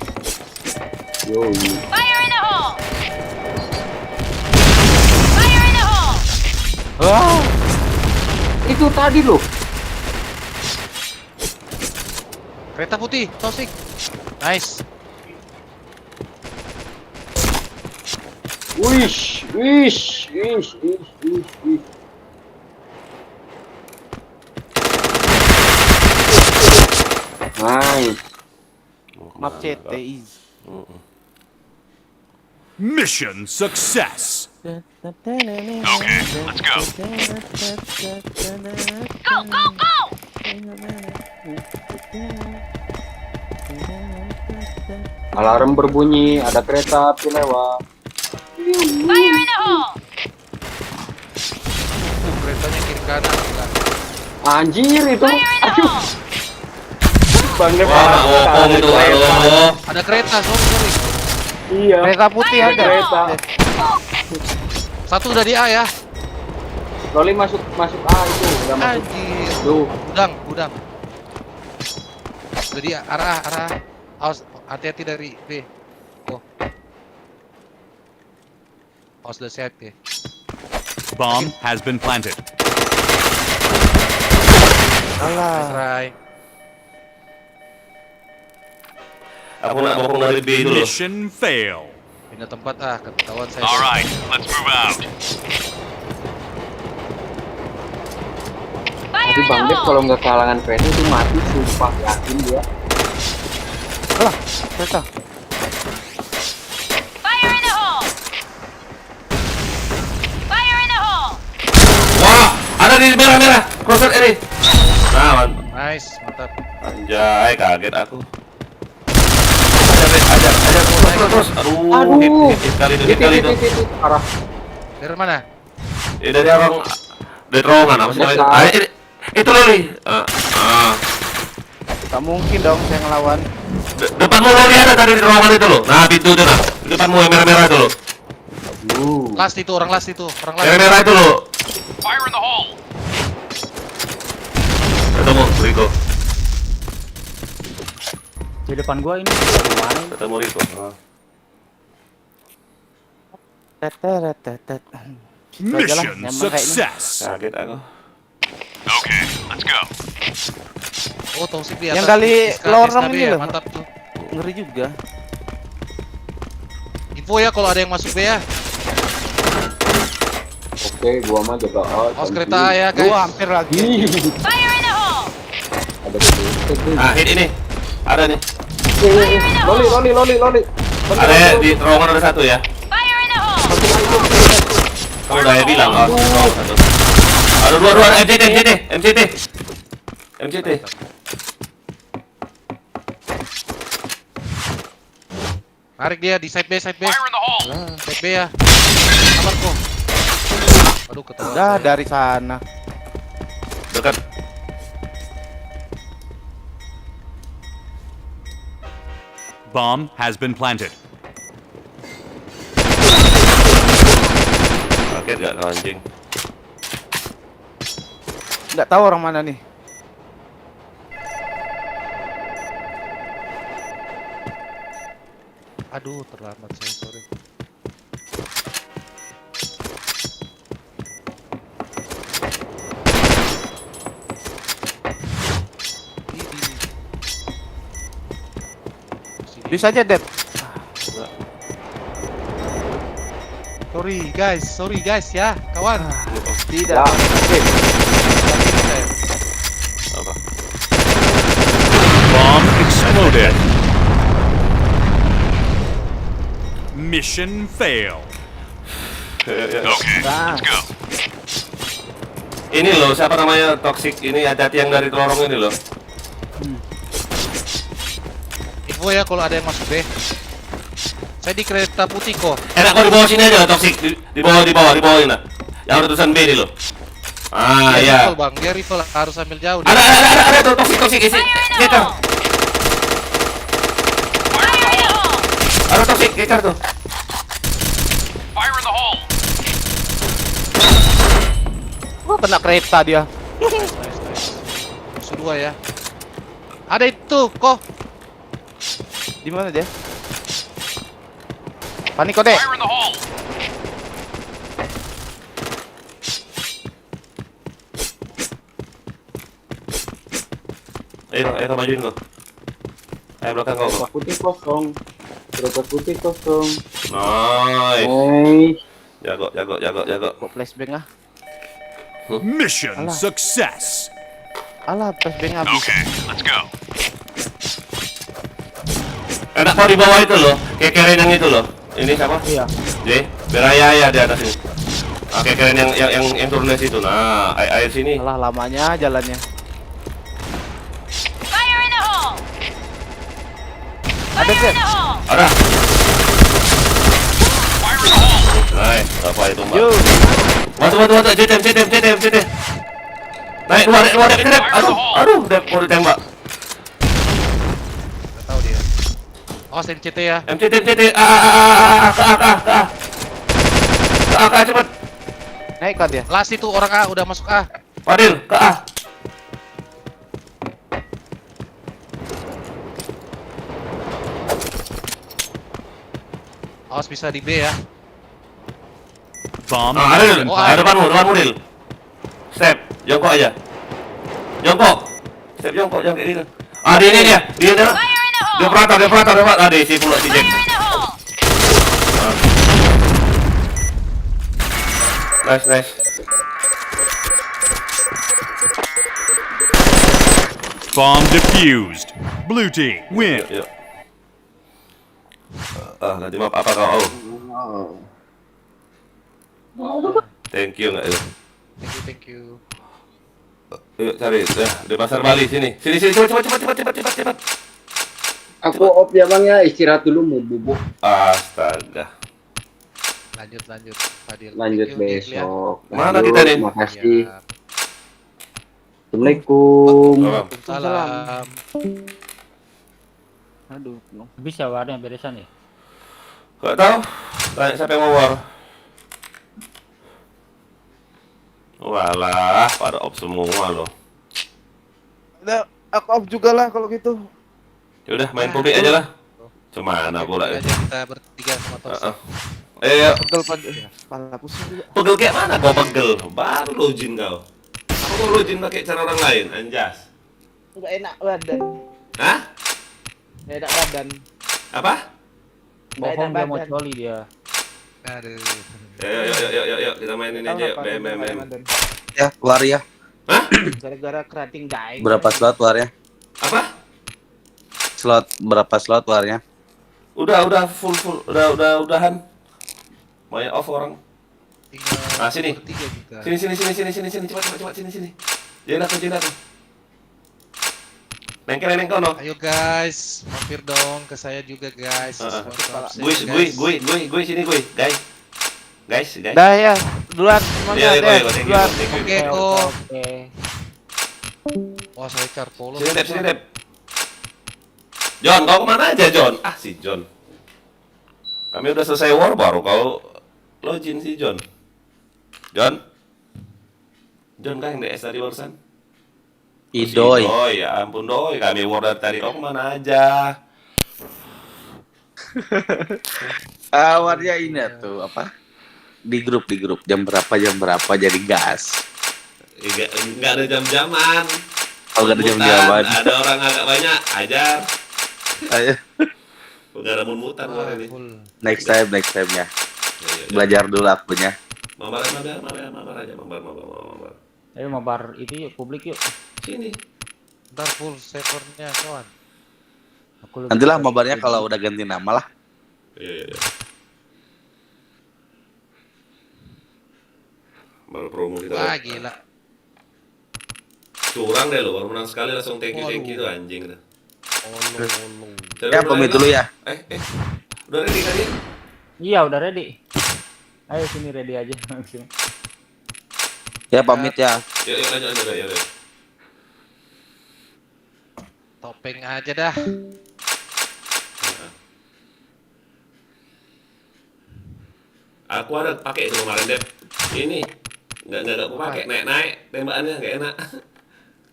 Yoi. Fire in the hole! Fire in the hole! Wah, itu tadi loh. Kereta putih, Tausik. Nice. Wish. Nice. Map chat is. Mission success. Okay, let's go. Go, go, go! Alarm berbunyi, ada kereta api lewat. Fire in the hole! Keretanya kiri kanan. Enggak. Anjir itu. Fire in the hole! Bang Dep. Wah, bokong itu halo. Ada kereta, sorry. Iya. Kereta putih ada. Kereta. Satu udah di A ya. Loli masuk A itu, udah masuk. Anjir. Tuh. Gudang. Udah di arah A. Awas, hati-hati dari B. Oh. Awas udah siap ya. Bomb has been planted. Nice try. Aku nak bokong dari B dulu. Mission fail. Pindah tempat ketahuan saya. All right, let's move out. Tapi Bang Dep kalau nggak kalangan kereta itu mati, sumpah yakin dia. Alah, kereta. Fire in the hole! Fire in the hole! Wah, ada di merah. Crosser ini. Nah, Nice, mantap. Anjay, kaget aku. Ajar, terus. Aduh, hit kali itu. Parah. Dari mana? Dari orang dari terowongan apa sih? Itu Loli. Gak mungkin dong saya ngelawan. Depanmu Loli ada tadi di terowongan itu loh. Nah, pintu itu nah. Di depanmu yang merah-merah itu loh. Last itu, orang last. Merah-merah itu loh. Fire in the hole! Ketemu, Rico. Di depan gua ini. Ketemu Rico. Mission success. Kaget aku. Okay, let's go. Oh, toxic di atas. Yang kali SKB lorong ini ya, loh. mantap tuh. Ngeri juga. Info ya kalau ada yang masuk B ya. Oke, gua mah jaga A. Os kereta A ya guys. Gua hampir lagi. Fire in the hole! Ah, hit ini. Ada nih. Loli. Ada di terowongan ada satu ya. Fire in the hole! Kamu udah bilang kan? Ada dua MCT. Tarik dia di side B. Fire in the hole! Side B ya. Sabar kok. Aduh, ketawa. Udah dari sana. Dekat. Bomb has been planted. Kaget gak kau anjing? Nggak tahu orang mana nih. Aduh, terlambat saya, sorry. Bisa aja, Dep. Sorry guys ya, kawan. Tidak. Apa? Bomb exploded. Mission failed. Okay, let's go. Ini loh, siapa namanya toxic ini hati-hati yang dari lorong ini loh. Info ya kalau ada yang masuk B. Saya di kereta putih kok. Enak kau di bawah sini aja toxic, di bawah ini nah. Yang ada tulisan B ini loh. Ah Dia iya. rifle bang, dia rifle harus ambil jauh. Ada tuh toxic isi. Kejar. Ada toxic kejar tuh. Fire in the hole! Wah, kena kereta dia. Musuh dua ya. Ada itu kok. Di mana dia? Panik kode. Fire in the hole! Ayo majuin kau. Ayo belakang kau. Putih kosong. Gerobak putih kosong. Nice. Jago. Kok flashbang ah? Mission success. Alah, flashbang habis. Okay, let's go. Enak kau di bawah itu loh, kayak keren yang itu loh. Ini siapa? Iya. J, beraya di atas ini. Ah, kayak keren yang turun dari situ. Nah, air sini. Alah, lamanya jalannya. Fire in the hole! Ada Fire Dep. in the hole! Ada. Fire in the hole! Nice, apa itu mbak? Yo. Bantu, CT. Naik, luar, Dep. Aduh, Dep, mau ditembak. Nggak tahu dia. Oh, NCT ya. MCT, ke A, cepet. Naik kan dia. Last itu orang A udah masuk A. Fadil, ke A. Awas bisa di B ya. Bomb Nah, has been ada planted. depanmu, Dil. Step, jongkok aja. Step jongkok, jangan kayak gitu. Ah, dia. Dia peratar. Ah, dia isi pula si Jack. Fire in the hole! Nice. Bomb defused. Blue team win. Yuk. Nanti maaf apa kau? Thank you nggak itu? Thank you. Yuk cari, di pasar Bali sini. Sini cepat. Aku off ya bang ya, istirahat dulu mau bubuk. Astaga. Lanjut Fadil. Lanjut Thank you, Gil, ya. besok. Mana Lanjut, kita nih? Makasih. Ya. Assalamualaikum. Salam. Aduh, bisa warnya beresan ya? Gak tahu. Tanya siapa yang mau war. Walah, pada off semua loh. Udah, aku off juga lah kalau gitu. Ya udah main publik aja lah. Cemana pula ya? Aja kita bertiga sama Tosa. Ayo. Pegel pala pusing juga. Pegel kayak mana kau pegel? Baru login kau. Aku login pakai cara orang lain, anjas. Enggak enak badan. Hah? Enggak enak badan. Apa? Bohong dia mau coli dia. Aduh. Yuk, kita mainin aja yuk, BM. Ya, war ya. Hah? Gara-gara kerating daeng. Berapa slot warnya? Apa? Berapa slot warnya? Udah full, udahan. Main off orang. Nah, sini. Sini, cepat, sini. Jalan tuh. Nengkel no. Ayo guys, mampir dong ke saya juga guys. Gue sini gue, guys. Dah ya, duluan semuanya deh. Duluan. Oke. Wah, saya carpolo. Sini, Dep. John, kau kemana aja, John? Ah, si John. Kami udah selesai war, baru kau login si John. John kan yang DS tadi barusan? Idoy. Oh ya ampun doi, kami war dari tadi, kau kemana aja? Warnya ini tuh apa? Di grup jam berapa jadi gas. Enggak ada jam-jaman. Oh, enggak ada jam-jaman. Ada orang agak banyak, ajar. Ayo. Enggak ada mutan war ini. Next time ya. Belajar dulu akunya. Mabar aja. Ayo mabar itu yuk, publik yuk. Sini. Ntar full servernya kawan. Nantilah mabarnya kalau udah ganti nama lah. Iya. Baru promo kita. Wah, gila. Curang deh lo, baru menang sekali langsung thank you tuh anjing dah. Ya, pamit dulu ya. Udah ready kali? Iya, udah ready. Ayo sini ready aja langsung. Ya, pamit ya. Yuk, lanjut. Topeng aja dah. Aku ada pakai itu kemarin deh. Ini nggak aku pakai naik tembakannya nggak enak.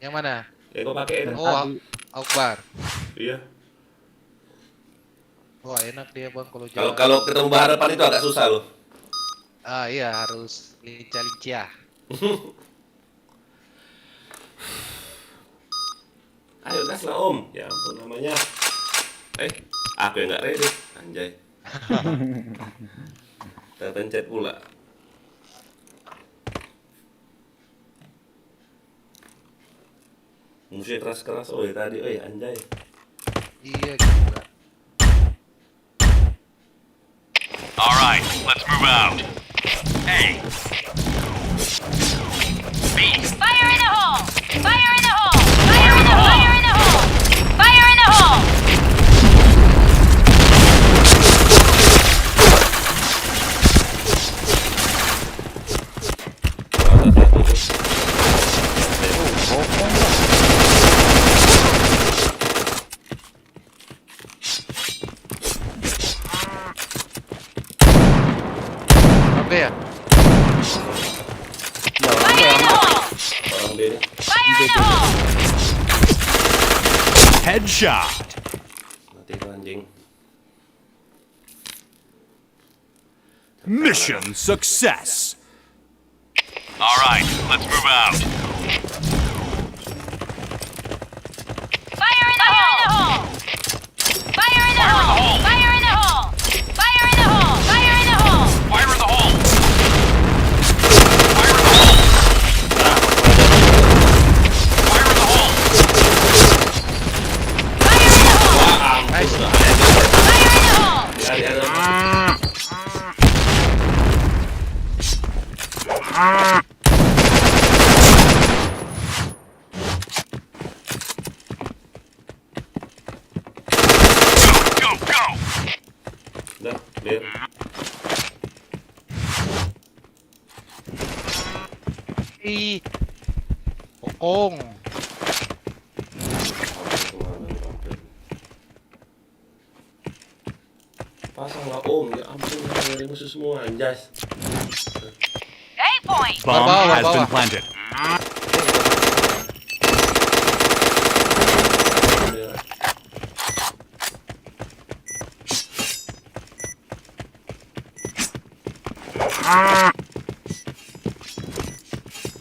Yang mana? Ya aku pakai ini. Oh, Akbar. Iya. Wah, enak dia bang kalau jalan. Kalau ketemu harapan itu agak susah loh. Ah iya, harus lincah-lincah. Ayo gas lah om. Ya ampun namanya. Aku yang nggak ready. Anjay. Terpencet pula. Musik keras-keras tadi, anjay. Iya juga. Alright, let's move out. Hey. Fire in the hole! Fire in the hole! Fire in the hole! Fire in the hole! Fire in the hole! Oke ya? Fire in the hole! Orang dia. Fire in the hole! Headshot. Mati tuh anjing. Mission success. Alright, let's move out. Fire in the hole! Fire in the hole! Fire in the hole! Fire in the hole! Fire in the hole! Fire in the hole! Ih. Bokong. Pasanglah om, ya ampun, dari musuh semua, anjas. A point. Bomb Bawah, has been bawah. planted.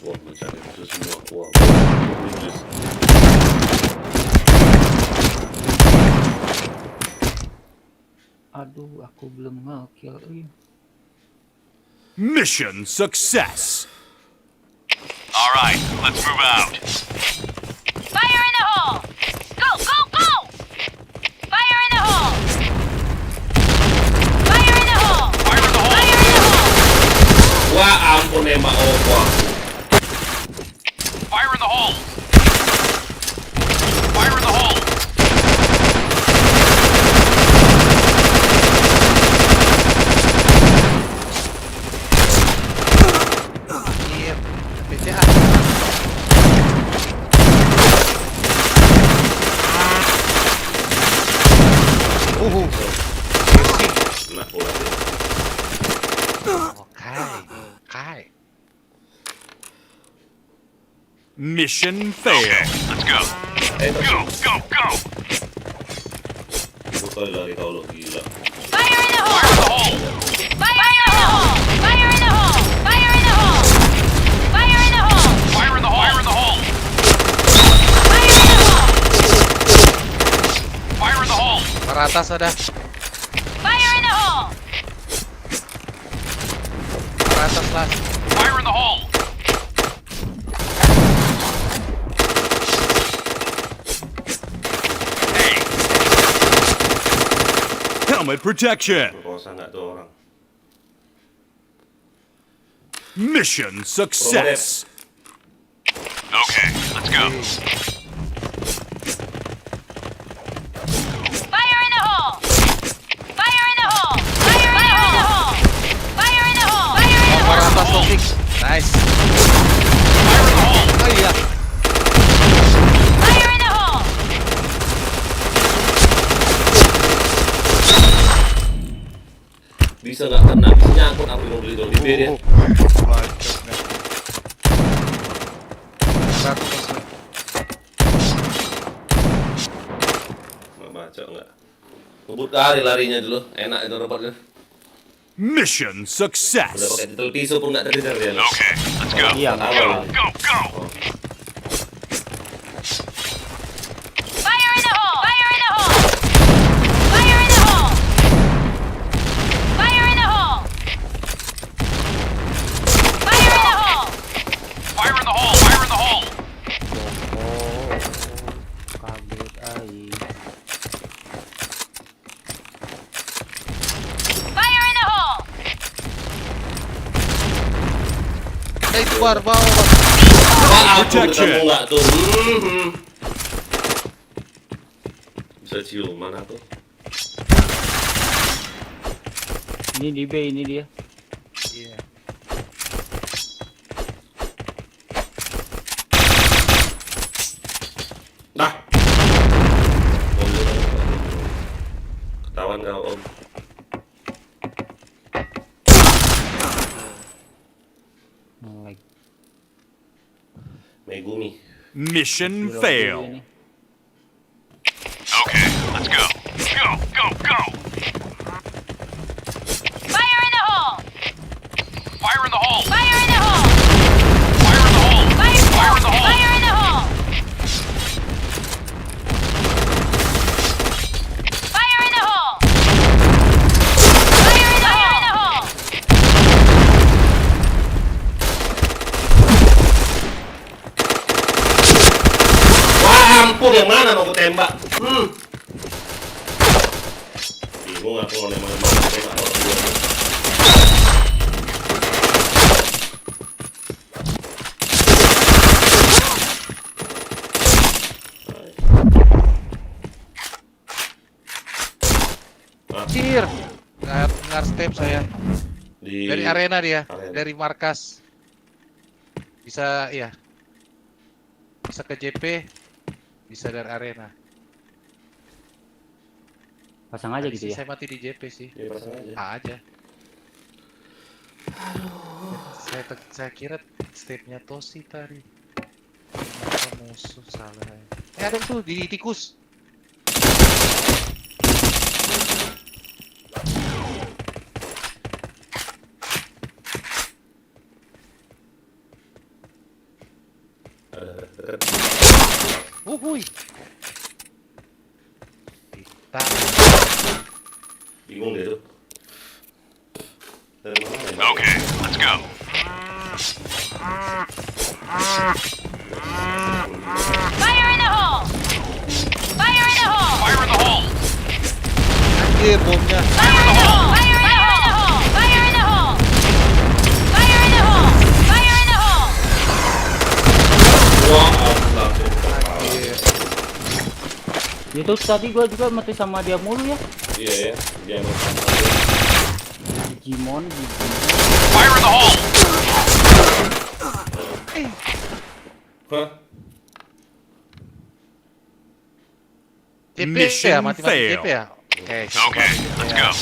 Wah, mencari musuh semua. Wah, bagus. Aduh, aku belum nge-kill. Mission success. All right, let's move out. Fire in the hole. Go, go, go. Fire in the hole. Fire in the hole. Fire in the hole. Fire in the hole. Wah, ampun nembak wah. Fire in the hole. Fire in the hole. Iya. BCA. Kena pula dia. Kai. Mission failed. Let's go. Go, go, go. Bukan lari kau lo gila. Fire in the hole. Fire in the hole. Fire in the hole. Fire in the hole. Fire in the hole. Fire in the hole. Fire in the hole. Fire in the hole. Fire in the hole. Fire in the hole. Ke atas ada. Fire in the hole. Ke atas lah. Fire in the hole. Helmet protection. Berkosa nggak tuh orang? Mission success. Okay, let's go. Fire in the hole. Fire in the hole. Fire in the hole. Fire in the hole. Fire in the Ke atas hole. Taufik. Nice. Fire in the hole. Oh iya. Fire in the hole. Bisa nggak kena? Bisa nyangkut aku yang beli di B dia. Nggak baca nggak? Ngebut kali larinya dulu, enak itu robotnya. Mission Udah success. pakai titel pisau pun nggak terkejar dia. Okay, let's go. Iya, nggak Go, apa-apa. go, go. Fire in the hole. Fire in the hole. Fire in the hole. Fire in the hole. Fire in the hole. Fire in the hole. Fire in the hole. Kaget ai. Fire in the hole. Itu bar bawah. Wah, aku Protection. ketemu nggak tuh? Bisa cium mana tuh? Ini di B, ini dia. Iya. Nah. Ketahuan kau om. Like Megumi. Mission failed. Okay, let's go. Go, go, go. Fire in the hole. Fire in the hole. Fire in the hole. Fire in the hole. Fire in the Fire hole. in the hole. Fire in the hole. Fire in the hole. Fire in the hole. Wah, ampun yang mana mau aku tembak? Bingung aku mau nembak mana tembak orang dua. Cir. Ngar step saya. Di Dari arena dia, Arena. dari markas. Bisa iya. Bisa ke JP, bisa dari arena. Pasang aja Tadi gitu sih ya. Saya mati di JP sih. Ya pasang aja. A aja. Saya kira stepnya Tosi tadi. Ternyata musuh salah. Ada tuh di tikus. Wuhui. Kita Bingung deh tuh. Okay, let's go. Fire in the hole! Fire in the hole! Fire in the hole. anjir bomnya. Fire in the hole! Fire in the hole! Fire in the hole! Fire in the hole! Fire in the hole! Anjir. Itu tadi gua juga mati sama dia mulu ya. Iya ya, dia mau Digimon. Fire in the hole. Hah? JP Mission ya, mati fail. JP ya. Oke, Okay, let's go.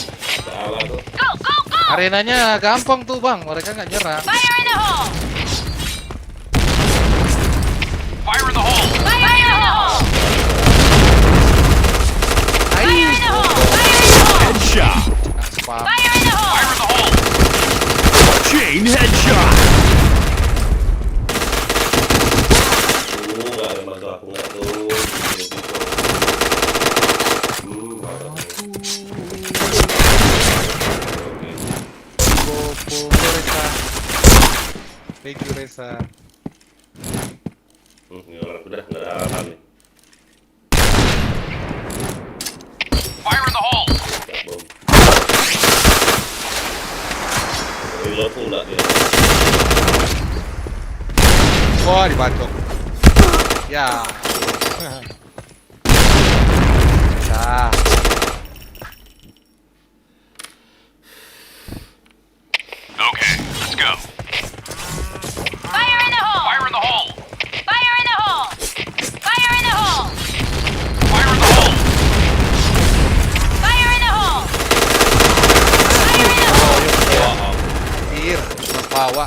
Salah tuh. Go, go, go! Arenanya gampang tuh bang, mereka nggak nyerang. Fire in the hole! Fire in the hole. Fire in the hole! Aih, Fire in the hole! Fire in the hole! Headshot. spam. Fire in the hole! Fire in the hole. Chain headshot. Nggak ada masuk aku nggak tuh. Popo Resa. Thank you Resa. Ini orang udah nggak ada harapan nih. Fire in the hole. Bom. Reload pula dia. Wah, dibacok. Ya. Dah. Okay, let's go. Fire in the hole! Fire in the hole. Fire in the hole! Fire in the hole! Fire in the hole. Fire in the hole! Fire in the hole! Anjir, bawa.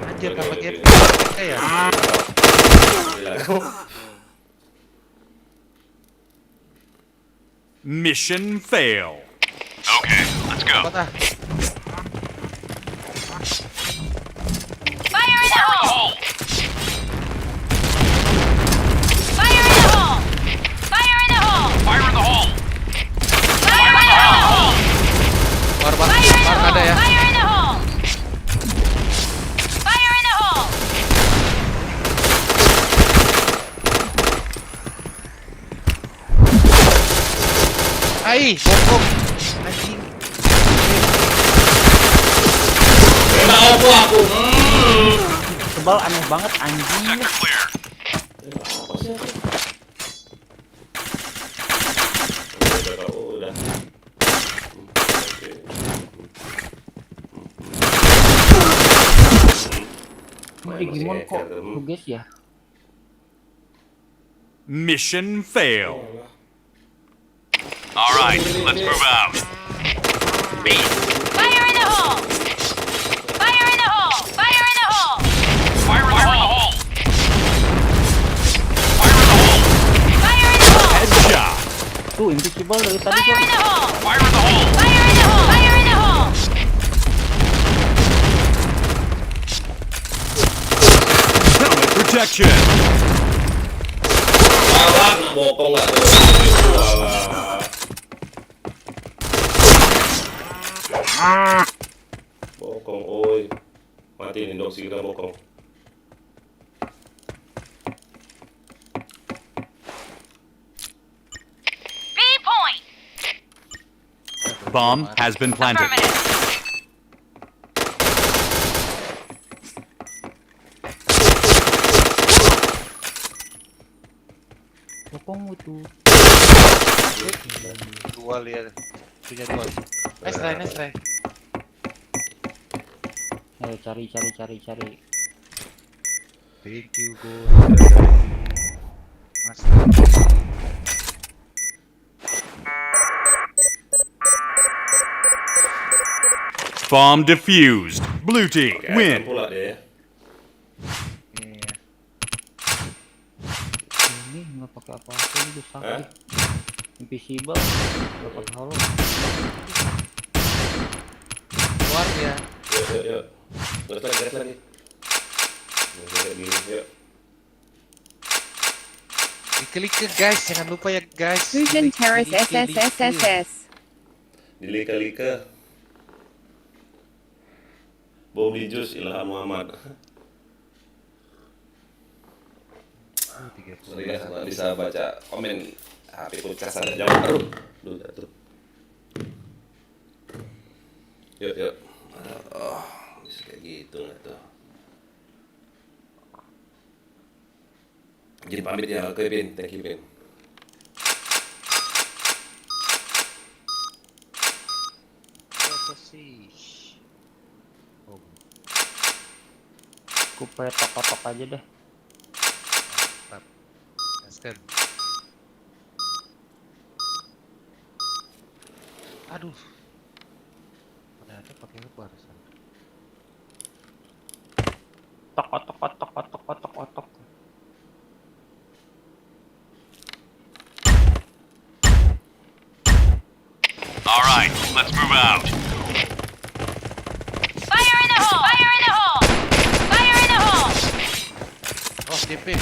Anjir, kan pakai ya. Mission fail. Okay, let's go. Apa tah? Fire in the Fire in the hole! hole. Fire in the hole! Fire in the hole! Fire in the hole. Fire in the hole! Bar Fire in the ada ya. hole! Fire in the hole! Fire in the hole! Ai, bom. Anjing. Kena opo aku. Sebal aneh banget anjing. Sector clear. Udah. Digimon kok tugas ya? Mission fail. All right, let's move out. Fire in the hole! Fire in the hole! Fire in the hole! Fire in the hole. Fire in the hole! Headshot. Tuh invisible dari tadi Fire tuh. in the hole! Fire in the hole. Fire in the hole! Fire in the hole! Helmet protection. Salah, nak bokong nggak tuh. Salah. Bokong, oi. Matiin indoksi kita bokong. B point! Bomb has been planted. Affirmative. Bokong itu. Dua lihat. Punya dua. Nice try, nice try. Ayo cari. Thank you, go. Mas. Bomb defused. Blue team win. Pula deh. Ini nggak pakai apa-apa ini sakit. Invisible, nggak pakai halo. Keluar ya. Yuk. Garis lagi. Yuk. Klik ke guys, jangan lupa ya guys. Fusion Terrace SSSSS. Dilika. Bom di jus Ilham Muhammad. Sorry guys, nggak bisa baca komen HP podcast ada jawab. Aduh, jatuh. Yuk. Bisa kayak gitu nggak tuh. Jadi pamit ya, oke Bin, thank you Bin. Apa sih? Aku petok aja deh. Mantap. Gaskan. Aduh. Ternyata pakai apa barusan? Tok. All right, let's move out. Fire in the hole! Fire in the hole! Fire in the hole! Oh, DP.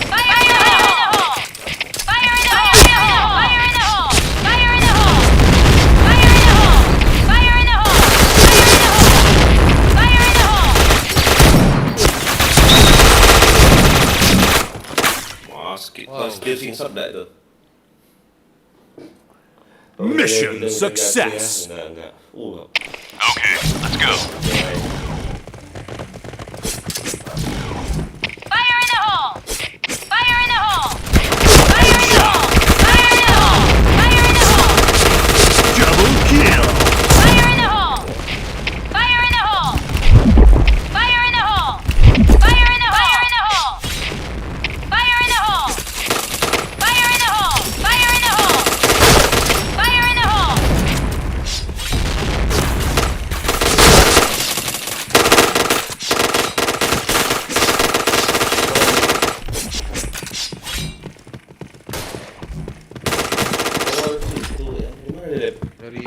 Fire in the hole! Fire in the hole! Fire in the hole! Fire in the hole! Fire in the hole! Fire in the hole! Fire in the hole! Wah, skill singshot dah itu. Mission success. Enggak. Okay, let's go. Fire in the hole! Fire in the hole! Fire in the hole! Fire in the hole! Fire in the hole! Double kill. Fire in the hole! Fire in the hole! Fire in the hole! Fire in the hole! Fire in the hole! Fire in the hole! Fire in the hole! Fire in the hole! Fire in the hole! Dari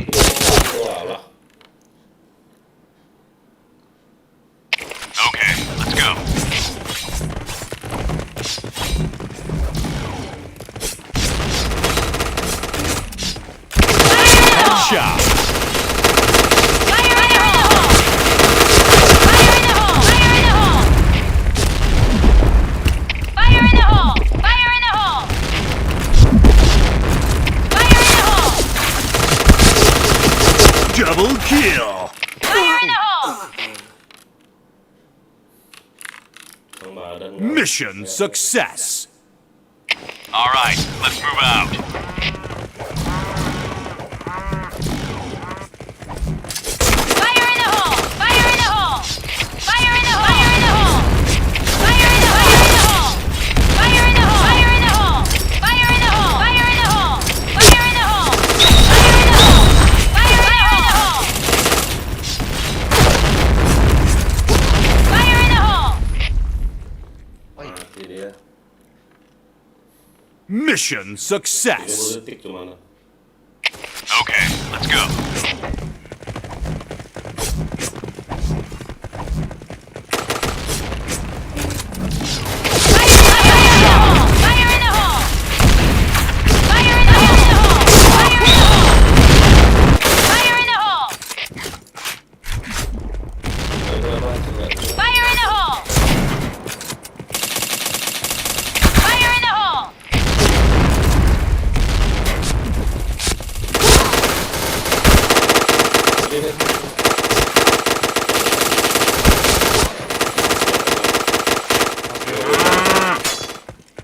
Walah. Okay, let's go. Headshot. Fire in the hole! Fire in the hole! Fire in the hole! Fire in the hole! Fire in the hole! Fire in the hole! Double kill. Fire in the hole! Mission success. All right, let's move out. Fire in the hole! Fire in the hole! Fire in the hole! Fire in the hole! Fire in the hole! Fire in the hole! Fire in the hole! Fire in the hole! Fire in the hole! Fire in the hole! Fire in the hole! Fire in the hole! Fire in the hole! Mati dia. Mission success. 30 detik cuma. Okay, let's go. Fire in the hole! Fire in the hole! Fire in the hole! Fire in the hole! Fire in the hole! Fire in the hole!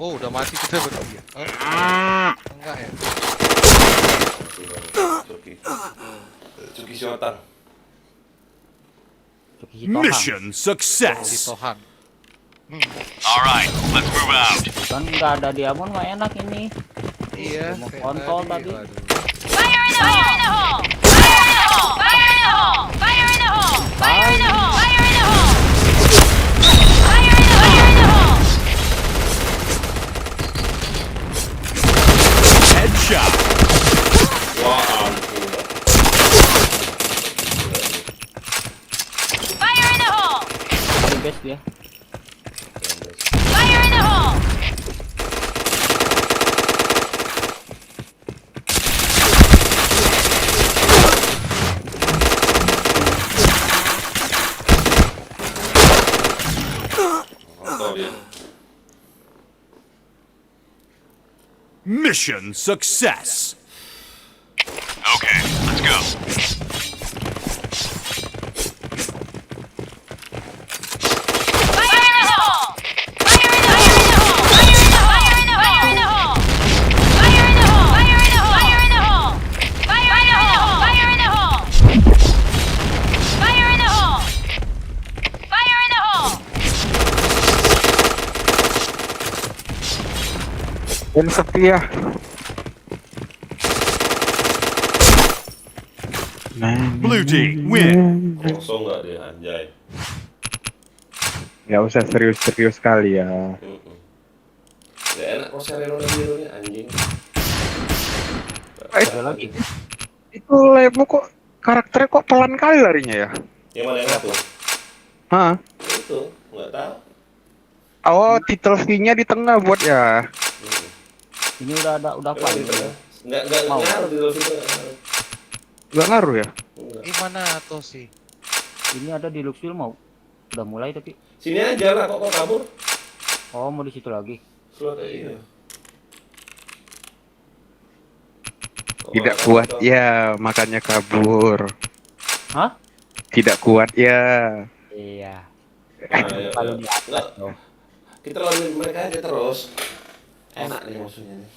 Oh, udah mati kita berarti ya. Enggak ya. Cuki Shotan. Mission success. Tohan. Alright, let's move out. Kan nggak ada diamond mah enak ini. Iya. Mau kontol tadi. Fire in the hole! Fire in the hole! Fire in the hole! Fire in the hole! Fire in the hole! Fire in the hole! Fire in the hole! Headshot. Wah, ampun. Fire in the hole! Di base dia. Fire in the hole! Mission success. Okay, let's go. Fire in the hole! Fire in the hole! Fire in the hole! Fire in the hole! Fire in the hole! Fire in the hole! Fire in the hole! Fire in the hole! Fire in the hole! Fire in the hole! Fire in the hole! Fire in the hole! Dan setia. Blue team win. Kosong nggak dia anjay. Nggak usah serius-serius kali ya. Gak enak kok Sereno dan birunya anjing. Ada lagi. Itu Lemo kok karakternya kok pelan kali larinya ya? Yang mana yang satu? Hah? Itu nggak tahu. Oh, title V-nya di tengah buat ya. Ini udah apa gitu ya? Nggak ngaruh di situ. Nggak ngaruh ya? Gimana tuh sih? Ini ada di Luxville mau. Udah mulai tapi. Sini aja lah, kok kabur? Oh, mau di situ lagi. Slot iya. Tidak kuat ya, makanya kabur. Hah? Tidak kuat ya. Iya. Kalau di atas dong. Kita lawan mereka aja terus. Enak nih musuhnya nih.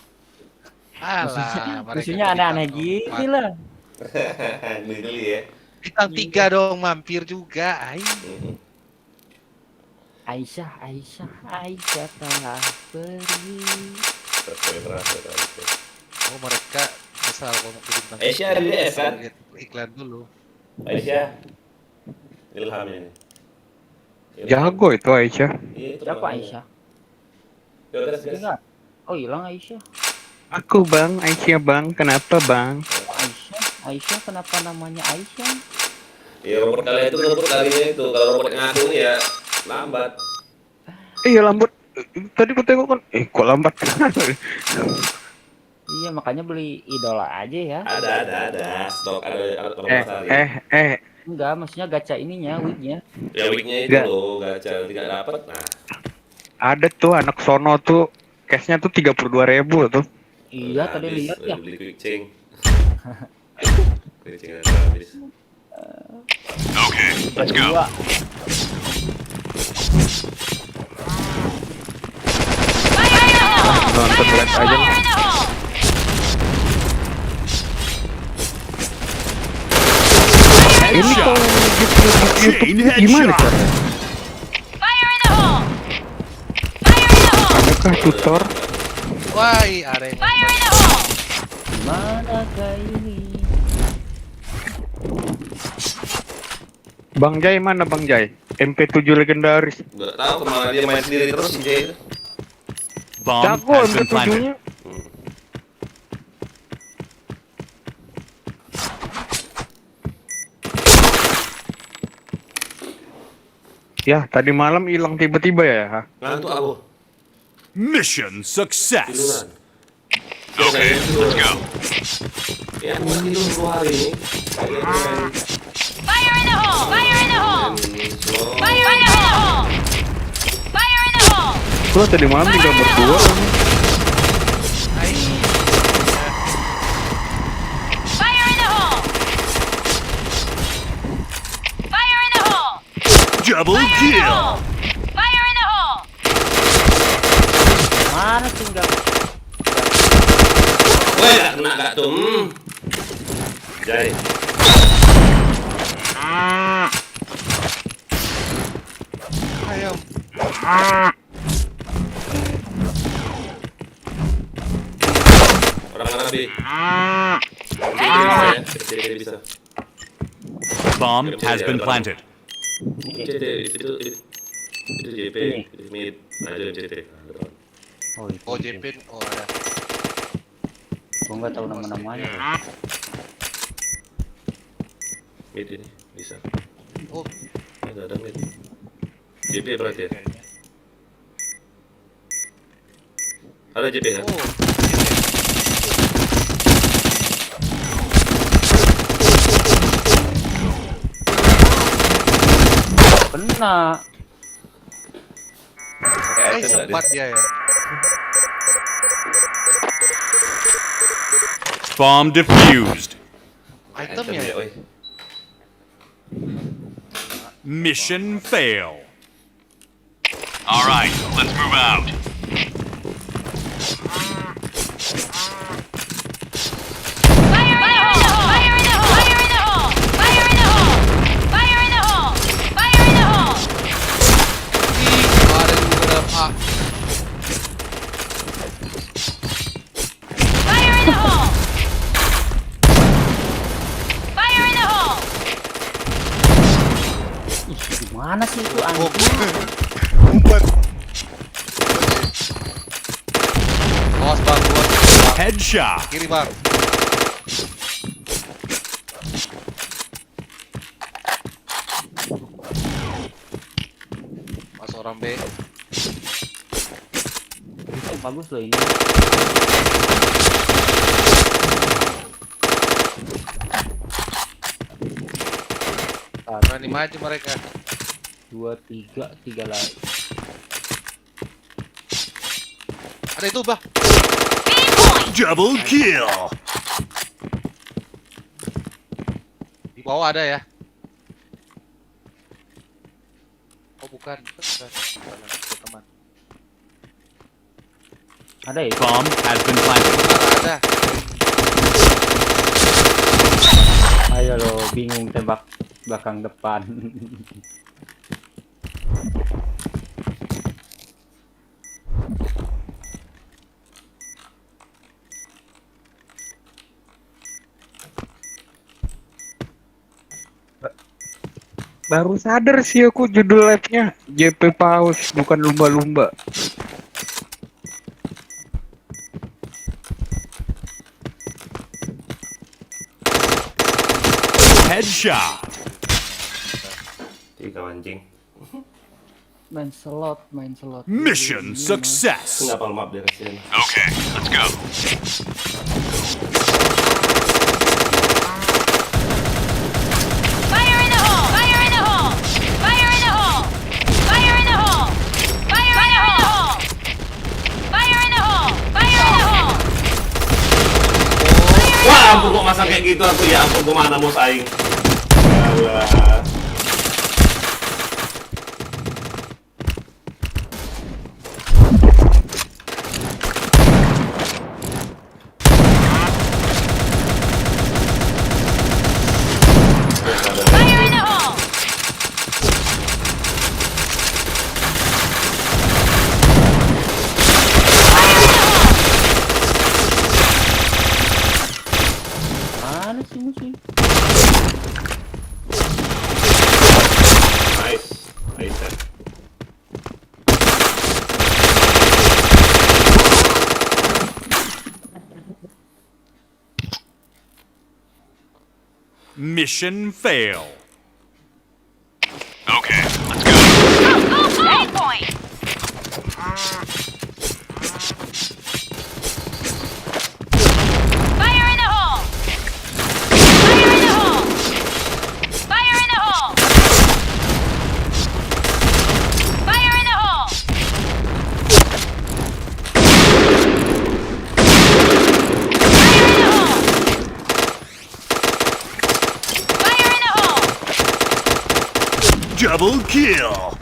Alah, musuhnya aneh-aneh gini lah. Geli ya. Bintang 3 dong, mampir juga. Aisyah telah pergi. Oh, mereka asal ngomong ke bintang. Aisyah ada di DS kan? Lihat iklan dulu. Aisyah. Ilham ini. Jago itu Aisyah. Siapa Aisyah? Enggak. Oh, hilang Aisyah. Aku bang, Aisyah bang. Kenapa bang? Aisyah kenapa namanya Aisyah? Ya robot kalian itu robot kalinya itu. Kalau robot ngaku ya lambat. Iya lambat. Tadi aku tengok kan. Kok lambat? Iya makanya beli idola aja ya. Ada. Stok ada Enggak, maksudnya gacha ininya, wignya. Ya wignya itu loh, gacha tidak dapat. Nah. Ada tuh anak sono tuh, cashnya tuh 32.000 tuh. Iya, tadi lihat ya. Beli kucing. Kucing habis. Okay, let's go. Nonton live aja. Ini kalau YouTube gimana caranya? Adakah tutor? Wah, ada yang Manakah ini? Bang Jai mana Bang Jai? MP7 legendaris. Enggak tahu kemana dia main sendiri terus si Jay itu. Jago MP7-nya. Ya, tadi malam hilang tiba-tiba ya. Ngantuk aku. Mission success. Okay, let's go. Ya, aku tidur 2 hari ini. Fire in the hole! Fire in the hole! Fire in the hole! Fire in the hole! Gua tadi malam tinggal berdua. Fire in the hole! Fire in the hole! Double kill. Fire in the hole! Mana sih enggak? Woi, nggak kena nggak tuh? Jadi. Ayo. Orang B. Bisa. Bomb has been planted. Itu JP, mid, ada JT. Oh, itu. Oh JP, oh ada. Gua nggak tahu nama-namanya. Mid ini bisa. Oh, Ada mid. JP berarti ya? Ada JP kan? oh. Kena. Sempat dia ya. Bomb defused. Itemnya ya. oi. Mission fail. All right, let's move out. Fire in the hole! Fire in the hole! Fire in the hole! Fire in the hole! Fire in the hole! Fire in the hole! Ada beberapa. Fire in the hole! Fire in the hole! Ih, gimana sih itu Oh, anjing? Umpet. Awas bang, gua Headshot. kiri bang. Mas orang B. Bagus loh ini. Berani maju mereka. 2, 3, 3 lagi. Ada itu bah. Double kill. Di bawah ada ya. Oh bukan, bukan. Teman. Ada ya? Bomb has been planted. Ada. Ayo lo, bingung tembak belakang depan. Baru sadar sih aku judul live-nya JP Paus bukan lumba-lumba. Headshot. Tiga anjing. Main slot. Mission success. Kenapa map dia kasihan? Okay, let's go. Fire in the hole! Fire in the hole! Fire in the hole! Fire in the hole! Fire in the hole! Fire in the hole! Fire in the hole! Wah, ampun kok masang kayak gitu aku ya, ampun kemana mau saing. Alah. Fire in the hole! Mana sih musuh? Nice. Nice. Mission fail. Okay, let's go. A point! Fire in the hole! Fire in the hole! Fire in the hole! Fire in the hole! Fire in the hole! Fire in the hole! Double kill.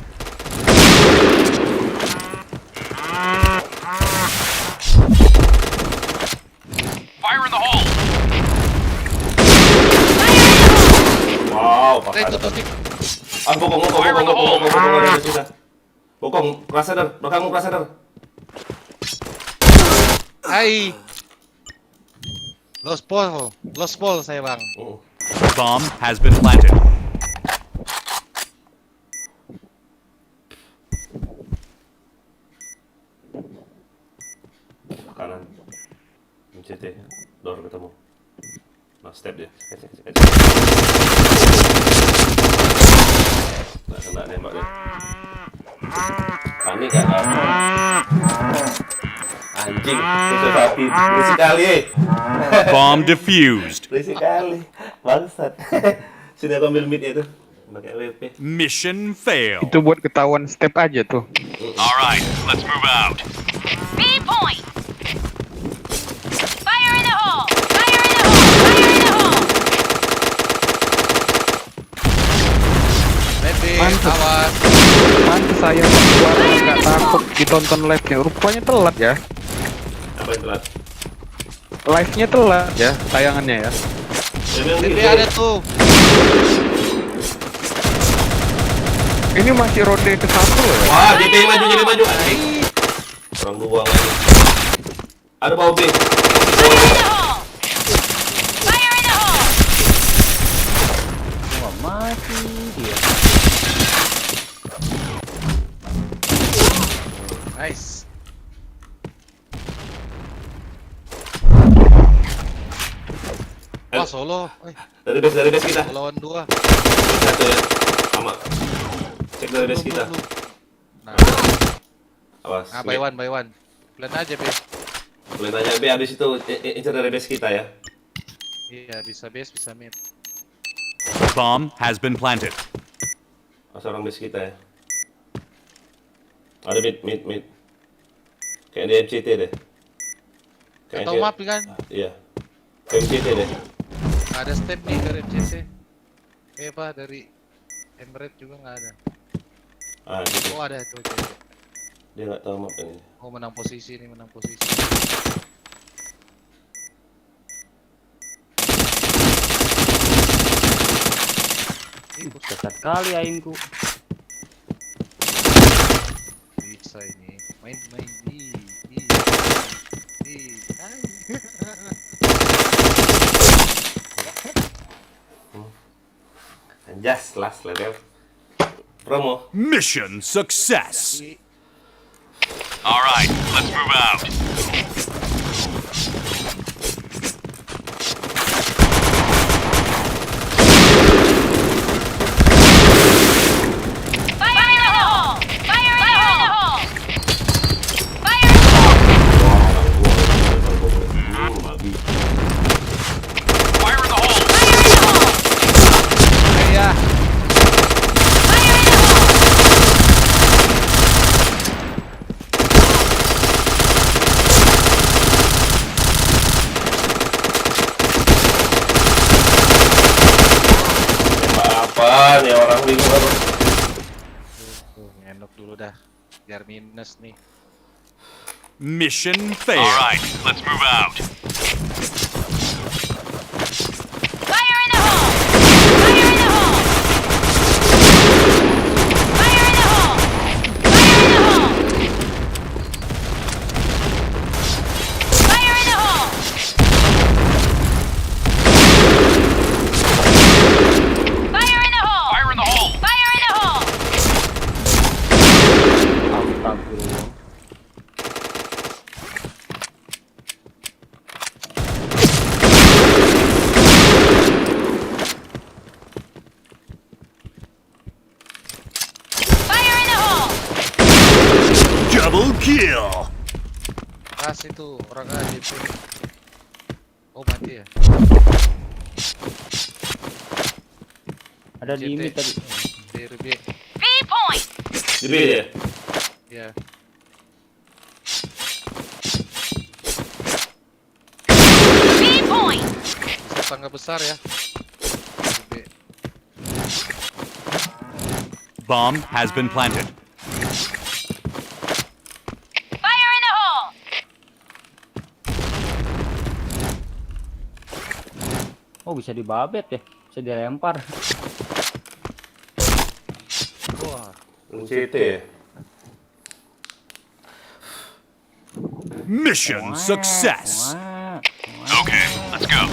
Fire in the hole. Wow, pas ada. Bokong ada sisa. Bokong, kelas sadar, belakangmu kelas sadar. Hai. Lost ball saya bang. Bomb has been planted. Kanan. MCT, door ketemu. Nah, step dia. Nggak kena nembak dia. Panik kan? Anjing, itu sapi. Berisik kali. Bomb defused. Berisik kali. Bangsat. Sini aku ambil mid itu. Pakai WP. Mission failed. Itu buat ketahuan step aja tuh. Alright, let's move out. B point. Fire in the hole. Fire in the hole. Fire in the hole. Kawan. Pantes saya keluar nggak takut ditonton live-nya. Rupanya telat ya. Apa yang telat? Live-nya telat ya, tayangannya ya. Ini ada tuh. Ini masih ronde ke 1 loh ya. Wah, JP maju, anjing. Orang buang lagi. Ada bau B. Fire in the hole. Wah, mati dia. Nice. Wah, solo. Dari base kita. Lawan 2. Satu ya. Sama. Cek dari base kita. Nah, Awas. by one. Plan aja, Be. Boleh tanya B, abis itu incer dari base kita ya. Iya, bisa base, bisa mid. Bomb has been planted. Masa orang base kita ya. Ada mid. Kayak di MCT deh. Atau map kan? Iya. Kayak MCT deh. Ada step nih dari MCC. Apa dari Emirates juga nggak ada. Ah, gitu. Oh ada tuh. Dia nggak tahu map ini. Oh menang posisi nih, menang posisi. Sesat kali aimku. Bisa ini. Main di. Just last level. Promo. Mission success. Alright, let's move out. Fire in the hole. Fire in the hole. Fire in the hole. Fire in the hole. Iya. Apaan ya orang bingung apa? Ngendok dulu dah. Biar minus nih. Mission failed. Alright, let's move out. Fire in the hole. Fire in the hole. Fire in the hole. Fire in the hole. Fire in the hole. Fire in the hole. Fire in the hole. Fire in the hole. Astagfirullah. Fire in the hole. Double kill. Kasih tuh orang aja itu. Oh mati ya. Ada di mid tadi. DRB. B point. Di B ya. Ya. B point. Bisa tangga besar ya. DRB. Bomb has been planted. Fire in the hole. bisa dibabet ya, bisa dilempar. Wah, CT ya. Mission success. Okay, let's go.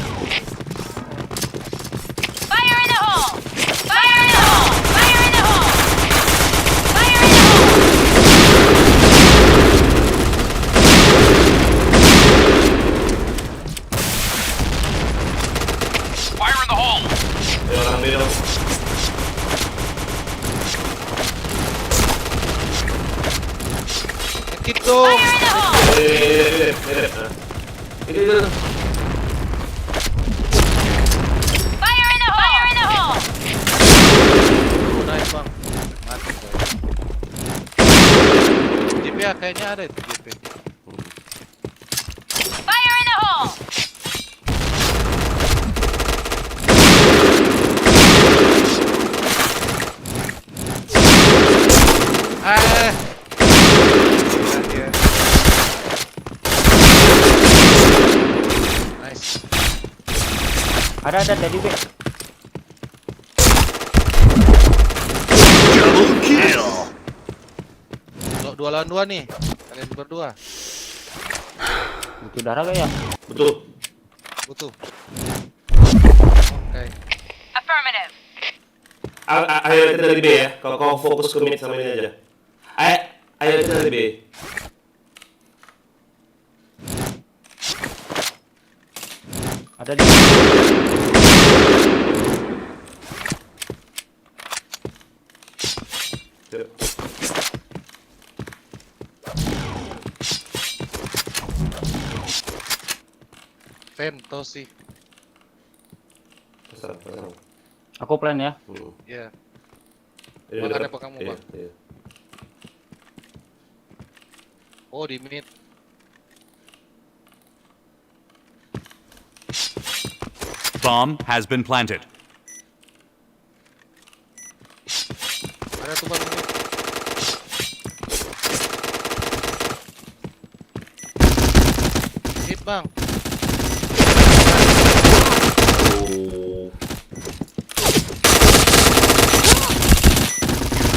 Fire in the hole! Fire in the hole! Fire in the hole! Fire in the hole! Fire in the hole. Orang bilang. sakit dong. Ini dulu. Fire in the hole! Fire in the hole! Nice bang. Mati coy. JP ya, kayaknya ada itu JP. Fire in the hole! Nice. Ada tadi B. Double kill. Dua lawan dua nih. Kalian berdua. Butuh darah gak ya? Betul. Butuh. Oke. Affirmative. Ayo kita dari B ya. Kalau kau fokus ke mid sama ini aja. Ayo kita dari B. Ada di Ventosi. Aku plan ya. Ya. Ini Bang, udah- ada apa kamu, iya, Bang? iya. Oh, di mid. Bomb has been planted. Ada tuh bang ini. Hit bang.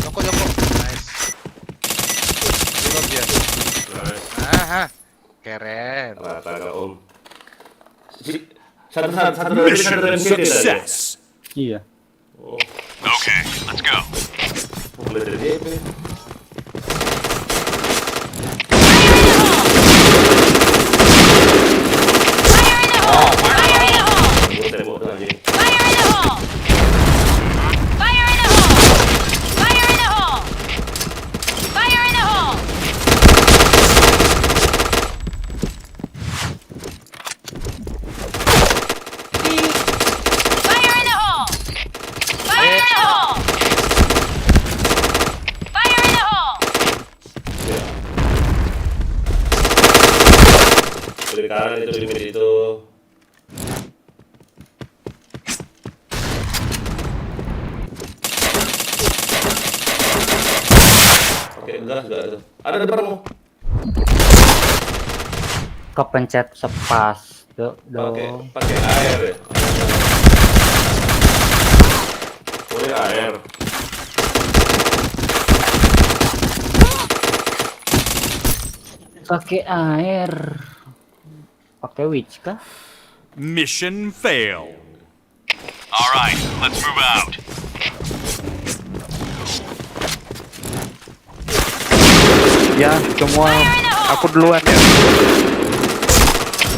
Joko. Nice. Belum dia. Aha. Keren. Rata Om. Satu dari Mission CT tadi. success. Iya. Okay, let's go. Mulai dari DP. Tembok lagi. Fire in the hole! Fire in the hole! Fire in the hole! Fire in the hole! Fire in the hole! Fire in the hole! Fire in the hole! Dari kanan itu di mid itu. Oke, enggak ada. Ada depanmu. Kepencet sepas. Pakai air ya. Boleh air. Pakai air. Pakai witch kah? Mission failed. All right, let's move out. Ya, semua aku duluan ya.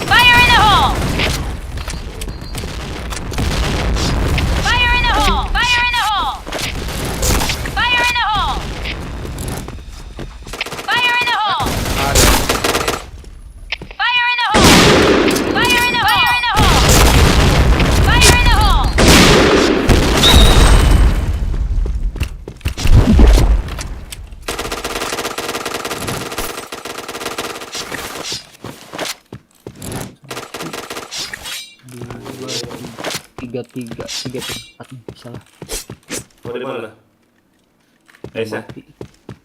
Fire in the hole! Fire in the hole! Fire in the hole! Fire in the hole! Fire in the hole! Fire in the hole! Fire in the hole! Fire in the hole! Fire in the hole! Tiga terus 4 nih, salah. Mau di mana? Aisyah.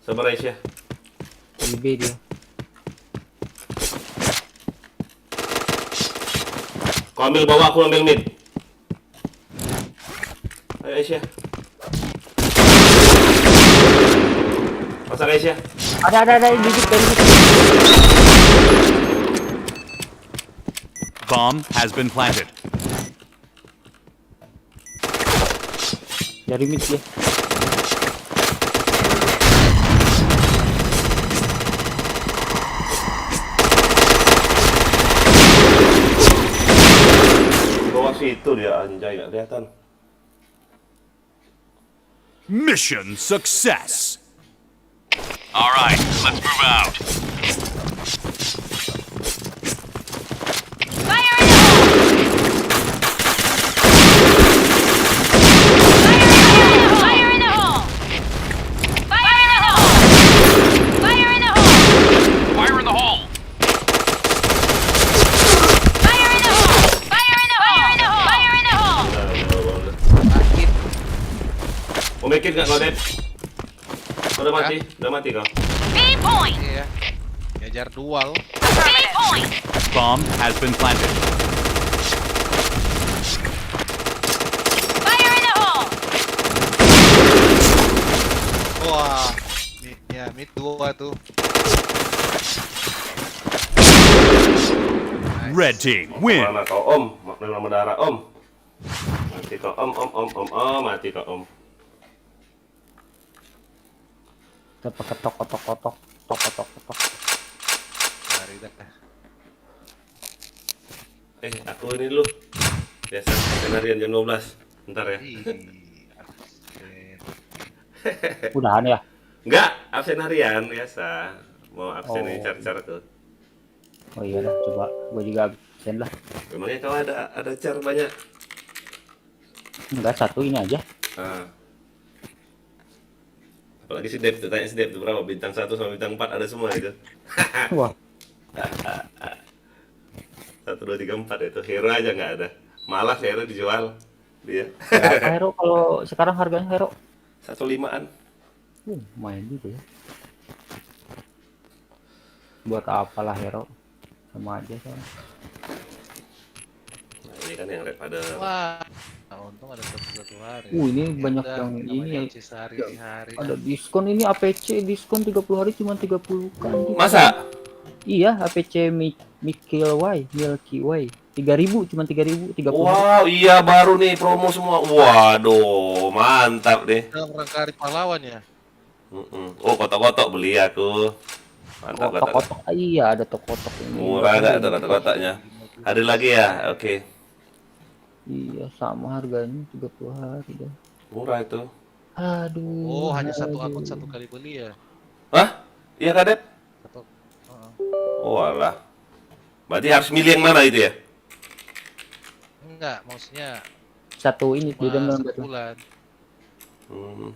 Sabar Aisyah. Di B dia. Kau ambil bawah, aku ambil mid. Asia. Masak Asia. Ada dikit dari situ. Bomb has been planted. Dari mid ya. Bawah situ dia anjay nggak kelihatan. Mission success. All right, let's move out. Fire in the hole! Fire in the hole! Fire in the hole! Fire in the hole! Fire in the hole! Fire in the hole! Fire in the hole! Fire in the hole! Mau mikir nggak kau Dep? Udah mati kau. B point! Iya. Diajar dua lo. B point! Bomb has been planted. Fire in the hole! Wah. Ya, mid 2 tuh. Red team win. Mana kau Om? Makna nama darah Om. Mati kau Om. Mati kau Om. Kita pakai tok. Mari dah. Aku ini dulu. Biasa skenarian jam 12. Bentar ya. Udahan ya? Enggak, absen harian biasa. Mau absen ini cara-cara tuh. Oh iya lah, coba gue juga absen lah. Memangnya kau ada cara banyak? Enggak, satu ini aja. Ah. Apalagi si Dep tuh, tanya si Dep tuh berapa? Bintang 1 sama bintang 4 ada semua itu. Wah. 1, 2, 3, 4 itu. Hero aja nggak ada. Malas hero dijual. Dia. Berapa hero kalau sekarang harganya hero? 1.5-an. Main juga ya. Buat apalah hero? Sama aja soalnya. Nah, ini kan yang rep ada. Wah. Nah, untung ada satu hari. Ini banyak yang ini ya. Sehari-hari. Ada diskon ini APC diskon 30 hari cuma 30 kan. Masa? Iya, APC Milky Way 3.000 cuma 3.000 30. Wow, iya baru nih promo semua. Waduh, mantap deh. Rangkari pahlawan ya. Oh, kotak-kotak beli aku. Mantap Kotak-kotak. Iya, ada kotak ini. Murah nggak tuh kotak-kotaknya? Ada lagi ya? Oke. Iya, sama harganya 30 hari dah. Murah itu. Aduh. Oh, hanya satu akun satu kali beli ya. Hah? Iya Kadep? Oh alah. Berarti harus milih yang mana itu ya? Enggak, maksudnya satu ini tidak dalam bulan.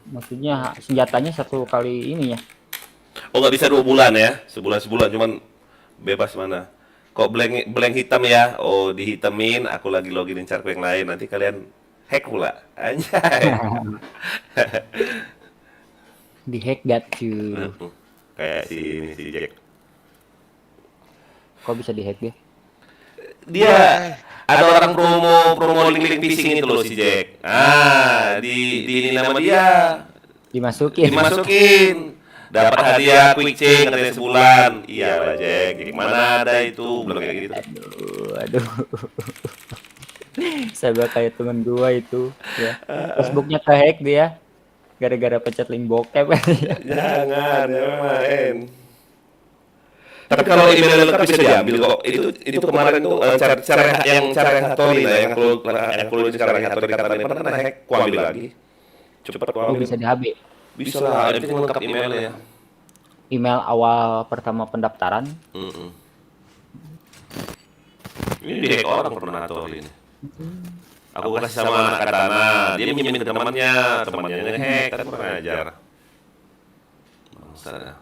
Maksudnya senjatanya satu kali ini ya. Oh nggak bisa 2 bulan ya? Sebulan cuman bebas mana? Kok blank hitam ya? Oh dihitamin, aku lagi loginin carku yang lain. Nanti kalian hack pula. Anjay. Di hack got you. Kayak si Jack. Kok bisa di hack dia? Dia ada orang promo link phishing itu loh si Jack. Di ini nama dia dimasukin. Dapat hadiah quick change katanya sebulan. Iya lah Jack. Jadi mana ada itu belum kayak gitu. Aduh. Saya kayak temen gua itu ya. Facebooknya kehack dia. Gara-gara pencet link bokep. Jangan main. Tapi kalau email lengkap bisa diambil kok. Itu kemarin tuh cara Hattori lah yang keluar cara Hattori katanya pernah hack, ku ambil lagi. Cepat ku ambil. Bisa di HB. Bisa lah, yang penting lengkap emailnya ya. Email awal pertama pendaftaran. Ini di hack orang pernah Hattori ini. Aku kasih sama anak katana, dia minjemin ke temannya nge-hack, kan kurang ajar. Bangsat.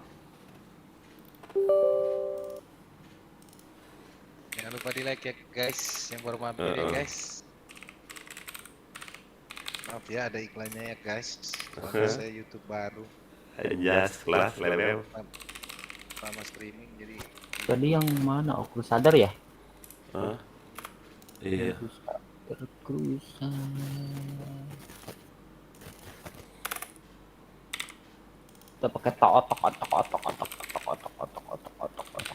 Jangan lupa di like ya guys, yang baru mampir ya guys. Maaf ya ada iklannya ya guys. Soalnya saya YouTube baru. Jas kelas level. Sama streaming jadi. Tadi yang mana? Oh, Crusader ya? Iya. Crusader. Kita pakai tok.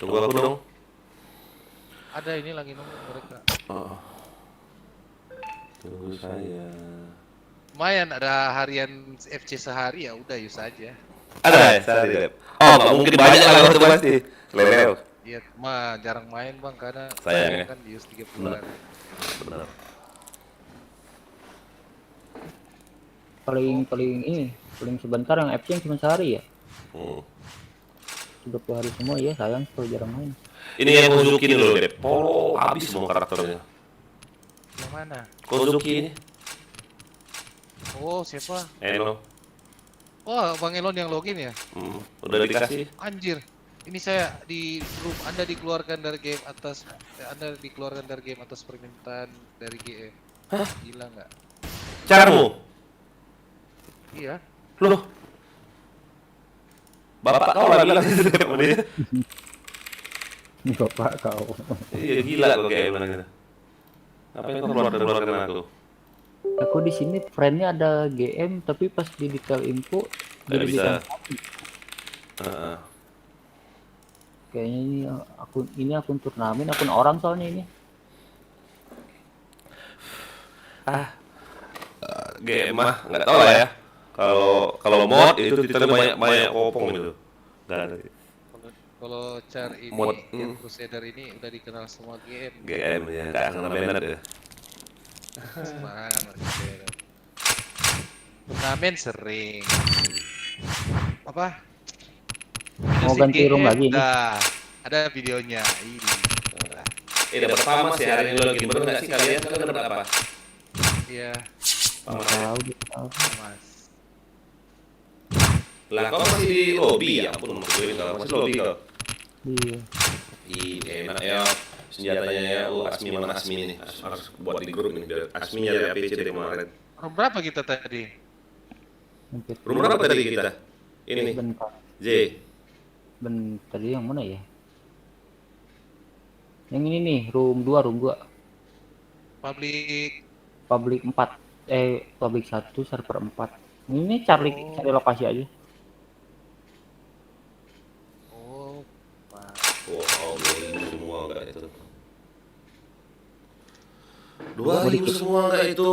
Tunggu aku dong. Ada ini lagi nunggu mereka. Oh. Tunggu saya. Lumayan ada harian FC sehari ya udah use aja. Ada ya sehari. Oh, nggak mungkin banyak lah itu pasti. Leleo. Iya, mah jarang main bang karena Sayang ya. kan di use 30 hari. Benar. Paling sebentar yang FC yang cuma sehari ya. 20 hari semua ya, sayang kalau jarang main. Ini yang Kozuki ini loh, Dep. Polo habis semua karakternya. Yang mana? Kozuki ini. Oh, siapa? Eno. Oh, Bang Elon yang login ya? Udah dikasih. Anjir. Ini saya di grup Anda dikeluarkan dari game atas permintaan dari GE. Hah? Gila nggak? Caramu? Iya. Loh. Bapak kau lah bilang itu Dep dia. Bapak kau. Iya gila kok kayak bilang gitu. Ngapain kau keluarkan aku? Aku di sini friendnya ada GM tapi pas di detail info Nggak bisa. Kayaknya ini akun turnamen, akun orang soalnya ini. GM mah nggak tahu lah ya. Kalau mod itu titelnya banyak kopong gitu. Nggak ada. Kalau char ini Mod, yang Crusader ini udah dikenal semua GM. GM ya, nggak akan banned ya. Sembarangan Crusader. Turnamen sering. Apa? Mau ganti room lagi nih. Nah, ada videonya. Ini. Dapat apa mas ya hari ini login bener nggak sih kalian? Kalian dapat apa? Iya. Tahu. Mas. Lah kau masih di lobby ya? Ampun maksudnya kalau masih lobby kau. Iya. Enak ya senjatanya ya. Asmi mana Asmi nih? Harus buat di grup nih biar Asmi nyari APC dari kemarin. Room berapa kita tadi? Room berapa tadi kita? Ini nih. Bentar. J. Tadi yang mana ya? Yang ini nih, room 2. Public 4. Public 1 server 4. Ini cari lokasi aja. Wow, 2000 semua enggak itu. 2000 semua enggak itu.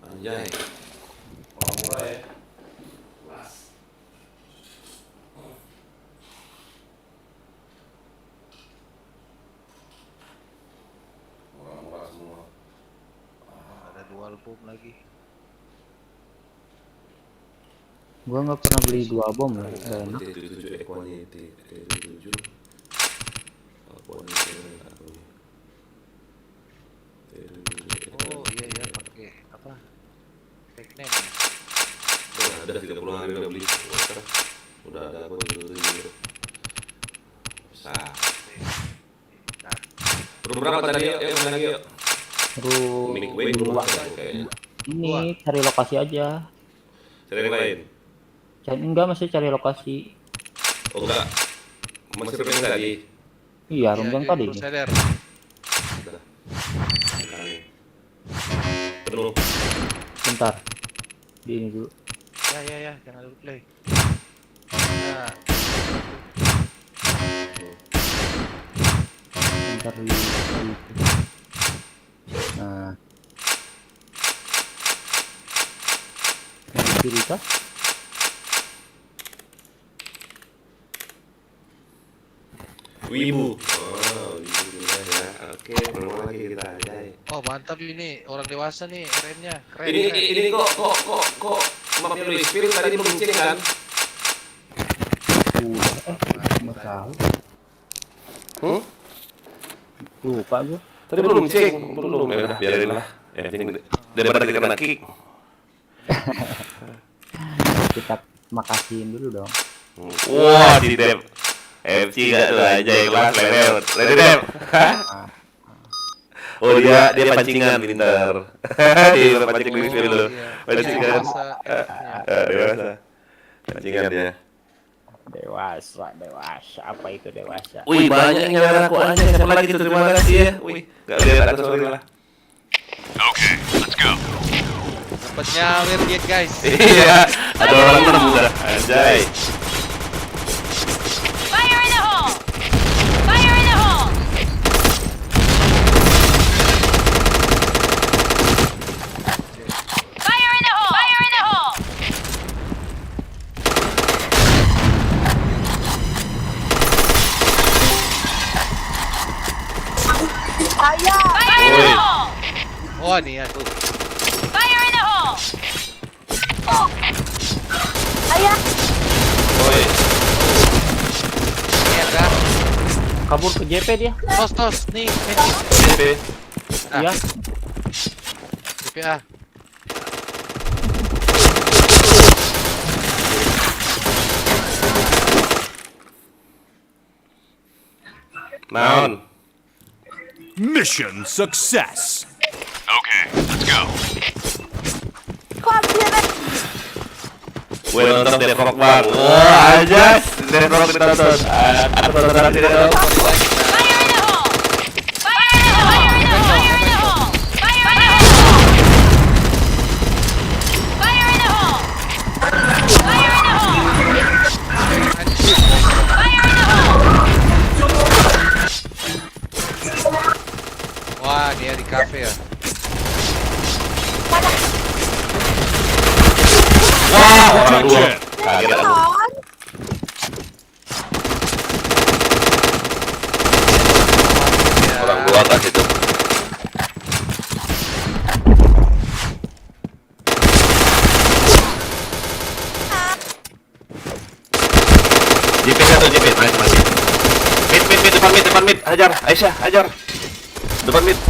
Anjay. Orang murah ya. Orang-orang semua. Ada dual bom lagi. Gua nggak pernah beli 2 bom lah. Enak. T7 Equanimity, T7 Oh iya ya pakai apa? Fake name ya? Oh, ada 30 hari udah beli. Udah ada aku dulu. Berapa tadi yuk? Yuk lagi yuk. Minik gue belum kayaknya. Ini cari lokasi aja. Cari yang lain. Enggak, masih cari lokasi. Oh enggak. Masih rumah yang tadi. Iya, room yang tadi. Sadar. Penuh. Bentar. Di ini dulu. Ya, jangan dulu play. Nah. Bentar di. Nah. Kiri kah? Wibu. Oh, wibu ya. Oke, belum lagi kita aja. Oh, mantap ini orang dewasa nih RM-nya. Keren. Ini kok mapnya lu spill tadi belum cek kan? Nggak tahu. Lupa gua. Tadi belum cek, belum. Ya, biarin lah. Ya, daripada kita kena kick. Kita makasihin dulu dong. Wah, di Dep. FC gak tuh aja kelas lewat. Ready Dep? Oh dia pancingan pintar. Dia pancing di spill lu. Pancingan. Dewasa. Pancingan dia. Dewasa. Apa itu dewasa? Wih, banyak yang nyalain aku aja. Siapa lagi tuh? Terima kasih ya. Wih, gak lihat aku sorry lah. Okay, let's go. Dapat nyawer dia guys. Iya, ada orang nemu dah. Anjay. Fire in the hole! Fire in the hole! Fire in the hole! Fire in the hole! Fire in the hole! Oh, nih aku. Fire in the hole! Woi. Iya kan? Kabur ke JP dia. Tos, nih, medkit. JP. Iya. CPA. Naon. Mission success. Okay, let's go. Gue nonton Deadlock bang. Wah, ajas. Deadlock ditonton. Ada tontonan di Deadlock. Fire in the hole! Fire in the hole! Fire in the hole! Fire in the hole! Fire in the hole! Fire in the hole! Fire in the hole! Wah, dia di cafe ya. Wah, orang dua. Kaget aku. Orang dua kan itu. JP satu, JP, nice, mati. Depan mid, hajar, Aisyah, hajar. Depan mid.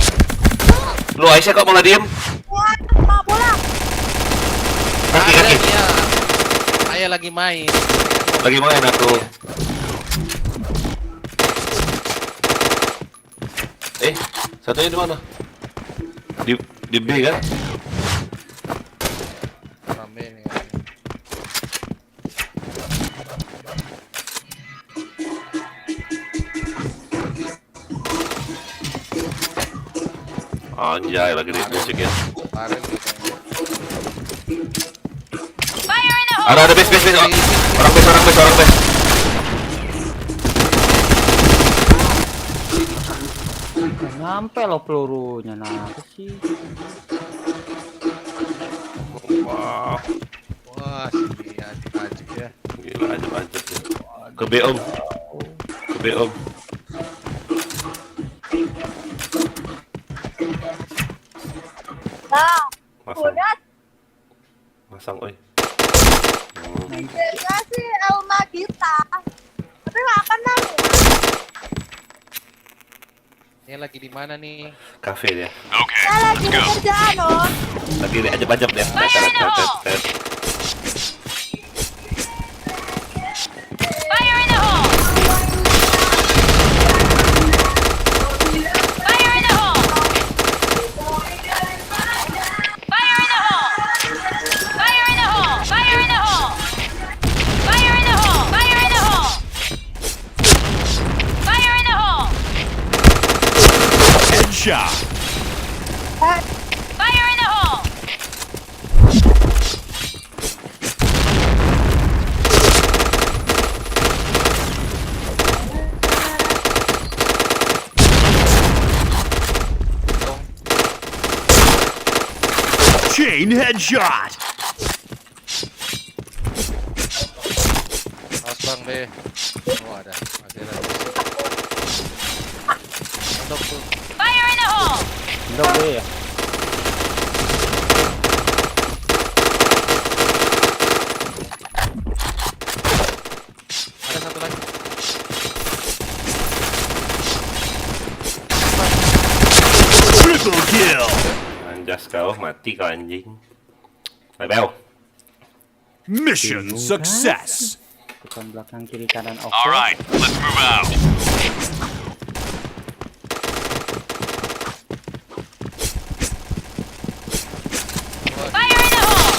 Lu Aisyah kok malah diem? Kaki. Dia. Ayah lagi main. Lagi main aku. Satunya di mana? Di B kan? Rame nih. Anjay, lagi di musik ya. Kemarin gitu. Fire in the hole! Ada base. Orang base. Nggak nyampe loh pelurunya. Nah, apa sih? Wah, sini aja ya. Gila, aja. Ke B om. Masang, oi. Dia sih Elma kita, tapi nggak kenal. Ini lagi di mana nih? Cafe dia. Okay, Saya lagi let's go. kerjaan loh. Lagi ajab dia. Fire in the hole! Fire in the hole! Fire in the hole! Fire in the hole! Fire in the hole! Fire in the hole! Fire in the hole! Fire in the hole! Fire in the hole! Headshot. Fire in the hole! Chain headshot. Mas Bang B. Oh, ada lagi. Untuk tuh. Fire in the hole! Ndok B ya. Ada satu lagi. Triple kill. Anjas kau mati kau anjing. Bel. Mission success. Depan belakang kiri kanan oke. All right, let's move out. Fire in the hole!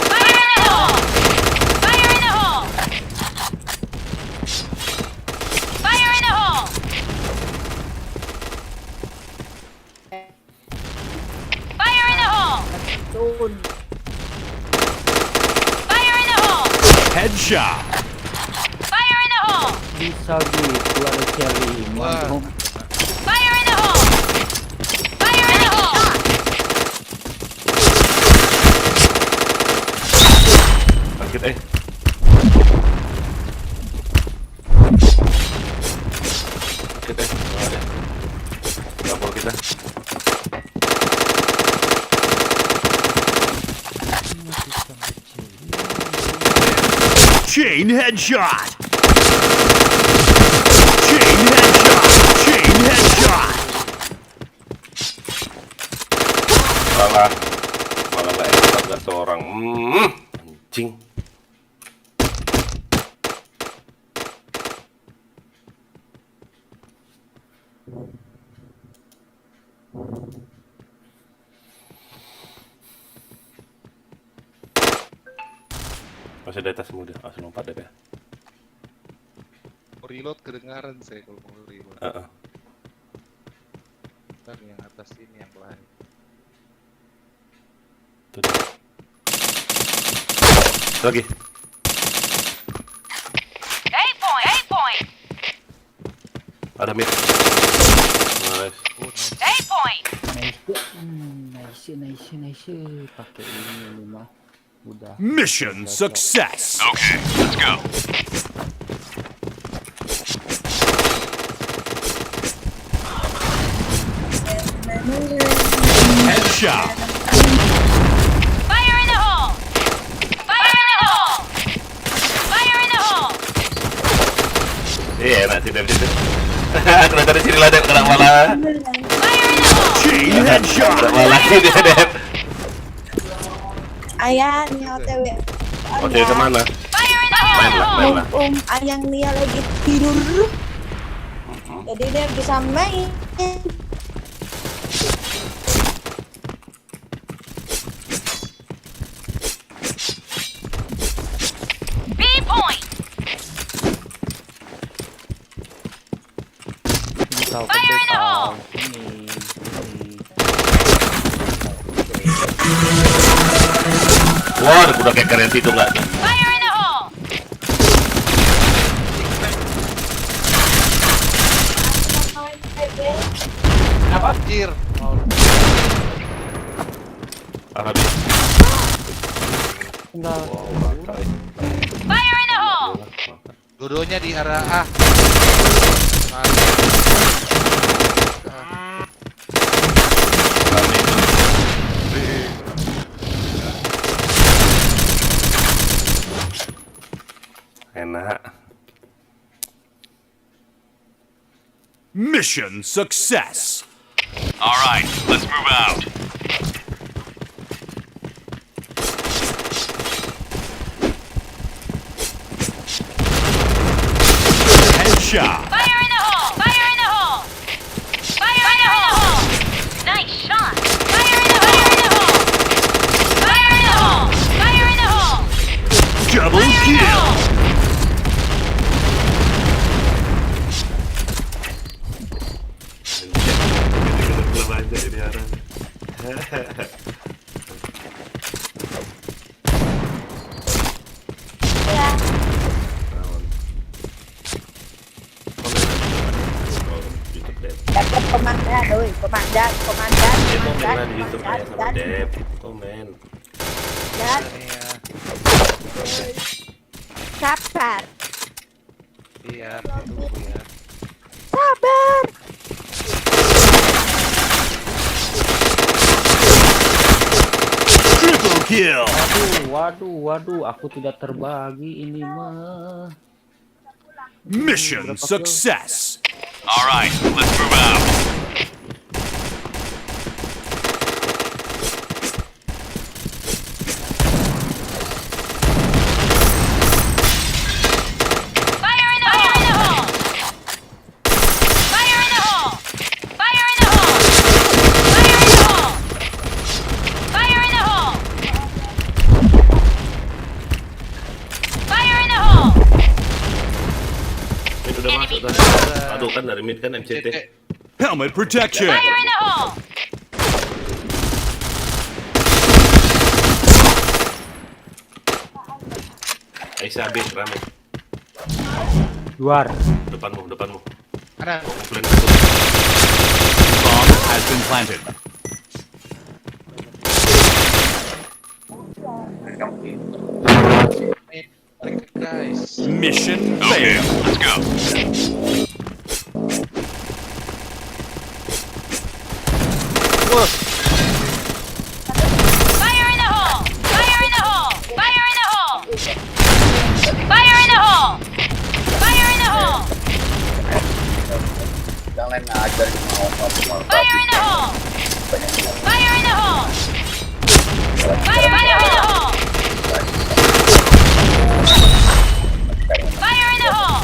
Fire in the hole! Fire in the hole! Fire in the hole! Fire in the hole! Fire in the hole! Headshot. Fire in the hole! Bisa gitu ada Cherry. Mantap. Fire in the hole! Fire in the hole! Sakit Sakit ada. Lapor kita. Chain headshot. Chain headshot. Chain headshot. Malah nggak ekspor gak seorang. Anjing. Masih di atas muda, langsung lompat deh. Reload kedengaran saya kalau mau reload. Ntar yang atas ini yang lain. Tuh. Lagi. 8 point! Ada mid. Nice. 8 point! Nice. Pakai ini mah. Udah. Mission success. Okay, let's go. Headshot. Fire in the hole! Fire in the hole! Fire in the hole! Iya, enak sih Dep situ. Kena dari sini lah Dep, kena malah. Chain headshot. Kena malah sih dia Dep. Ayah nih OTW. Oke, kemana? Main lah. Ayang Nia lagi tidur. Jadi dia bisa main. B point! Fire in the hole! Wah, udah kayak keren situ nggak? Fire in the hole! Apa? Anjir. Habis. Fire in the hole! Dua-duanya di arah A. Enak. Mission success. All right, let's move out. Headshot. Fire in the hole! Fire in the hole! Fire in the hole! Nice shot! Fire in the hole! Fire in the hole! Fire in the hole! Double kill. Dapat komandan, komandan. Komen di YouTube ya sama Dep. Komen. Dan sabar. Iya, tunggu ya. Sabar. Triple kill. Waduh, aku tidak terbagi ini mah. Mission success. All right, let's move out. Fire in the hole! Fire in the hole! Fire in the hole! Fire in the hole! Fire in the hole! Fire in the hole! Mid udah masuk tadi. Aduh kan dari mid kan MCT. Helmet protection. Fire in the hole! Aisyah habis rame. Luar. Depanmu. Ada. Ngumpulin Bomb has been planted. Guys. Mission Okay, failed. let's go. Fire in the hole! Fire in the hole! Fire in the hole! Fire in the hole! Fire in the hole! Jangan ngajar Fire in the hole! Fire in the hole! Fire in the hole! Fire in the hole!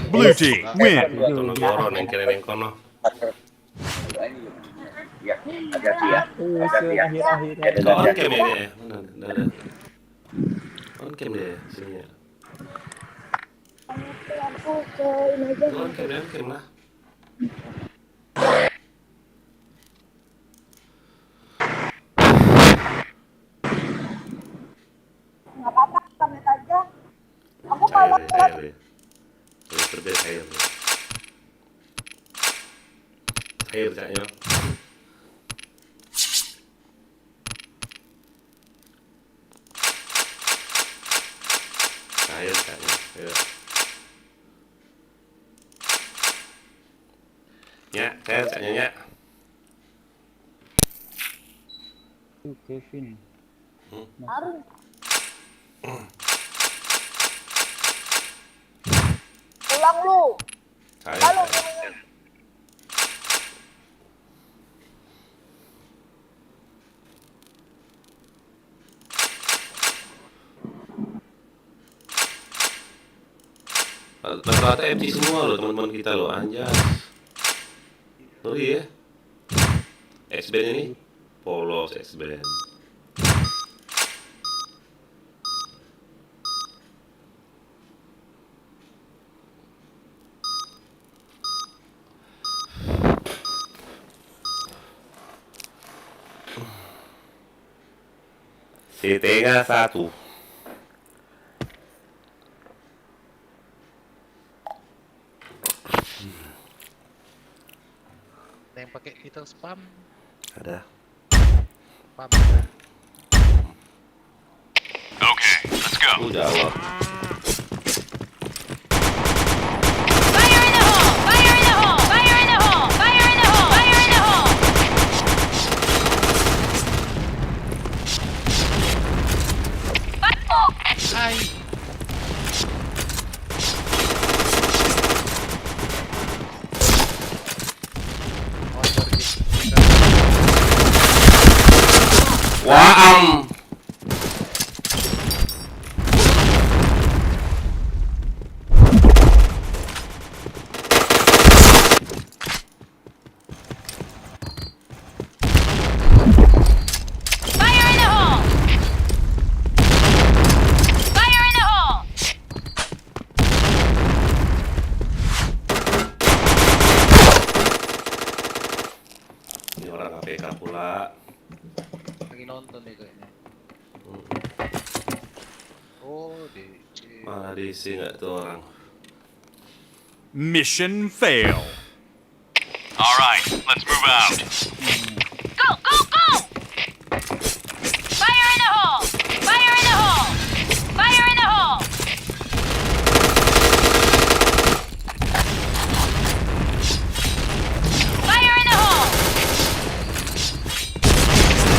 Blue team win. Tono goron yang kira yang kono. Kau on cam ya dia. Mana? On cam dia sini ya. Aku ke ini aja. On cam lah. Nggak apa-apa, comment aja. Aku kalau Air. Terus air. Air caknya. Air caknya. Ayo. Ya, saya caknya ya. Tuh Kevin. harus pulang lu. Lalu Rata-rata MC semua loh teman-teman kita loh, anjas. Ngeri ya. X-Band ini polos X-Band. CT-nya 1. Ada yang pakai itu spam. Ada. Spam. Okay, let's go. Jawab. Fire in the hole! Fire in the hole! Fire in the hole! Fire in the hole! Fire in the hole! Hai. Waam. Fire in the hole! Fire in the hole! Ini orang APK pula. Lagi nonton nih kayaknya. Oh, DC. Malah diisi nggak tuh orang. Mission fail. All right, let's move out. Go! Go! Go! Fire in the hole! Fire in the hole! Fire in the hole! Fire in the hole!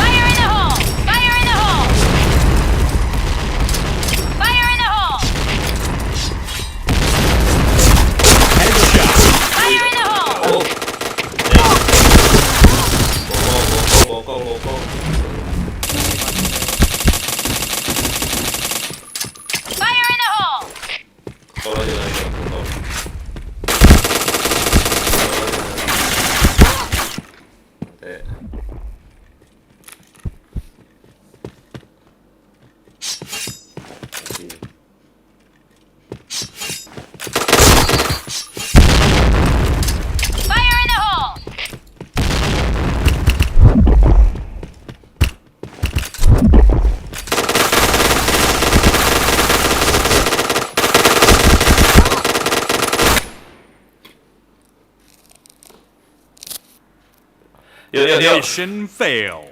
Fire in the hole! Fire in the hole! Fire in the hole! Fire in the hole! Tolong aja lagi. Tolong. Fire in the hole! Yo. Mission fail.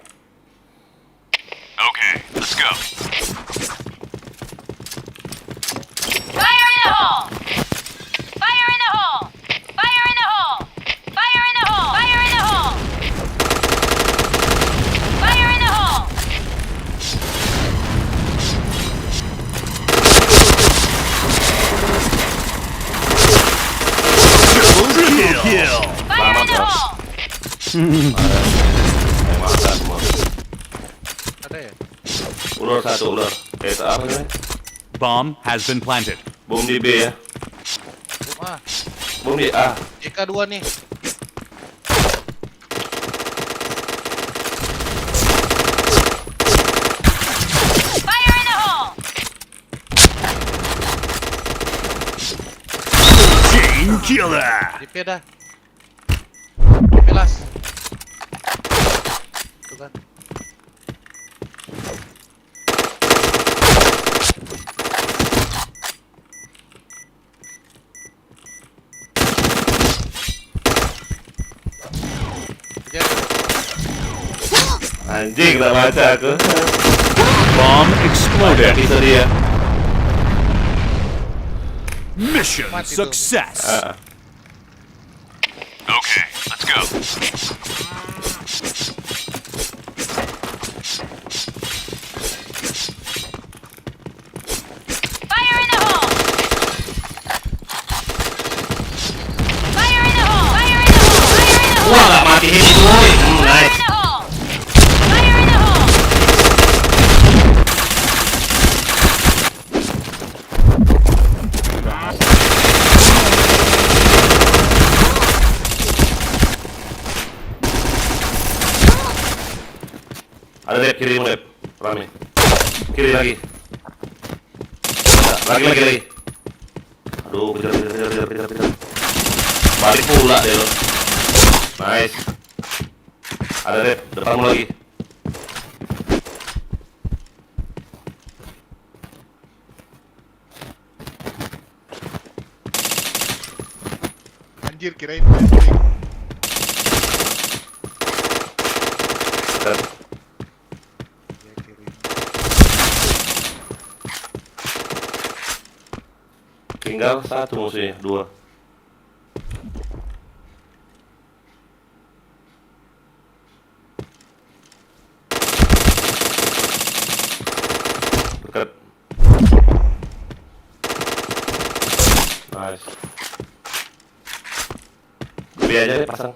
Okay, let's go. Fire in the hole! Fire in the hole! Fire in the hole! Fire in the hole! Fire in the hole! Fire in the hole! Triple kill. Fire in the hole! Mantap semua. Ada ya? Ular satu ular. Itu apa namanya? Bomb has been planted. Bom di B ya. Bom A. Bom di A. JK 2 nih. Fire in the hole! Chain killer. JP dah. JP las. Tuh kan. Anjing tak baca aku. Bomb exploded. Bisa dia. Mission success. Okay, let's go. Fire in the hole! Fire in the hole! Fire in the hole! Fire in the hole! Wah, gak mati ini tuh. Fire in Nice. the hole! Fire in the hole! Ada lep kiri lep. Rame. Kiri lagi. Lagi. Aduh, kejar. Balik pula deh lo. Nice. Ada lep depanmu lagi. Anjir, kirain balik. Dekat. Ya, kiri. Tinggal satu musuhnya, 2. Dekat. Nice. Lebih aja deh pasang.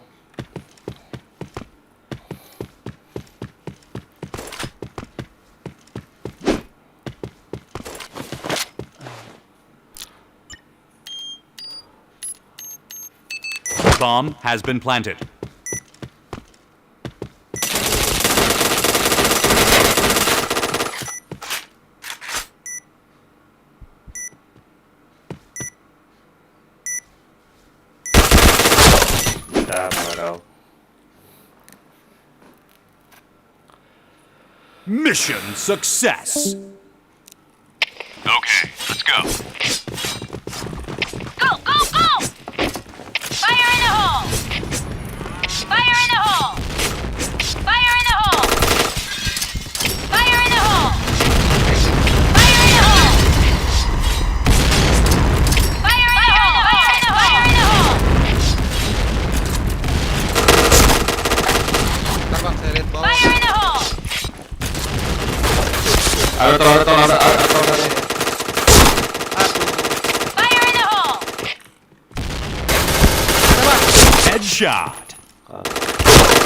Bomb has been planted. Mission success. Okay, let's go. Go! Fire in the hole! Fire in the hole! Fire in the hole! Fire in the hole! Fire in the hole! Fire in the hole! Fire in the hole! Fire in the hole! Ntar bang, saya lihat bawah. Fire in the hole! Ada tolong. Fire in the hole! Headshot.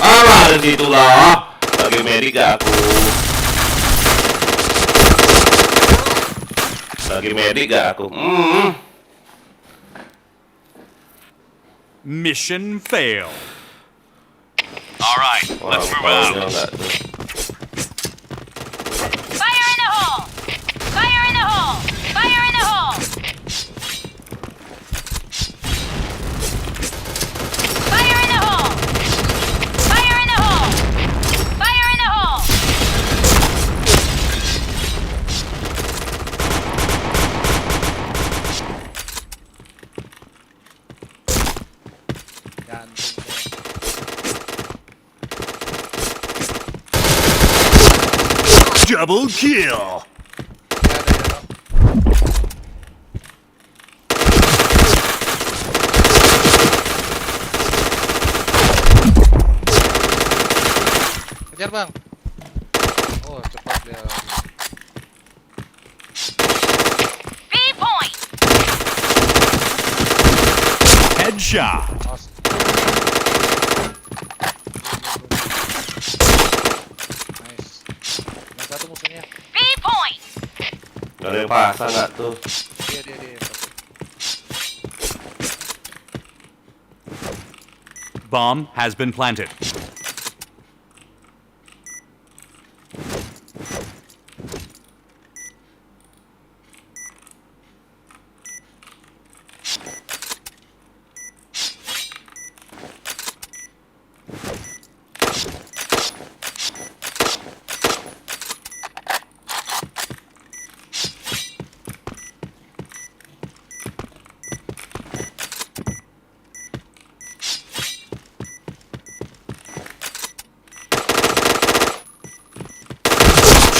Ada situ lah. Lagi medik gak aku? Lagi medik gak aku? Mission fail. All right, let's move out. Fire in the hole! Fire in the hole! Fire in the hole! Fire in the hole! Fire in the hole! Fire in the hole! Double kill. Kejar bang. Oh cepat dia. B point! Headshot. Nice. Yang satu musuhnya. B point! Gak ada yang pasang nggak tuh? Dia. Bomb has been planted.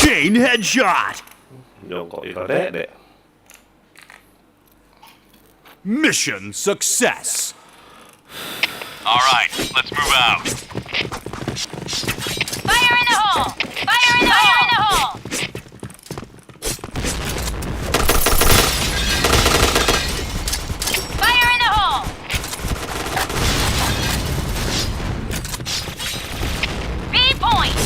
Chain headshot. Jongkok ikan dek. Mission success. All right, let's move out. Fire in the hole! Fire in the hole! Fire in the hole! Fire in the hole! B point!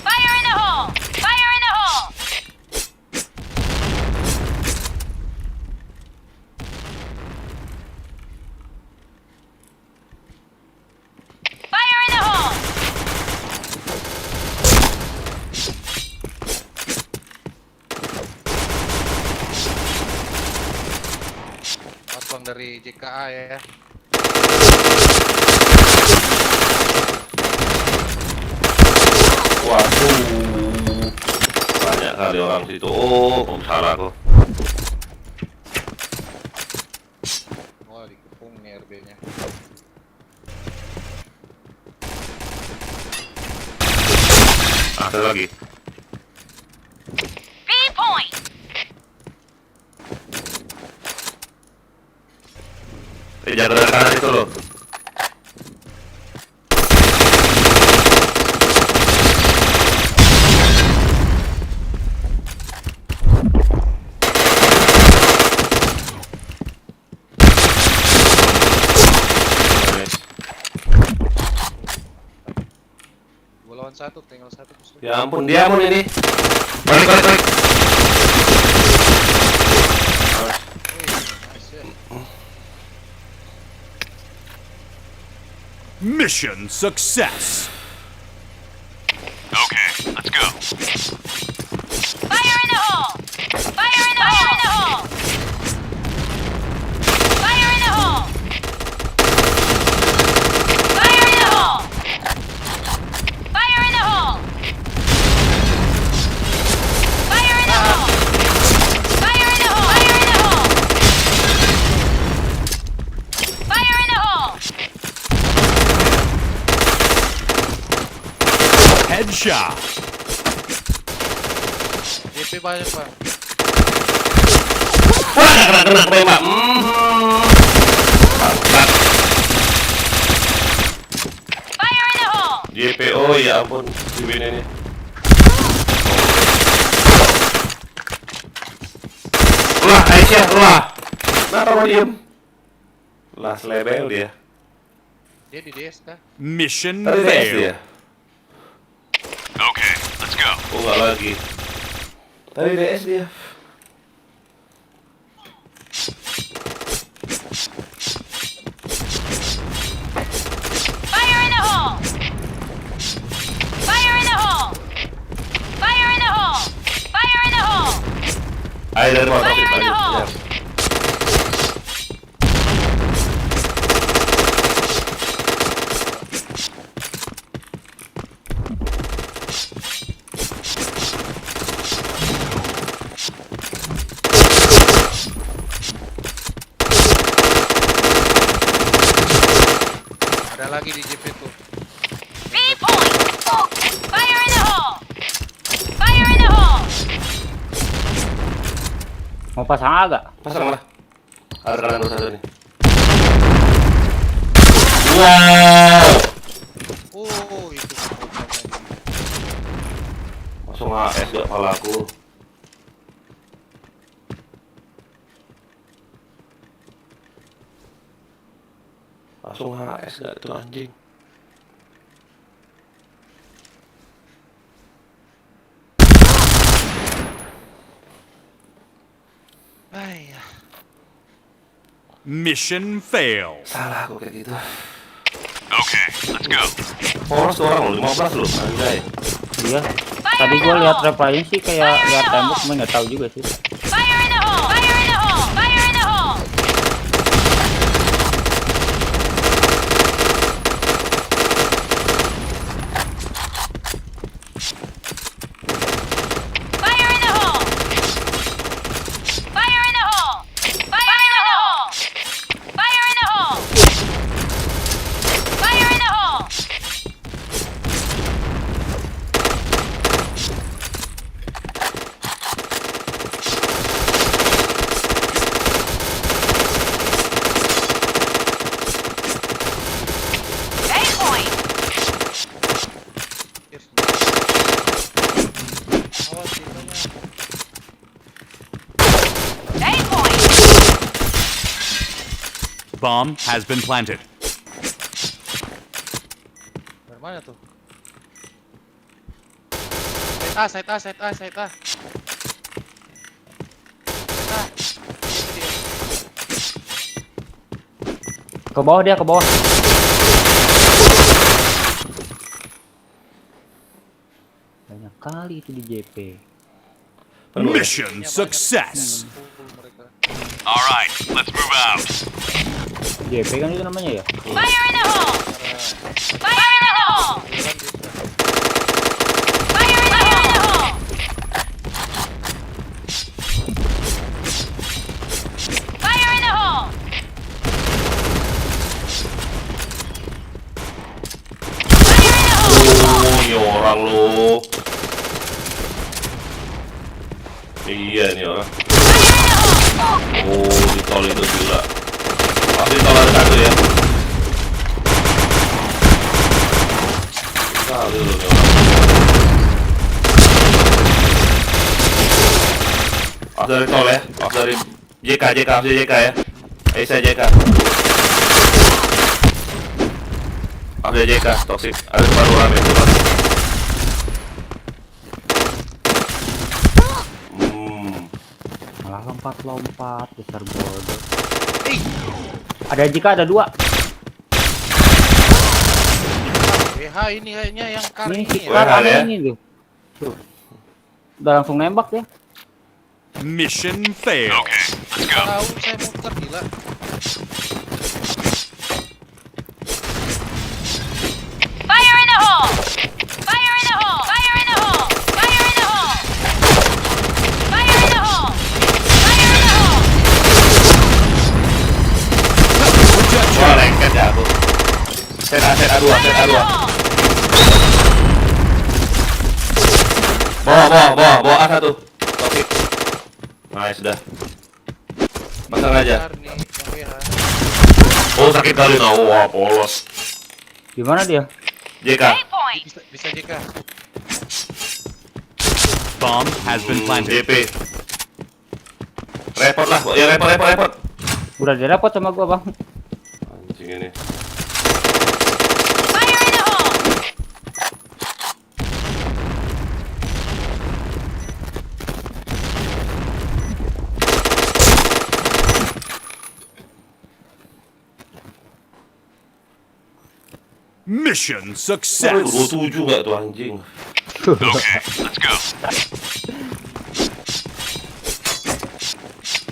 Fire in the hole! Fire in the hole! Fire in the hole! Pas bang dari JKA ya. Waduh, banyak kali orang situ. Oh, salah kok. Wah dikepung nih RB-nya. Ada lagi. B point! Jaga dari kanan itu loh. Gua lawan satu, tinggal satu musuh. Ya ampun, dia ampun ini. Balik. Mission success. Okay, let's go. Fire in the hole! Fire in the hole! Fire in the hole! Fire in the hole! Fire in the hole! Fire in the hole! Fire in the hole! Fire in the hole! Fire in the hole! Headshot. DP banyak bang. Wah, kena tembak. Fire in the hole! JPO ya ampun, si Bin ini. Ulah, Aisyah, ulah. Kenapa mau diem? Lah, selebel dia. Dia di DS kah? Mission Tadi DS failed. dia. Okay, let's go. Oh nggak lagi. Tadi DS dia. Fire in the hole! Fire in the hole! Fire in the hole! Fire in the hole! Ayo dari bawah Fire in the tadi. hole! Ada lagi di JP tuh. B point! Fire in the hole! Fire in the hole! Mau pasang agak? Pasang lah. Ada kanan terus satu nih. Wow. Oh, itu. Langsung AS gak kepala aku. Langsung HS gak tuh anjing. Mission failed. Salah aku kayak gitu. Okay, let's go. Poros tuh orang loh, 15 loh, anjay. Iya. Tadi gua lihat reply-nya sih kayak lihat tembok, cuma nggak tahu juga sih. Fire in the hole! Fire in the hole! Fire in the hole! Fire in the hole! Fire in the hole! Fire in the hole! Fire in the hole! Fire in the hole! A point! A point! Bomb has been planted. Dari mana tuh? Side A, side A, side A, side A. Ke bawah dia, ke bawah. Banyak kali itu di JP. Mission success. All right, let's move out. JP kan itu namanya ya? Fire in the hole! Fire in the hole! Fire in the hole! Fire in the hole! Oh, ini orang lu. Iya nih orang. Oh, di tol itu gila. Pasti tol ada satu ya. Kali lu nih orang. Pas dari tol ya, pas dari JK ya. Saya JK. Pas dari JK, toxic. Ada separuh rame itu pas. Malah lompat besar bodoh. Ada jika ada dua. WH ini kayaknya yang kar Ini ini si ya. Kar ada ini tuh. Tuh. Udah langsung nembak ya. Mission failed. Okay, let's go. Tahu saya muter gila. Fire in the hole! Fire in the hole! Fire in the hole! Fire in the hole! Fire in the hole! Fire in the hole! Wah, lengket ya aku. Set A2. Bawa A1. Toxic. Nice dah. Pasang aja. Kar nih, yang WH. Oh, sakit kali tau. Wah, polos. Gimana dia? JK. Bisa JK. Bomb has been planted. JP. Repot lah, ya repot. Udah direpot sama gua, Bang. Anjing ini. Fire in the hole! Mission Aduh, success. 27 nggak tuh anjing. Okay, let's go.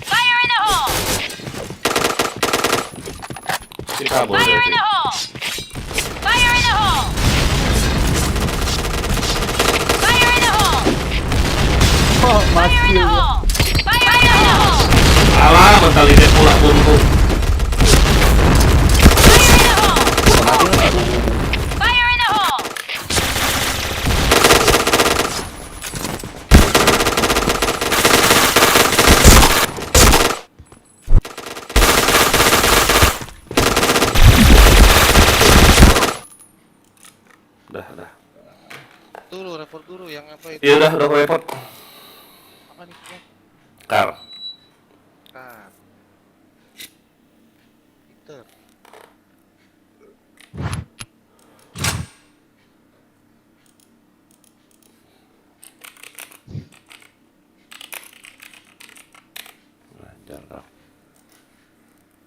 Fire in the hole! Si kabur Fire in berarti. the hole! Fire in the hole! Fire in the hole! Oh, Fire in the hole! Fire in the hole! Alah, mentalitas pula buntu. Fire in the hole! Fire in the hole! Dah. Dulu report dulu yang apa itu? Ya udah repot. Apa nih? Kar. Nah. Peter. Lancar kau.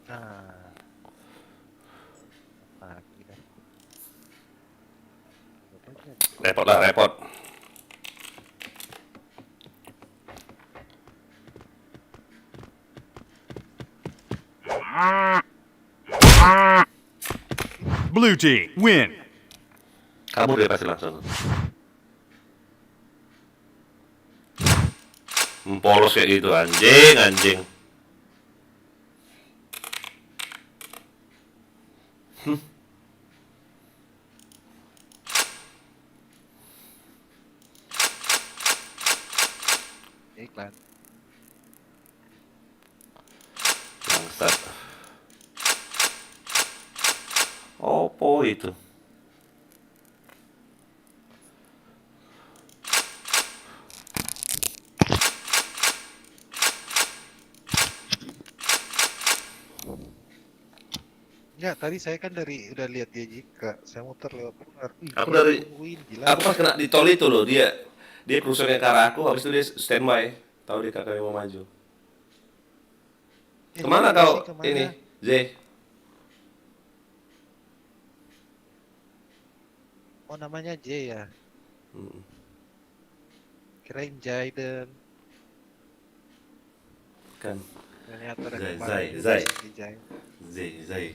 Nah. Lagi dah. Repot lah, repot. Blue team win. Kabur dia pasti langsung. Polos kayak gitu, anjing. Iklan. Bangsat. Opo itu? Ya, tadi saya kan udah lihat dia Jika, saya muter lewat luar. Aku dari gila. aku pas kena di tol itu loh, dia kerusuhannya ke arah aku, habis itu dia standby, tahu dia kakaknya mau maju. Kemana kau ini, Z? Oh, namanya J ya. Kirain Jaiden. Kan. Ternyata ada Zai.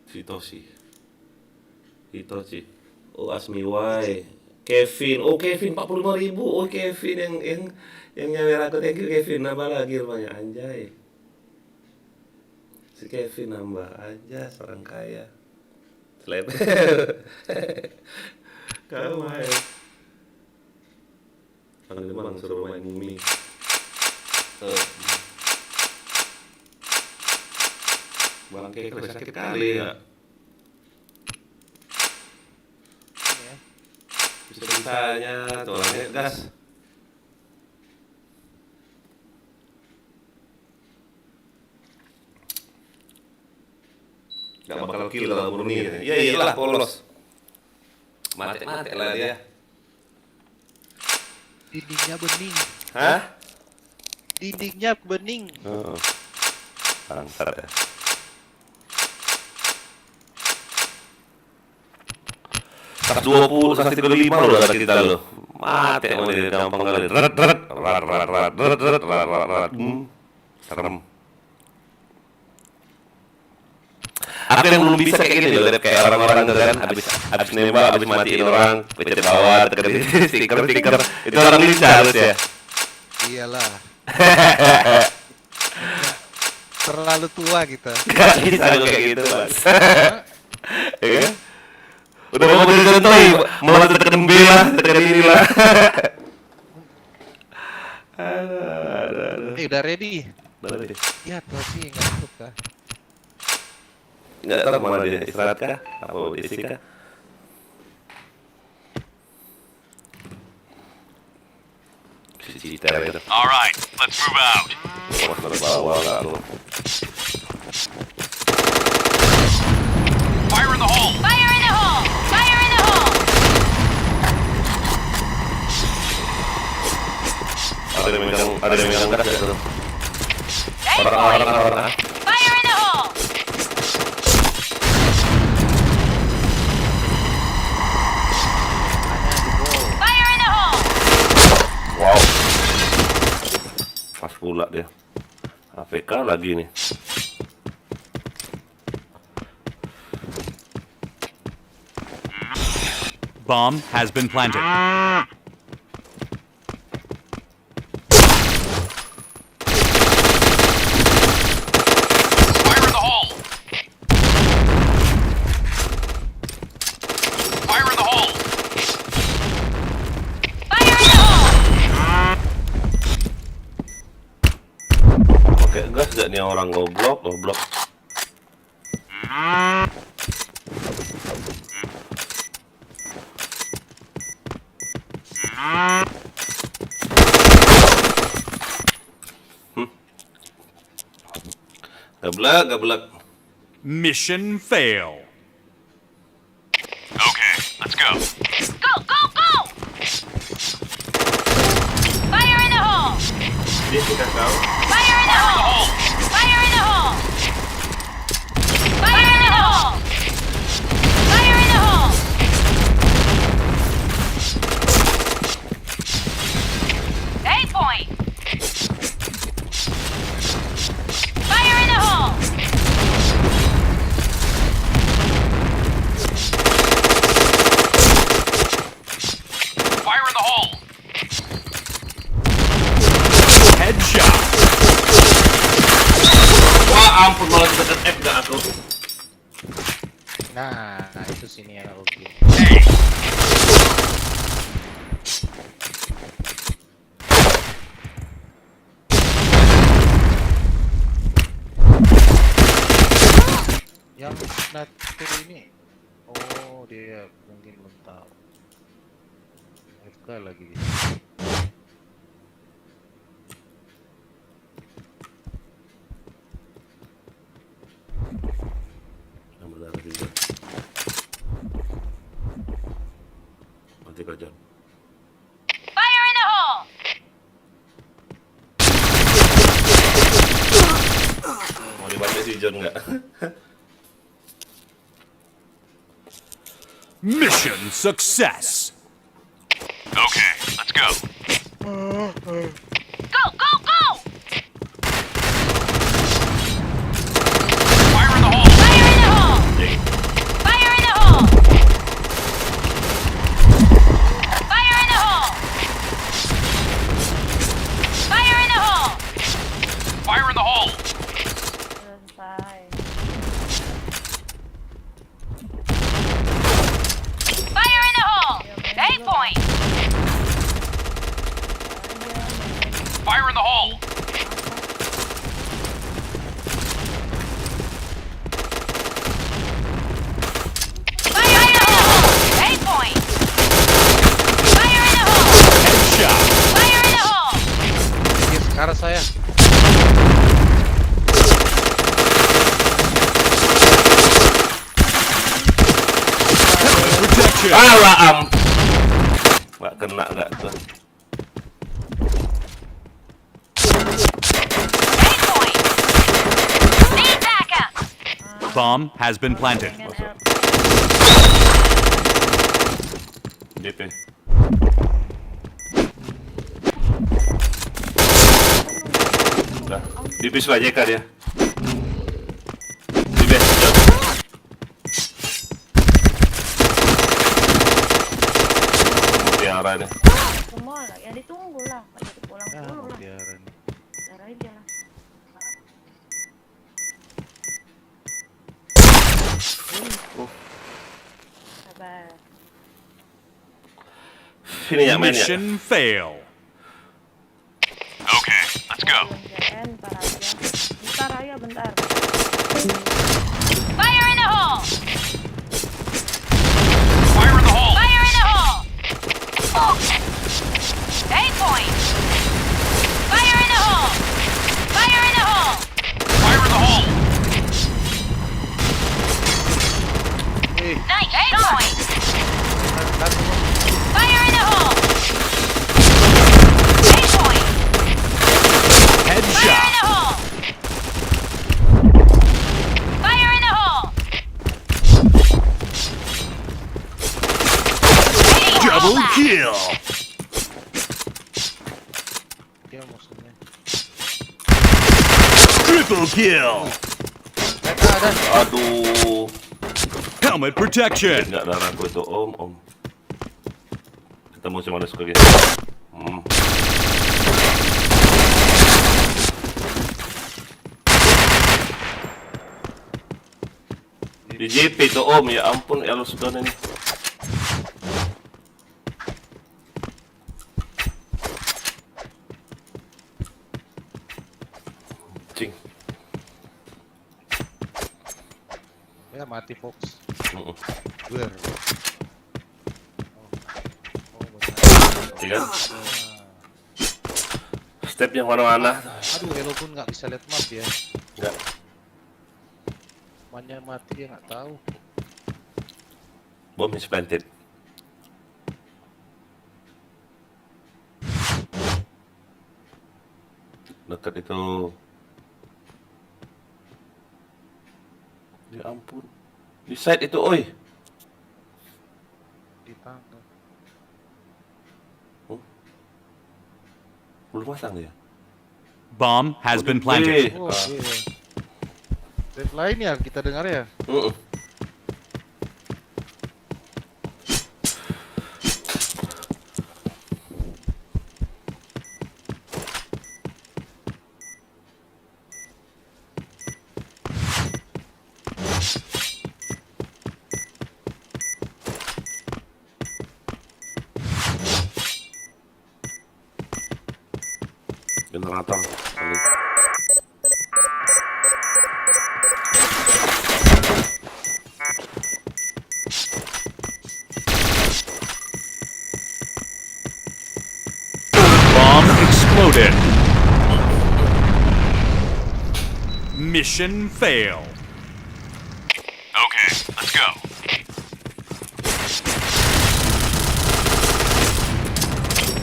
Hitoshi. Oh, Asmiwai. Kevin. Oh, Kevin 45.000. Oh, Kevin yang nyawer aku. Thank you Kevin. Nambah lagi rupanya, anjay. Si Kevin nambah aja, seorang kaya. Seleb. Kau main. Bang Demang suruh main Mumi. Tuh. Bang Kek sakit kali ya. Bisa-bisanya tuh orangnya gas. Gak bakal kill kalau murni gitu. Iya iyalah polos. Mati lah dia. Dindingnya bening. Hah? Dindingnya bening. Oh. Bangsat ya. Tas 20, tas 35 loh ada kita loh. Mati emang dia gampang kali. Serem. Aku yang belum bisa kayak gini loh, kayak orang-orang kan habis nembak, habis matiin orang, pencet bawah, tekan stiker, itu orang lincah harus ya. Iyalah. Terlalu tua kita. Gak bisa kayak gitu, Mas. Ya kan? Udah mau dicontohi, malah tekan B lah, tekan inilah. Aduh. Udah ready. Udah ready. Ya, tuh sih ngantuk kah? Nggak tahu mana dia, istirahat kah? Apa isi kah? Cita itu. Alright, let's move out. Bawa nggak lu? Fire in the hole! Fire in the hole! Fire in the hole! Ada yang megang gas ya tuh. Orang. Fire in the hole! pula dia. AFK lagi nih. Bomb has been planted. Fire in the hole! Fire in the hole! Fire in the hole! Pakai gas gak nih orang goblok. Gablek. Mission fail. Okay, let's go. Go! Fire in the hole! Dia sudah tahu. Fire in the hole! Fire in the hole! Fire in the hole! Fire in the hole! A point! Fire in the hole! Fire in the hole! Headshot. Wah ampun malah deket F gak aku. Nah, itu sini ya, oke. Yang natur ini, oh dia mungkin belum tahu. FK lagi dia. Yang berdarah juga. Mati kajan. Fire in the hole! Mau dibantu si John nggak? Mission success. Okay, let's go. Go! Fire in the hole! Fire in the hole! Fire in the hole! Fire in the hole! Fire in the hole! Fire in the hole! Fire in the hole! A point! Fire in the hole! Fire in the hole! A point! Fire in the hole! Headshot. Fire in the hole! Dia sekarang saya. Protection. Alah nggak kena nggak tuh. A point! Need backup! Bomb has been planted. DP. Udah, DP sudah JK dia. Di base. Tiara nih. Semua lah, ya ditunggu lah. Jadi pulang Ya, dulu lah. biarin. Biar aja lah. Sabar. Sini ya main ya. Mission fail. Okay, let's go. Bentar aja. Bentar. Fire in the hole! Fire in the hole! Fire in the hole! A point! Fire in the hole! Fire in the hole! Fire in the hole! Nice! A point! Satu. Fire in the hole! Double kill. Aduh. Helmet protection. Enggak darah aku itu om. Ketemu sama Desko gitu. Di JP itu om, ya ampun ya sudah ini. Cing. Ya mati Fox. Ber. Iya. Step yang mana-mana. Aduh, Elo pun nggak bisa lihat map ya. Enggak. Mannya mati dia nggak tahu. Bom is planted. Dekat itu. Ya ampun. Di side itu, oi. Ditangkap. Belum masang dia. Bomb has been planted. Oh, iya. Save lain ya kita dengar ya. Generator. Bomb exploded. Mission fail. Okay, let's go.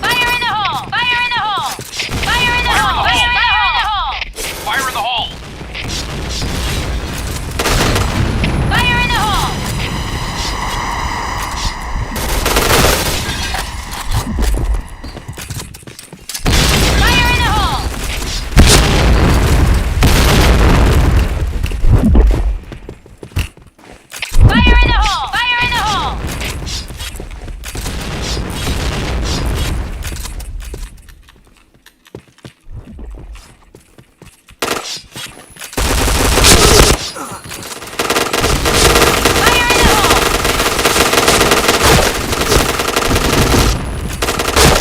Fire in the hole! Fire in the hole! Fire in the hole! Fire in the hole! Fire in the hole. Fire in the hole! Fire in the hole! Fire in the hole! Fire in the hole!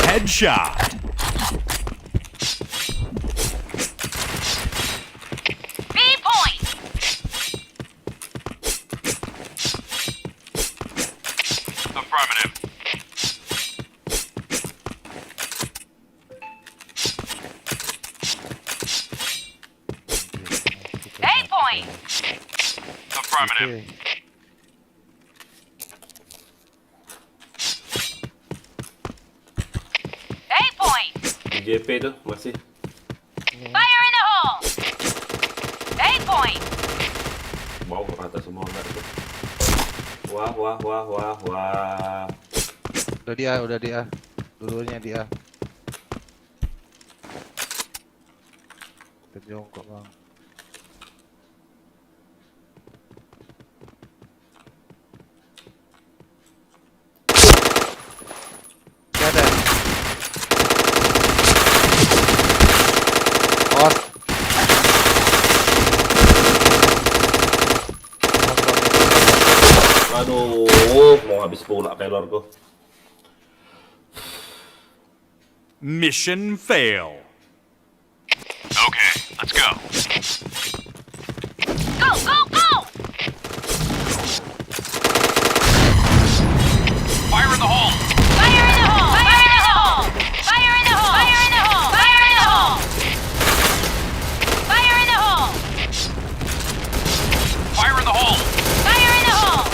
Headshot. B point! Affirmative. A point! Affirmative. A point! Di JP tuh masih. Fire in the hole! A point! Mau ke atas semua enggak tuh. Wah. Udah dia. Dulunya dia. Terjongkok bang. Gak ada. Os. Aduh, mau habis pula pelorku. Mission fail. Okay, let's go. Go, go, go! Fire in the hole. Fire in the hole! Fire in the hole! Fire in the hole! Fire in the hole! Fire in the hole! Fire in the hole! Fire in the hole. Fire in the hole!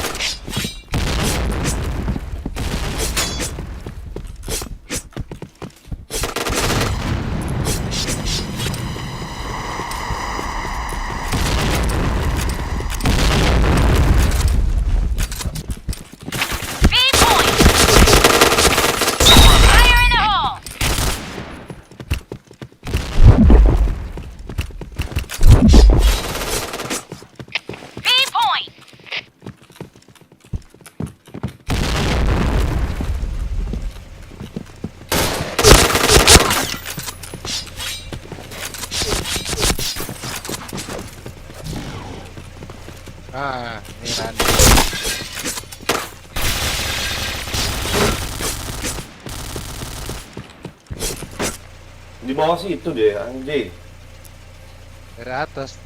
Ah, ini Randy. Di bawah situ deh, anjing. Dari atas.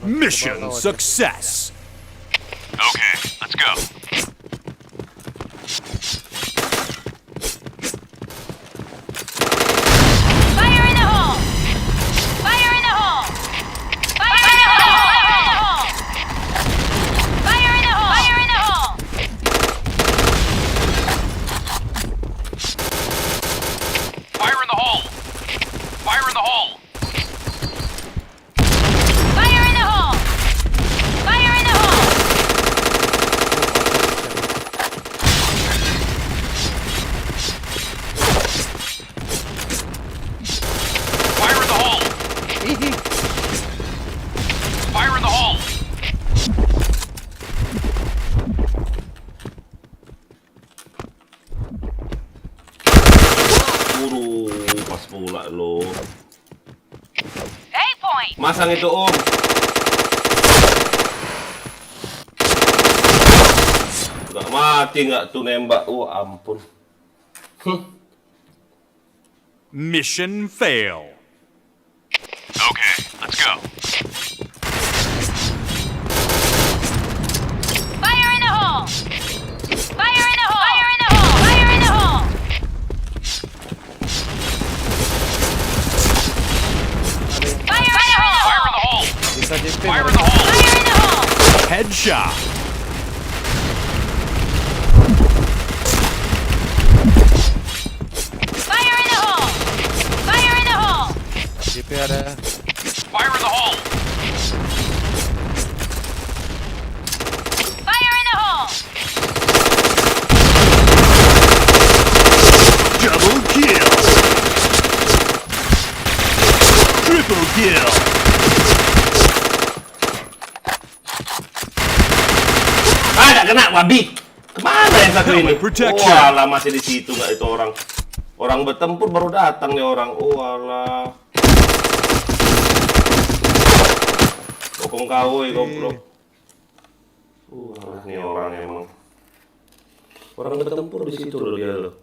Mission success. Okay, let's go. Fire in the hole! Fire in the hole! Fire in the hole! Fire in the hole! Fire in the hole! Fire in the hole. Fire in the hole. Fire in the hole! Fire in the hole! Fire in the hole. Fire in the hole. Buru, pas pula lo. A point! Masang itu Om. Gak mati nggak tuh nembak? Ampun. Mission fail. Okay, let's go. Fire in the hole! Fire in the hole! Fire in the hole! Fire in the hole! Fire in the hole! Fire in the hole. Bisa JP. Fire in the hole. Fire in the hole! Headshot. Fire in the hole! Fire in the hole! JP ada. Fire in the hole. Fire in the hole! Double kill. Triple kill. Ah, nggak kena, babi. Kemana yang satu ini? Helmet protection. Walah, masih di situ nggak itu orang. Orang bertempur baru datang nih orang. Walah. Kokong kawoi goblok. Ini orang emang. Orang bertempur di situ loh dia loh.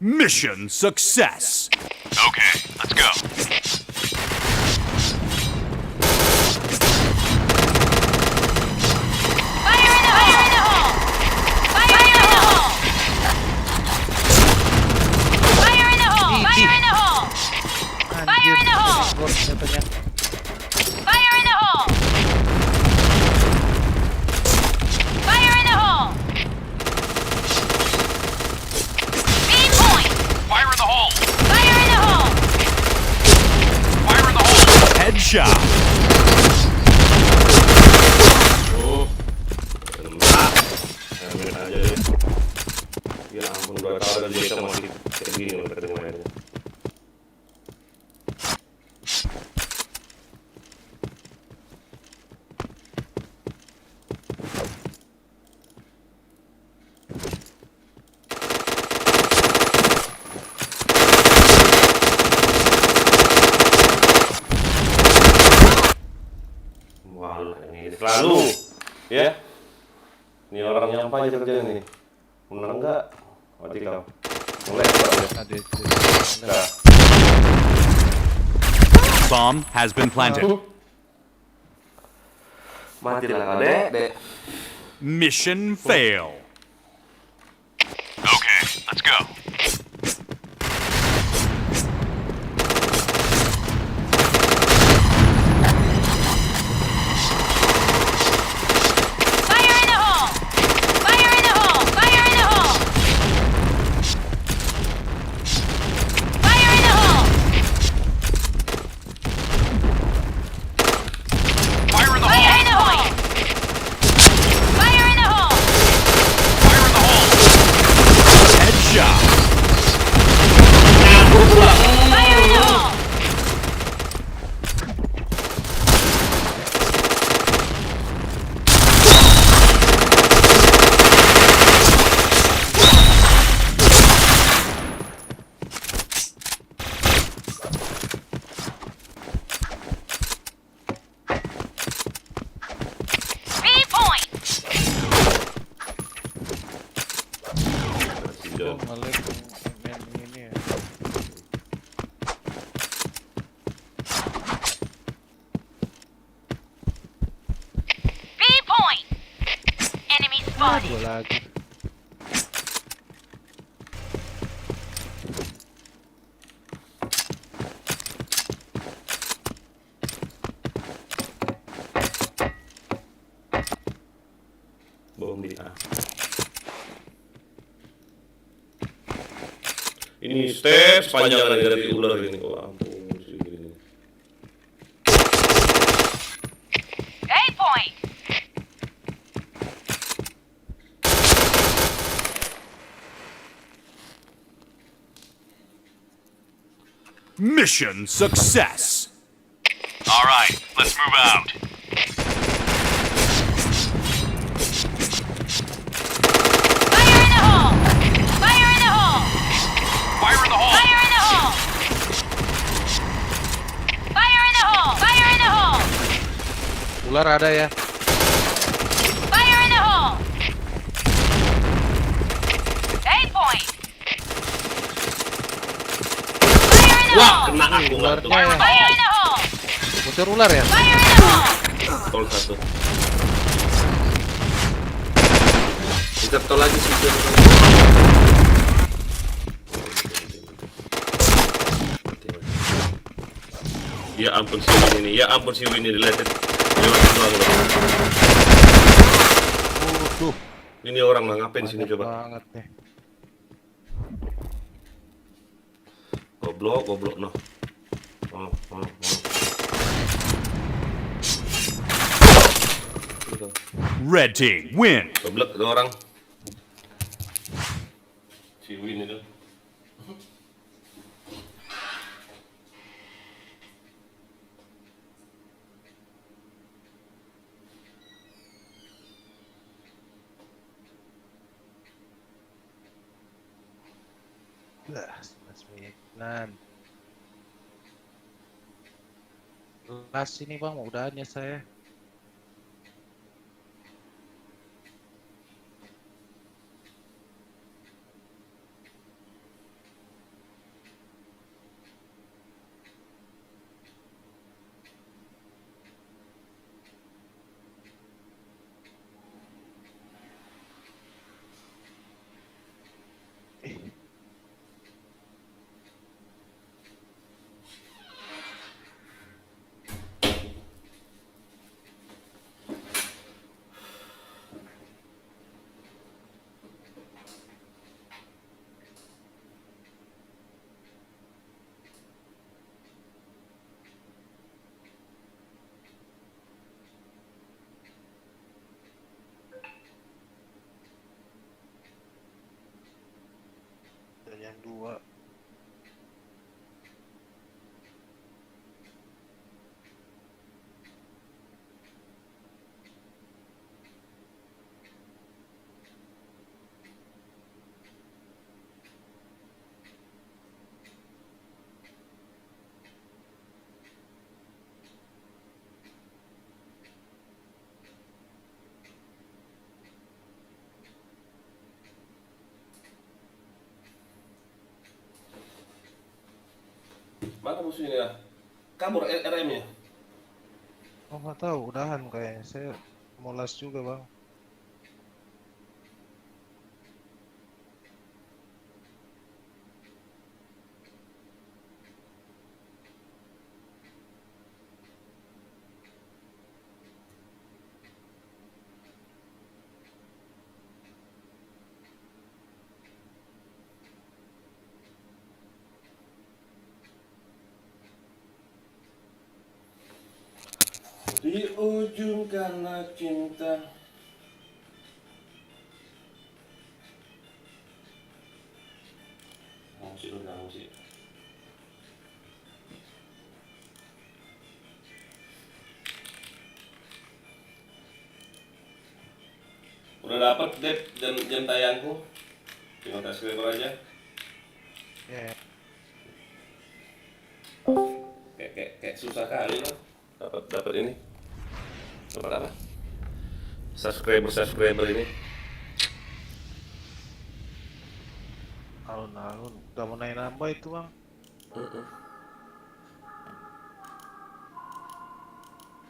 Mission success. Okay, let's go. Fire in the hole! Fire in the hole! Fire in the hole! Fire in the hole! Fire in the hole! Gor senjatanya. Fire in the hole! Fire in the hole! B point! Fire in the hole. Fire in the hole! Fire in the hole. Headshot. Ya ampun, 2 tahun lagi kita masih kayak gini loh kedengarannya. Walah, ini selalu ya. Ini orang nyampe aja kerjaan nih. Menang enggak? Mati kau. Mulai Ada. Nah. Bomb has been planted. Matilah kau, Dek. Mission fail. Okay, let's go. Fire in the hole! Fire in the hole! Fire in the hole! Fire in the hole! Fire in the Fire hole. in the hole! Fire in the hole! Ini step sepanjang dari ular ini. Oh ampun. 8 point. Mission success. All right, let's move out. Fire in the hole! Fire in the hole! Fire in the hole! Fire in the hole! Fire in the hole! Fire in the hole! Ular ada ya. Fire in the hole! 8 point. Wah, kena aku Ularnya tuh. ya. Fire in the hole! Bocor ular ya. Fire in the hole! Tol satu. Kita tol lagi sih. Ya ampun si Win ini, ya ampun si Win ini dilihatin. Ini orang lah ngapain sini coba? Banget nih. Goblok noh. Red team win. Goblok ada orang. Si Win itu. Lah, 11 Kelas ini bang, udahannya saya. Yang dua. Mana musuhnya? Kabur RM-nya. Oh nggak tahu, udahan kayaknya. Saya mau las juga bang. Di ujung karena cinta. Musik. Udah dapet deh jam tayangku. Tinggal tes skriper aja. Ya. Kayak susah kali loh. Dapat ini. Dapat apa? Subscriber ini. Alun-alun udah mau naik nambah itu bang.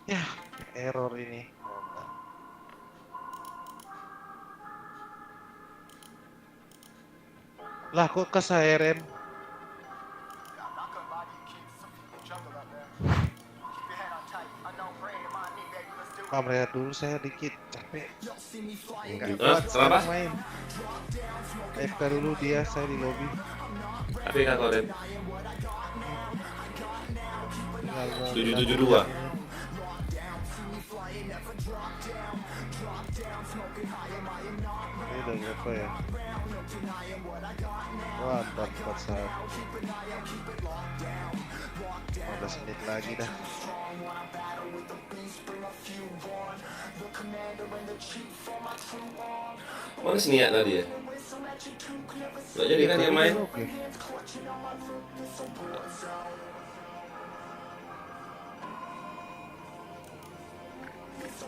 Ya, error ini. Lah kok ke SRM? Kamera dulu saya dikit capek. Enggak kuat Kenapa? main. FK dulu dia, saya di lobby. Tapi kan Koren Tinggal 772. Ini udah berapa ya? Wah, 441. 15 menit lagi dah. Mana si Nia tadi ya? Gak jadi kan dia main? Oke.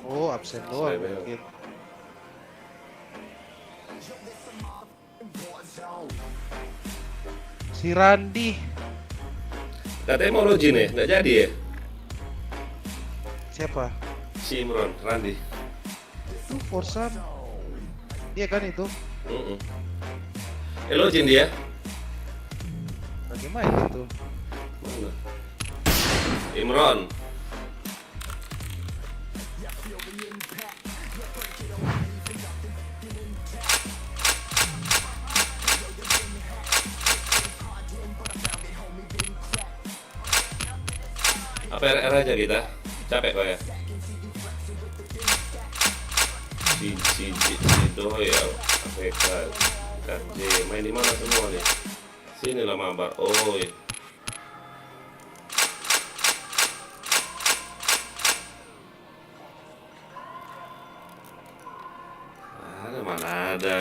Oh, absen doang. Saya belok. Mungkin. Si Randi. Katanya mau login ya? Gak jadi ya? Siapa? Si Imron, Randi. Itu Forsan. Iya kan itu? Login dia? Lagi main itu. Mana? Imron. Apa RR aja kita? Capek kok ya? Si Doy ya, AFK, KJ, main di mana semua nih? Sini lah mabar, oi. Ada mana ada?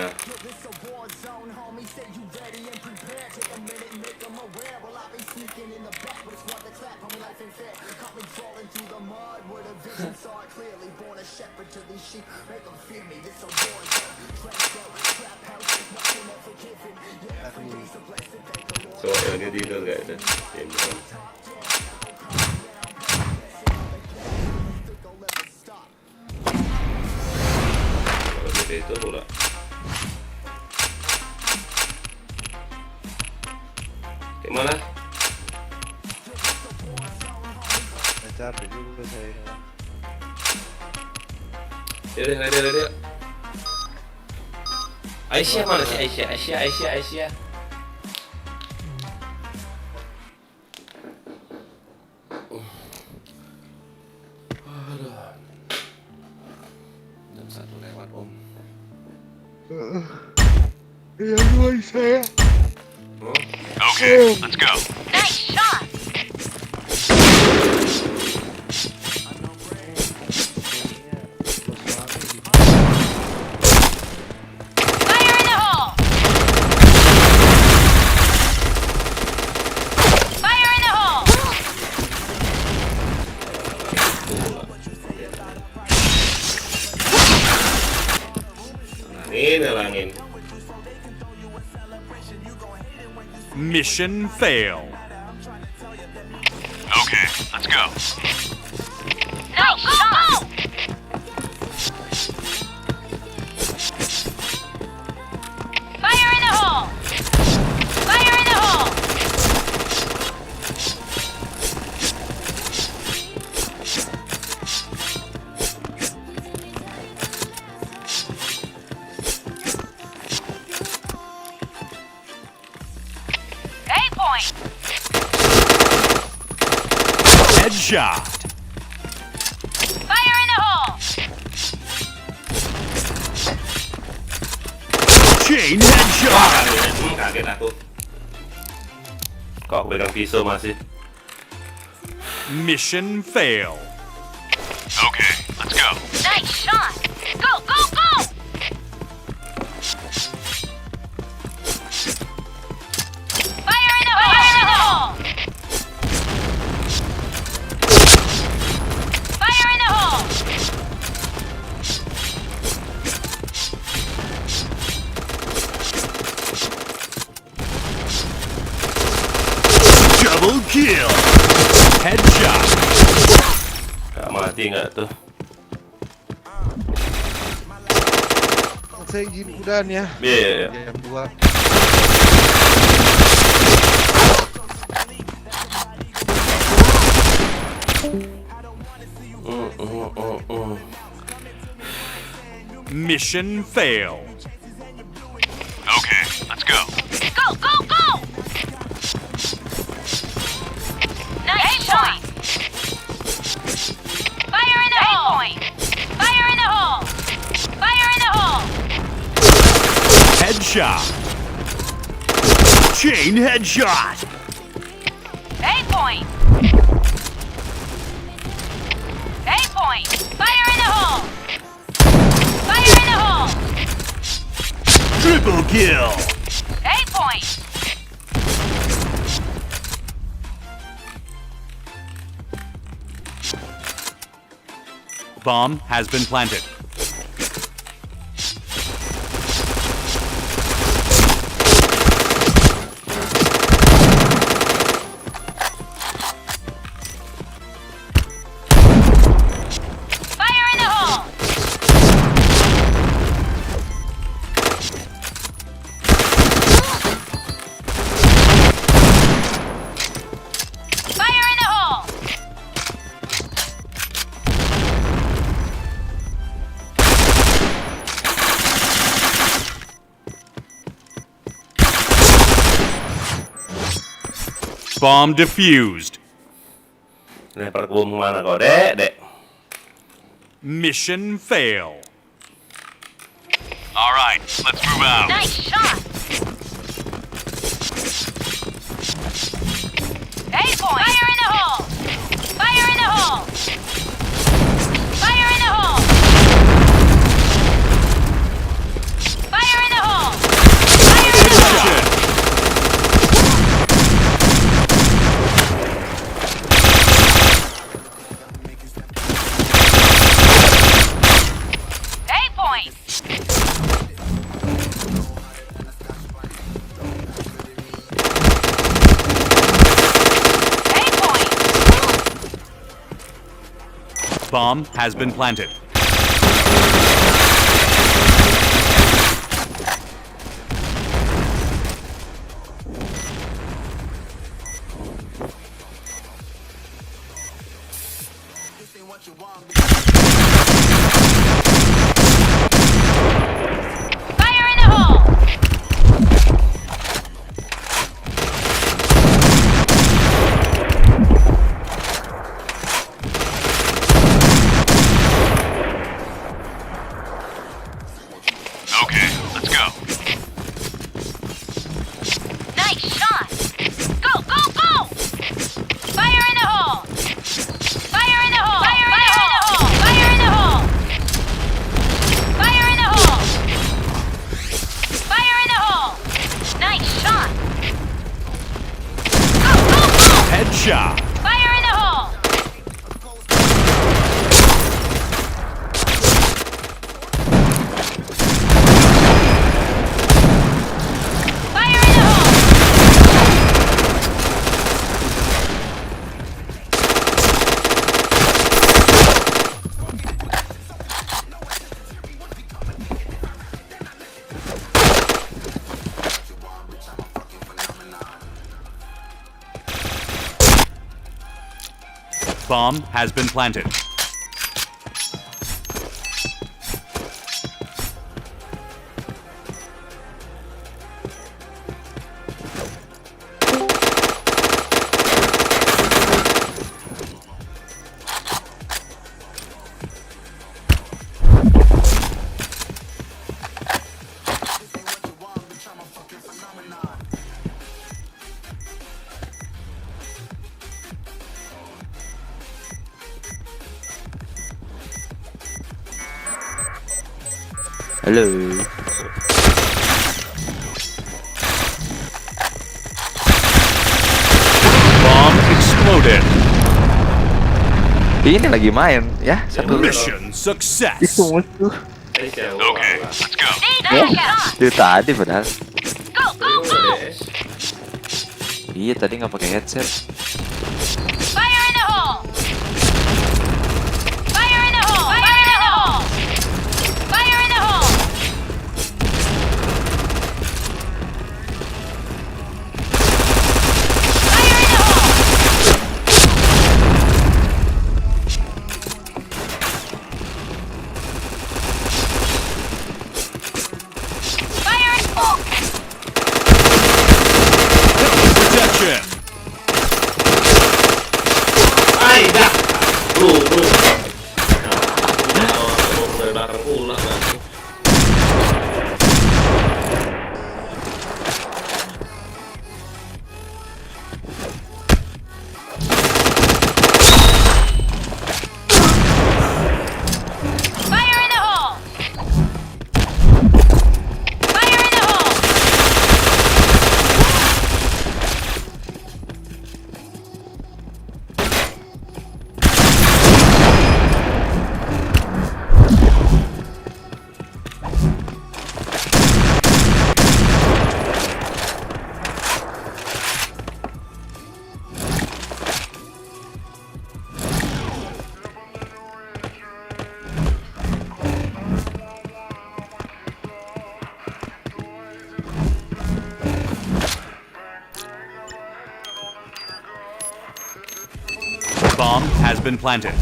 Coba lagi tidur gak itu? Imron. Kalau gitu itu pula. Gimana? Capek juga saya. Yaudah. Aisyah mana sih? Aisyah. Aduh. Jam 1 lewat om. Iya doang saya. Okay, let's go. Nice shot! Fire in the hole! Fire in the hole! Langin. Mission fail. Okay, let's go. Nice shot! Fire in the hole! Fire in the hole! Point. Headshot. Fire in the hole. Chain headshot. Kaget aku. Kok aku pegang pisau masih? Mission fail. Okay, let's go. Nice shot. Go, go, go. Fire in the hole. Fire in the hole. Fire in the hole. Double kill. Headshot. Gak mati nggak tuh? Saya izin udahan ya. Iya. Jam 2. Mission fail. Chain headshot. A point. A point. Fire in the hole. Fire in the hole. Triple kill. A point. Bomb has been planted. Fire in the hole. Fire in the hole. Bomb defused. Lempar ke bom mana kau, Dek? Mission fail. All right, let's move out. Nice shot. A point. Fire in the hole. Fire in the hole. Fire in the hole. Fire in the hole. Fire in the hole. A point. A point. Bomb has been planted. Fire in the hole. Okay, let's go. Nice shot. Go, go, go. Fire in the hole. Fire in the hole. Fire in the hole. Fire in the hole. Fire in the hole. Fire in the hole. Nice shot. Go, go, go. Headshot. Fire in the hole. Fire in the hole. Bomb has been planted. Halo. Bomb exploded. Ini lagi main ya satu. Mission success. Itu musuh. Okay, let's go. Itu tadi padahal. Go, go, go. Iya tadi nggak pakai headset. Fire in the hole. Fire in the hole. Fire in the hole. Fire in the hole. Fire in the hole. Fire in the hole. Protection. Bomb has been planted.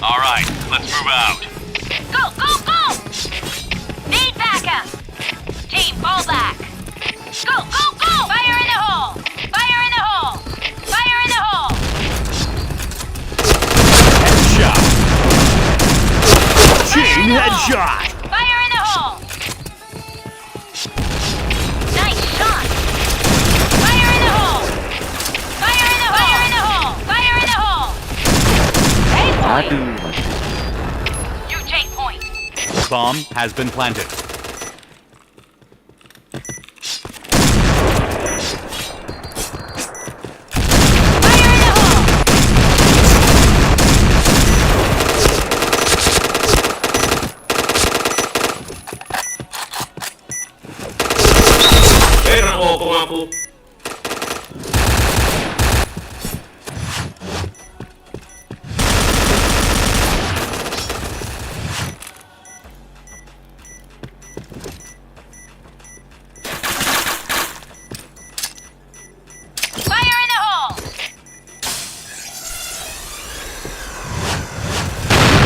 All right, let's move out. Go, go, go! Need backup! Team, fall back! Go, go, go! Fire in the hole! Fire in the hole! Fire in the hole! Headshot. Chain Fire in the headshot. hole! Fire in the hole! Nice shot! Fire in the hole! Fire in the hole! Fire in the hole! Fire in the hole! Hey, point! You take point! Bomb has been planted. Fire in the hole! Nakopong ako. Fire in the hole!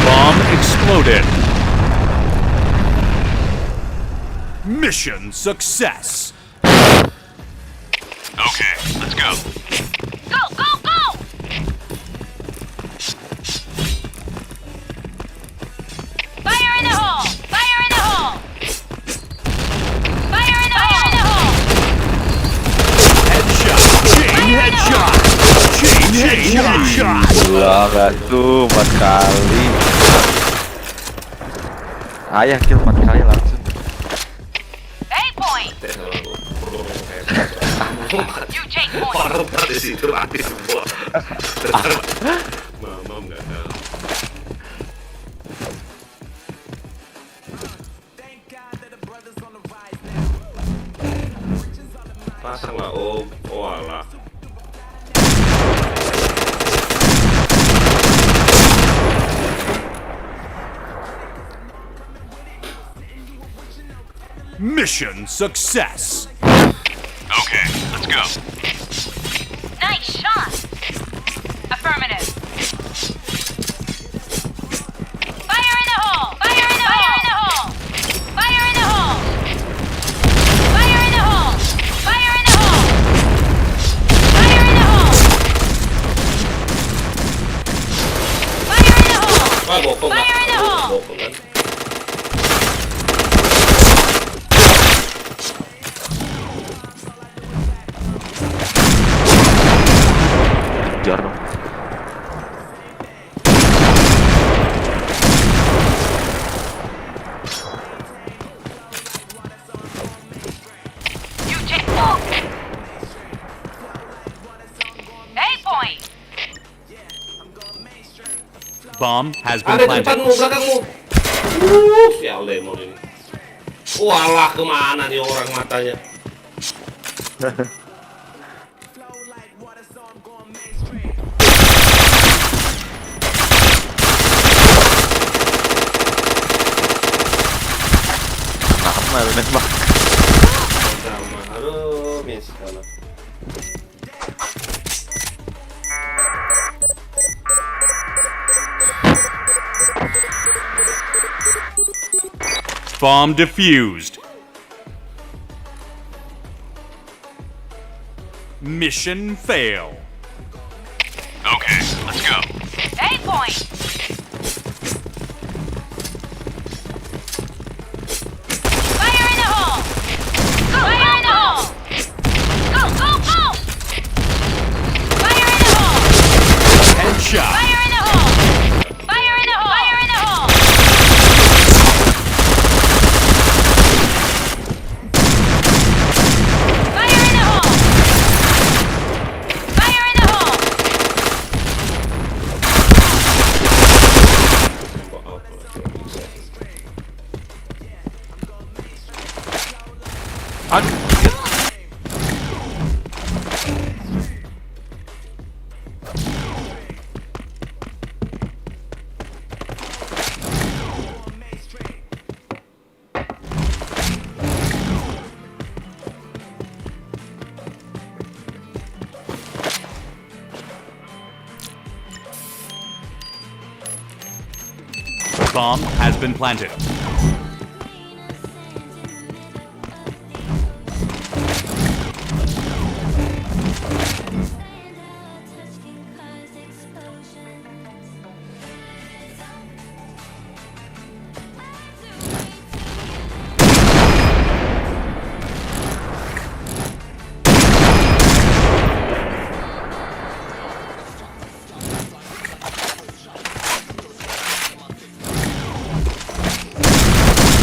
Bomb exploded. Mission success. Okay, let's go. Go, go, go! Fire in the hole! Fire in the hole! Fire in the hole! Headshot. Chain headshot. Chain headshot. Gila gak tuh 4 kali. Ayah kill 4 kali langsung. Hey, point! You take point! Orang di situ mati semua. Mama nggak tahu. Pasang lah, oh alah. Mission success. Okay, let's go. Nice shot! Affirmative. Fire in the hole! Fire in the hole! Fire in the hole! Fire in the hole! Fire in the hole! Fire in the hole! Fire in the hole! Ah, bokong nggak? Fire in the hole! Bokong kan? Kejar dong. You take point! Hey, point! Bomb has been Ada planted. depanmu, belakangmu. Ya lemon ini. Walah, kemana nih orang matanya? Lama lu nembak. Sama, aduh, miss kalau. Bomb defused. Mission fail. Okay, let's go. Hey, point! Fire in the hole! Go, fire in the hole! Go, go, go! Fire in the hole! Headshot. Fire in the hole! Fire in the hole! Fire in the hole! Fire in the hole! Fire in the hole! Bomb has been planted.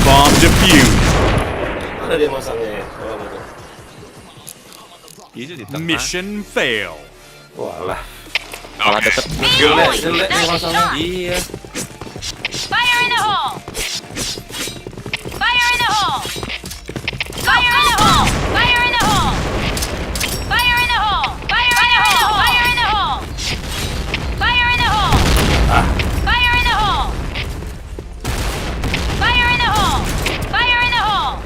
Bomb defused. Mana dia masangnya ya? Orang itu. Itu di tengah. Mission fail. Walah. Malah deket Jelek nih masangnya. Iya. Fire in the hole! Fire in the hole! Fire in the hole! Fire in the hole! Fire in the hole! Fire in the hole! Fire in the hole! Fire in the hole! Fire in the hole! Fire in the hole! Fire in the hole!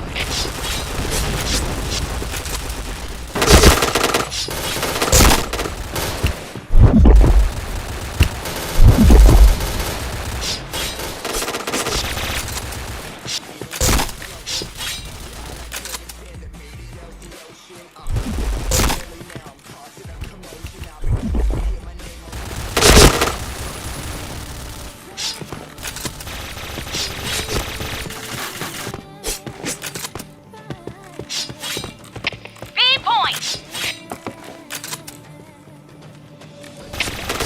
B point!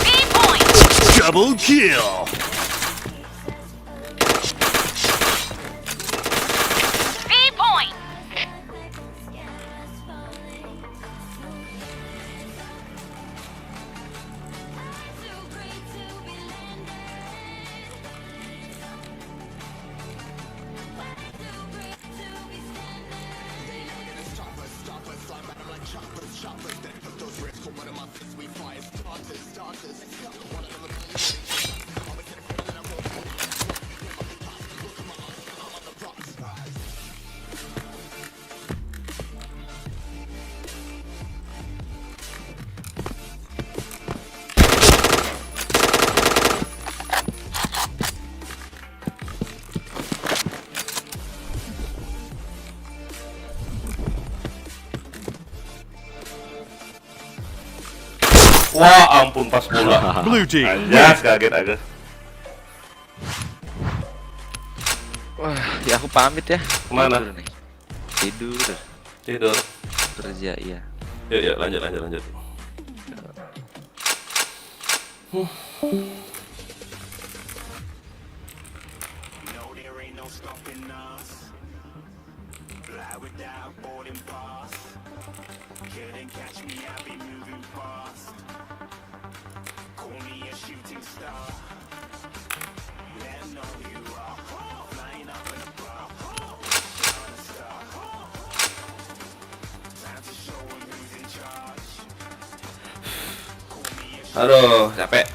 B point! Double kill. B point! Wah, ampun pas bola. Blue team. Ajas kaget agak. Wah, ya aku pamit ya. Kemana? Tidur nih. Tidur. Tidur. Kerja iya. Yuk, lanjut. Aduh, capek.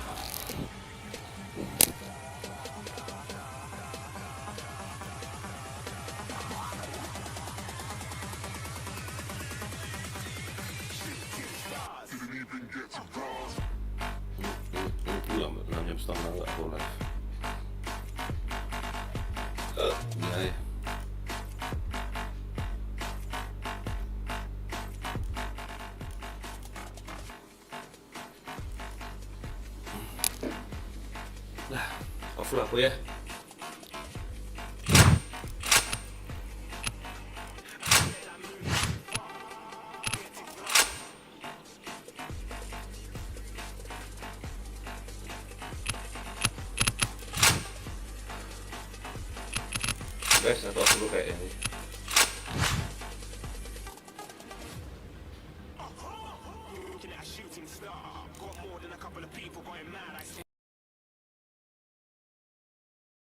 Jam setengah nggak boleh. Ya. Off lah aku ya. Guys, atau off dulu kayak ini.